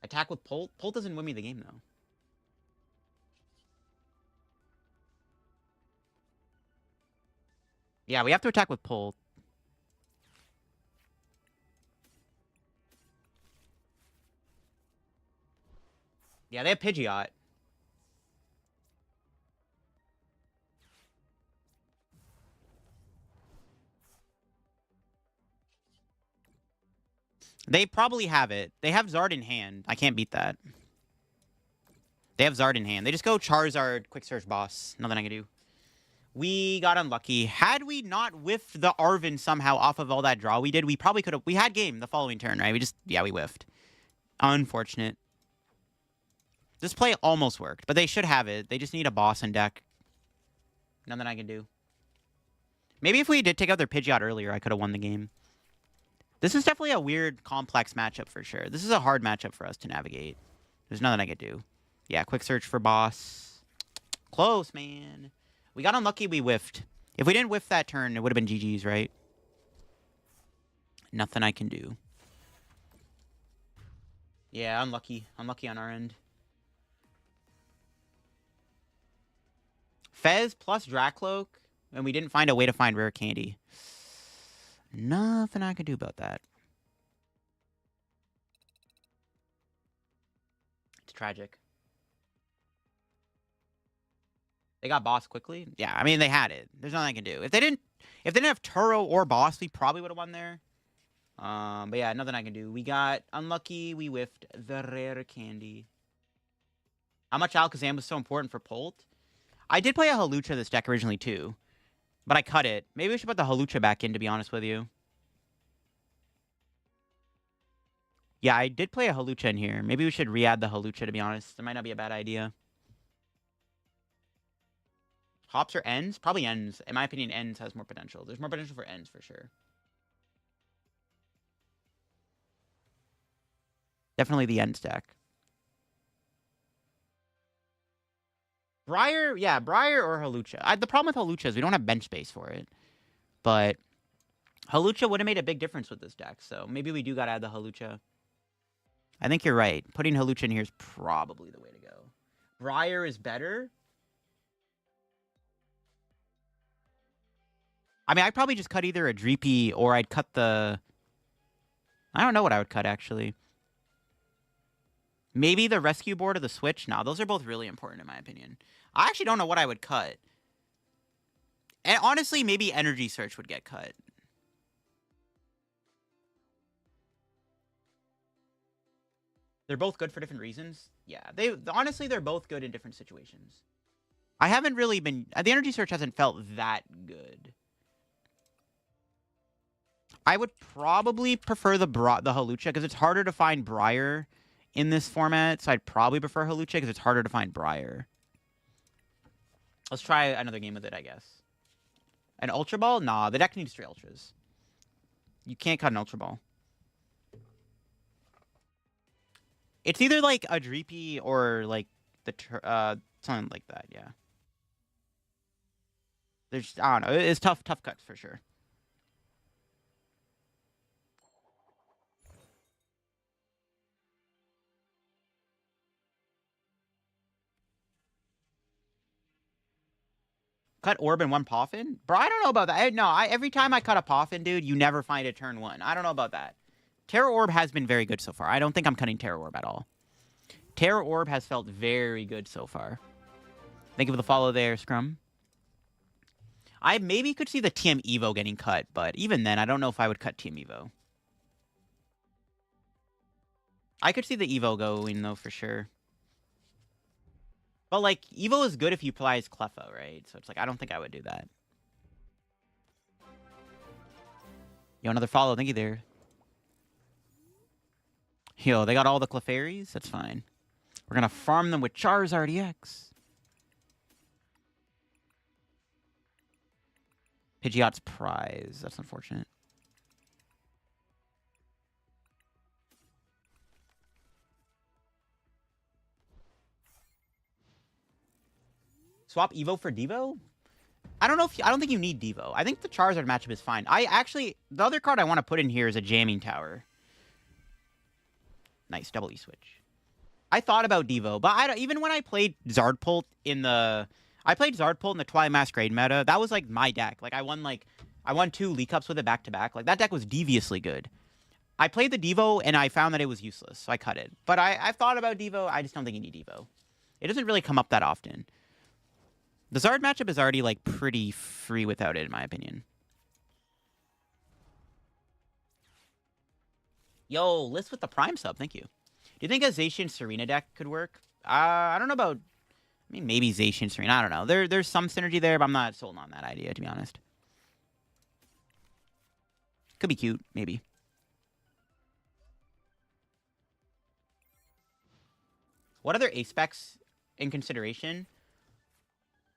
Attack with Polt? Polt doesn't win me the game, though. Yeah, we have to attack with Polt. Yeah, they have Pidgeot. They probably have it. They have Zard in hand. I can't beat that. They have Zard in hand. They just go Charizard, Quick Search Boss. Nothing I can do. We got unlucky. Had we not whiffed the Arvin somehow off of all that draw we did, we probably could have... We had game the following turn, right? We whiffed. Unfortunate. This play almost worked, but they should have it. They just need a boss in deck. Nothing I can do. Maybe if we did take out their Pidgeot earlier, I could have won the game. This is definitely a weird, complex matchup for sure. This is a hard matchup for us to navigate. There's nothing I could do. Yeah, quick search for boss. Close, man. We got unlucky we whiffed. If we didn't whiff that turn, it would have been GG's, right? Nothing I can do. Yeah, unlucky. Unlucky on our end. Fez plus Dracloak, and we didn't find a way to find rare candy. Nothing I can do about that. It's tragic. They got boss quickly? Yeah, I mean, they had it. There's nothing I can do. If they didn't have Turo or boss, we probably would have won there. But yeah, nothing I can do. We got unlucky. We whiffed the rare candy. How much Alakazam was so important for Polt? I did play a Halucha this deck originally too, but I cut it. Maybe we should put the Halucha back in, to be honest with you. Yeah, I did play a Halucha in here. Maybe we should re-add the Halucha, to be honest. That might not be a bad idea. Hops or Ends? Probably Ends. In my opinion, Ends has more potential. There's more potential for Ends, for sure. Definitely the Ends deck. Briar? Yeah, Briar or Halucha. The problem with Halucha is we don't have bench space for it. But Halucha would have made a big difference with this deck, so maybe we do gotta add the Halucha. I think you're right. Putting Halucha in here is probably the way to go. Briar is better. I mean, I'd probably just cut either a Dreepy or I'd cut the... I don't know what I would cut, actually. Maybe the Rescue Board or the Switch? No, those are both really important in my opinion. I actually don't know what I would cut. And honestly, maybe Energy Search would get cut. They're both good for different reasons. Yeah, honestly, they're both good in different situations. I haven't really been... The Energy Search hasn't felt that good. I would probably prefer the Halucha because it's harder to find Briar in this format. So I'd probably prefer Halucha because it's harder to find Briar. Let's try another game with it, I guess. An Ultra Ball? Nah, the deck needs 3 Ultras. You can't cut an Ultra Ball. It's either like a Dreepy or like the something like that, yeah. There's, I don't know, it's tough cuts for sure. Cut Orb and 1 Poffin? Bro, I don't know about that. Every time I cut a Poffin, dude, you never find a turn 1. I don't know about that. Terra Orb has been very good so far. I don't think I'm cutting Terra Orb at all. Terra Orb has felt very good so far. Thank you for the follow there, Scrum. I maybe could see the TM Evo getting cut, but even then, I don't know if I would cut TM Evo. I could see the Evo going, though, for sure. But, like, Evo is good if you apply as Cleffa, right? So it's like, I don't think I would do that. Yo, another follow. Thank you there. Yo, they got all the Clefairies? That's fine. We're going to farm them with Charizard EX. Pidgeot's Prize. That's unfortunate. Swap Evo for Devo? I don't think you need Devo. I think the Charizard matchup is fine. The other card I want to put in here is a Jamming Tower. Nice, double E-switch. I thought about Devo, but even when I played Zardpolt in the... I played Zardpolt in the Twilight Masquerade meta. That was, like, my deck. Like, I won 2 League Cups with it back-to-back. Like, that deck was deviously good. I played the Devo, and I found that it was useless, so I cut it. But I've thought about Devo. I just don't think you need Devo. It doesn't really come up that often. The Zard matchup is already, like, pretty free without it, in my opinion. Yo, List with the Prime sub. Thank you. Do you think a Zacian Serena deck could work? I don't know about... I mean, maybe Zacian Serena. I don't know. There's some synergy there, but I'm not sold on that idea, to be honest. Could be cute, maybe. What other ace specs in consideration?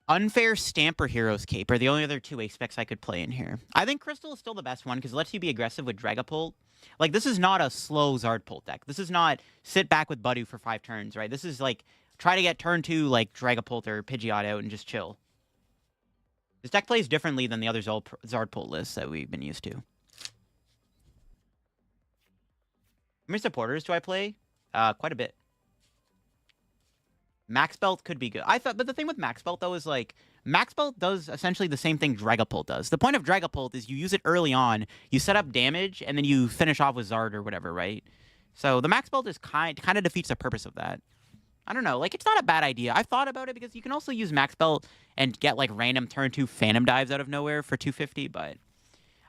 Unfair Stamp or Hero's Cape are the only other 2 ace specs I could play in here. I think Crystal is still the best one because it lets you be aggressive with Dragapult. Like, this is not a slow Zardpult deck. This is not sit back with Budu for 5 turns, right? This is, like, try to get turn 2, like, Dragapult or Pidgeot out and just chill. This deck plays differently than the other Zardpult lists that we've been used to. How many supporters do I play? Quite a bit. Max Belt could be good. But the thing with Max Belt, though, is, like, Max Belt does essentially the same thing Dragapult does. The point of Dragapult is you use it early on, you set up damage, and then you finish off with Zard or whatever, right? So the Max Belt is kind of defeats the purpose of that. I don't know. Like, it's not a bad idea. I've thought about it because you can also use Max Belt and get, like, random turn 2 Phantom Dives out of nowhere for 250, but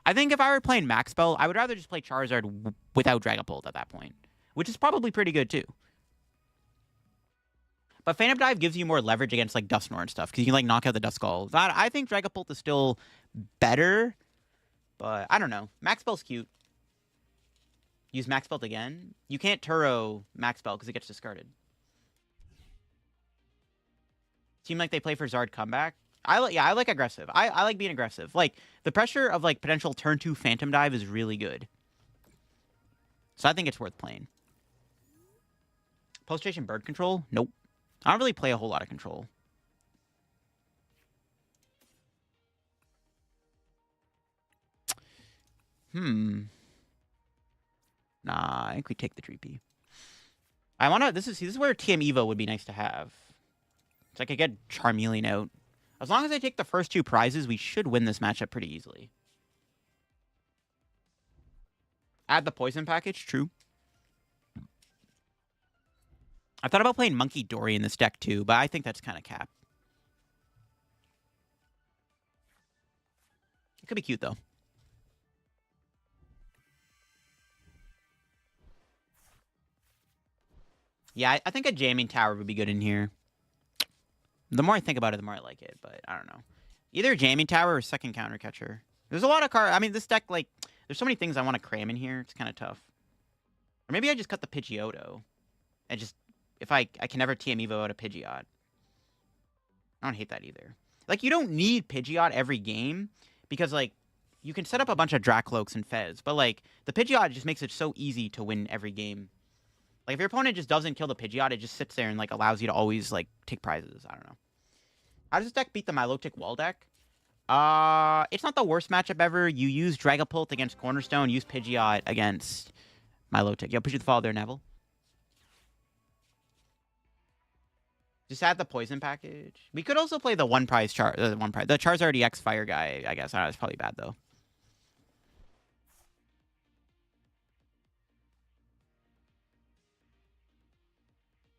I think if I were playing Max Spell, I would rather just play Charizard without Dragapult at that point, which is probably pretty good too. But Phantom Dive gives you more leverage against like Dusknoir and stuff because you can like knock out the Duskull. I think Dragapult is still better, but I don't know. Max Spell's cute. Use Max Spell again. You can't Turo Max Spell because it gets discarded. Seem like they play for Zard comeback. I like aggressive. I like being aggressive. Like the pressure of like potential turn 2 Phantom Dive is really good. So I think it's worth playing. Post-station Bird Control? Nope. I don't really play a whole lot of control. Nah, I think we take the Dreepy. I wanna this is where TM Evo would be nice to have. So I could get Charmeleon out. As long as I take the first 2 prizes, we should win this matchup pretty easily. Add the poison package, true. I thought about playing Monkey Dory in this deck too, but I think that's kind of cap. It could be cute though. Yeah, I think a Jamming Tower would be good in here. The more I think about it, the more I like it, but I don't know. Either Jamming Tower or second Counter Catcher. There's a lot of cards. I mean, this deck, like, there's so many things I want to cram in here. It's kind of tough. Or maybe I just cut the Pidgeotto. And just, if I can never TM Evo out a Pidgeot. I don't hate that either. Like, you don't need Pidgeot every game. Because, like, you can set up a bunch of Dracloaks and Fez. But, like, the Pidgeot just makes it so easy to win every game. Like, if your opponent just doesn't kill the Pidgeot, it just sits there and, like, allows you to always, like, take prizes. I don't know. How does this deck beat the Milotic Wall deck? It's not the worst matchup ever. You use Dragapult against Cornerstone, use Pidgeot against Milotic. Yo, push you the follow there, Neville. Just add the poison package. We could also play the the Charizard EX Fire guy, I guess. I don't know, it's probably bad, though.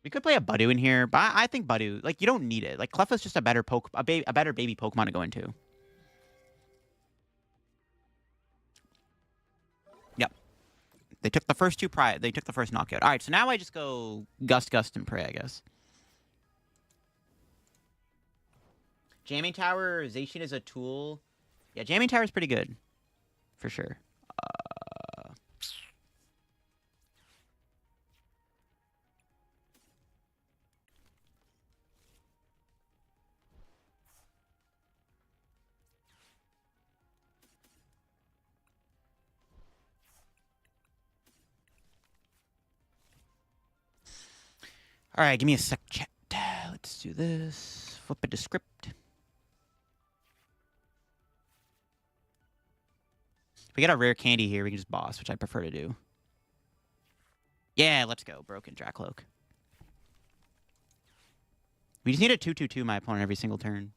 We could play a Budew in here, but I think Budew, like, you don't need it. Like, Clefairy's just a better better baby Pokemon to go into. Yep. They took the first 2 they took the first knockout. All right, so now I just go Gust, and pray, I guess. Jamming Tower, Zacian is a tool. Yeah, Jamming Tower is pretty good. For sure. All right, give me a sec, chat. Let's do this. Flip it to script. If we get a rare candy here, we can just boss, which I prefer to do. Yeah, let's go. Broken Dracloak. We just need a 2/2/2 my opponent every single turn.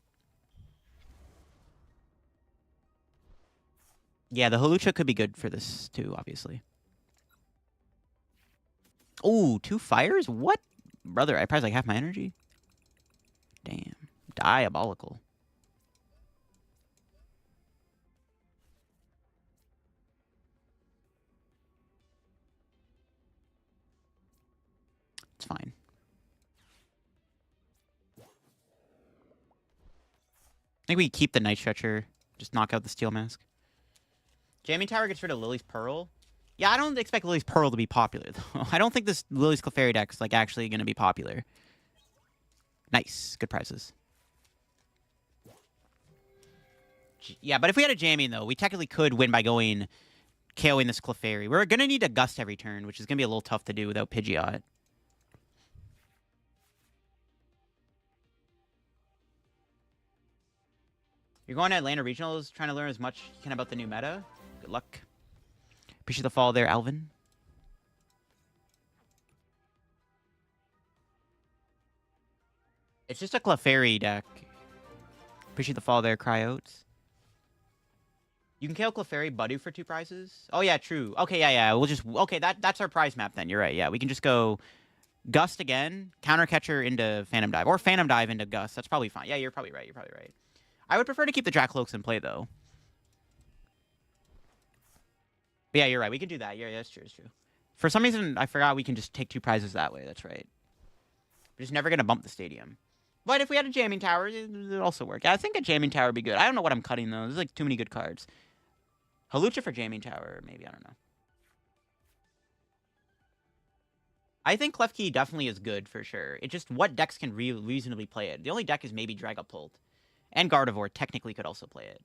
Yeah, the Hawlucha could be good for this too, obviously. Ooh, 2 fires? What? Brother, I priced like half my energy? Damn. Diabolical. It's fine. I think we keep the Night Stretcher. Just knock out the Steel Mask. Jamming Tower gets rid of Lily's Pearl. Yeah, I don't expect Lily's Pearl to be popular, though. I don't think this Lily's Clefairy deck is, like, actually going to be popular. Nice. Good prizes. Yeah, but if we had a jamming, though, we technically could win by going KOing this Clefairy. We're going to need a Gust every turn, which is going to be a little tough to do without Pidgeot. You're going to Atlanta Regionals, trying to learn as much as you can about the new meta. Good luck. Appreciate the follow there, Alvin. It's just a Clefairy deck. Appreciate the follow there, Cryotes. You can KO Clefairy Budew for 2 prizes? Oh, yeah, true. Okay, yeah. We'll just... Okay, that's our prize map then. You're right. Yeah, we can just go Gust again, Counter Catcher into Phantom Dive, or Phantom Dive into Gust. That's probably fine. Yeah, you're probably right. I would prefer to keep the Dracloaks in play, though. But yeah, you're right. We could do that. Yeah, that's true. It's true. For some reason, I forgot we can just take 2 prizes that way. That's right. We're just never going to bump the stadium. But if we had a jamming tower, it'd also work. I think a jamming tower would be good. I don't know what I'm cutting, though. There's like too many good cards. Halucha for jamming tower, maybe. I don't know. I think Klefki definitely is good for sure. It's just what decks can reasonably play it. The only deck is maybe Dragapult. And Gardevoir technically could also play it.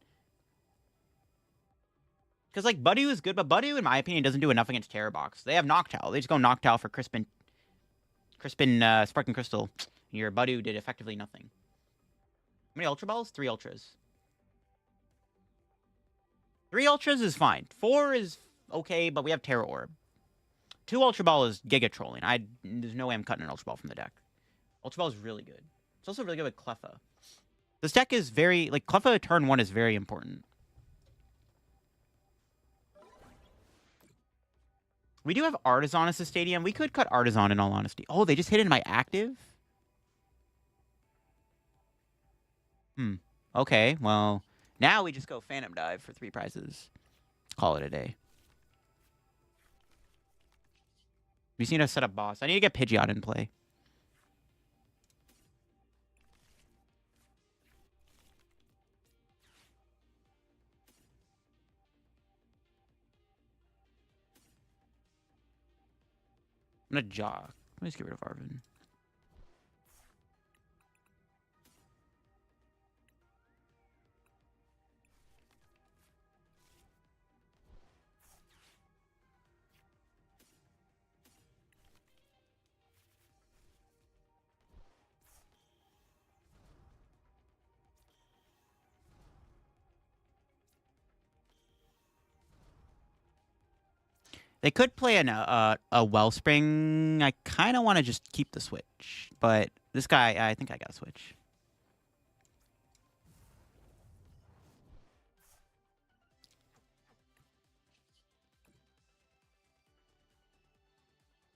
Because, like, Budew is good, but Budew, in my opinion, doesn't do enough against Terror Box. They have Noctowl. They just go Noctowl for Crispin, Sparking Crystal. Your Budew did effectively nothing. How many Ultra Balls? 3 Ultras. 3 Ultras is fine. 4 is okay, but we have Terror Orb. 2 Ultra Ball is Giga Trolling. There's no way I'm cutting an Ultra Ball from the deck. Ultra Ball is really good. It's also really good with Cleffa. This deck is very... Like, Cleffa turn 1 is very important. We do have Artisan as a stadium. We could cut Artisan in all honesty. Oh, they just hit in my active? Okay, well, now we just go Phantom Dive for 3 prizes. Call it a day. We just need to set up boss. I need to get Pidgeot in play. I'm gonna Jock. Let me just get rid of Arvin. They could play a Wellspring. I kind of want to just keep the switch. But this guy, I think I got to switch.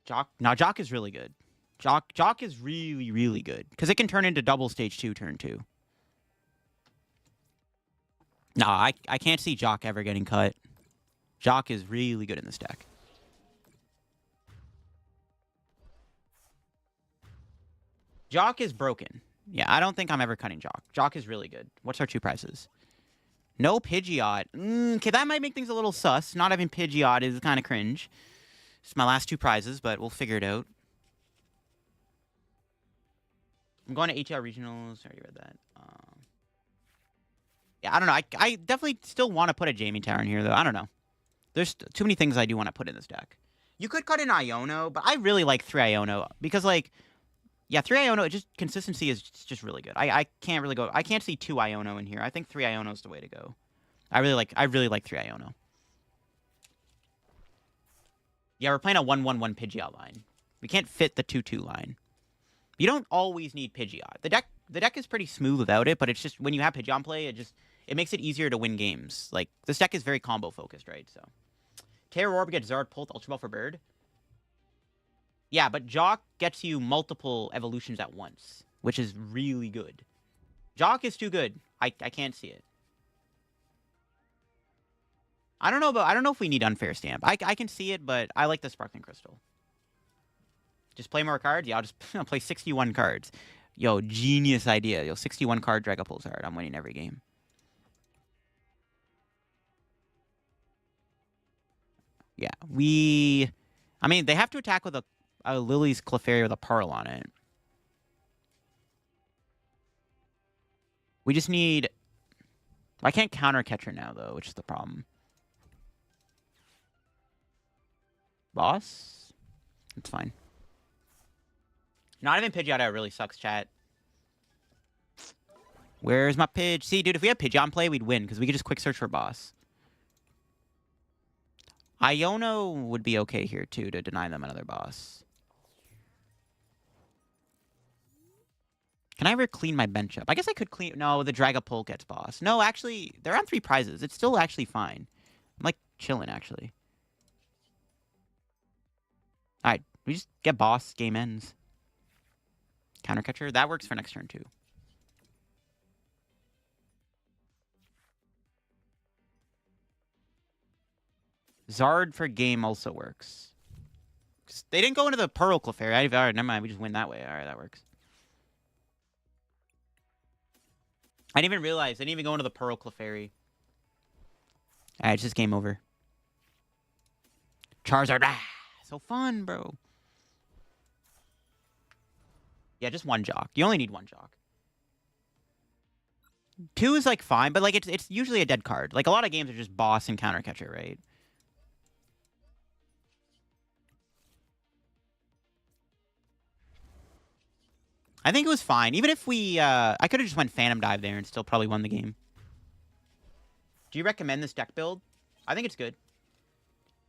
Jock. Now, Jock is really good. Jock is really, really good. Because it can turn into double stage 2, turn 2. No, I can't see Jock ever getting cut. Jock is really good in this deck. Jock is broken. Yeah, I don't think I'm ever cutting Jock. Jock is really good. What's our 2 prices? No Pidgeot. Okay, that might make things a little sus. Not having Pidgeot is kind of cringe. It's my last 2 prizes, but we'll figure it out. I'm going to ATL Regionals. I already read that. Yeah, I don't know. I definitely still want to put a Jamie Tower in here, though. I don't know. There's too many things I do want to put in this deck. You could cut an Iono, but I really like 3 Iono. Because, like, yeah, 3 Iono, just consistency is just really good. I can't really go... I can't see 2 Iono in here. I think 3 Iono is the way to go. I really like 3 Iono. Yeah, we're playing a 1-1-1 Pidgeot line. We can't fit the 2-2 line. You don't always need Pidgeot. The deck is pretty smooth without it, but it's just when you have Pidgeot in play, it makes it easier to win games. Like, this deck is very combo focused, right? So, Terror Orb gets Zard Pult, Ultra Ball for Bird. Yeah, but Jock gets you multiple evolutions at once, which is really good. Jock is too good. I can't see it. I don't know if we need Unfair Stamp. I can see it, but I like the Sparkling Crystal. Just play more cards? Yeah, I'll just play 61 cards. Yo, genius idea. Yo, 61 card Dragapult card. I'm winning every game. Yeah, I mean, they have to attack with a Lily's Clefairy with a Pearl on it. We just need... I can't counter Catcher now, though, which is the problem. Boss? It's fine. Not having Pidgeot really sucks, chat. Where's my Pidge? See, dude, if we had Pidgeot in play, we'd win, because we could just quick search for boss. Iono would be okay here, too, to deny them another boss. Can I ever clean my bench up? I guess I could clean... No, the Dragapult gets boss. No, actually, they're on 3 prizes. It's still actually fine. I'm, like, chilling, actually. Alright, we just get boss, game ends. Counter Catcher? That works for next turn, too. Zard for game also works. They didn't go into the Pearl Clefairy. All right, never mind. We just win that way. All right, that works. I didn't even realize. They didn't even go into the Pearl Clefairy. All right, it's just game over. Charizard. Ah, so fun, bro. Yeah, just one Jock. You only need one Jock. 2 is, like, fine, but, like, it's usually a dead card. Like, a lot of games are just boss and counter catcher, right? I think it was fine. Even if we... I could have just went Phantom Dive there and still probably won the game. Do you recommend this deck build? I think it's good.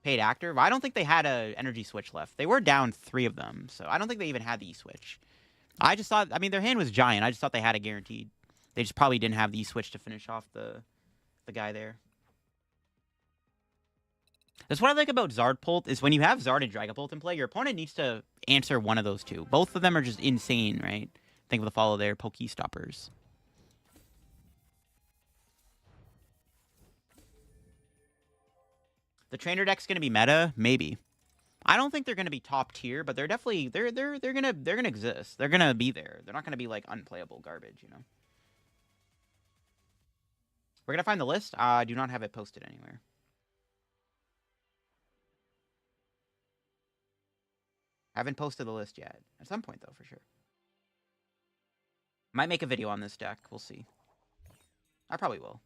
Paid Actor? Well, I don't think they had a energy switch left. They were down 3 of them, so I don't think they even had the E-switch. I just thought... I mean, their hand was giant. I just thought they had it guaranteed. They just probably didn't have the E-switch to finish off the guy there. That's what I like about Zardpult, is when you have Zard and Dragapult in play, your opponent needs to answer one of those two. Both of them are just insane, right? Think of the follow there, Pokestoppers. The trainer deck's gonna be meta, maybe. I don't think they're gonna be top tier, but they're definitely they're gonna exist. They're gonna be there. They're not gonna be like unplayable garbage, you know. We're gonna find the list. I do not have it posted anywhere. Haven't posted the list yet. At some point, though, for sure. Might make a video on this deck. We'll see. I probably will.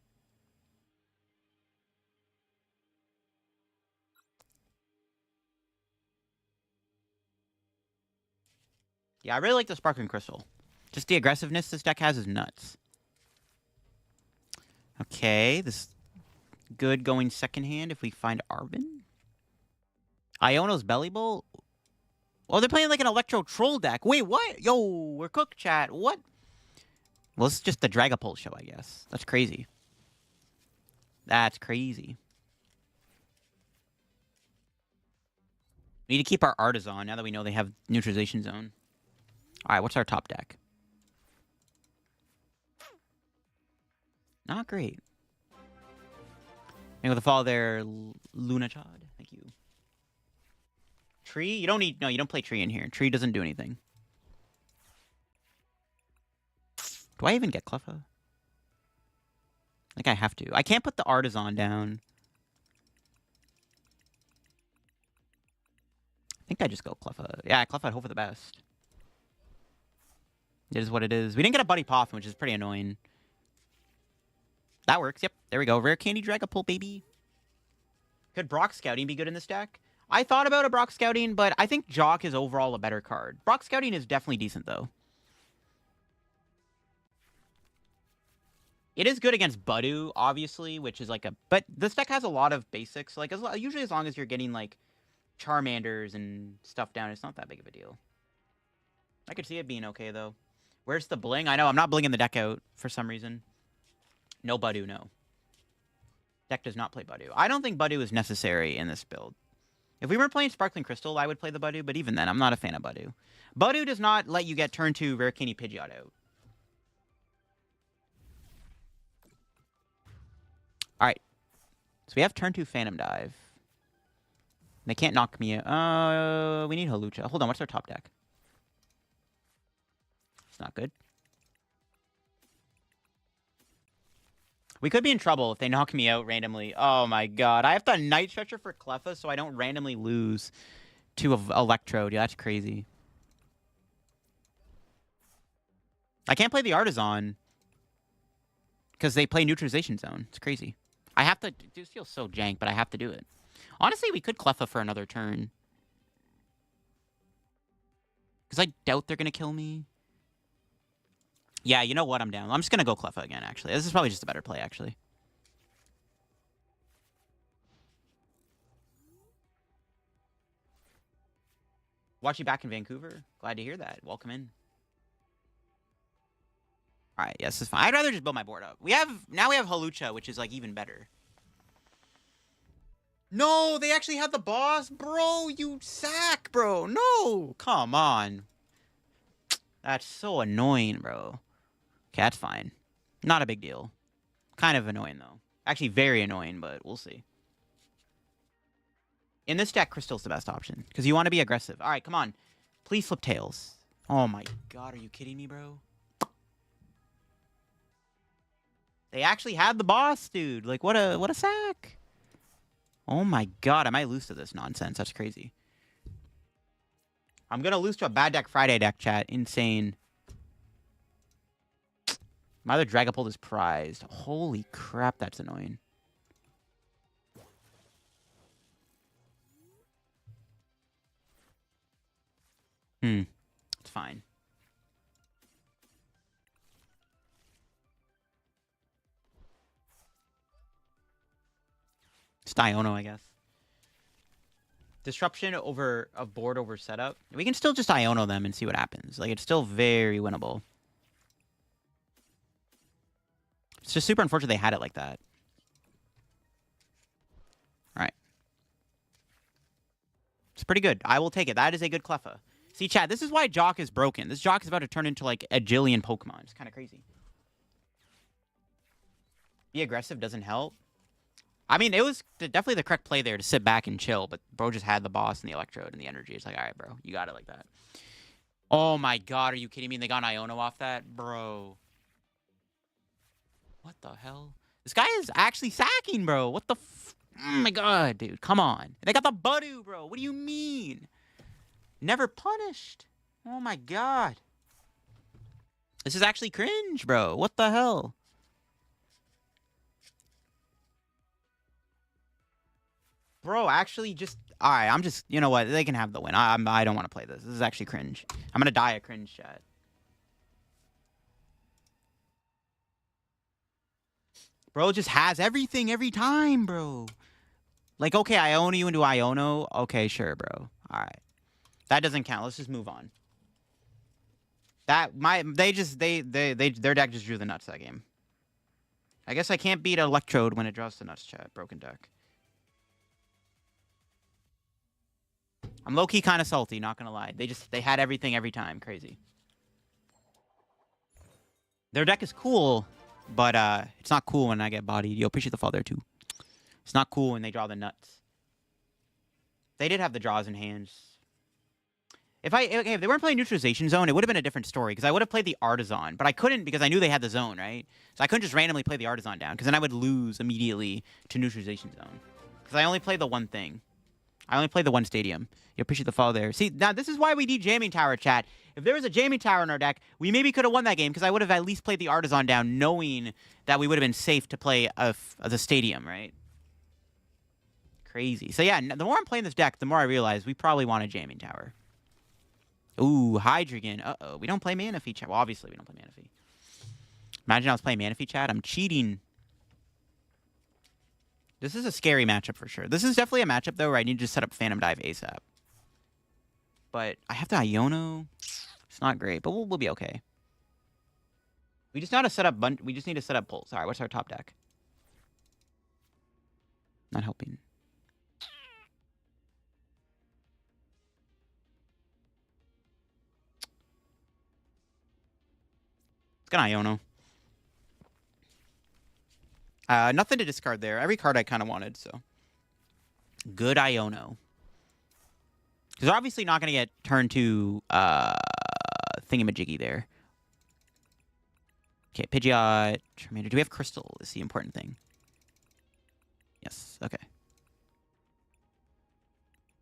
Yeah, I really like the Sparkling Crystal. Just the aggressiveness this deck has is nuts. Okay, this good going second hand if we find Arvin. Iono's Belly Bowl? Oh, they're playing like an Electro Troll deck. Wait, what? Yo, we're cooked, chat. What? Well, it's just the Dragapult show, I guess. That's crazy. That's crazy. We need to keep our Artisan now that we know they have Neutralization Zone. All right, what's our top deck? Not great. And with the follow there, Lunachad. Thank you. Tree? You don't need... No, you don't play Tree in here. Tree doesn't do anything. Do I even get Cleffa? I think I have to. I can't put the Artisan down. I think I just go Cleffa. Yeah, Cleffa, hope for the best. It is what it is. We didn't get a Buddy Poffin, which is pretty annoying. That works. Yep. There we go. Rare Candy Dragapult, baby. Could Brock Scouting be good in this deck? I thought about a Brock Scouting, but I think Jock is overall a better card. Brock Scouting is definitely decent, though. It is good against Budu, obviously, which is like a... But this deck has a lot of basics. Like, usually as long as you're getting, like, Charmanders and stuff down, it's not that big of a deal. I could see it being okay, though. Where's the bling? I know, I'm not blinging the deck out for some reason. No Budu, no. Deck does not play Budu. I don't think Budu is necessary in this build. If we were playing Sparkling Crystal, I would play the Budu, but even then, I'm not a fan of Budu. Budu does not let you get turn 2 Rare Candy Pidgeot out. Alright. So we have turn 2 Phantom Dive. They can't knock me out. We need Hawlucha. Hold on, what's our top deck? It's not good. We could be in trouble if they knock me out randomly. Oh my god. I have to Night Stretcher for Cleffa so I don't randomly lose to Electrode. Yeah, that's crazy. I can't play the Artisan because they play Neutralization Zone. It's crazy. I have to... This feels so jank, but I have to do it. Honestly, we could Cleffa for another turn. Because I doubt they're going to kill me. Yeah, you know what? I'm down. I'm just going to go Cleffa again, actually. This is probably just a better play, actually. Watch you back in Vancouver. Glad to hear that. Welcome in. All right, yes, this is fine. I'd rather just build my board up. Now we have Hawlucha, which is, like, even better. No, they actually had the boss? Bro, you sack, bro. No, come on. That's so annoying, bro. Okay, that's fine. Not a big deal. Kind of annoying, though. Actually, very annoying, but we'll see. In this deck, Crystal's the best option because you want to be aggressive. All right, come on. Please flip tails. Oh my god, are you kidding me, bro? They actually had the boss, dude. Like, what a sack. Oh my god, I might lose to this nonsense. That's crazy. I'm gonna lose to a bad deck Friday deck, chat. Insane. My other Dragapult is prized. Holy crap, that's annoying. It's fine. It's Iono, I guess. Disruption over a board over setup. We can still just Iono them and see what happens. Like, it's still very winnable. It's just super unfortunate they had it like that. All right. It's pretty good. I will take it. That is a good Cleffa. See, chat, this is why Jock is broken. This Jock is about to turn into, like, a jillion Pokemon. It's kind of crazy. Be aggressive doesn't help. I mean, it was definitely the correct play there to sit back and chill, but bro just had the boss and the Electrode and the energy. It's like, all right, bro, you got it like that. Oh, my God, are you kidding me? They got Iono off that? Bro. What the hell? This guy is actually sacking, bro. What the oh, my God, dude. Come on. They got the Budu, bro. What do you mean? Never punished. Oh, my God. This is actually cringe, bro. What the hell? Bro, actually just... All right, I'm just... You know what? They can have the win. I don't want to play this. This is actually cringe. I'm going to die a cringe, chat. Bro just has everything every time, bro. Like, okay, I own you into Iono. Okay, sure, bro. All right. That doesn't count. Let's just move on. Their deck just drew the nuts that game. I guess I can't beat Electrode when it draws the nuts, chat. Broken deck. I'm low-key kind of salty, not gonna lie. They had everything every time. Crazy. Their deck is cool, but it's not cool when I get bodied. Yo, appreciate the fall there too. It's not cool when they draw the nuts. They did have the draws in hands. If they weren't playing Neutralization Zone, it would have been a different story because I would have played the Artisan, but I couldn't because I knew they had the zone, right? So I couldn't just randomly play the Artisan down because then I would lose immediately to Neutralization Zone because I only played the one thing. I only played the one stadium. You appreciate the follow there. See, now this is why we need Jamming Tower, chat. If there was a Jamming Tower in our deck, we maybe could have won that game because I would have at least played the Artisan down knowing that we would have been safe to play the stadium, right? Crazy. So yeah, the more I'm playing this deck, the more I realize we probably want a Jamming Tower. Ooh, Hydreigon. Uh-oh. We don't play Manaphy, chat. Well, obviously we don't play Manaphy. Imagine I was playing Manaphy, chat. I'm cheating. This is a scary matchup for sure. This is definitely a matchup, though, where I need to set up Phantom Dive ASAP. But I have to Iono. It's not great, but we'll be okay. We just need to set up Pulse. All right, what's our top deck? Not helping. It's gonna Iono. Nothing to discard there. Every card I kind of wanted, so. Good Iono. Because they're obviously not going to get turned to Thingamajiggy there. Okay, Pidgeot, Charmander. Do we have Crystal is the important thing. Yes, okay.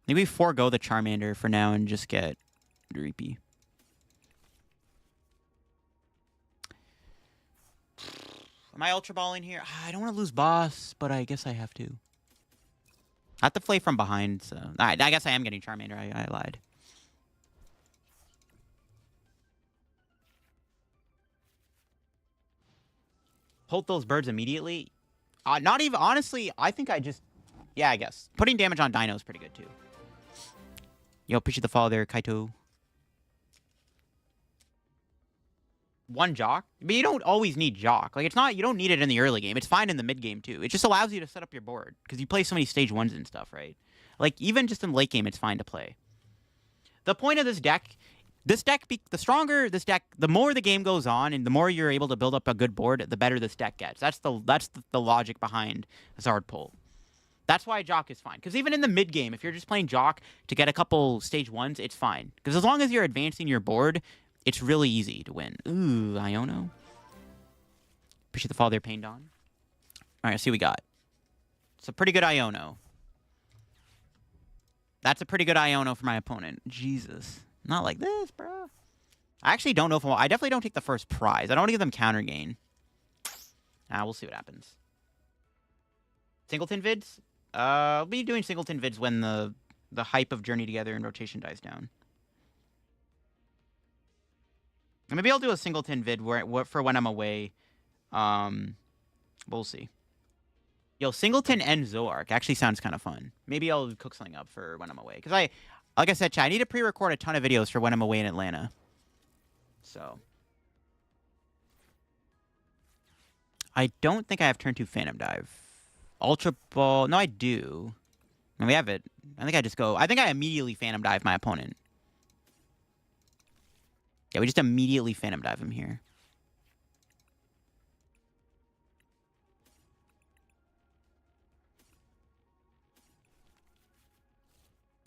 Maybe forego the Charmander for now and just get Dreepy. Am I Ultra Balling here? I don't want to lose boss, but I guess I have to. I have to play from behind, so... I guess I am getting Charmander. I lied. Hold those birds immediately? Not even... Honestly, I think I just... Yeah, I guess. Putting damage on Dino is pretty good, too. Yo, appreciate the follow there, Kaito. One Jock, but you don't always need Jock. Like, it's not, you don't need it in the early game. It's fine in the mid game too. It just allows you to set up your board because you play so many stage 1s and stuff, right? Like, even just in late game, it's fine to play. The point of this deck, the stronger this deck, the more the game goes on and the more you're able to build up a good board, the better this deck gets. That's the logic behind Zard Pull. That's why Jock is fine. Because even in the mid game, if you're just playing Jock to get a couple stage 1s, it's fine. Because as long as you're advancing your board, it's really easy to win. Ooh, Iono. Appreciate the follow there, Pain Dawn. All right, let's see what we got. It's a pretty good Iono. That's a pretty good Iono for my opponent. Jesus. Not like this, bro. I actually don't know if I definitely don't take the first prize. I don't want to give them counter gain. We'll see what happens. Singleton vids? I'll be doing singleton vids when the hype of Journey Together and Rotation dies down. And maybe I'll do a singleton vid for when I'm away. We'll see. Yo, Singleton and Zoark actually sounds kind of fun. Maybe I'll cook something up for when I'm away. Because like I said, chat, I need to pre-record a ton of videos for when I'm away in Atlanta. So. I don't think I have turn 2 Phantom Dive. Ultra Ball. No, I do. And we have it. I think I immediately Phantom Dive my opponent. Yeah, we just immediately Phantom Dive him here.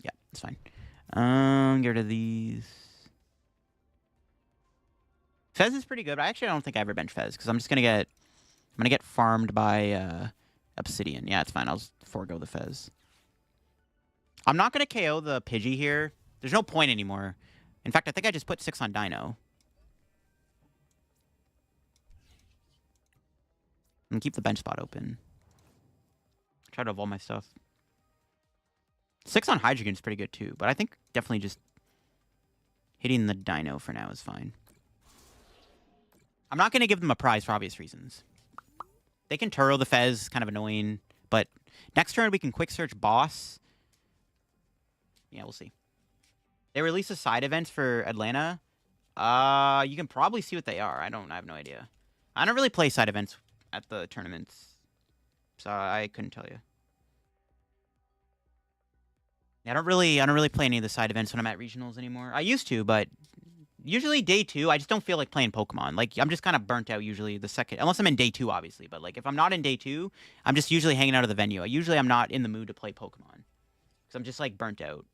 Yeah, it's fine. Get rid of these. Fez is pretty good, but I actually don't think I ever bench Fez because I'm gonna get farmed by Obsidian. Yeah, it's fine. I'll just forego the Fez. I'm not gonna KO the Pidgey here. There's no point anymore. In fact, I think I just put 6 on Dino. And keep the bench spot open. Try to evolve my stuff. 6 on Hydreigon is pretty good too, but I think definitely just hitting the Dino for now is fine. I'm not going to give them a prize for obvious reasons. They can Turo the Fez, kind of annoying, but next turn we can quick search Boss. Yeah, we'll see. They release a side events for Atlanta. You can probably see what they are. I have no idea. I don't really play side events at the tournaments, so I couldn't tell you. I don't really play any of the side events when I'm at regionals anymore. I used to, but usually day 2, I just don't feel like playing Pokemon. Like, I'm just kind of burnt out usually the second, unless I'm in day 2, obviously. But like, if I'm not in day 2, I'm just usually hanging out of the venue. I'm not in the mood to play Pokemon because I'm just like burnt out.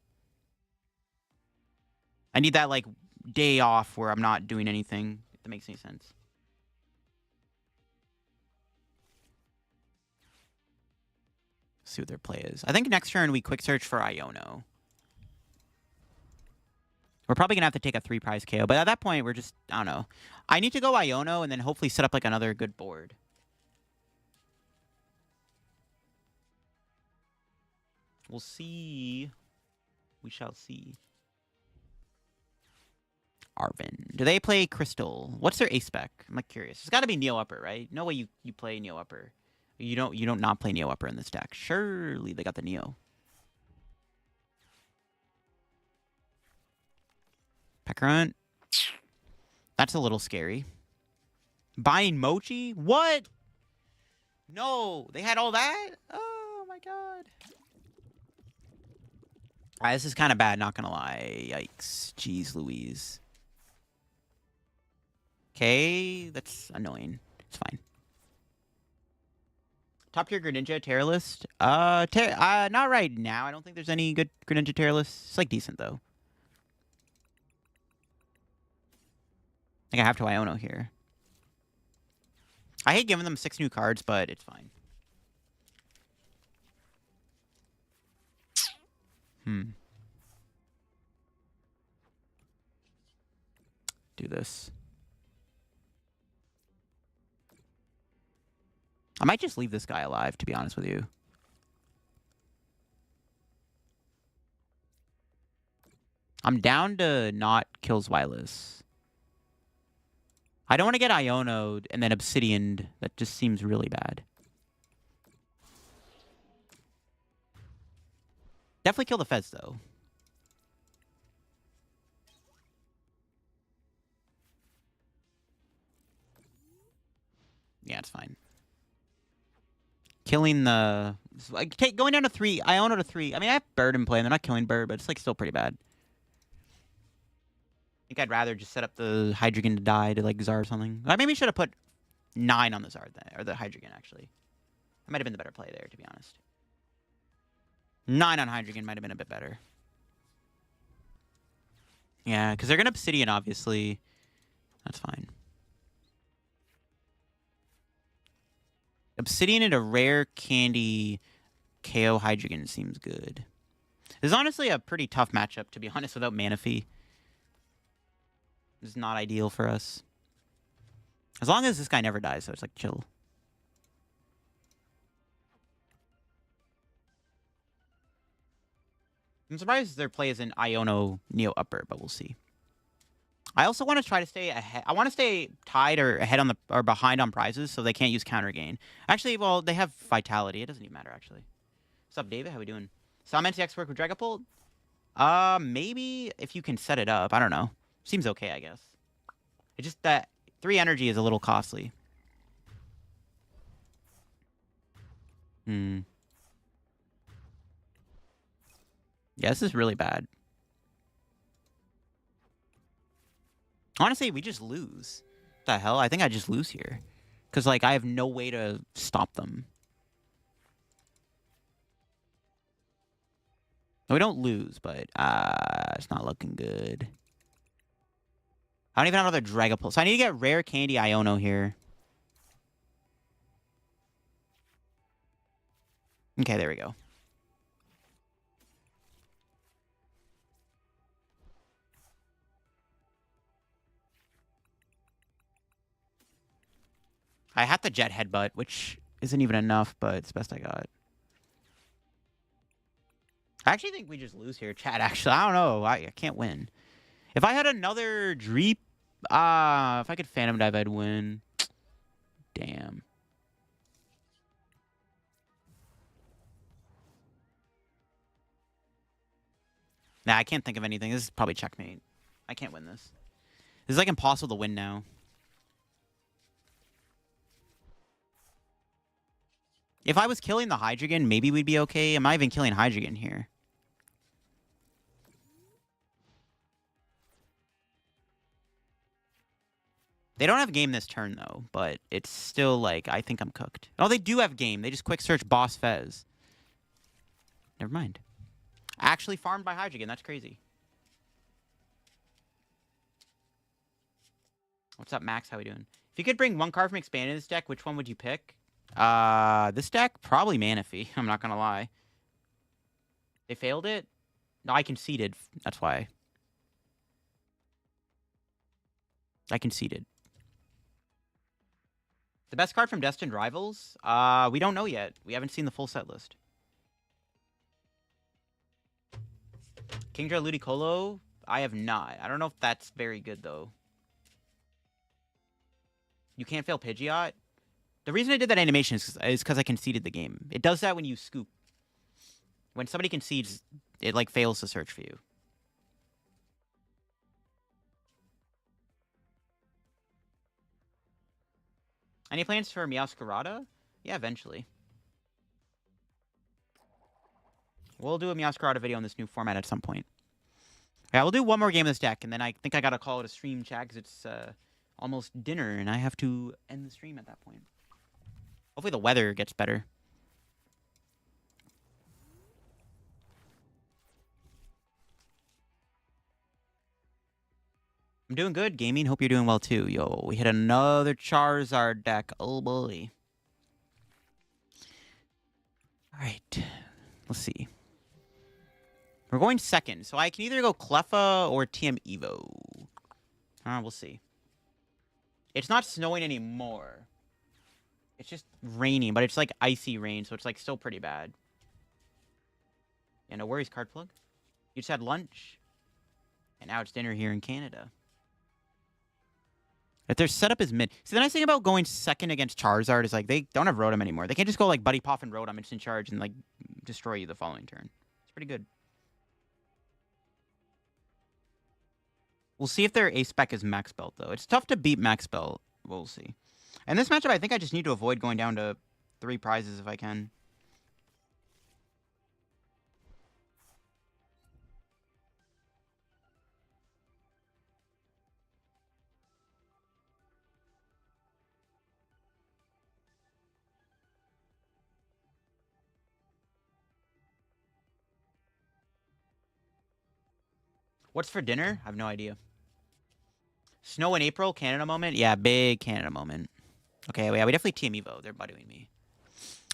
I need that like day off where I'm not doing anything, if that makes any sense. See what their play is. I think next turn we quick search for Iono. We're probably gonna have to take a 3 prize KO, but at that point we're just, I don't know. I need to go Iono and then hopefully set up like another good board. We'll see. We shall see. Arvin. Do they play Crystal? What's their ace spec? I'm like curious. It's got to be Neo Upper, right? No way you play Neo Upper. You don't not play Neo Upper in this deck. Surely they got the Neo. Pekrunt. That's a little scary. Buying Mochi? What? No, they had all that? Oh my god. Alright, this is kind of bad, not gonna lie. Yikes. Jeez Louise. Okay, that's annoying. It's fine. Top tier Greninja Terra list? Not right now. I don't think there's any good Greninja Terra lists. It's like decent though. I think I have to Iono here. I hate giving them 6 new cards, but it's fine. Do this. I might just leave this guy alive, to be honest with you. I'm down to not kill Zweilous. I don't want to get Iono'd and then Obsidian'd. That just seems really bad. Definitely kill the Fez, though. Yeah, it's fine. Killing the... Like, going down to 3. Iono to 3. I mean, I have Bird in play, and they're not killing Bird, but it's like still pretty bad. I think I'd rather just set up the Hydreigon to die to, like, Zar or something. I maybe should have put 9 on the Zar, or the Hydreigon, actually. That might have been the better play there, to be honest. 9 on Hydreigon might have been a bit better. Yeah, because they're going to Obsidian, obviously. That's fine. Obsidian and a rare candy KO Hydreigon seems good. This is honestly a pretty tough matchup, to be honest, without Manaphy. This is not ideal for us. As long as this guy never dies, so it's like chill. I'm surprised their play is an Iono Neo Upper, but we'll see. I also want to try to stay ahead. I want to stay tied or ahead on the or behind on prizes, so they can't use counter gain. Actually, well, they have Vitality. It doesn't even matter, actually. What's up, David? How we doing? Salmancy X work with Dragapult? Maybe if you can set it up. I don't know. Seems okay, I guess. It's just that 3 energy is a little costly. Yeah, this is really bad. Honestly, we just lose. What the hell? I think I just lose here. Because, like, I have no way to stop them. We don't lose, but it's not looking good. I don't even have another Dragapult. So I need to get rare candy Iono here. Okay, there we go. I had the Jet Headbutt, which isn't even enough, but it's the best I got. I actually think we just lose here, chat. Actually, I don't know. I can't win. If I had another Dreep, if I could Phantom Dive, I'd win. Damn. Nah, I can't think of anything. This is probably checkmate. I can't win this. This is like impossible to win now. If I was killing the Hydreigon, maybe we'd be okay. Am I even killing Hydreigon here? They don't have game this turn, though, but it's still like, I think I'm cooked. Oh, they do have game. They just quick search Boss Fez. Never mind. Actually farmed by Hydreigon. That's crazy. What's up, Max? How we doing? If you could bring one card from Expanded in this deck, which one would you pick? This deck? Probably Manaphy. I'm not gonna lie. They failed it? No, I conceded. That's why. I conceded. The best card from Destined Rivals? We don't know yet. We haven't seen the full set list. Kingdra Ludicolo? I have not. I don't know if that's very good, though. You can't fail Pidgeot? The reason I did that animation is because I conceded the game. It does that when you scoop. When somebody concedes, it, like, fails to search for you. Any plans for Meowscarada? Yeah, eventually. We'll do a Meowscarada video on this new format at some point. Yeah, we'll do one more game of this deck, and then I think I gotta call it a stream, chat, because it's almost dinner, and I have to end the stream at that point. Hopefully the weather gets better. I'm doing good, gaming. Hope you're doing well, too. Yo, we hit another Charizard deck. Oh, boy. All right. Let's see. We're going second, so I can either go Cleffa or TM Evo. We'll see. It's not snowing anymore. It's just raining, but it's like icy rain, so it's like still pretty bad. Yeah, no worries, card plug. You just had lunch, and now it's dinner here in Canada. If their setup is mid... See, the nice thing about going second against Charizard is, like, they don't have Rotom anymore. They can't just go, like, Buddy Poff and Rotom instant charge and, like, destroy you the following turn. It's pretty good. We'll see if their A-Spec is Max Belt, though. It's tough to beat Max Belt. We'll see. And this matchup, I think I just need to avoid going down to 3 prizes if I can. What's for dinner? I have no idea. Snow in April, Canada moment? Yeah, big Canada moment. Okay, yeah, we definitely Team Evo. They're buttering me.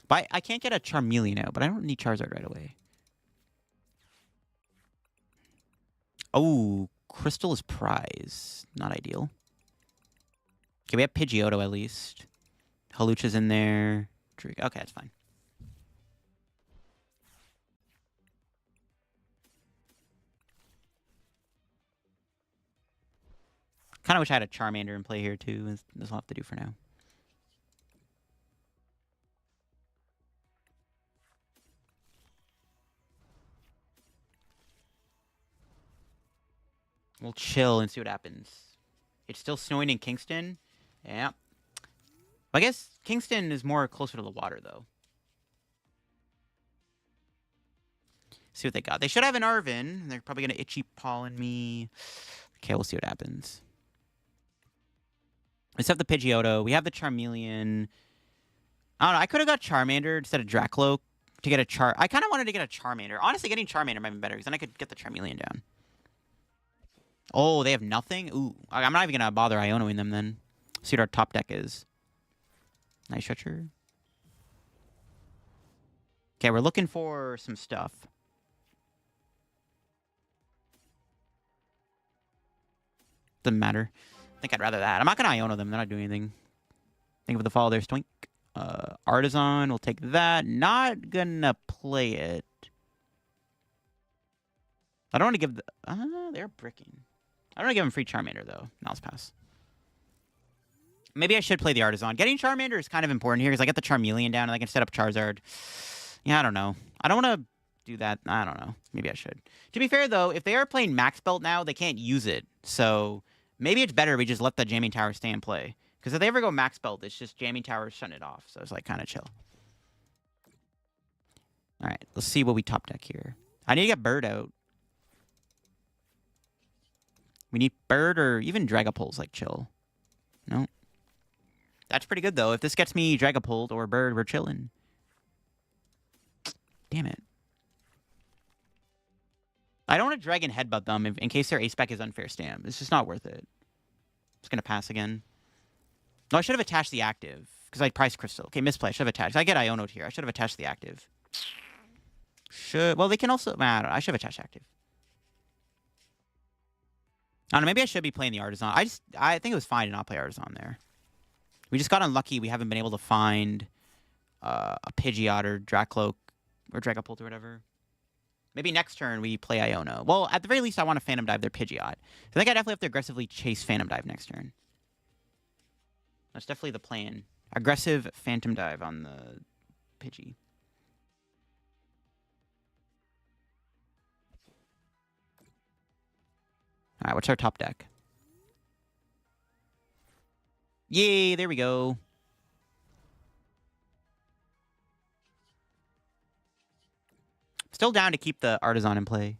But I can't get a Charmeleon out, but I don't need Charizard right away. Oh, Crystal is prize. Not ideal. Okay, we have Pidgeotto at least. Halucha's in there. Okay, that's fine. Kind of wish I had a Charmander in play here too. That's all I have to do for now. We'll chill and see what happens. It's still snowing in Kingston. Yeah. I guess Kingston is more closer to the water, though. See what they got. They should have an Arvin. They're probably going to itchy pollen me. Okay, we'll see what happens. Let's have the Pidgeotto. We have the Charmeleon. I don't know. I could have got Charmander instead of Dracloak to get a I kind of wanted to get a Charmander. Honestly, getting Charmander might be better because then I could get the Charmeleon down. Oh, they have nothing? Ooh. I'm not even going to bother Ionoing them then. See what our top deck is. Nice stretcher. Okay, we're looking for some stuff. Doesn't matter. I think I'd rather that. I'm not going to Iono them. They're not doing anything. Think of the fall there. Twink. Artisan. We'll take that. Not going to play it. I don't want to give the... they're bricking. I don't want to give him free Charmander, though. Now let's pass. Maybe I should play the Artisan. Getting Charmander is kind of important here because I get the Charmeleon down and I can set up Charizard. Yeah, I don't know. I don't want to do that. I don't know. Maybe I should. To be fair, though, if they are playing Max Belt now, they can't use it. So maybe it's better we just let the Jamming Tower stay in play. Because if they ever go Max Belt, it's just Jamming Tower shutting it off. So it's like kind of chill. All right, let's see what we top deck here. I need to get Bird out. We need Bird or even Dragapult's like chill. No. That's pretty good, though. If this gets me Dragapult or Bird, we're chilling. Damn it. I don't want to Dragon Headbutt them in case their ace-spec is unfair stam. It's just not worth it. Just going to pass again. No, I should have attached the active because I priced Crystal. Okay, misplay. I should have attached. I get Iono'd here. I should have attached the active. Well, they can also... I don't know. I should have attached active. I don't know. Maybe I should be playing the Artisan. I think it was fine to not play Artisan there. We just got unlucky. We haven't been able to find a Pidgeot or Dracloak or Dragapult or whatever. Maybe next turn we play Iono. Well, at the very least, I want to Phantom Dive their Pidgeot. I think I definitely have to aggressively chase Phantom Dive next turn. That's definitely the plan. Aggressive Phantom Dive on the Pidgey. All right, what's our top deck? Yay, there we go. Still down to keep the Artisan in play.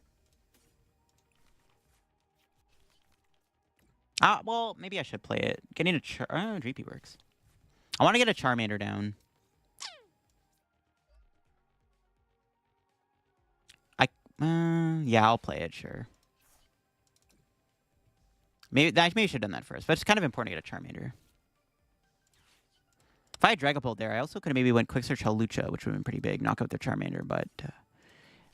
Well, maybe I should play it. Getting a Dreepy works. I want to get a Charmander down. Yeah, I'll play it, sure. Maybe I should have done that first, but it's kind of important to get a Charmander. If I had Dragapult there, I also could have maybe went Quick Search Halucha, which would have been pretty big. Knock out their Charmander, but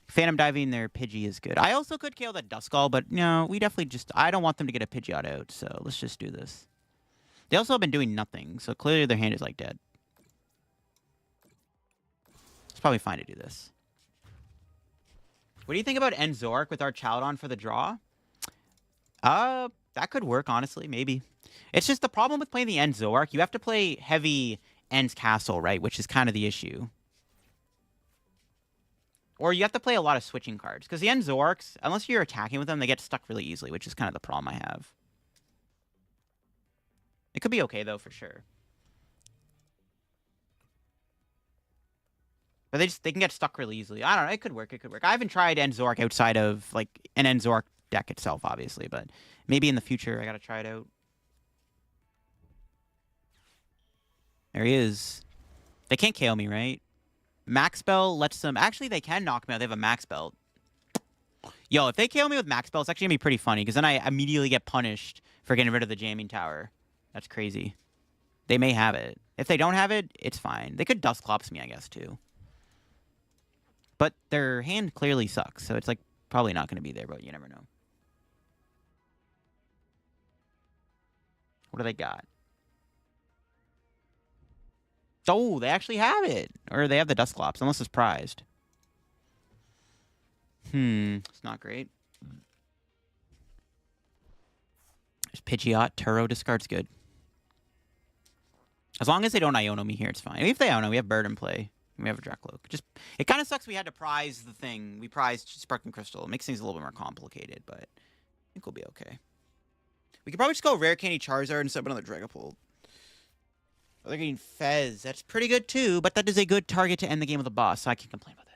Phantom Diving their Pidgey is good. I also could KO that Duskull, but no, we definitely just... I don't want them to get a Pidgeot out, so let's just do this. They also have been doing nothing, so clearly their hand is like dead. It's probably fine to do this. What do you think about End Zork with our Chowdon for the draw? That could work, honestly. Maybe. It's just the problem with playing the End Zork. You have to play heavy End's Castle, right? Which is kind of the issue. Or you have to play a lot of switching cards. Because the End Zorks, unless you're attacking with them, they get stuck really easily, which is kind of the problem I have. It could be okay, though, for sure. But they can get stuck really easily. I don't know. It could work. It could work. I haven't tried End Zork outside of, like, an End Zork deck itself, obviously. But maybe in the future, I gotta try it out. There he is. They can't KO me, right? Max Belt lets them... Actually, they can knock me out. They have a Max Belt. Yo, if they KO me with max spell, it's actually gonna be pretty funny, because then I immediately get punished for getting rid of the jamming tower. That's crazy. They may have it. If they don't have it, it's fine. They could Dusclops me, I guess, too. But their hand clearly sucks, so it's like probably not gonna be there, but you never know. What do they got? Oh, they actually have it. Or they have the Dusclops, unless it's prized. It's not great. There's Pidgeot. Turo discard's good. As long as they don't Iono me here, it's fine. If they Iono, we have Bird in play. We have a Dracloak. It kind of sucks we had to prize the thing. We prized Sparkling Crystal. It makes things a little bit more complicated, but I think we'll be okay. We could probably just go Rare Candy Charizard and set up another Dragapult. Oh, they're getting Fez. That's pretty good, too, but that is a good target to end the game with a boss, so I can't complain about that.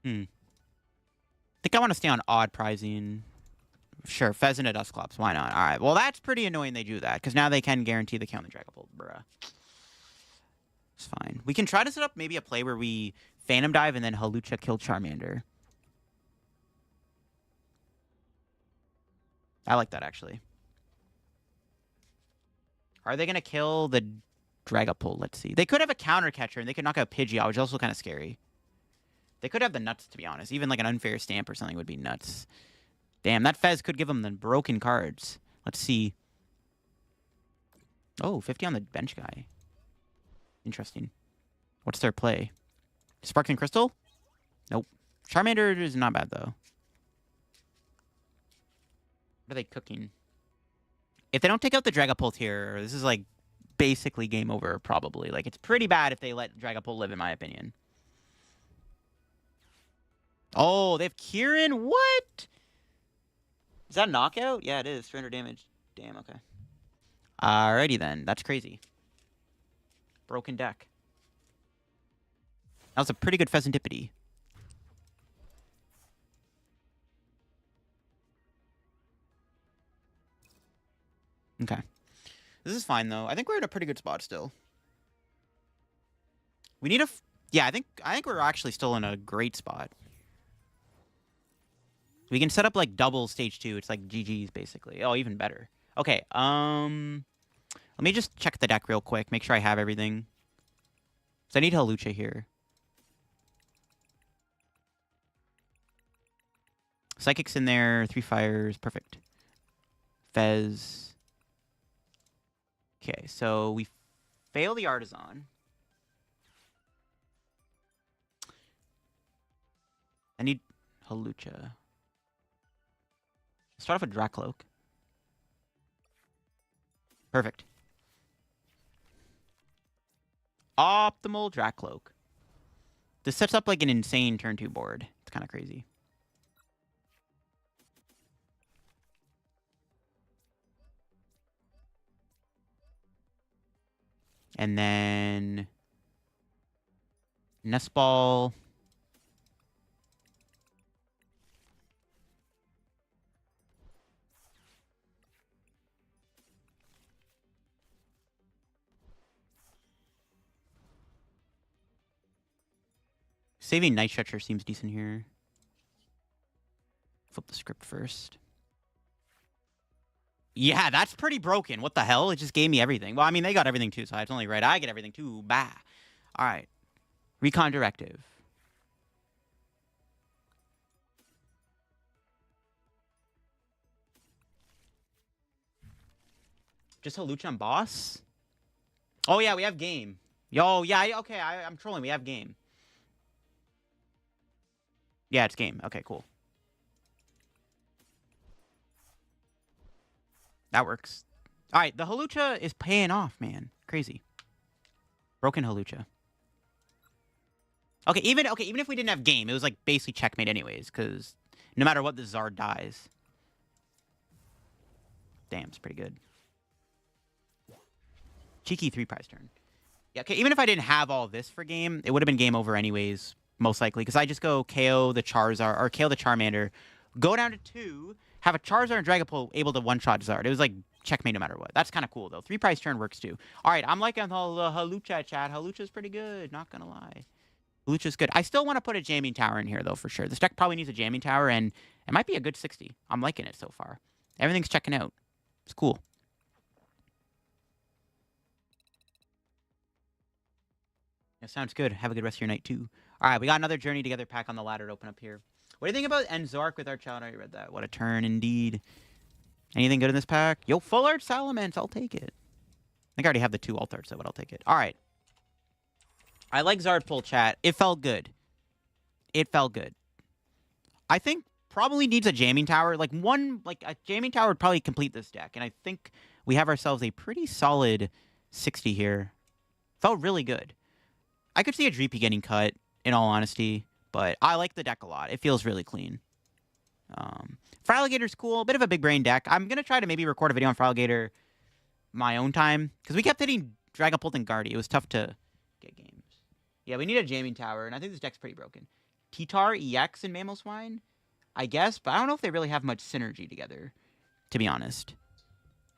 I think I want to stay on odd prizing. Sure, Fez and a Dusclops. Why not? All right. Well, that's pretty annoying they do that, because now they can guarantee the count on the Dragapult. Bruh. It's fine. We can try to set up maybe a play where we Phantom Dive and then Hawlucha kill Charmander. I like that, actually. Are they going to kill the Dragapult? Let's see. They could have a counter catcher, and they could knock out Pidgeot, which is also kind of scary. They could have the nuts, to be honest. Even like an unfair stamp or something would be nuts. Damn, that Fez could give them the broken cards. Let's see. Oh, 50 on the bench guy. Interesting. What's their play? Sparkling Crystal? Nope. Charmander is not bad, though. What are they cooking? If they don't take out the Dragapult here, this is like basically game over, probably. Like, it's pretty bad if they let Dragapult live, in my opinion. Oh, they have Kieran? What? Is that a knockout? Yeah, it is. 300 damage. Damn, okay. Alrighty then. That's crazy. Broken deck. That was a pretty good Pheasantipity. Okay. This is fine, though. I think we're in a pretty good spot still. We need a... Yeah, I think we're actually still in a great spot. We can set up, like, double stage 2. It's like GG's, basically. Oh, even better. Okay, let me just check the deck real quick. Make sure I have everything. So I need Hawlucha here. Psychic's in there. 3 fires. Perfect. Fez. Okay, so we fail the Artisan. I need Hawlucha. Start off with Dracloak. Perfect. Optimal Dracloak. This sets up like an insane turn 2 board. It's kind of crazy. And then Nest Ball. Saving Night Stretcher seems decent here. Flip the script first. Yeah, that's pretty broken. What the hell? It just gave me everything. Well, I mean, they got everything too, so it's only right. I get everything too. Bah. All right. Recon Directive. Just Hawlucha and Boss? Oh, yeah, we have game. Yo, yeah, okay, I'm trolling. We have game. Yeah, it's game. Okay, cool. That works. All right, the Hawlucha is paying off, man. Crazy. Broken Hawlucha. Okay, even if we didn't have game, it was like basically checkmate anyways, because no matter what, the Zard dies. Damn, it's pretty good. Cheeky 3-prize turn. Yeah, okay, even if I didn't have all this for game, it would have been game over anyways, most likely, because I just go KO the Charizard, or KO the Charmander, go down to 2, have a Charizard and Dragapult able to one-shot Zard. It was like checkmate no matter what. That's kind of cool, though. 3-prize turn works, too. All right, I'm liking the Hawlucha, chat. Hawlucha's pretty good, not gonna lie. Lucha's good. I still want to put a jamming tower in here, though, for sure. This deck probably needs a jamming tower, and it might be a good 60. I'm liking it so far. Everything's checking out. It's cool. That sounds good. Have a good rest of your night, too. All right, we got another Journey Together pack on the ladder to open up here. What do you think about Enzark with our child? I already read that. What a turn, indeed. Anything good in this pack? Yo, Full Art Salamence. I'll take it. I think I already have the 2 alt arts, so but I'll take it. All right. I like Zard pull, chat. It felt good. It felt good. I think probably needs a jamming tower. Like a jamming tower would probably complete this deck. And I think we have ourselves a pretty solid 60 here. Felt really good. I could see a Dreepy getting cut, in all honesty. But I like the deck a lot. It feels really clean. Fraligator's cool. A bit of a big brain deck. I'm going to try to maybe record a video on Fraligator my own time. Because we kept hitting Dragapult and Guardy. It was tough to get games. Yeah, we need a jamming tower. And I think this deck's pretty broken. T-Tar, EX, and Mamoswine? I guess. But I don't know if they really have much synergy together. To be honest.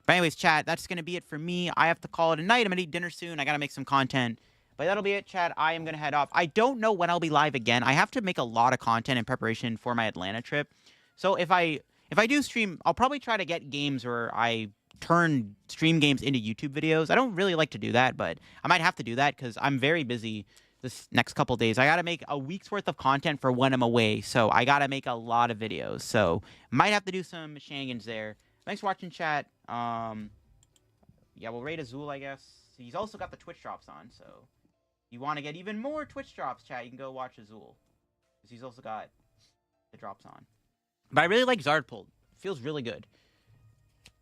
But anyways, chat. That's going to be it for me. I have to call it a night. I'm going to eat dinner soon. I got to make some content. But that'll be it, chat. I am going to head off. I don't know when I'll be live again. I have to make a lot of content in preparation for my Atlanta trip. So if I do stream, I'll probably try to get games where I turn stream games into YouTube videos. I don't really like to do that, but I might have to do that because I'm very busy this next couple days. I got to make a week's worth of content for when I'm away. So I got to make a lot of videos. So might have to do some shenanigans there. Thanks for watching, chat. Yeah, we'll raid Azul, I guess. He's also got the Twitch drops on, so... You want to get even more Twitch drops, chat, you can go watch Azul. Because he's also got the drops on. But I really like Zard pulled. Feels really good.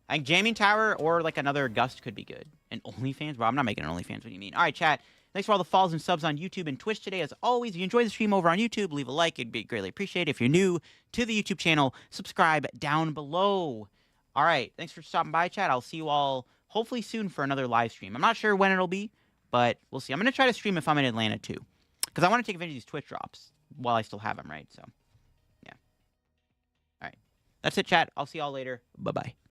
I think Jamming Tower or like another Gust could be good. And OnlyFans? Well, I'm not making an OnlyFans. What do you mean? All right, chat. Thanks for all the follows and subs on YouTube and Twitch today. As always, if you enjoy the stream over on YouTube, leave a like. It'd be greatly appreciated. If you're new to the YouTube channel, subscribe down below. All right. Thanks for stopping by, chat. I'll see you all hopefully soon for another live stream. I'm not sure when it'll be. But we'll see. I'm going to try to stream if I'm in Atlanta, too. Because I want to take advantage of these Twitch drops while I still have them, right? So, yeah. All right. That's it, chat. I'll see y'all later. Bye-bye.